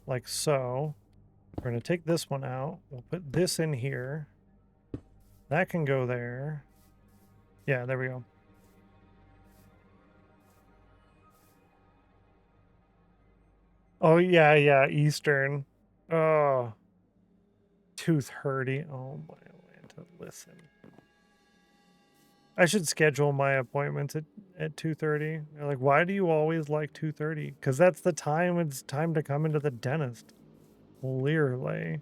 Like so. We're gonna take this one out. We'll put this in here. That can go there. Yeah, there we go. Oh, yeah, yeah, Eastern. Oh, 2:30. Oh, my Atlanta, listen. I should schedule my appointments at 2:30. They're like, why do you always like 2:30? Because that's the time it's time to come into the dentist. Clearly.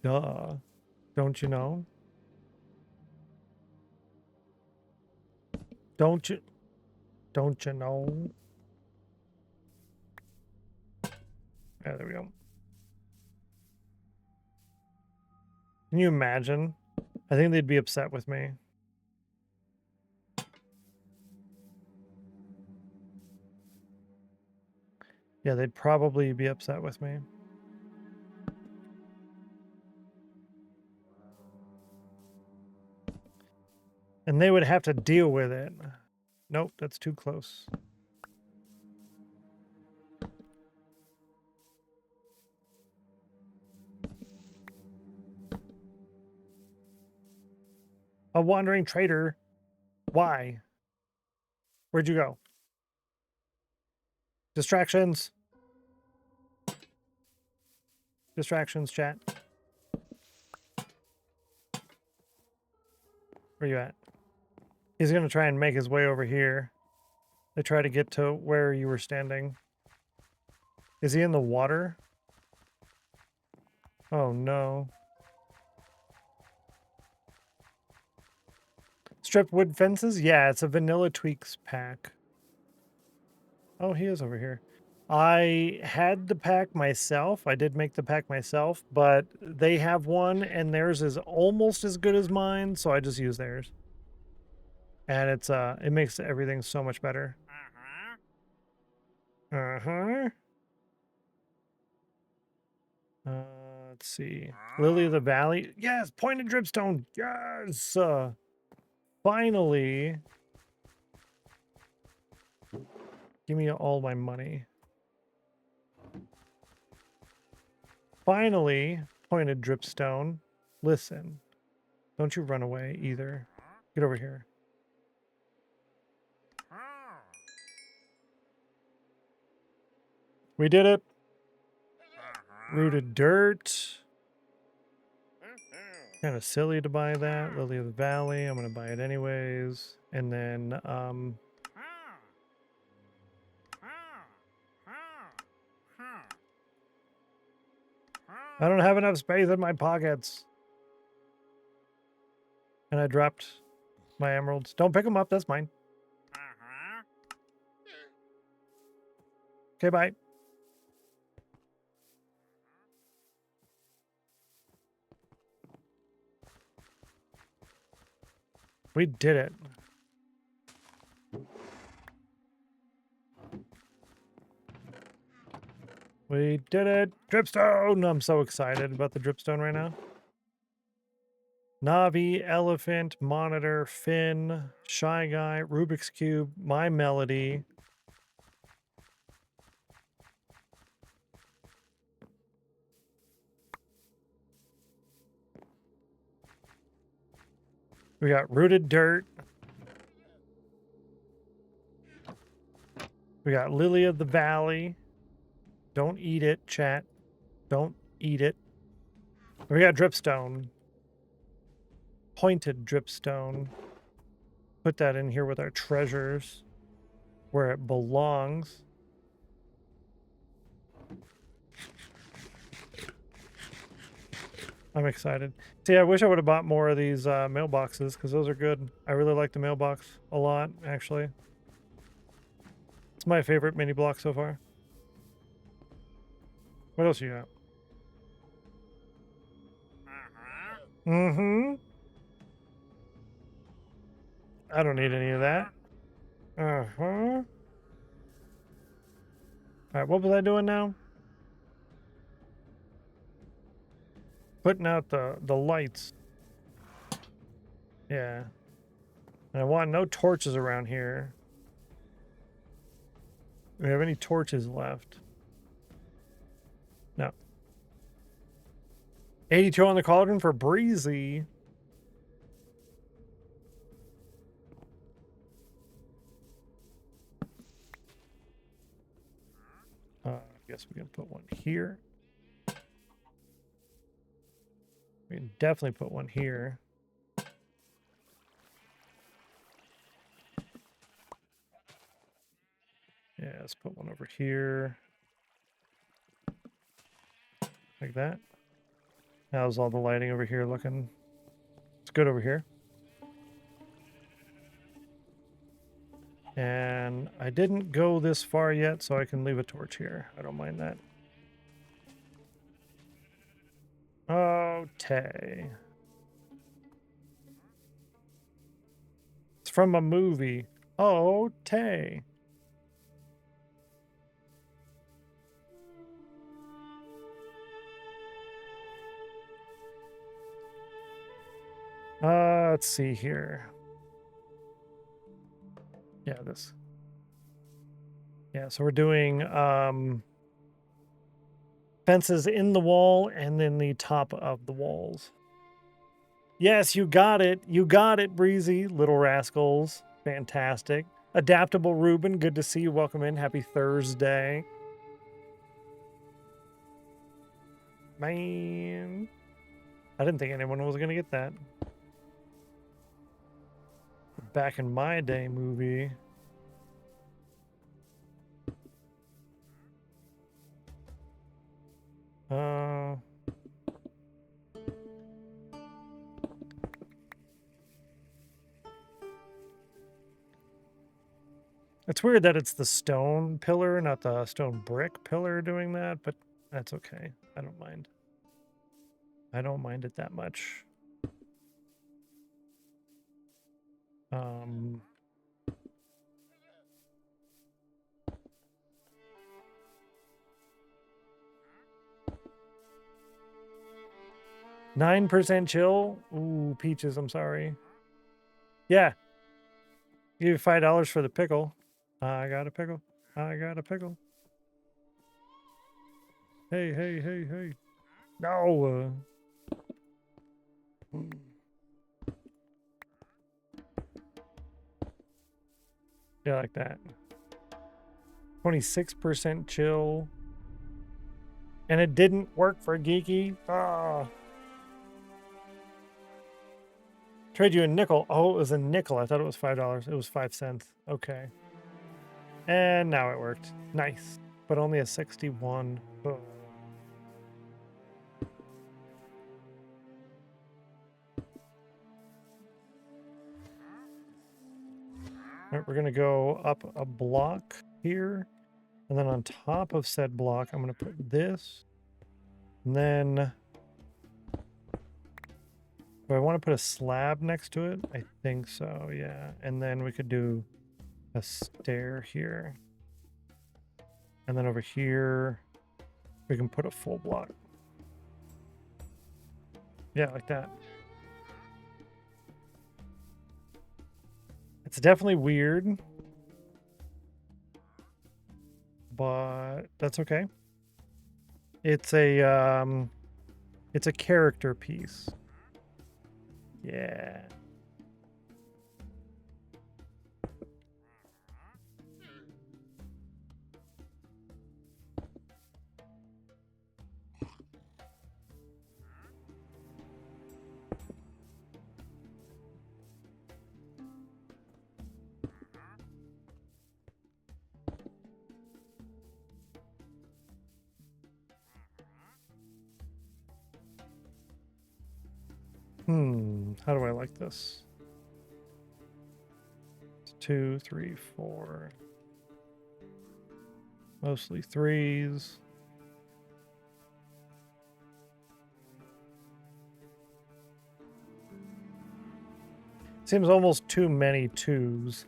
Duh. Don't you know? Don't you know? Yeah, there we go. Can you imagine? I think they'd be upset with me. Yeah, they'd probably be upset with me. And they would have to deal with it. Nope, that's too close. A wandering trader. Why? Where'd you go? Distractions. Distractions, chat. Where you at? He's going to try and make his way over here. They try to get to where you were standing. Is he in the water? Oh, no. Stripped wood fences? Yeah, it's a vanilla tweaks pack. Oh, he is over here. I had the pack myself. I did make the pack myself, but they have one and theirs is almost as good as mine, so I just use theirs. And it's it makes everything so much better. Let's see. Lily of the Valley. Yes, pointed dripstone. Yes. Finally. Give me all my money. Finally, pointed dripstone. Listen. Don't you run away either. Get over here. We did it. Rooted dirt. Kind of silly to buy that. Lily of the Valley. I'm going to buy it anyways. And then, I don't have enough space in my pockets. And I dropped my emeralds. Don't pick them up. That's mine. Okay, bye. We did it. We did it. Dripstone. I'm so excited about the dripstone right now. Navi, Elephant, Monitor, Finn, Shy Guy, Rubik's Cube, My Melody. We got Rooted Dirt. We got Lily of the Valley. Don't eat it, chat. Don't eat it. We got Dripstone. Pointed Dripstone. Put that in here with our treasures where it belongs. I'm excited. See, I wish I would have bought more of these mailboxes because those are good. I really like the mailbox a lot, actually. It's my favorite mini block so far. What else you got? Mm-hmm. I don't need any of that. Uh-huh. All right, what was I doing now? Putting out the lights. Yeah. And I want no torches around here. Do we have any torches left? No. 82 on the cauldron for Breezy. I guess we can put one here. We can definitely put one here. Yeah, let's put one over here. Like that. How's all the lighting over here looking? It's good over here. And I didn't go this far yet, so I can leave a torch here. I don't mind that. Oh, Tay. It's from a movie. Oh, Tay. Let's see here. Yeah, this. Yeah, so we're doing fences in the wall and then the top of the walls. Yes, you got it. You got it, Breezy. Little Rascals. Fantastic. Adaptable Ruben, good to see you. Welcome in. Happy Thursday. Man. I didn't think anyone was going to get that. Back in my day movie. It's weird that it's the stone pillar, not the stone brick pillar doing that, but that's okay. I don't mind. I don't mind it that much. 9% chill? Ooh, peaches, I'm sorry. Yeah. Give you $5 for the pickle. I got a pickle. I got a pickle. Hey, hey, hey, hey. No. Yeah, like that. 26% chill. And it didn't work for Geeky. Ah. Trade you a nickel. Oh, it was a nickel. I thought it was $5. It was 5 cents. Okay. And now it worked. Nice. But only a 61. Oh. All right, we're going to go up a block here. And then on top of said block, I'm going to put this. And then, do I want to put a slab next to it? I think so, yeah. And then we could do a stair here. And then over here, we can put a full block. Yeah, like that. It's definitely weird, but that's okay. It's a character piece. Yeah. How do I like this? 2, 3, 4. Mostly 3s. Seems almost too many 2s.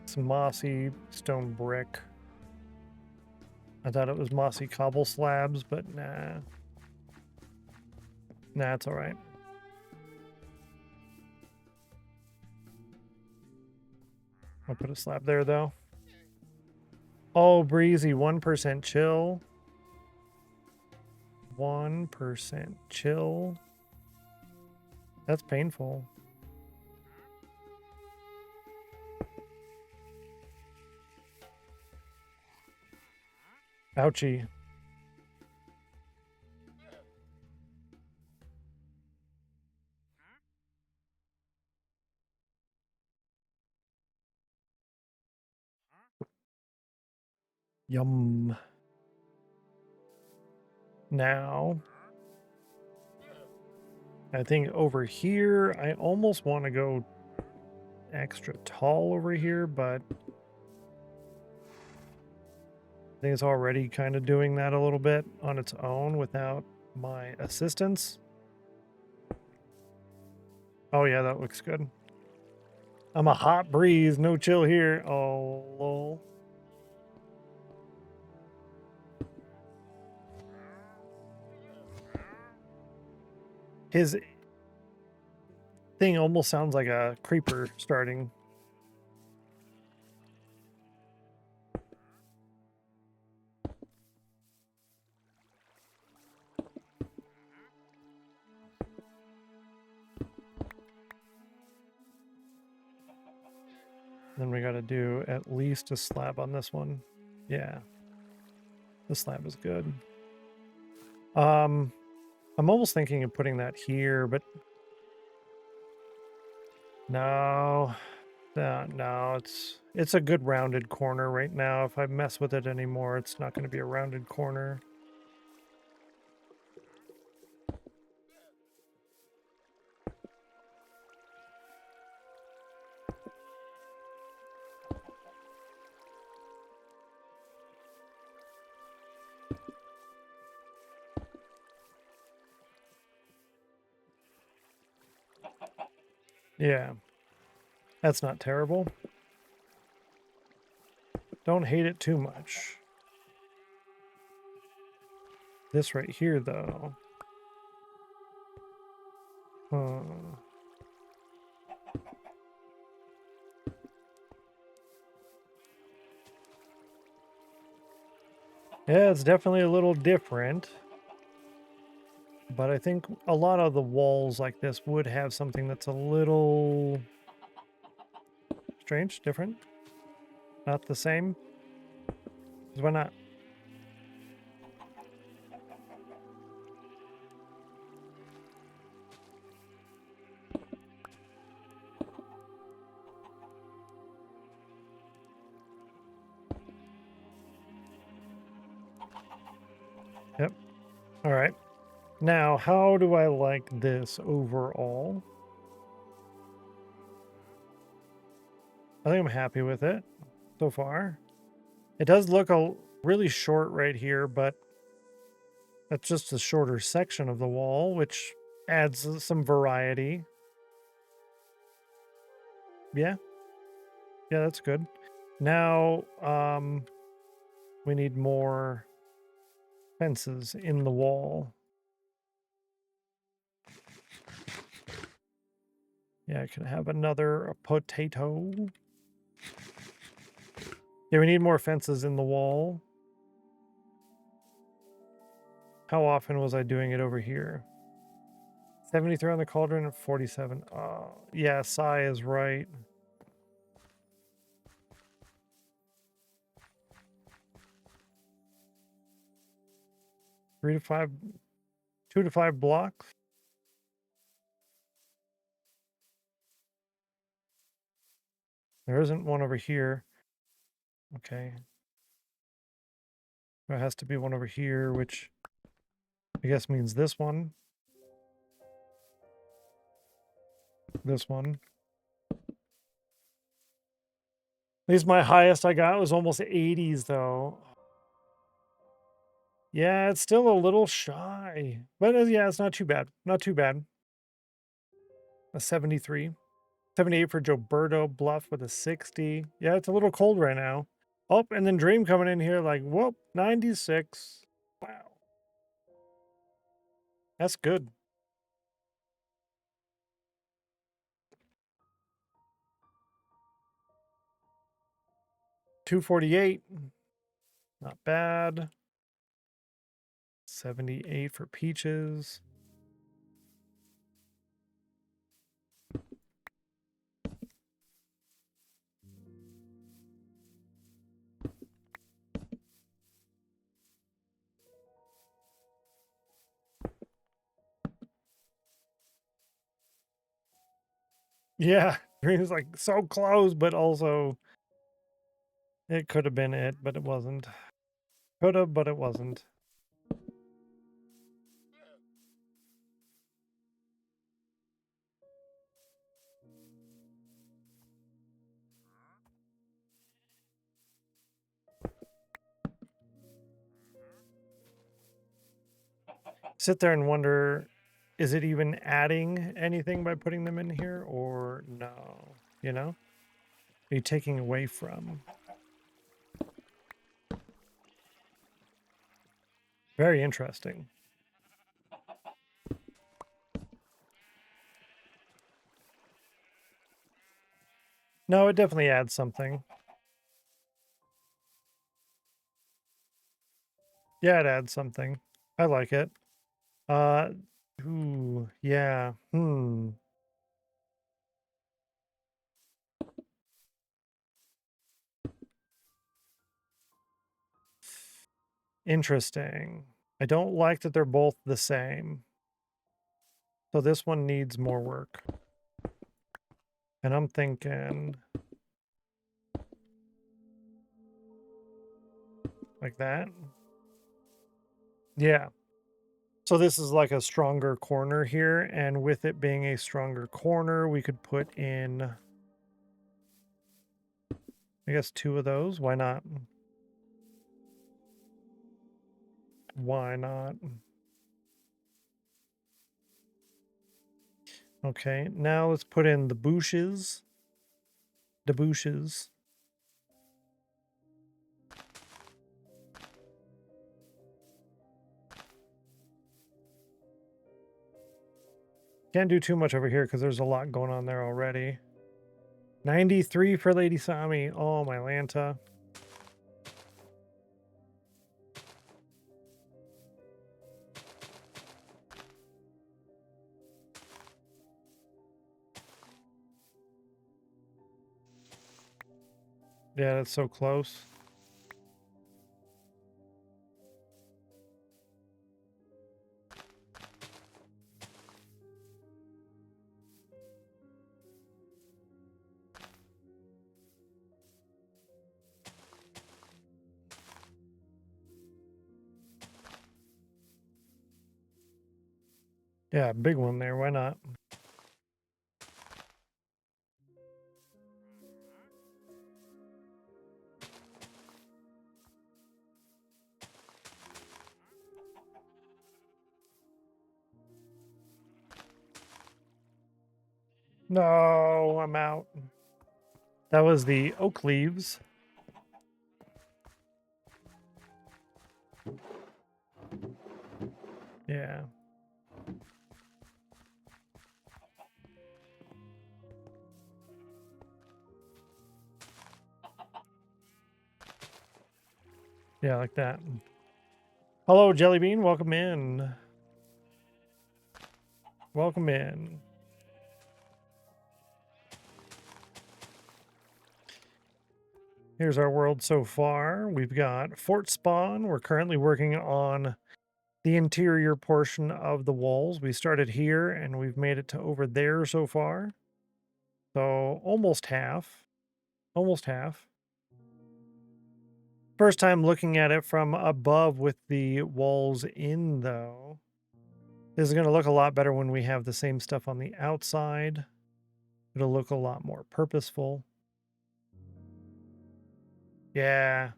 It's mossy stone brick. I thought it was mossy cobble slabs, but nah. Nah, it's all right. I'll put a slab there, though. Oh, breezy. 1% chill. 1% chill. That's painful. Ouchie. Yum. Now, I think over here, I almost want to go extra tall over here, but I think it's already kind of doing that a little bit on its own without my assistance. Oh yeah, that looks good. I'm a hot breeze, no chill here. Oh, lol. His thing almost sounds like a creeper starting. Then we got to do at least a slab on this one. Yeah. The slab is good. I'm almost thinking of putting that here, but no, it's a good rounded corner right now. If I mess with it anymore, it's not going to be a rounded corner. Yeah, that's not terrible. Don't hate it too much. This right here, though. Yeah, it's definitely a little different. But I think a lot of the walls like this would have something that's a little strange, different, not the same. 'Cause why not? All right. Now, how do I like this overall? I think I'm happy with it so far. It does look really short right here, but that's just a shorter section of the wall, which adds some variety. Yeah. Yeah, that's good. Now, we need more fences in the wall. Yeah, I can have another potato. Yeah, we need more fences in the wall. How often was I doing it over here? 73 on the cauldron and 47. Yeah, Sai is right. Two to five blocks. There isn't one over here. Okay. There has to be one over here, which I guess means this one. This one. At least my highest I got was almost 80s, though. Yeah, it's still a little shy. But yeah, it's not too bad. Not too bad. A 73. 78 for Gilberto. Bluff with a 60. Yeah, it's a little cold right now. Oh, and then Dream coming in here like, whoop, 96. Wow. That's good. $248. Not bad. 78 for Peaches. Yeah, Dream's like so close, but also it could have been it, but it wasn't. Could have, but it wasn't. Sit there and wonder, is it even adding anything by putting them in here or no? You know? Are you taking away from? Very interesting. No, it definitely adds something. Yeah, it adds something. I like it. Ooh, yeah. Interesting. I don't like that they're both the same. So this one needs more work. And I'm thinking like that. Yeah. So this is like a stronger corner here, and with it being a stronger corner, we could put in, I guess, 2 of those. Why not? Why not? Okay, now let's put in the bushes. The bushes. Can't do too much over here because there's a lot going on there already. 93 for Lady Sami. Oh, my Lanta. Yeah, that's so close. Yeah, big one there. Why not? No, I'm out. That was the oak leaves. Yeah. Yeah, like that. Hello, Jellybean. Welcome in. Welcome in. Here's our world so far. We've got Fort Spawn. We're currently working on the interior portion of the walls. We started here and we've made it to over there so far. So almost half. Almost half. First time looking at it from above with the walls in, though. This is going to look a lot better when we have the same stuff on the outside. It'll look a lot more purposeful. Yeah,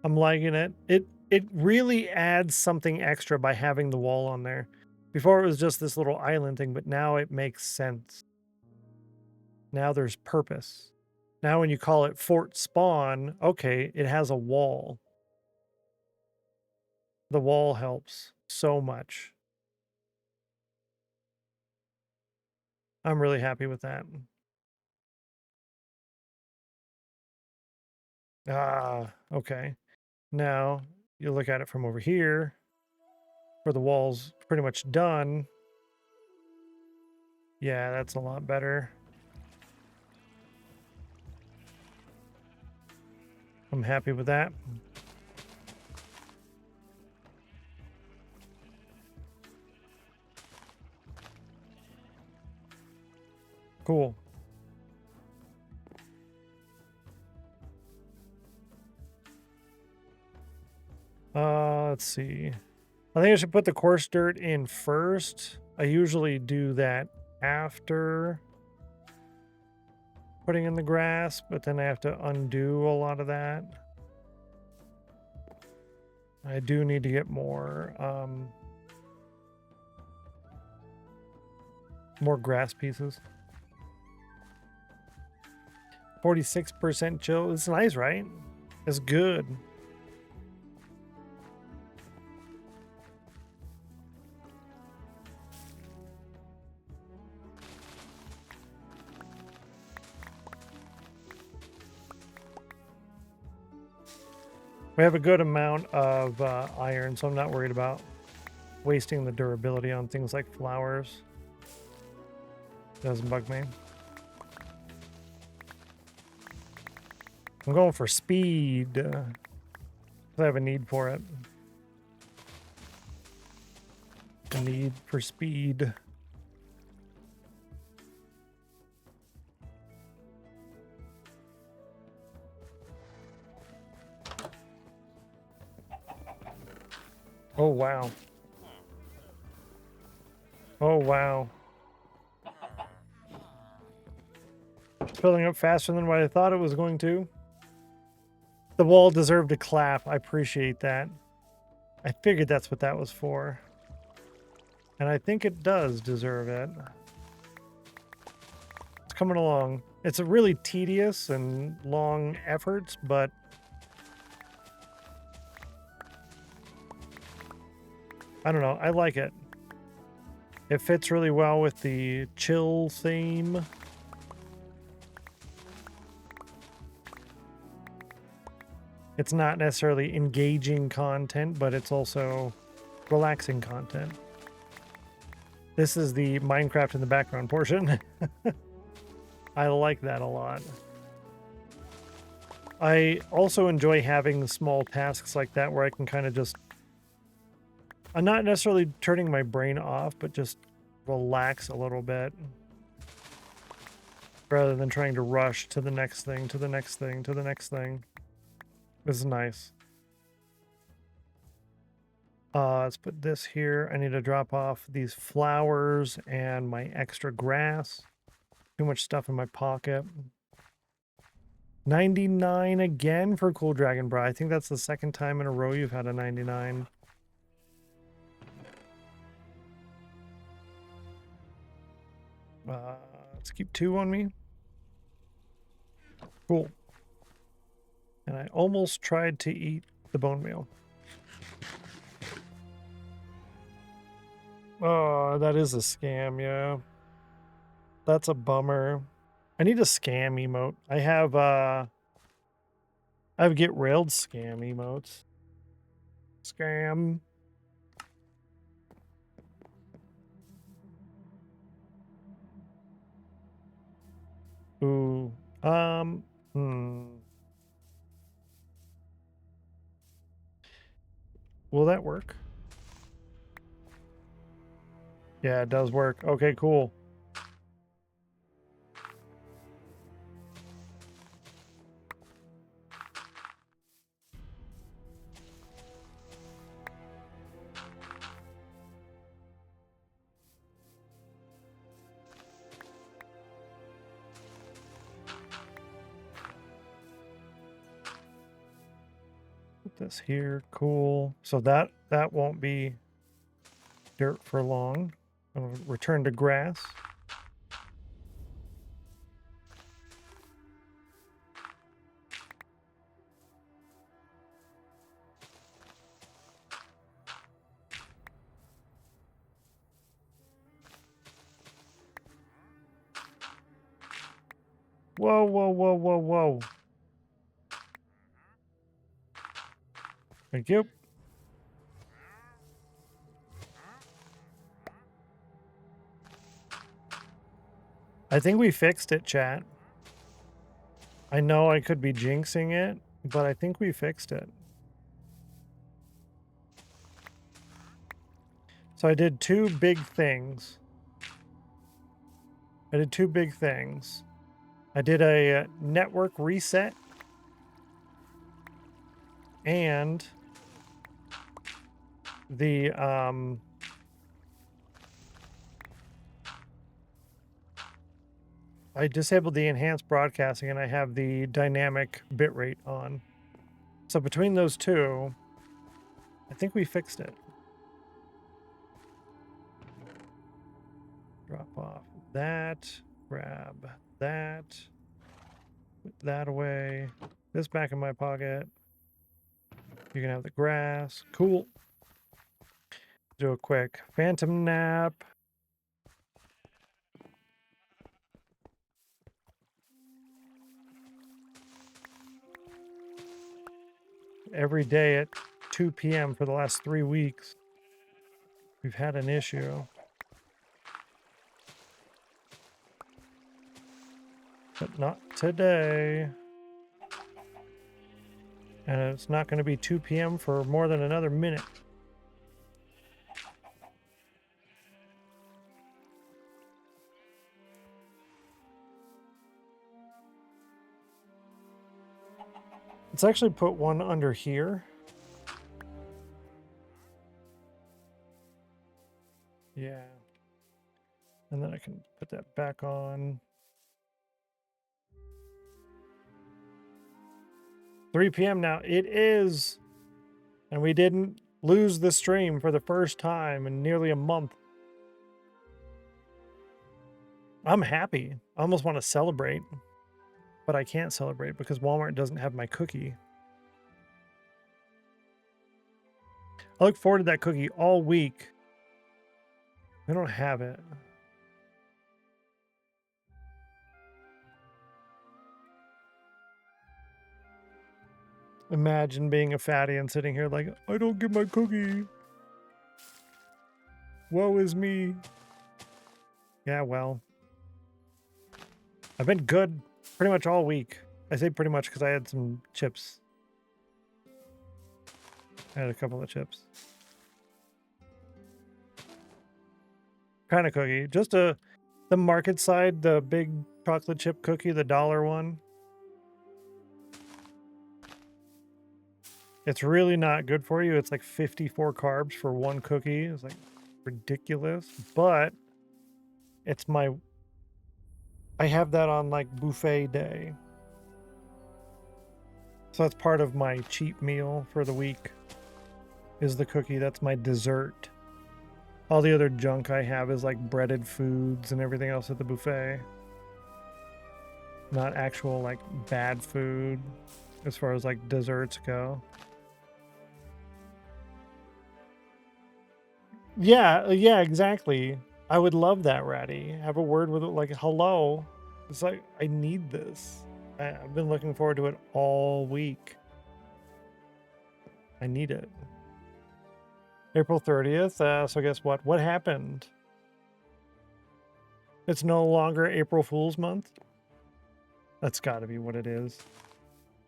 I'm liking it. It really adds something extra by having the wall on there. Before it was just this little island thing, but now it makes sense. Now there's purpose. Now when you call it Fort Spawn, okay, it has a wall. The wall helps so much. I'm really happy with that. Ah, okay. Now you look at it from over here, where the wall's pretty much done. Yeah, that's a lot better. I'm happy with that. Cool. Let's see. I think I should put the coarse dirt in first. I usually do that after putting in the grass, but then I have to undo a lot of that. I do need to get more grass pieces. 46% chill. It's nice, right? It's good. We have a good amount of iron, so I'm not worried about wasting the durability on things like flowers. Doesn't bug me. I'm going for speed. 'Cause I have a need for it. A need for speed. Oh, wow. Oh, wow. Filling up faster than what I thought it was going to. The wall deserved a clap. I appreciate that. I figured that's what that was for. And I think it does deserve it. It's coming along. It's a really tedious and long effort, but I don't know. I like it. It fits really well with the chill theme. It's not necessarily engaging content, but it's also relaxing content. This is the Minecraft in the background portion. I like that a lot. I also enjoy having small tasks like that where I can kind of just... I'm not necessarily turning my brain off, but just relax a little bit. Rather than trying to rush to the next thing, to the next thing, to the next thing. This is nice. Let's put this here. I need to drop off these flowers and my extra grass. Too much stuff in my pocket. 99 again for Cool Dragon Bra. I think that's the second time in a row you've had a 99. Let's keep 2 on me. Cool. And I almost tried to eat the bone meal. Oh, that is a scam, yeah. That's a bummer. I need a scam emote. I have get railed scam emotes. Scam. Ooh. Will that work? Yeah, it does work. Okay, cool. Put this here. Cool. So that won't be dirt for long. I'll return to grass. Whoa, whoa, whoa, whoa, whoa. Thank you. I think we fixed it, chat. I know I could be jinxing it, but I think we fixed it. So I did 2 big things. I did 2 big things. I did a network reset and the I disabled the enhanced broadcasting and I have the dynamic bitrate on. So between those 2, I think we fixed it. Drop off that, grab that, put that away, this back in my pocket. You can have the grass. Cool. Do a quick phantom nap. Every day at 2 p.m. for the last 3 weeks. We've had an issue. But not today. And it's not going to be 2 p.m. for more than another minute. Let's actually put one under here. Yeah. And then I can put that back on. 3 p.m. now. It is. And we didn't lose the stream for the first time in nearly a month. I'm happy. I almost want to celebrate. But I can't celebrate because Walmart doesn't have my cookie. I look forward to that cookie all week. I don't have it. Imagine being a fatty and sitting here like, I don't get my cookie. Woe is me. Yeah, well. I've been good pretty much all week. I say pretty much because I had some chips. I had a couple of chips. Kind of cookie. Just the market side, the big chocolate chip cookie, the $1 one. It's really not good for you. It's like 54 carbs for one cookie. It's like ridiculous, but it's I have that on like buffet day. So that's part of my cheat meal for the week is the cookie. That's my dessert. All the other junk I have is like breaded foods and everything else at the buffet. Not actual like bad food as far as like desserts go. Yeah, yeah, exactly. I would love that, Ratty. Have a word with it like, hello. It's like, I need this. I've been looking forward to it all week. I need it. April 30th. So guess what? What happened? It's no longer April Fool's Month. That's got to be what it is.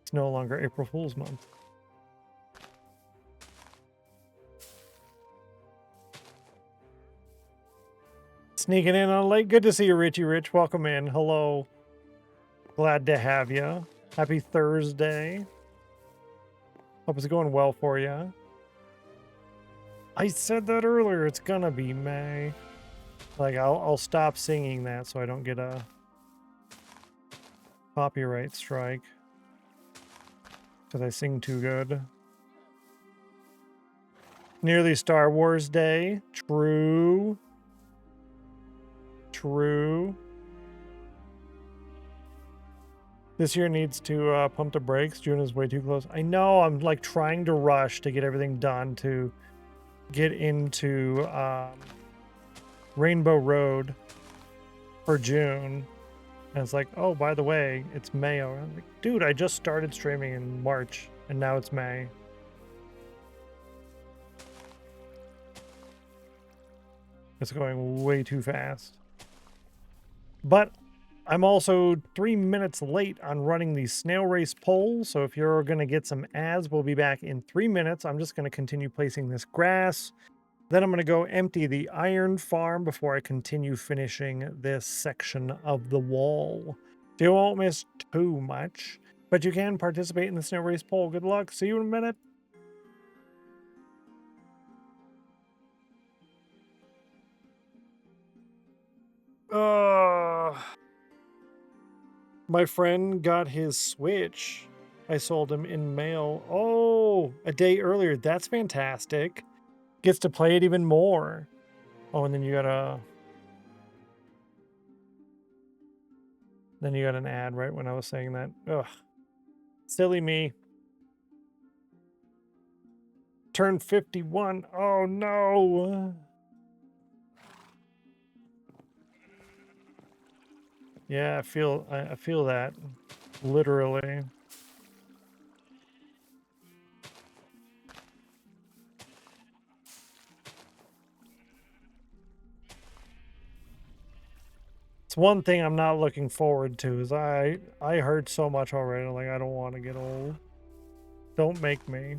It's no longer April Fool's Month. Sneaking in on late. Good to see you, Richie Rich. Welcome in. Hello. Glad to have you. Happy Thursday. Hope it's going well for you. I said that earlier. It's gonna be May. Like, I'll stop singing that so I don't get a copyright strike. Because I sing too good. Nearly Star Wars Day. True. True. This year needs to pump the brakes. June is way too close. I know. I'm like trying to rush to get everything done to get into Rainbow Road for June. And it's like, oh, by the way, it's May. I'm like, dude, I just started streaming in March and now it's May. It's going way too fast. But I'm also 3 minutes late on running the snail race poll. So if you're going to get some ads, we'll be back in 3 minutes. I'm just going to continue placing this grass. Then I'm going to go empty the iron farm before I continue finishing this section of the wall. So you won't miss too much, but you can participate in the snail race poll. Good luck. See you in a minute. My friend got his Switch. I sold him in mail. Oh, a day earlier. That's fantastic. Gets to play it even more. Oh, and then you got an ad right when I was saying that. Ugh. Silly me. Turned 51. Oh no. Yeah, I feel that. Literally. It's one thing I'm not looking forward to is I heard so much already. Like, I don't want to get old. Don't make me.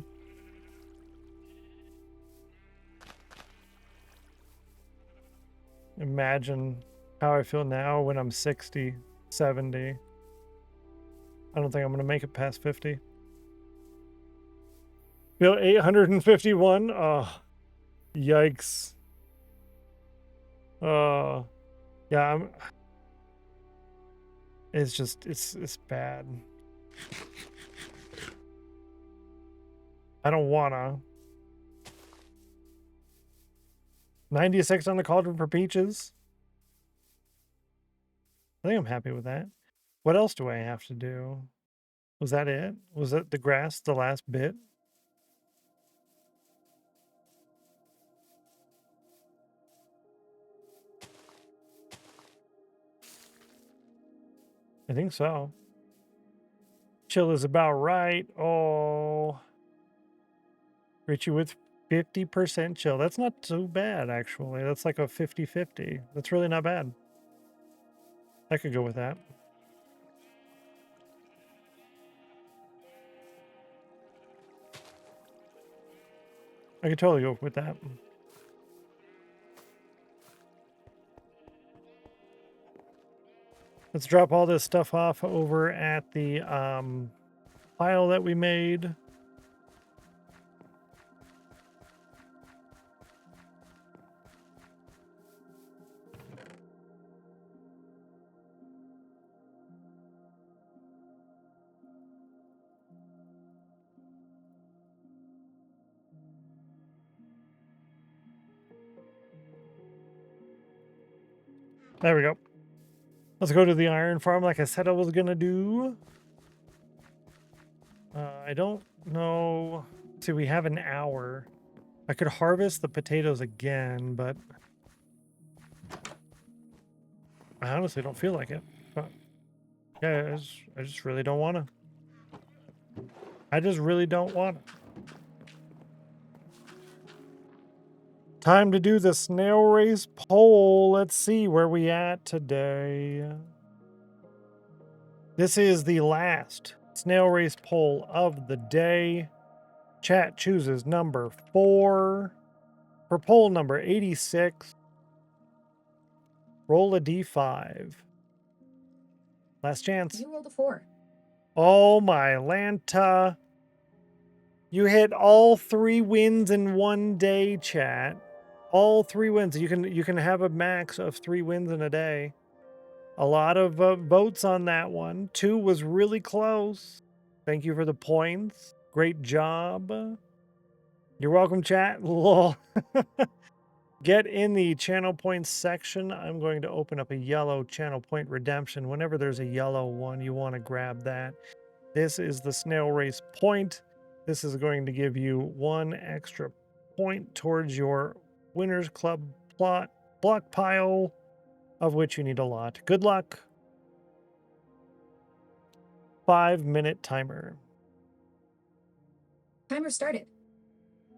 Imagine how I feel now when I'm 60, 70. I don't think I'm going to make it past 50. Feel 851? Oh, yikes. Yeah, it's just, it's bad. I don't wanna. 96 on the cauldron for peaches. I think I'm happy with that. What else do I have to do? Was that it? Was it the grass, the last bit? I think so. Chill is about right. Oh. Richie with 50% chill. That's not so bad, actually. That's like a 50-50. That's really not bad. I could go with that. I could totally go with that. Let's drop all this stuff off over at the pile that we made. There we go. Let's go to the iron farm like I said I was gonna do. I don't know. See, we have an hour. I could harvest the potatoes again, but I honestly don't feel like it. But yeah, I just really don't want to. I just really don't want to. Time to do the snail race poll. Let's see where we at today. This is the last snail race poll of the day. Chat chooses number 4 for poll number 86. Roll a d5. Last chance. You rolled a 4. Oh my Lanta. You hit all 3 wins in one day, chat. All 3 wins. You can have a max of 3 wins in a day. A lot of votes on that one. 2 was really close. Thank you for the points. Great job. You're welcome, chat. Lol. Get in the channel points section. I'm going to open up a yellow channel point redemption. Whenever there's a yellow one, you want to grab that. This is the snail race point. This is going to give you 1 extra point towards your Winners Club block pile, of which you need a lot. Good luck. 5-minute timer. Timer started.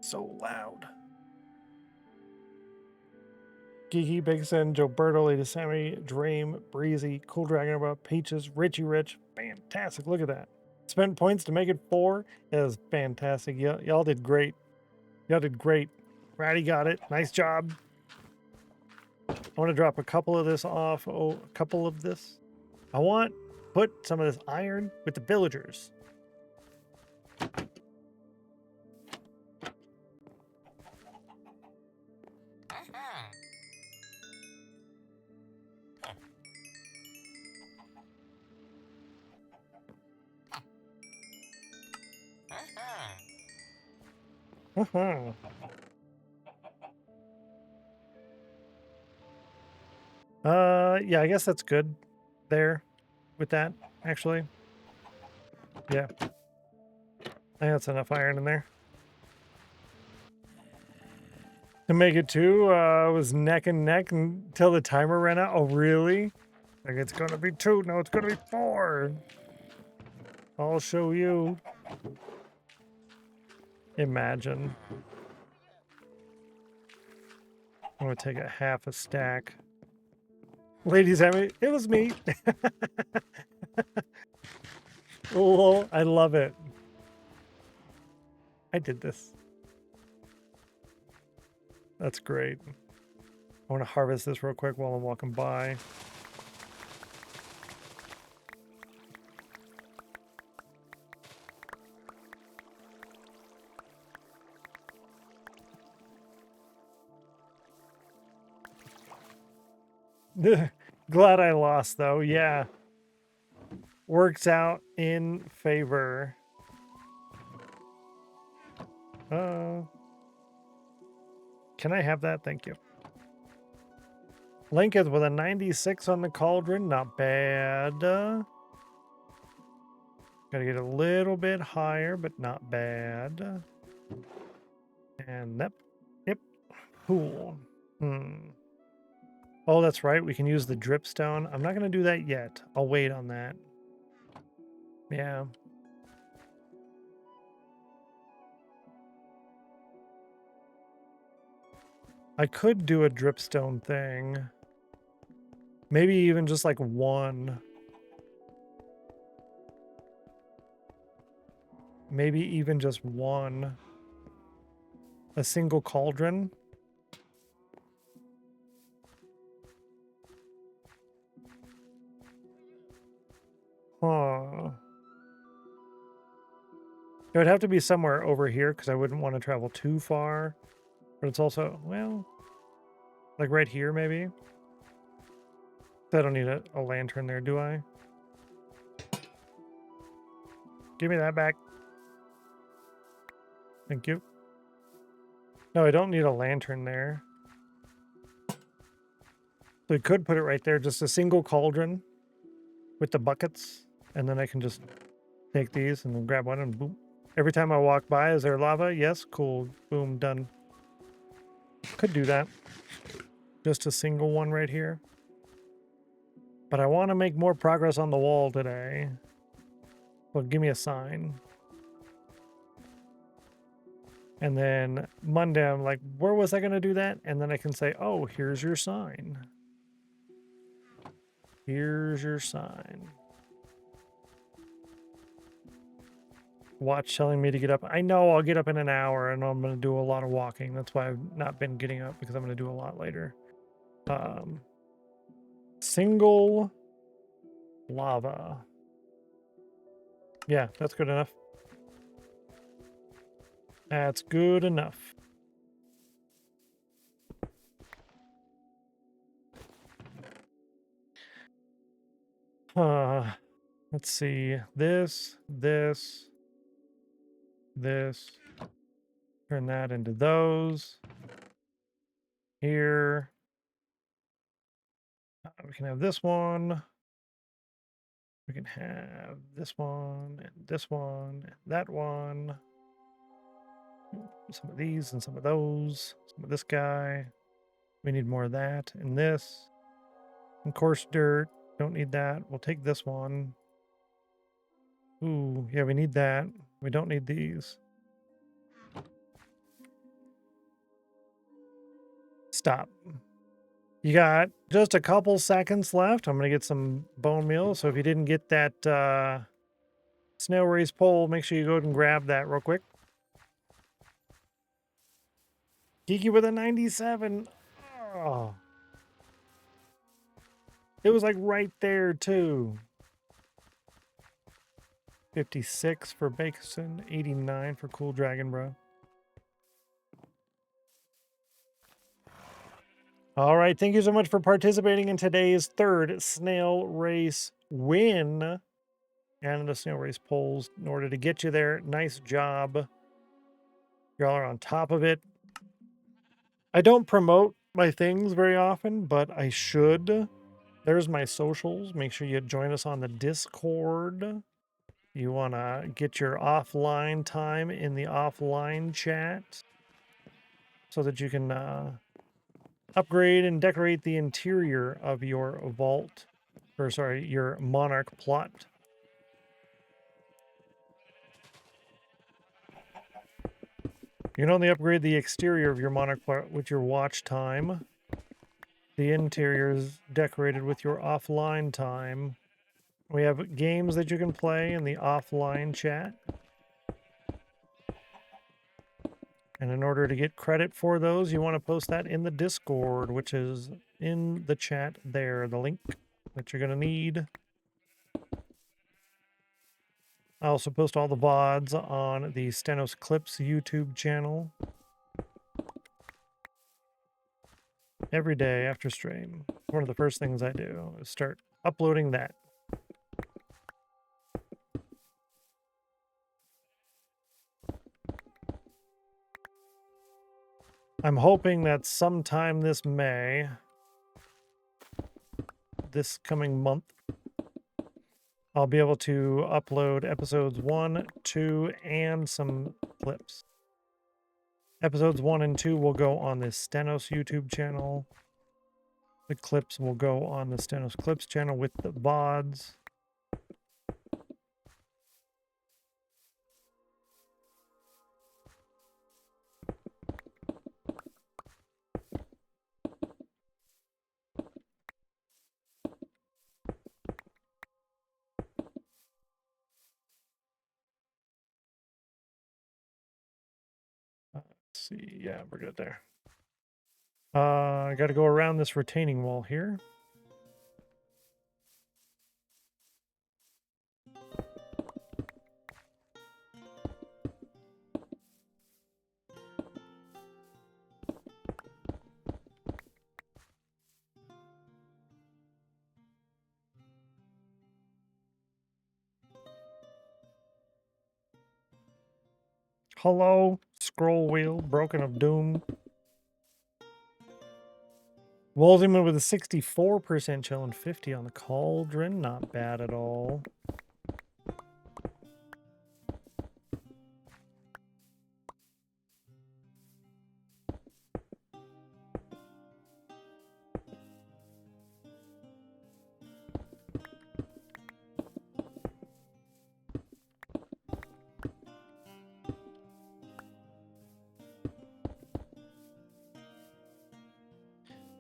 So loud. Geeky, Big Sin, Joberto, Lady Sammy, Dream, Breezy, Cool Dragon About, Peaches, Richie Rich. Fantastic. Look at that. Spent points to make it 4. That is fantastic. Y'all did great. Y'all did great. Ratty got it. Nice job. I want to drop a couple of this off. Oh, a couple of this. I want to put some of this iron with the villagers. Yeah, I guess that's good there with that, actually. Yeah. I think that's enough iron in there. To make it 2, it was neck and neck until the timer ran out. Oh, really? Like it's going to be 2. No, it's going to be 4. I'll show you. Imagine. I'm going to take a half a stack. Ladies, it was me. Oh, I love it. I did this. That's great. I want to harvest this real quick while I'm walking by. Glad I lost, though. Yeah. Works out in favor. Can I have that? Thank you. Lincoln with a 96 on the cauldron. Not bad. Gotta get a little bit higher, but not bad. And yep. Cool. Oh, that's right. We can use the dripstone. I'm not going to do that yet. I'll wait on that. Yeah. I could do a dripstone thing. Maybe even just like 1. Maybe even just 1. A single cauldron. Huh. It would have to be somewhere over here because I wouldn't want to travel too far. But it's also, well, like right here maybe. I don't need a lantern there, do I? Give me that back. Thank you. No, I don't need a lantern there. So we could put it right there, just a single cauldron with the buckets, and then I can just take these and then grab one and boom. Every time I walk by, is there lava? Yes, cool. Boom, done. Could do that. Just a single one right here. But I want to make more progress on the wall today. Well, give me a sign. And then Monday, I'm like, where was I going to do that? And then I can say, oh, here's your sign. Here's your sign. Watch telling me to get up. I know I'll get up in an hour and I'm going to do a lot of walking. That's why I've not been getting up, because I'm going to do a lot later. Single lava. Yeah, that's good enough. That's good enough. Let's see. This. Turn that into those. Here. We can have this one. We can have this one, and this one, and that one. Some of these and some of those. Some of this guy. We need more of that and this. And coarse dirt. Don't need that. We'll take this one. Ooh, yeah, we need that. We don't need these. Stop. You got just a couple seconds left. I'm going to get some bone meal. So if you didn't get that snail race pole, make sure you go and grab that real quick. Geeky with a 97. Oh. It was like right there too. 56 for Bakeson, 89 for Cool Dragon, bro. All right, thank you so much for participating in today's third snail race win. And the snail race polls in order to get you there. Nice job. Y'all are on top of it. I don't promote my things very often, but I should. There's my socials. Make sure you join us on the Discord. You want to get your offline time in the offline chat so that you can upgrade and decorate the interior of your vault, or sorry, your monarch plot. You can only upgrade the exterior of your monarch plot with your watch time. The interior is decorated with your offline time. We have games that you can play in the offline chat. And in order to get credit for those, you want to post that in the Discord, which is in the chat there, the link that you're going to need. I also post all the VODs on the StennosClips YouTube channel. Every day after stream. One of the first things I do is start uploading that. I'm hoping that sometime this May, this coming month, I'll be able to upload episodes 1, 2, and some clips. Episodes 1 and 2 will go on the Stennos YouTube channel. The clips will go on the StennosClips channel with the VODs. See, yeah, we're good there. I got to go around this retaining wall here. Hello, scroll wheel, broken of doom. Waldiman with a 64% chill and 50 on the cauldron. Not bad at all.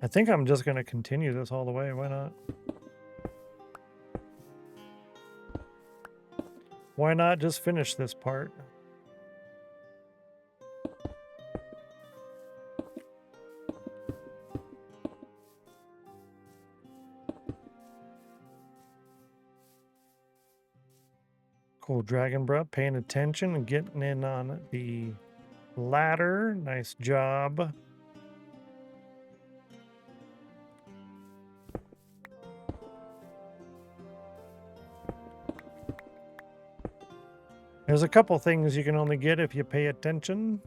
I think I'm just going to continue this all the way. Why not? Why not just finish this part? Cool, Dragon Breath, paying attention and getting in on the ladder. Nice job. There's a couple things you can only get if you pay attention.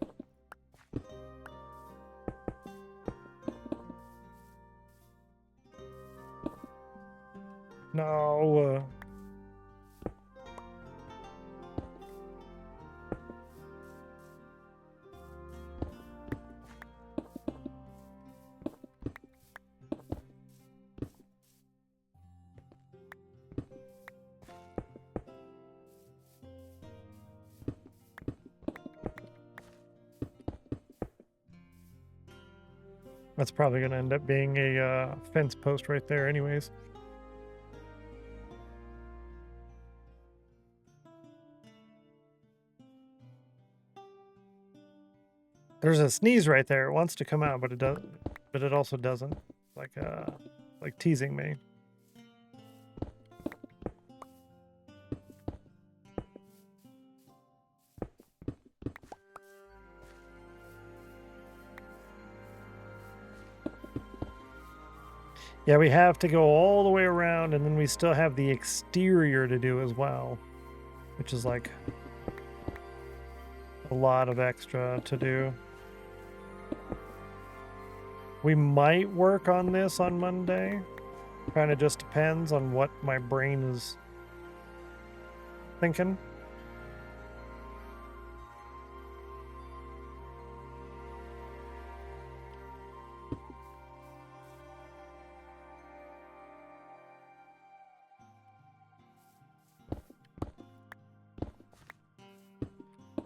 No. That's probably going to end up being a fence post right there anyways. There's a sneeze right there. It wants to come out, but it does, but it also doesn't. Like teasing me. Yeah, we have to go all the way around, and then we still have the exterior to do as well, which is like a lot of extra to do. We might work on this on Monday. Kind of just depends on what my brain is thinking.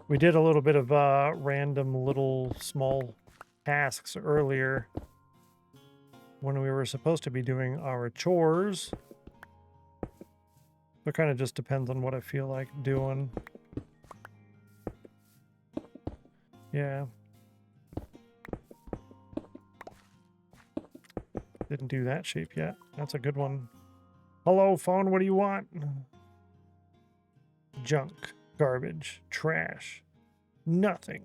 We did a little bit of random little small tasks earlier when we were supposed to be doing our chores. It kind of just depends on what I feel like doing. Yeah. Didn't do that shape yet. That's a good one. Hello, phone, what do you want? Junk, garbage, trash, nothing.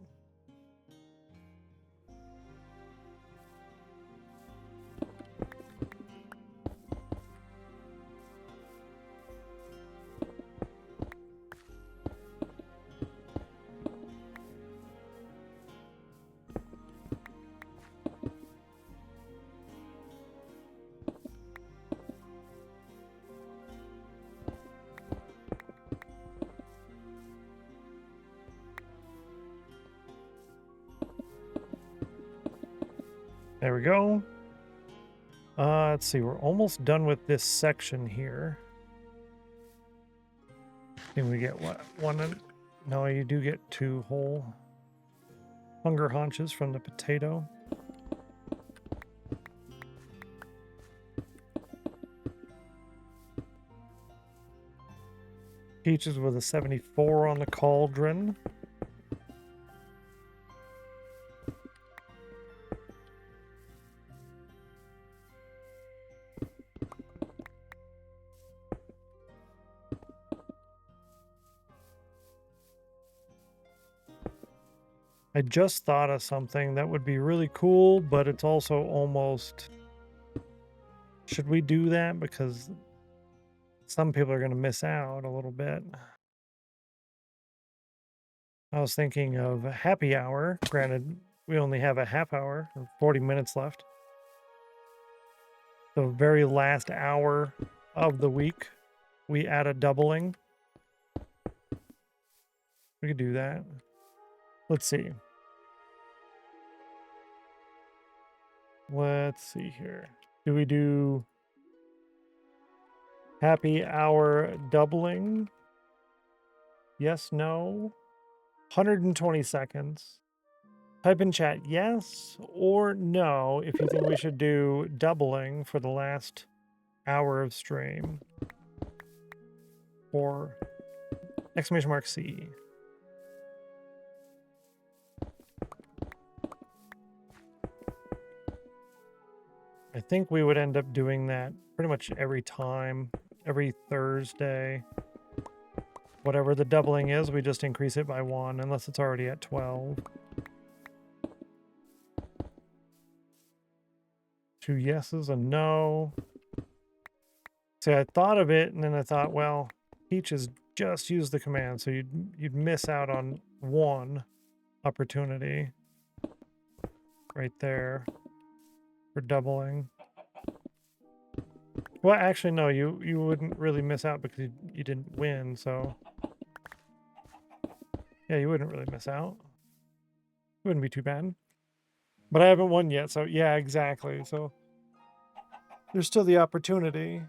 There we go. Let's see, we're almost done with this section here. Can we get what? One? No, you do get 2 whole hunger haunches from the potato. Peaches with a 74 on the cauldron. I just thought of something that would be really cool, but it's also almost... Should we do that? Because some people are going to miss out a little bit. I was thinking of a happy hour. Granted, we only have a half hour or 40 minutes left. the very last hour of the week, we add a doubling. We could do that. Let's see. Let's see here. Do we do happy hour doubling? Yes, no. 120 seconds. Type in chat yes or no if you think we should do doubling for the last hour of stream. Or exclamation mark C. I think we would end up doing that pretty much every time, every Thursday. Whatever the doubling is, we just increase it by 1, unless it's already at 12. 2 yeses, a no. See, I thought of it, and then I thought, well, Peaches just used the command, so you'd miss out on 1 opportunity right there for doubling. Well, actually, no, you wouldn't really miss out because you didn't win, so yeah, you wouldn't really miss out. Wouldn't be too bad. But I haven't won yet, so yeah, exactly. So there's still the opportunity.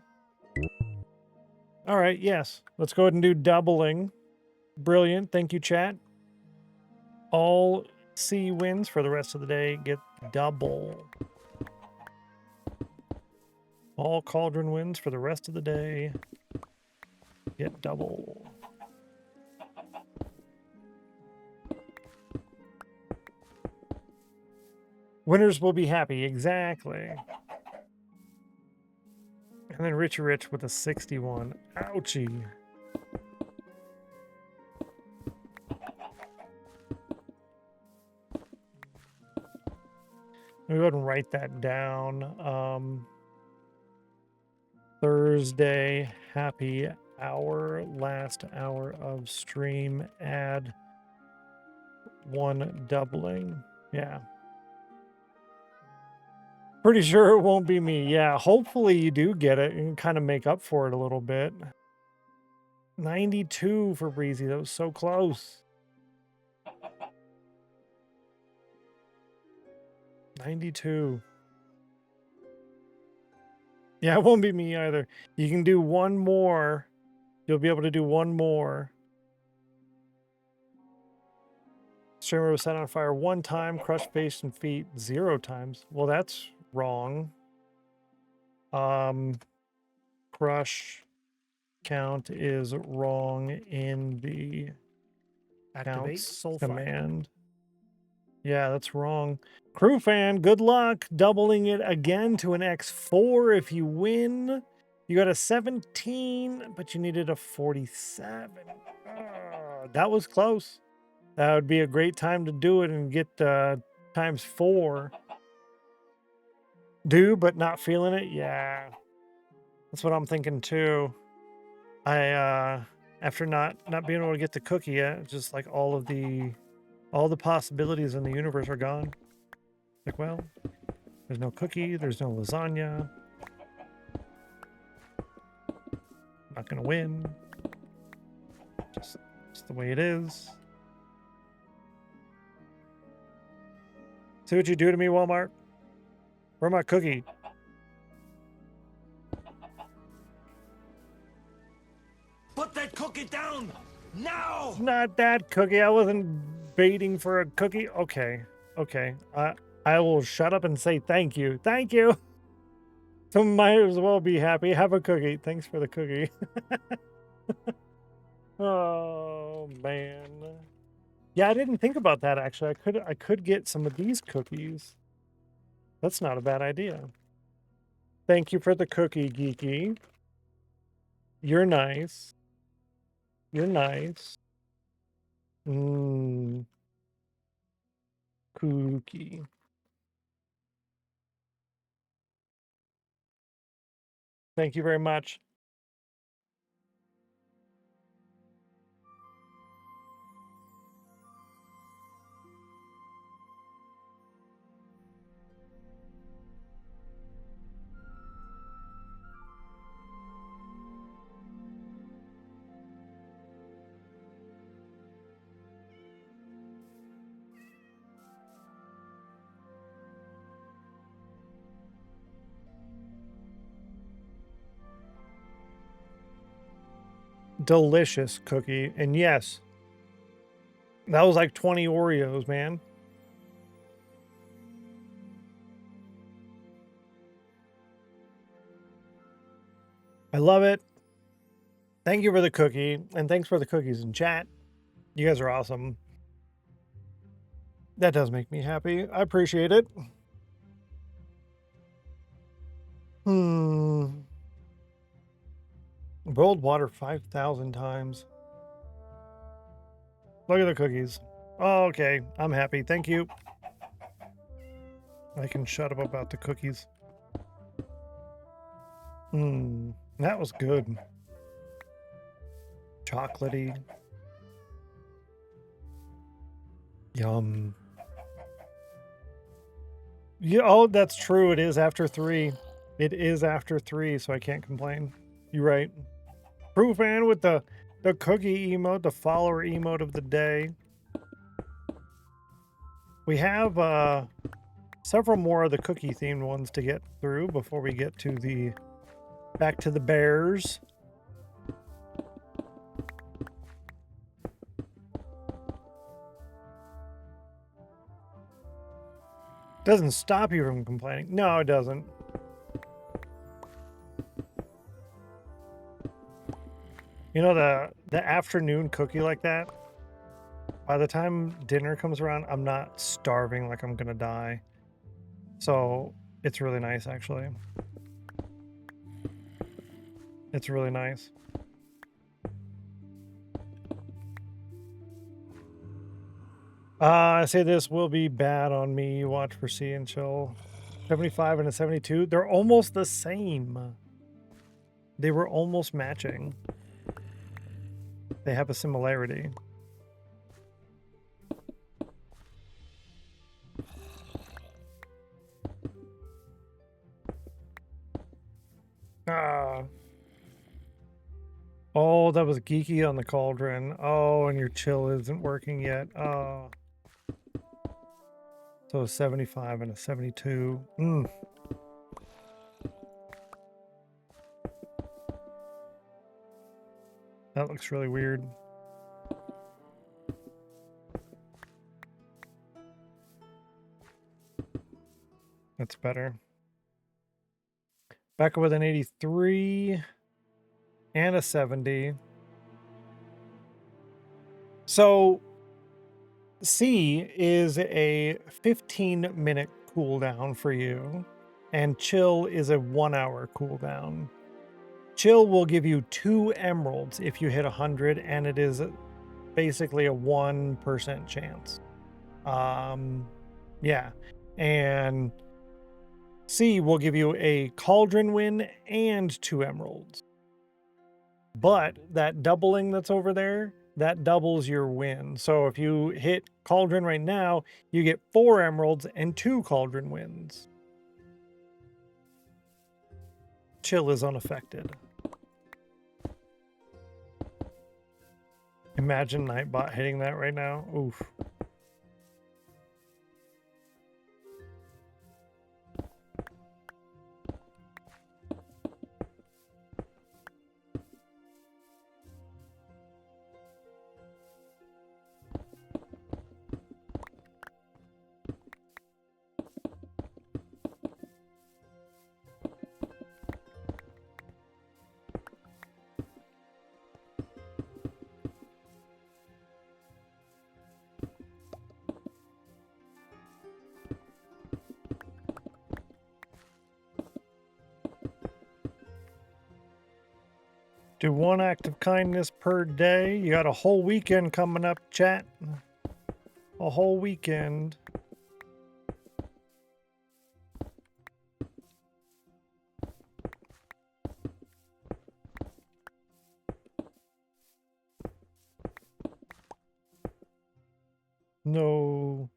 All right, yes. Let's go ahead and do doubling. Brilliant. Thank you, chat. All C wins for the rest of the day get double. All Cauldron wins for the rest of the day get double. Winners will be happy. Exactly. And then Richie Rich with a 61. Ouchie. Let me go ahead and write that down. Thursday, happy hour, last hour of stream, add 1 doubling. Yeah. Pretty sure it won't be me. Yeah, hopefully you do get it and kind of make up for it a little bit. 92 for Breezy. That was so close. 92. Yeah, it won't be me either. You can do 1 more. You'll be able to do 1 more. Streamer was set on fire 1 time, crushed face and feet 0 times. Well, that's wrong. Crush count is wrong in the Activate counts soul command. Yeah, that's wrong. Crew fan, good luck doubling it again to an X4 if you win. You got a 17, but you needed a 47. That was close. That would be a great time to do it and get times 4. Do, but not feeling it? Yeah. That's what I'm thinking too. I after not being able to get the cookie yet, just like all the possibilities in the universe are gone. Like, well, there's no cookie, there's no lasagna. Not gonna win. Just the way it is. See what you do to me, Walmart? Where my cookie? Put that cookie down now. Not that cookie. I wasn't baiting for a cookie. Okay. Okay. I will shut up and say thank you. Thank you. So might as well be happy. Have a cookie. Thanks for the cookie. Oh man. Yeah, I didn't think about that actually. I could get some of these cookies. That's not a bad idea. Thank you for the cookie, Geeky. You're nice. You're nice. Cookie. Thank you very much. delicious cookie. And yes, that was like 20 Oreos, man. I love it. Thank you for the cookie, and thanks for the cookies in chat. You guys are awesome. That does make me happy. I appreciate it. Boiled water 5,000 times. Look at the cookies. Oh, okay. I'm happy. Thank you. I can shut up about the cookies. That was good. Chocolatey. Yum. Yeah, oh, that's true. It is after 3. It is after 3, so I can't complain. You're right. Proof fan with the cookie emote, the follower emote of the day. We have several more of the cookie themed ones to get through before we get to the back to the bears. Doesn't stop you from complaining. No, it doesn't. You know, the afternoon cookie like that, by the time dinner comes around, I'm not starving like I'm gonna die. So it's really nice, actually. It's really nice. I say this will be bad on me. Watch for C and chill. 75 and a 72. They're almost the same. They were almost matching. They have a similarity. Oh, that was geeky on the cauldron. Oh, and your chill isn't working yet. Oh. So a 75 and a 72. That looks really weird. That's better. Back with an 83 and a 70. So C is a 15-minute cooldown for you, and chill is a 1-hour cooldown. Chill will give you 2 emeralds if you hit 100, and it is basically a 1% chance. Yeah. And C will give you a cauldron win and 2 emeralds. But that doubling that's over there, that doubles your win. So if you hit cauldron right now, you get 4 emeralds and 2 cauldron wins. Chill is unaffected. Imagine Nightbot hitting that right now. Oof. Do 1 act of kindness per day. You got a whole weekend coming up, chat. A whole weekend. No.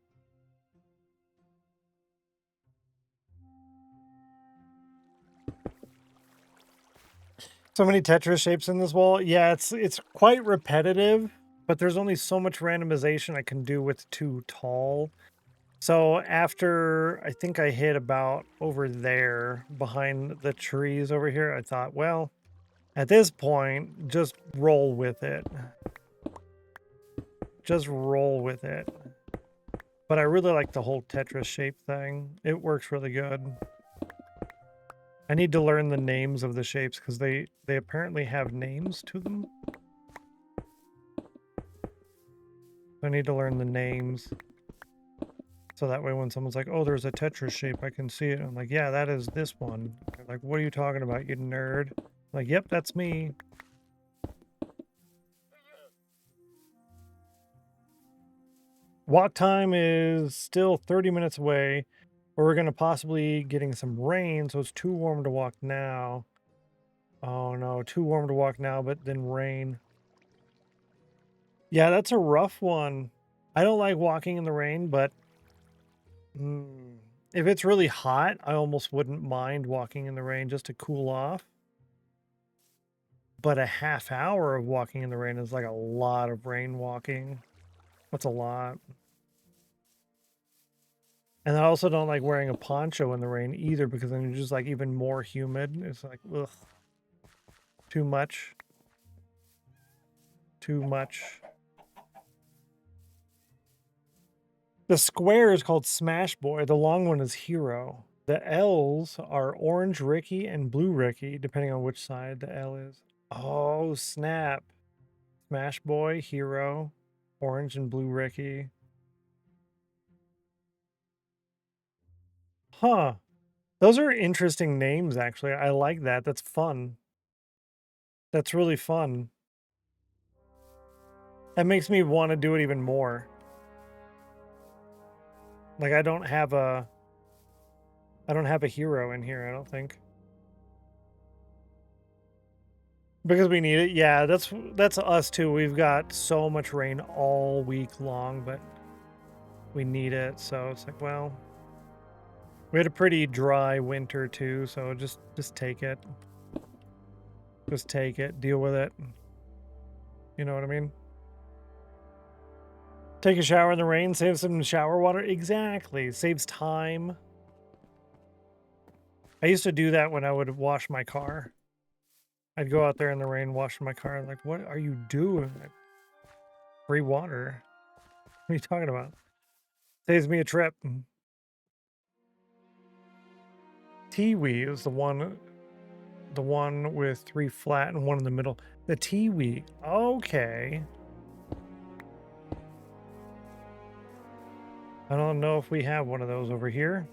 So many Tetris shapes in this wall. Yeah, it's quite repetitive, but there's only so much randomization I can do with 2 tall. So after I think I hit about over there behind the trees over here, I thought, well, At this point, just roll with it. Just roll with it. But I really like the whole Tetris shape thing. It works really good. I need to learn the names of the shapes because they apparently have names to them. I need to learn the names. So that way when someone's like, oh, there's a Tetris shape, I can see it. I'm like, yeah, that is this one. They're like, what are you talking about, you nerd? I'm like, yep, that's me. Walk time is still 30 minutes away. Or we're going to possibly getting some rain, so it's too warm to walk now. Oh no, too warm to walk now, but then rain. Yeah, that's a rough one. I don't like walking in the rain, but if it's really hot, I almost wouldn't mind walking in the rain just to cool off. But a half hour of walking in the rain is like a lot of rain walking. That's a lot. And I also don't like wearing a poncho in the rain either because then you're just like even more humid. It's like, ugh. Too much. Too much. The square is called Smash Boy. The long one is Hero. The L's are Orange Ricky and Blue Ricky, depending on which side the L is. Oh, snap. Smash Boy, Hero, Orange and Blue Ricky. Huh. Those are interesting names, actually. I like that. That's fun. That's really fun. That makes me want to do it even more. Like, I don't have a hero in here, I don't think. Because we need it. Yeah, that's us too. We've got so much rain all week long, but we need it. So it's like, well, we had a pretty dry winter too, so just take it. Just take it. Deal with it. You know what I mean? Take a shower in the rain, save some shower water. Exactly. Saves time. I used to do that when I would wash my car. I'd go out there in the rain, wash my car. I'm like, what are you doing? Free water. What are you talking about? Saves me a trip. Tiwi is the one with 3 flat and 1 in the middle. The Tiwi. Okay. I don't know if we have one of those over here.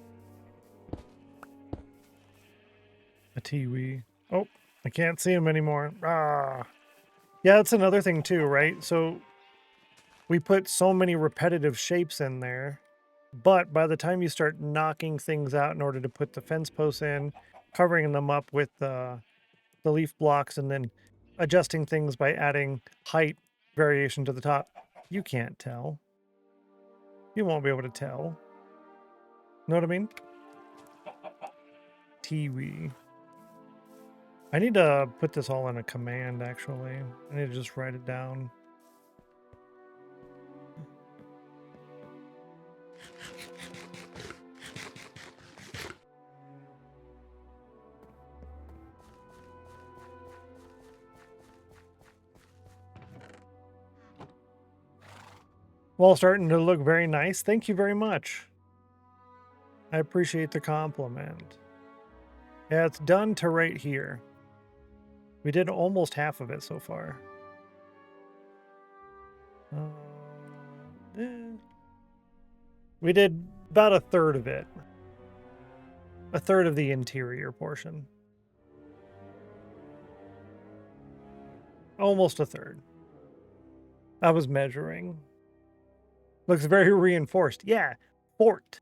A Tiwi. Oh, I can't see him anymore. Ah. Yeah, that's another thing too, right? So we put so many repetitive shapes in there, but by the time you start knocking things out in order to put the fence posts in, covering them up with the leaf blocks, and then adjusting things by adding height variation to the top, you can't tell. You won't be able to tell. Know what I mean? Tiwi. I need to put this all in a command, actually. I need to just write it down. Well, starting to look very nice. Thank you very much. I appreciate the compliment. Yeah, it's done to right here. We did almost half of it so far. We did about a third of it. A third of the interior portion. Almost a third. I was measuring. Looks very reinforced. Yeah, fort.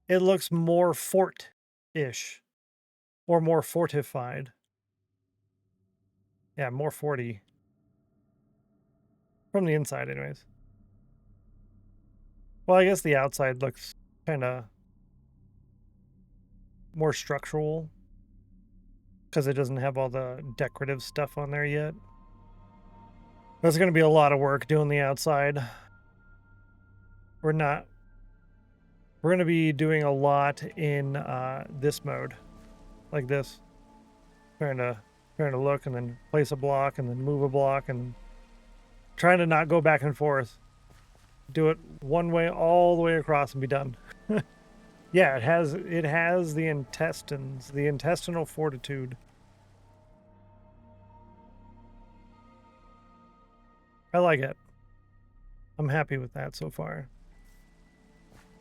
It looks more fort-ish. Or more fortified. Yeah, more forty. From the inside, anyways. Well, I guess the outside looks kind of more structural. Because it doesn't have all the decorative stuff on there yet. That's going to be a lot of work doing the outside. We're going to be doing a lot in this mode. Like this. Trying to Trying to look and then place a block and then move a block and trying to not go back and forth. Do it one way all the way across and be done. Yeah, it has the intestines, the intestinal fortitude. I like it. I'm happy with that so far.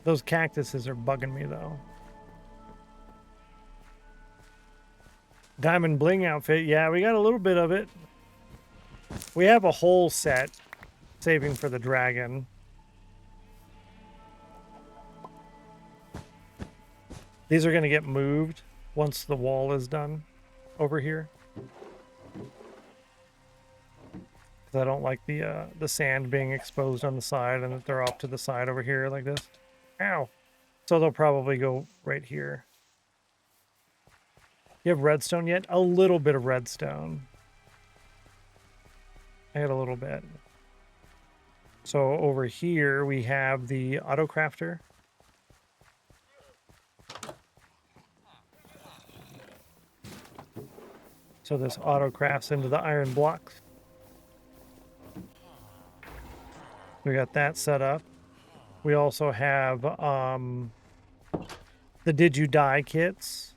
Those cactuses are bugging me though. Diamond bling outfit. Yeah, we got a little bit of it. We have a whole set saving for the dragon. These are going to get moved once the wall is done over here. Because I don't like the sand being exposed on the side and that they're off to the side over here like this. Ow! So they'll probably go right here. You have redstone yet? A little bit of redstone. I had a little bit. So over here we have the auto crafter. So this auto crafts into the iron blocks. We got that set up. We also have the Did You Die kits.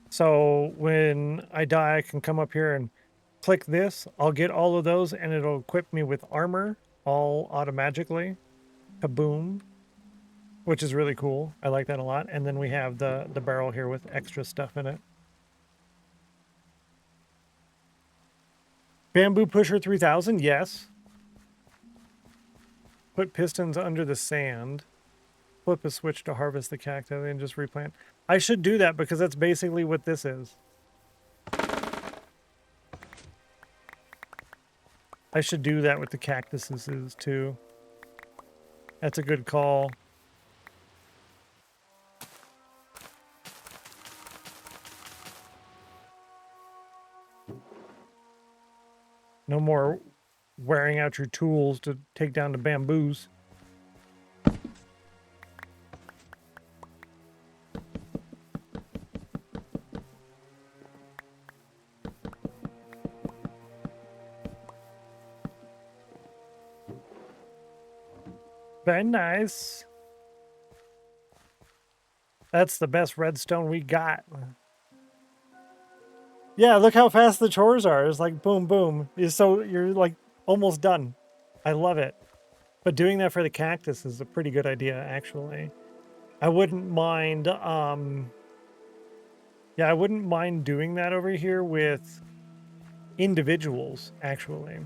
So when I die, I can come up here and click this. I'll get all of those and it'll equip me with armor all automatically. Kaboom. Which is really cool. I like that a lot. And then we have the barrel here with extra stuff in it. Bamboo Pusher 3000, yes. Put pistons under the sand. Flip a switch to harvest the cacti and just replant. I should do that because that's basically what this is. I should do that with the cactuses too. That's a good call. No more wearing out your tools to take down the bamboos. Very nice. That's the best redstone we got. Yeah, look how fast the chores are. It's like boom, boom. So you're like almost done. I love it. But doing that for the cactus is a pretty good idea, actually. I wouldn't mind, yeah, I wouldn't mind doing that over here with individuals, actually.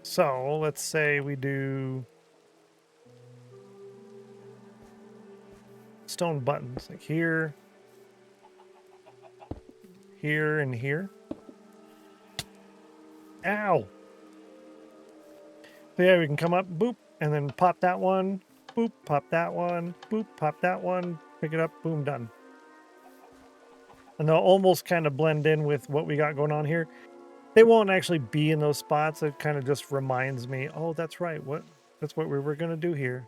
So let's say we do stone buttons like here, here, and here. Ow! So yeah, we can come up, boop, and then pop that one, boop, pop that one, boop, pop that one, pick it up, boom, done. And they'll almost kind of blend in with what we got going on here. They won't actually be in those spots. It kind of just reminds me, oh, that's right. That's what we were going to do here.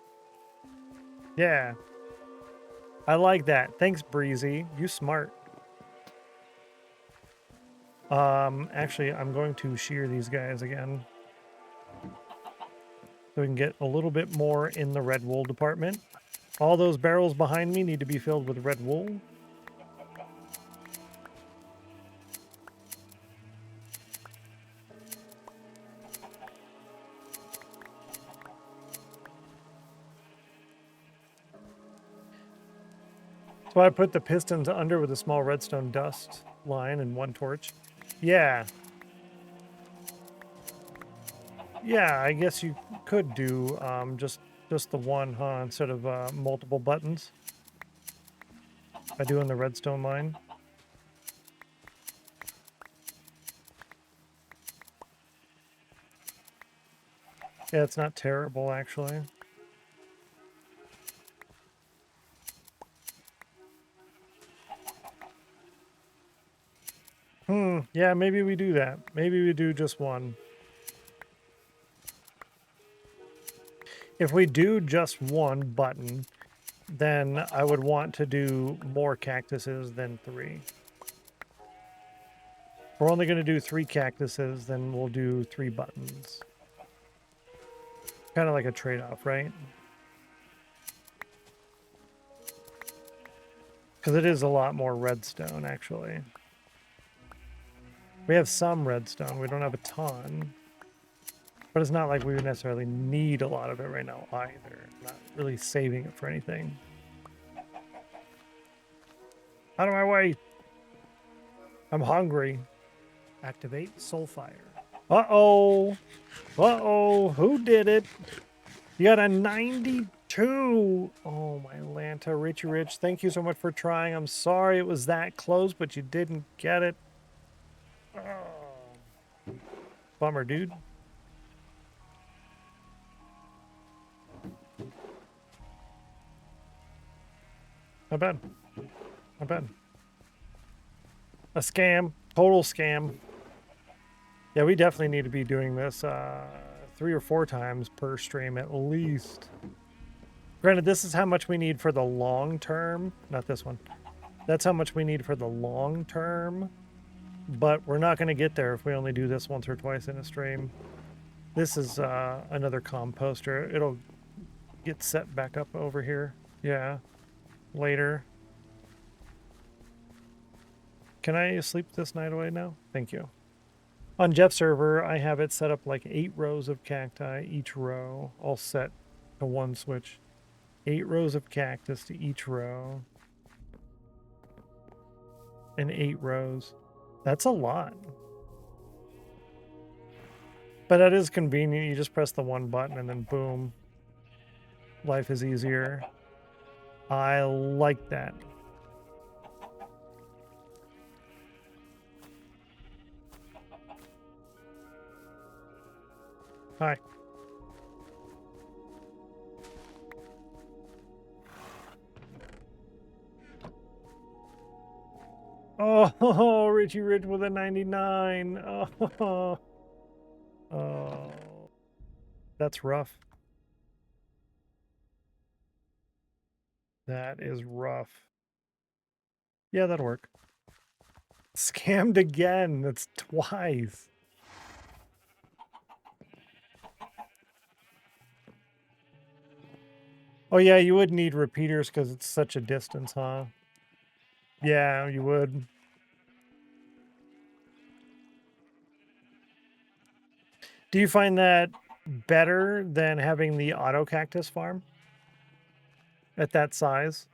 Yeah. I like that. Thanks, Breezy. You smart. Actually, I'm going to shear these guys again. So we can get a little bit more in the red wool department. All those barrels behind me need to be filled with red wool. So I put the pistons under with a small redstone dust line and one torch. Yeah. Yeah, I guess you could do just the one, huh? Instead of multiple buttons. By doing the redstone line. Yeah, it's not terrible, actually. Yeah, maybe we do that. Maybe we do just one. If we do just one button, then I would want to do more cactuses than 3. If we're only going to do 3 cactuses, then we'll do 3 buttons. Kind of like a trade-off, right? Because it is a lot more redstone, actually. We have some redstone. We don't have a ton. But it's not like we would necessarily need a lot of it right now either. I'm not really saving it for anything. Out of my way! I'm hungry. Activate Soulfire. Uh-oh! Uh-oh! Who did it? You got a 92! Oh, my Lanta. Richie Rich, thank you so much for trying. I'm sorry it was that close, but you didn't get it. Oh. Bummer, dude. Not bad. Not bad. A scam. Total scam. Yeah, we definitely need to be doing this 3 or 4 times per stream at least. Granted, this is how much we need for the long term. Not this one. That's how much we need for the long term. But we're not going to get there if we only do this once or twice in a stream. This is another composter. It'll get set back up over here. Yeah. Later. Can I sleep this night away now? Thank you. On Jeff's server, I have it set up like 8 rows of cacti, each row, all set to one switch. 8 rows of cactus to each row. And 8 rows. That's a lot. But that is convenient. You just press the one button and then boom. Life is easier. I like that. Hi. Oh, Richie Rich with a 99. Oh, oh, that's rough. That is rough. Yeah, that'll work. Scammed again. That's twice. Oh, yeah, you would need repeaters because it's such a distance, huh? Yeah, you would. Do you find that better than having the auto cactus farm at that size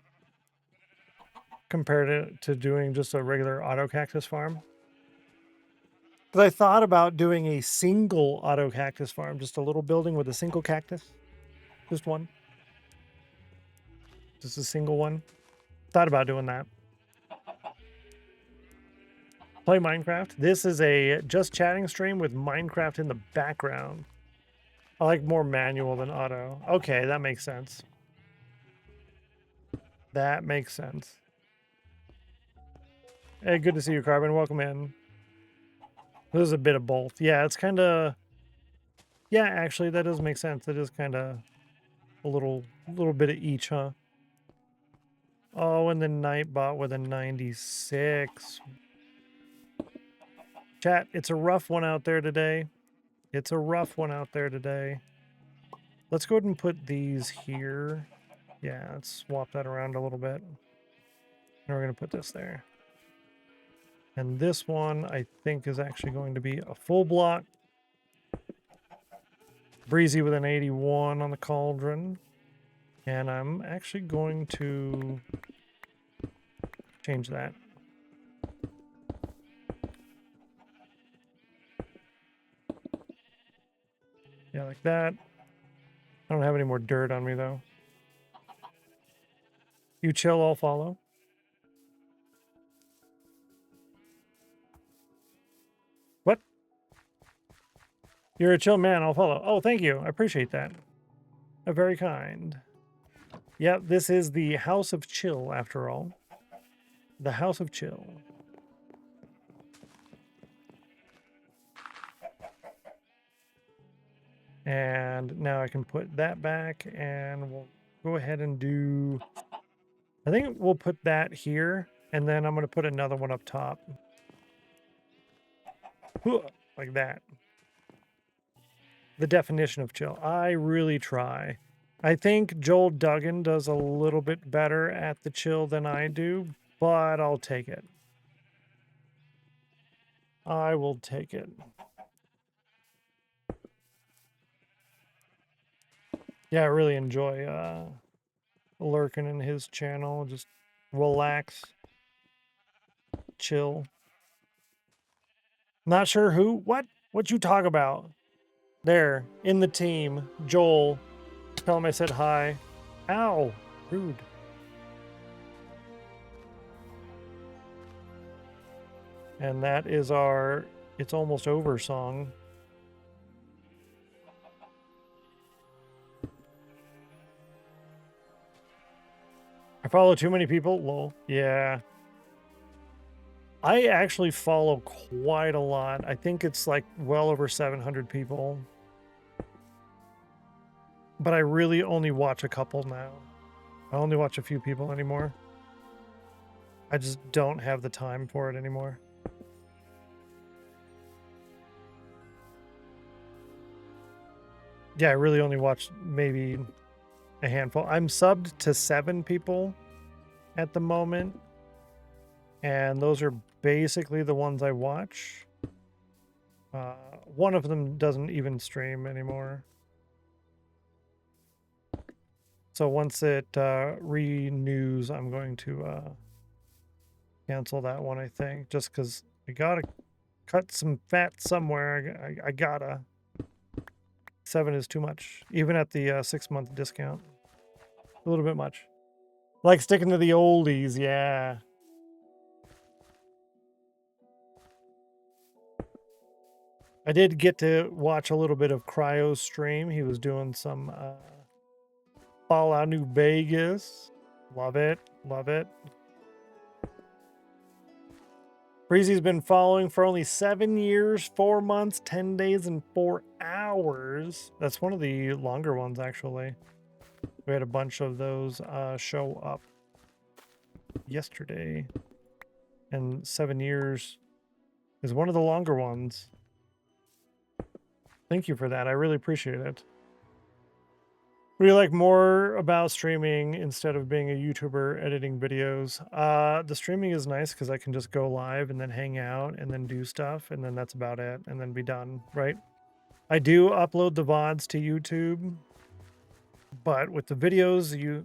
compared to doing just a regular auto cactus farm? Because I thought about doing a single auto cactus farm, just a little building with a single cactus. Just one. Just a single one. Thought about doing that. Play Minecraft. This is a just chatting stream with Minecraft in the background. I like more manual than auto. Okay, that makes sense. That makes sense. Hey, good to see you, Carbon. Welcome in. There's a bit of both. Yeah, it's kind of... Yeah, actually, that does make sense. It is kind of a little bit of each, huh? Oh, and the Nightbot with a 96. Chat, it's a rough one out there today. It's a rough one out there today. Let's go ahead and put these here. Yeah, let's swap that around a little bit. And we're going to put this there. And this one, I think, is actually going to be a full block. Breezy with an 81 on the cauldron. And I'm actually going to change that. Yeah, like that. I don't have any more dirt on me, though. You chill, I'll follow. What? You're a chill man, I'll follow. Oh, thank you. I appreciate that. Very kind. Yep, this is the House of Chill, after all. The House of Chill. And now I can put that back, and we'll go ahead and do... I think we'll put that here, and then I'm going to put another one up top. Like that. The definition of chill. I really try. I think Joel Duggan does a little bit better at the chill than I do, but I'll take it. I will take it. Yeah, I really enjoy lurking in his channel. Just relax, chill. Not sure who? What you talk about? There, in the team, Joel. Tell him I said hi. Ow, rude. And that is our It's Almost Over song. I follow too many people? Lol. Yeah. I actually follow quite a lot. I think it's like well over 700 people. But I really only watch a couple now. I only watch a few people anymore. I just don't have the time for it anymore. Yeah, I really only watch maybe a handful. I'm subbed to 7 people at the moment. And those are basically the ones I watch. One of them doesn't even stream anymore. So once it renews, I'm going to cancel that one, I think. Just because I gotta cut some fat somewhere. I gotta. 7 is too much. Even at the 6-month discount. A little bit much. Like sticking to the oldies, yeah. I did get to watch a little bit of Cryo's stream. He was doing some Fallout New Vegas. Love it. Love it. Breezy's been following for only 7 years, 4 months, 10 days, and 4 hours. That's one of the longer ones, actually. We had a bunch of those show up yesterday. And 7 years is one of the longer ones. Thank you for that. I really appreciate it. Would you like more about streaming instead of being a YouTuber editing videos? The streaming is nice because I can just go live and then hang out and then do stuff, and then that's about it, and then be done, right? I do upload the VODs to YouTube, but with the videos,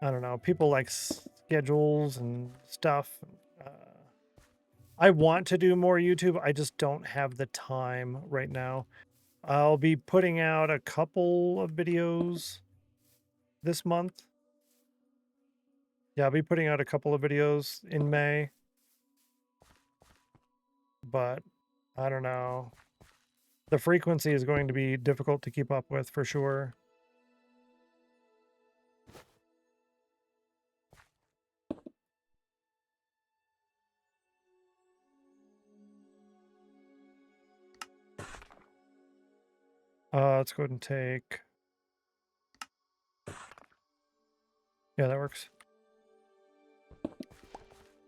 I don't know, people like schedules and stuff. I want to do more YouTube. I just don't have the time right now. I'll be putting out a couple of videos this month. Yeah, I'll be putting out a couple of videos in May. But I don't know. The frequency is going to be difficult to keep up with for sure. Let's go ahead and take... Yeah, that works.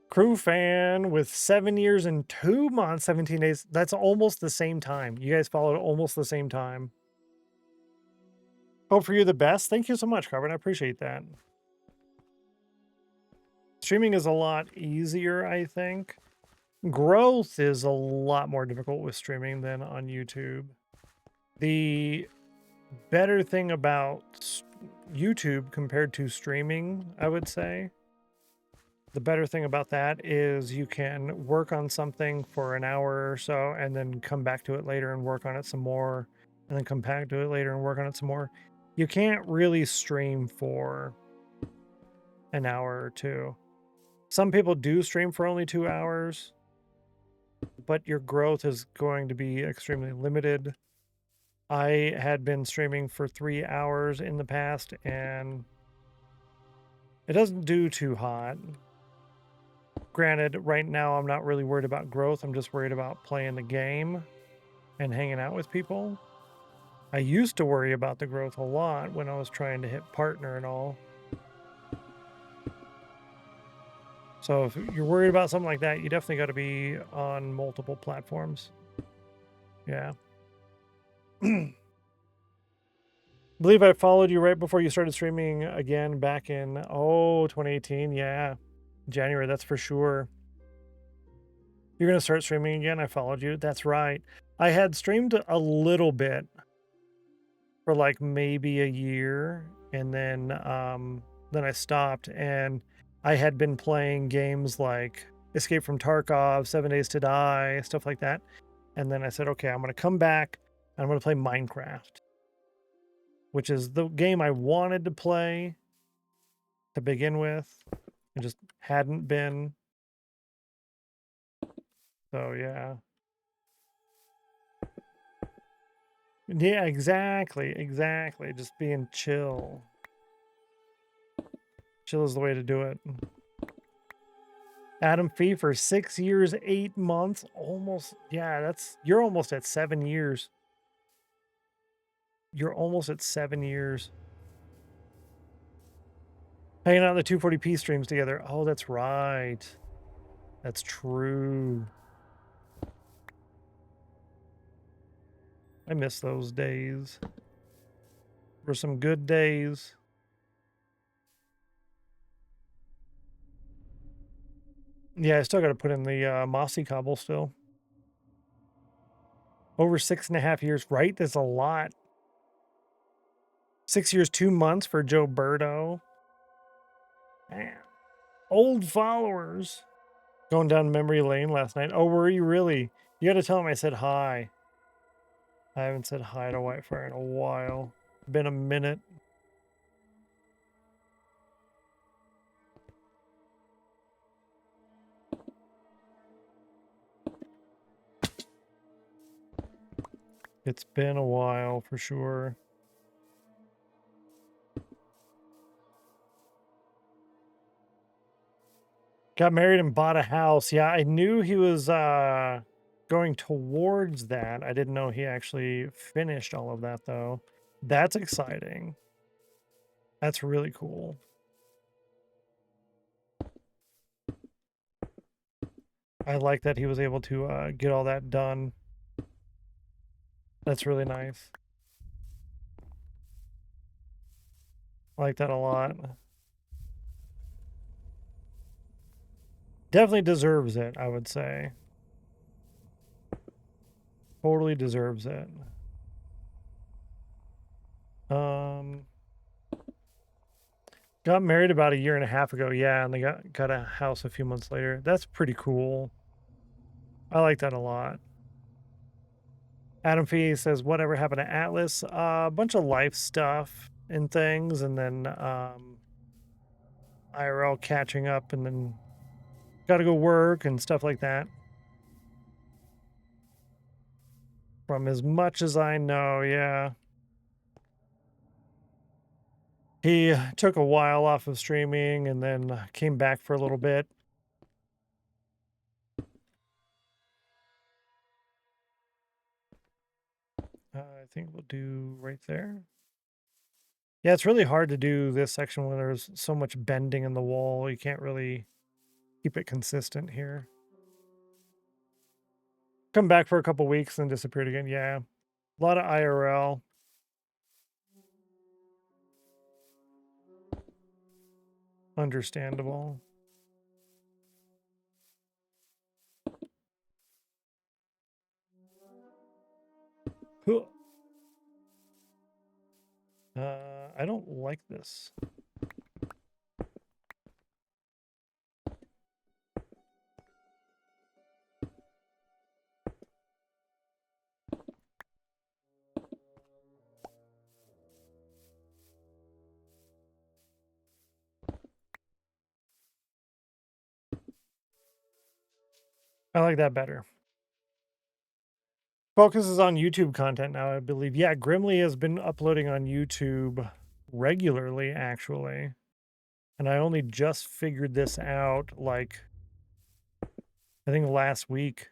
Crew fan with 7 years and 2 months, 17 days. That's almost the same time. You guys followed almost the same time. Hope for you the best. Thank you so much, Carvin. I appreciate that. Streaming is a lot easier, I think. Growth is a lot more difficult with streaming than on YouTube. The better thing about YouTube compared to streaming, I would say, the better thing about that is you can work on something for an hour or so and then come back to it later and work on it some more, and then come back to it later and work on it some more. You can't really stream for an hour or two. Some people do stream for only 2 hours, but your growth is going to be extremely limited. I had been streaming for 3 hours in the past, and it doesn't do too hot. Granted, right now I'm not really worried about growth. I'm just worried about playing the game and hanging out with people. I used to worry about the growth a lot when I was trying to hit partner and all. So if you're worried about something like that, you definitely got to be on multiple platforms. Yeah. I believe I followed you right before you started streaming again back in, 2018. Yeah. January, that's for sure. You're going to start streaming again? I followed you. That's right. I had streamed a little bit for like maybe a year, and then I stopped, and I had been playing games like Escape from Tarkov, 7 Days to Die, stuff like that. And then I said, okay, I'm going to come back and I'm going to play Minecraft, which is the game I wanted to play to begin with. I just hadn't been. So yeah. Yeah, exactly. Just being chill. Chill is the way to do it. Adam Fee for 6 years, 8 months. Almost, yeah, you're almost at 7 years. You're almost at 7 years. Hanging out in the 240p streams together. Oh, that's right. That's true. I miss those days. Were some good days. Yeah, I still got to put in the mossy cobble still. Over 6.5 years, right? That's a lot. 6 years, 2 months for Joe Berto. Man. Old followers. Going down memory lane last night. Oh, were you really? You got to tell him I said hi. I haven't said hi to Whitefire in a while. Been a minute. It's been a while for sure. Got married and bought a house. Yeah, I knew he was going towards that. I didn't know he actually finished all of that though. That's exciting. That's really cool. I like that he was able to get all that done. That's really nice. I like that a lot. Definitely deserves it, I would say. Totally deserves it. Got married about a year and a half ago, yeah, and they got a house a few months later. That's pretty cool. I like that a lot. Adam Fee says, whatever happened to Atlas? A bunch of life stuff and things, and then IRL catching up, and then got to go work and stuff like that. From as much as I know, yeah. He took a while off of streaming and then came back for a little bit. I think we'll do right there. Yeah, it's really hard to do this section when there's so much bending in the wall. You can't really keep it consistent here. Come back for a couple weeks and disappeared again. Yeah, a lot of IRL. Understandable. I don't like this. I like that better. Focus is on YouTube content now, I believe. Yeah, Grimly has been uploading on YouTube regularly, actually. And I only just figured this out, like, I think last week.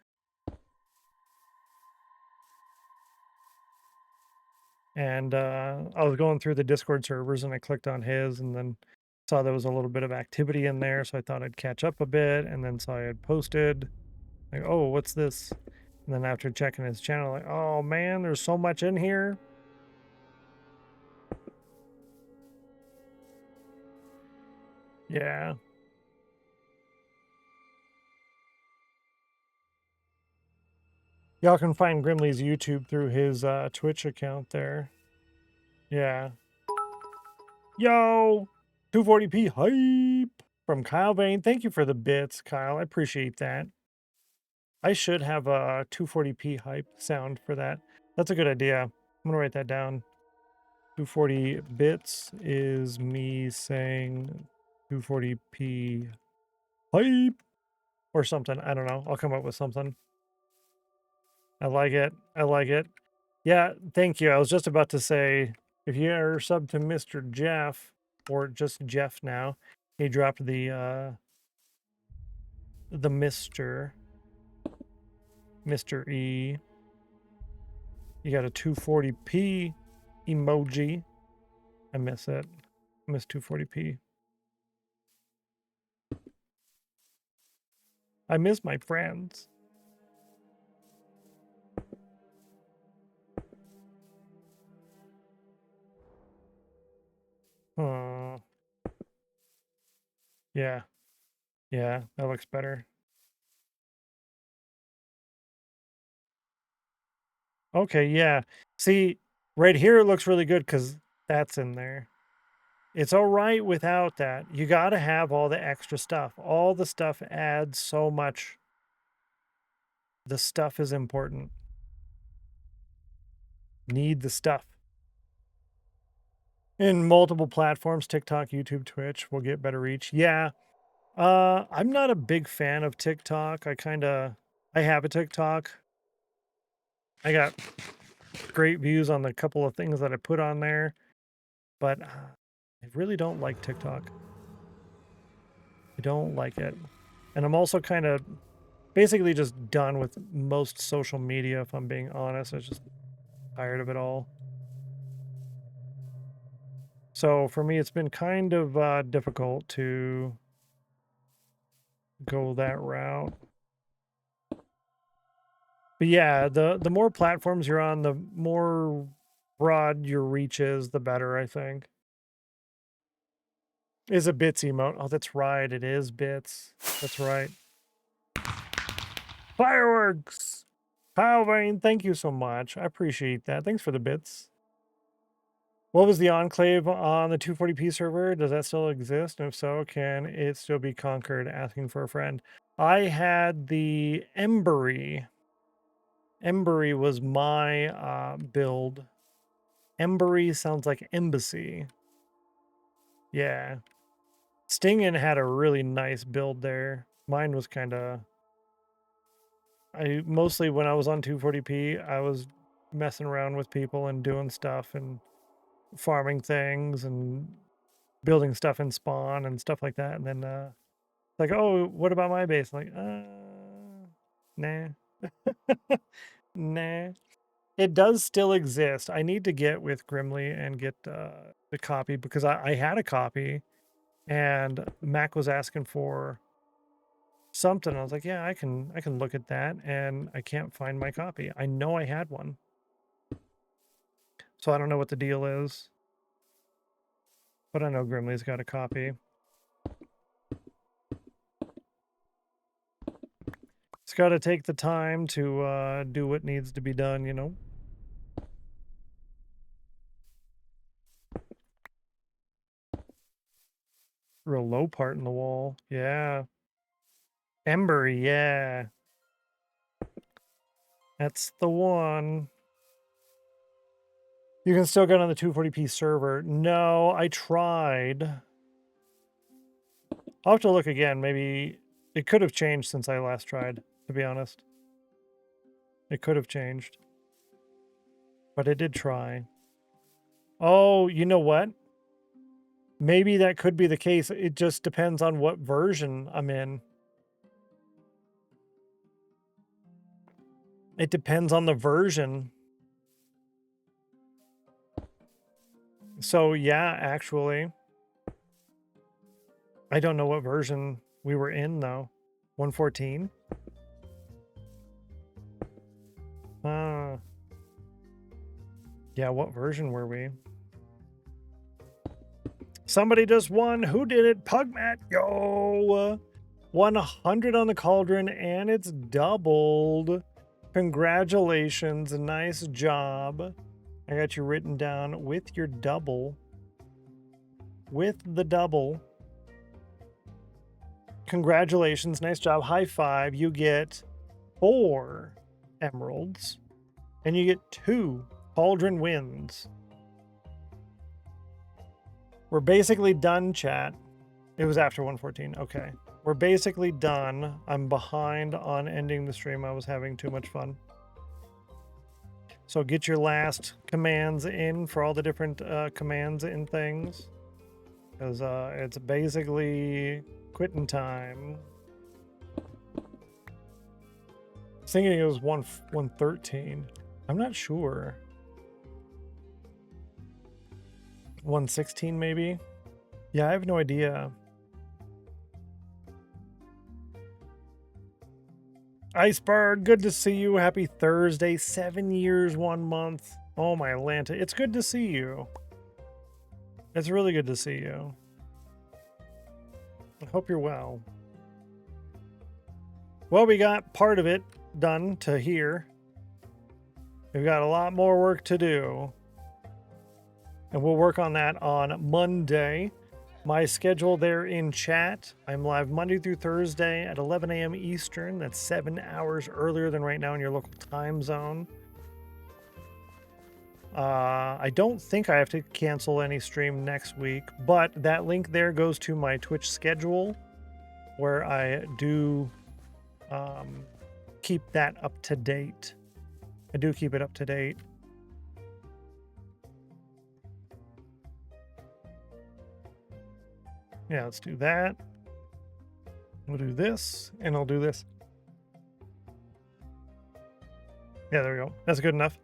And I was going through the Discord servers and I clicked on his and then saw there was a little bit of activity in there. So I thought I'd catch up a bit, and then saw I had posted like, oh, what's this? And then after checking his channel, like, oh man, there's so much in here. Yeah. Y'all can find Grimley's YouTube through his Twitch account there. Yeah. Yo, 240p hype from Kyle Bain. Thank you for the bits, Kyle. I appreciate that. I should have a 240p hype sound for that. That's a good idea. I'm gonna write that down. 240 bits is me saying 240p hype or something. I don't know. I'll come up with something. I like it. I like it. Yeah, thank you. I was just about to say, if you are sub to Mr. Jeff, or just Jeff now, he dropped the Mr. E. You got a 240p emoji. I miss it. I miss 240p. I miss my friends. Oh. Yeah. Yeah, that looks better. Okay, yeah. See, right here it looks really good because that's in there. It's all right without that. You got to have all the extra stuff. All the stuff adds so much. The stuff is important. Need the stuff. In multiple platforms, TikTok, YouTube, Twitch, will get better reach. Yeah. I'm not a big fan of TikTok. I have a TikTok. I got great views on the couple of things that I put on there, but I really don't like TikTok. I don't like it. And I'm also kind of basically just done with most social media, if I'm being honest. I'm just tired of it all. So for me, it's been kind of difficult to go that route. But yeah, the more platforms you're on, the more broad your reach is, the better, I think. Is a bits emote. Oh, that's right. It is bits. That's right. Fireworks! Kyle Vane, thank you so much. I appreciate that. Thanks for the bits. What was the enclave on the 240p server? Does that still exist? And if so, can it still be conquered? Asking for a friend. I had the Embery. Embery was my build. Embery sounds like embassy. Yeah. Stingin had a really nice build there. Mine was kind of... mostly when I was on 240p, I was messing around with people and doing stuff and farming things and building stuff in spawn and stuff like that. And then like, oh, what about my base? I'm like, nah. Nah. It does still exist. I need to get with Grimly and get the copy because I had a copy and Mac was asking for something. I was like, yeah, I can look at that, and I can't find my copy. I know I had one. So I don't know what the deal is. But I know Grimly's got a copy. It's got to take the time to do what needs to be done, you know? Real low part in the wall. Yeah. Ember, yeah. That's the one. You can still get on the 240p server. No, I tried. I'll have to look again. Maybe it could have changed since I last tried, to be honest. It could have changed. But I did try. Oh, you know what? Maybe that could be the case. It just depends on what version I'm in. It depends on the version. So yeah, actually, I don't know what version we were in though. 114? Yeah, what version were we? Somebody just won. Who did it? Pugmat. Yo! 100 on the cauldron, and it's doubled. Congratulations. Nice job. I got you written down with your double. With the double. Congratulations. Nice job. High five. You get 4 emeralds, and you get 2 cauldron wins. We're basically done, chat. It was after 114. Okay. We're basically done. I'm behind on ending the stream. I was having too much fun. So get your last commands in for all the different commands and things. Because it's basically quitting time. I was thinking it was 113. I'm not sure. 116 maybe? Yeah, I have no idea. Iceberg, good to see you. Happy Thursday. 7 years, 1 month. Oh, my Atlanta. It's good to see you. It's really good to see you. I hope you're well. Well, we got part of it done to here. We've got a lot more work to do. And we'll work on that on Monday. My schedule there in chat. I'm live Monday through Thursday at 11 a.m. Eastern. That's 7 hours earlier than right now in your local time zone. I don't think I have to cancel any stream next week, but that link there goes to my Twitch schedule where I do keep that up to date. I do keep it up to date. Yeah, let's do that. We'll do this, and I'll do this. Yeah, there we go. That's good enough.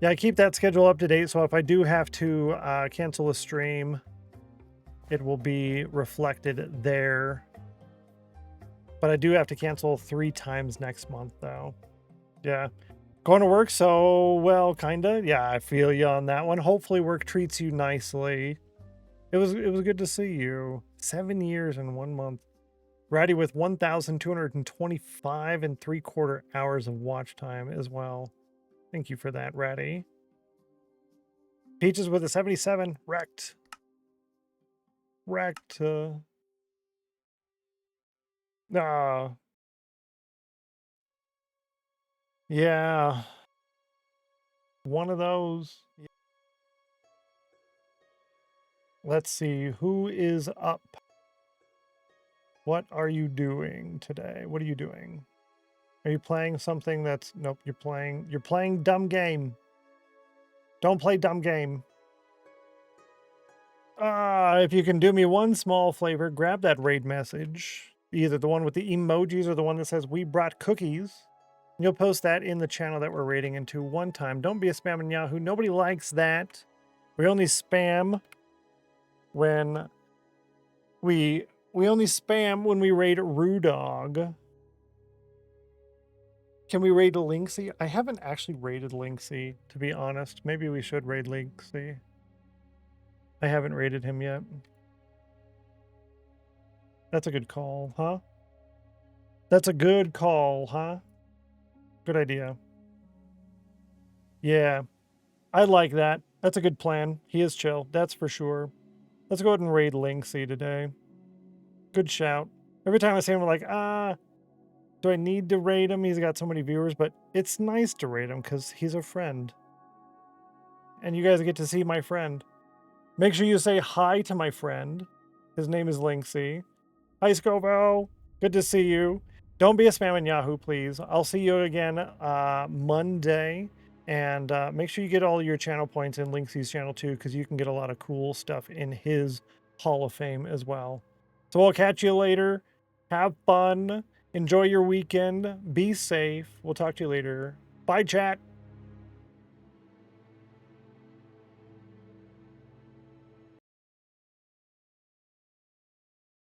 Yeah, I keep that schedule up to date, so if I do have to cancel a stream, it will be reflected there. But I do have to cancel 3 times next month, though. Yeah. Going to work, so, well, kinda. Yeah, I feel you on that one. Hopefully work treats you nicely. It was good to see you. 7 years and 1 month. Ratty with 1,225 and 3/4 hours of watch time as well. Thank you for that, Ratty. Peaches with a 77. Wrecked. Wrecked. Yeah. One of those. Let's see. Who is up? What are you doing today? What are you doing? Are you playing something that's... Nope, you're playing dumb game. Don't play dumb game. If you can do me one small favor, grab that raid message. Either the one with the emojis or the one that says, "We brought cookies." You'll post that in the channel that we're raiding into one time. Don't be a spamming Yahoo. Nobody likes that. We only spam when we only spam when we raid Rudog. Can we raid Linksy? I haven't actually raided Linksy, to be honest. Maybe we should raid Linksy. I haven't raided him yet. That's a good call, huh? That's a good call, huh? Good idea. Yeah, I like that. That's a good plan. He is chill, that's for sure. Let's go ahead and raid Linksy today. Good shout. Every time I see him, I'm like, do I need to raid him? He's got so many viewers, but it's nice to raid him because he's a friend. And you guys get to see my friend. Make sure you say hi to my friend. His name is Linksy. Hi, Scoville. Good to see you. Don't be a spamming Yahoo, please. I'll see you again Monday. And make sure you get all your channel points in Linksy's channel too, because you can get a lot of cool stuff in his Hall of Fame as well. So I'll catch you later. Have fun. Enjoy your weekend. Be safe. We'll talk to you later. Bye, chat.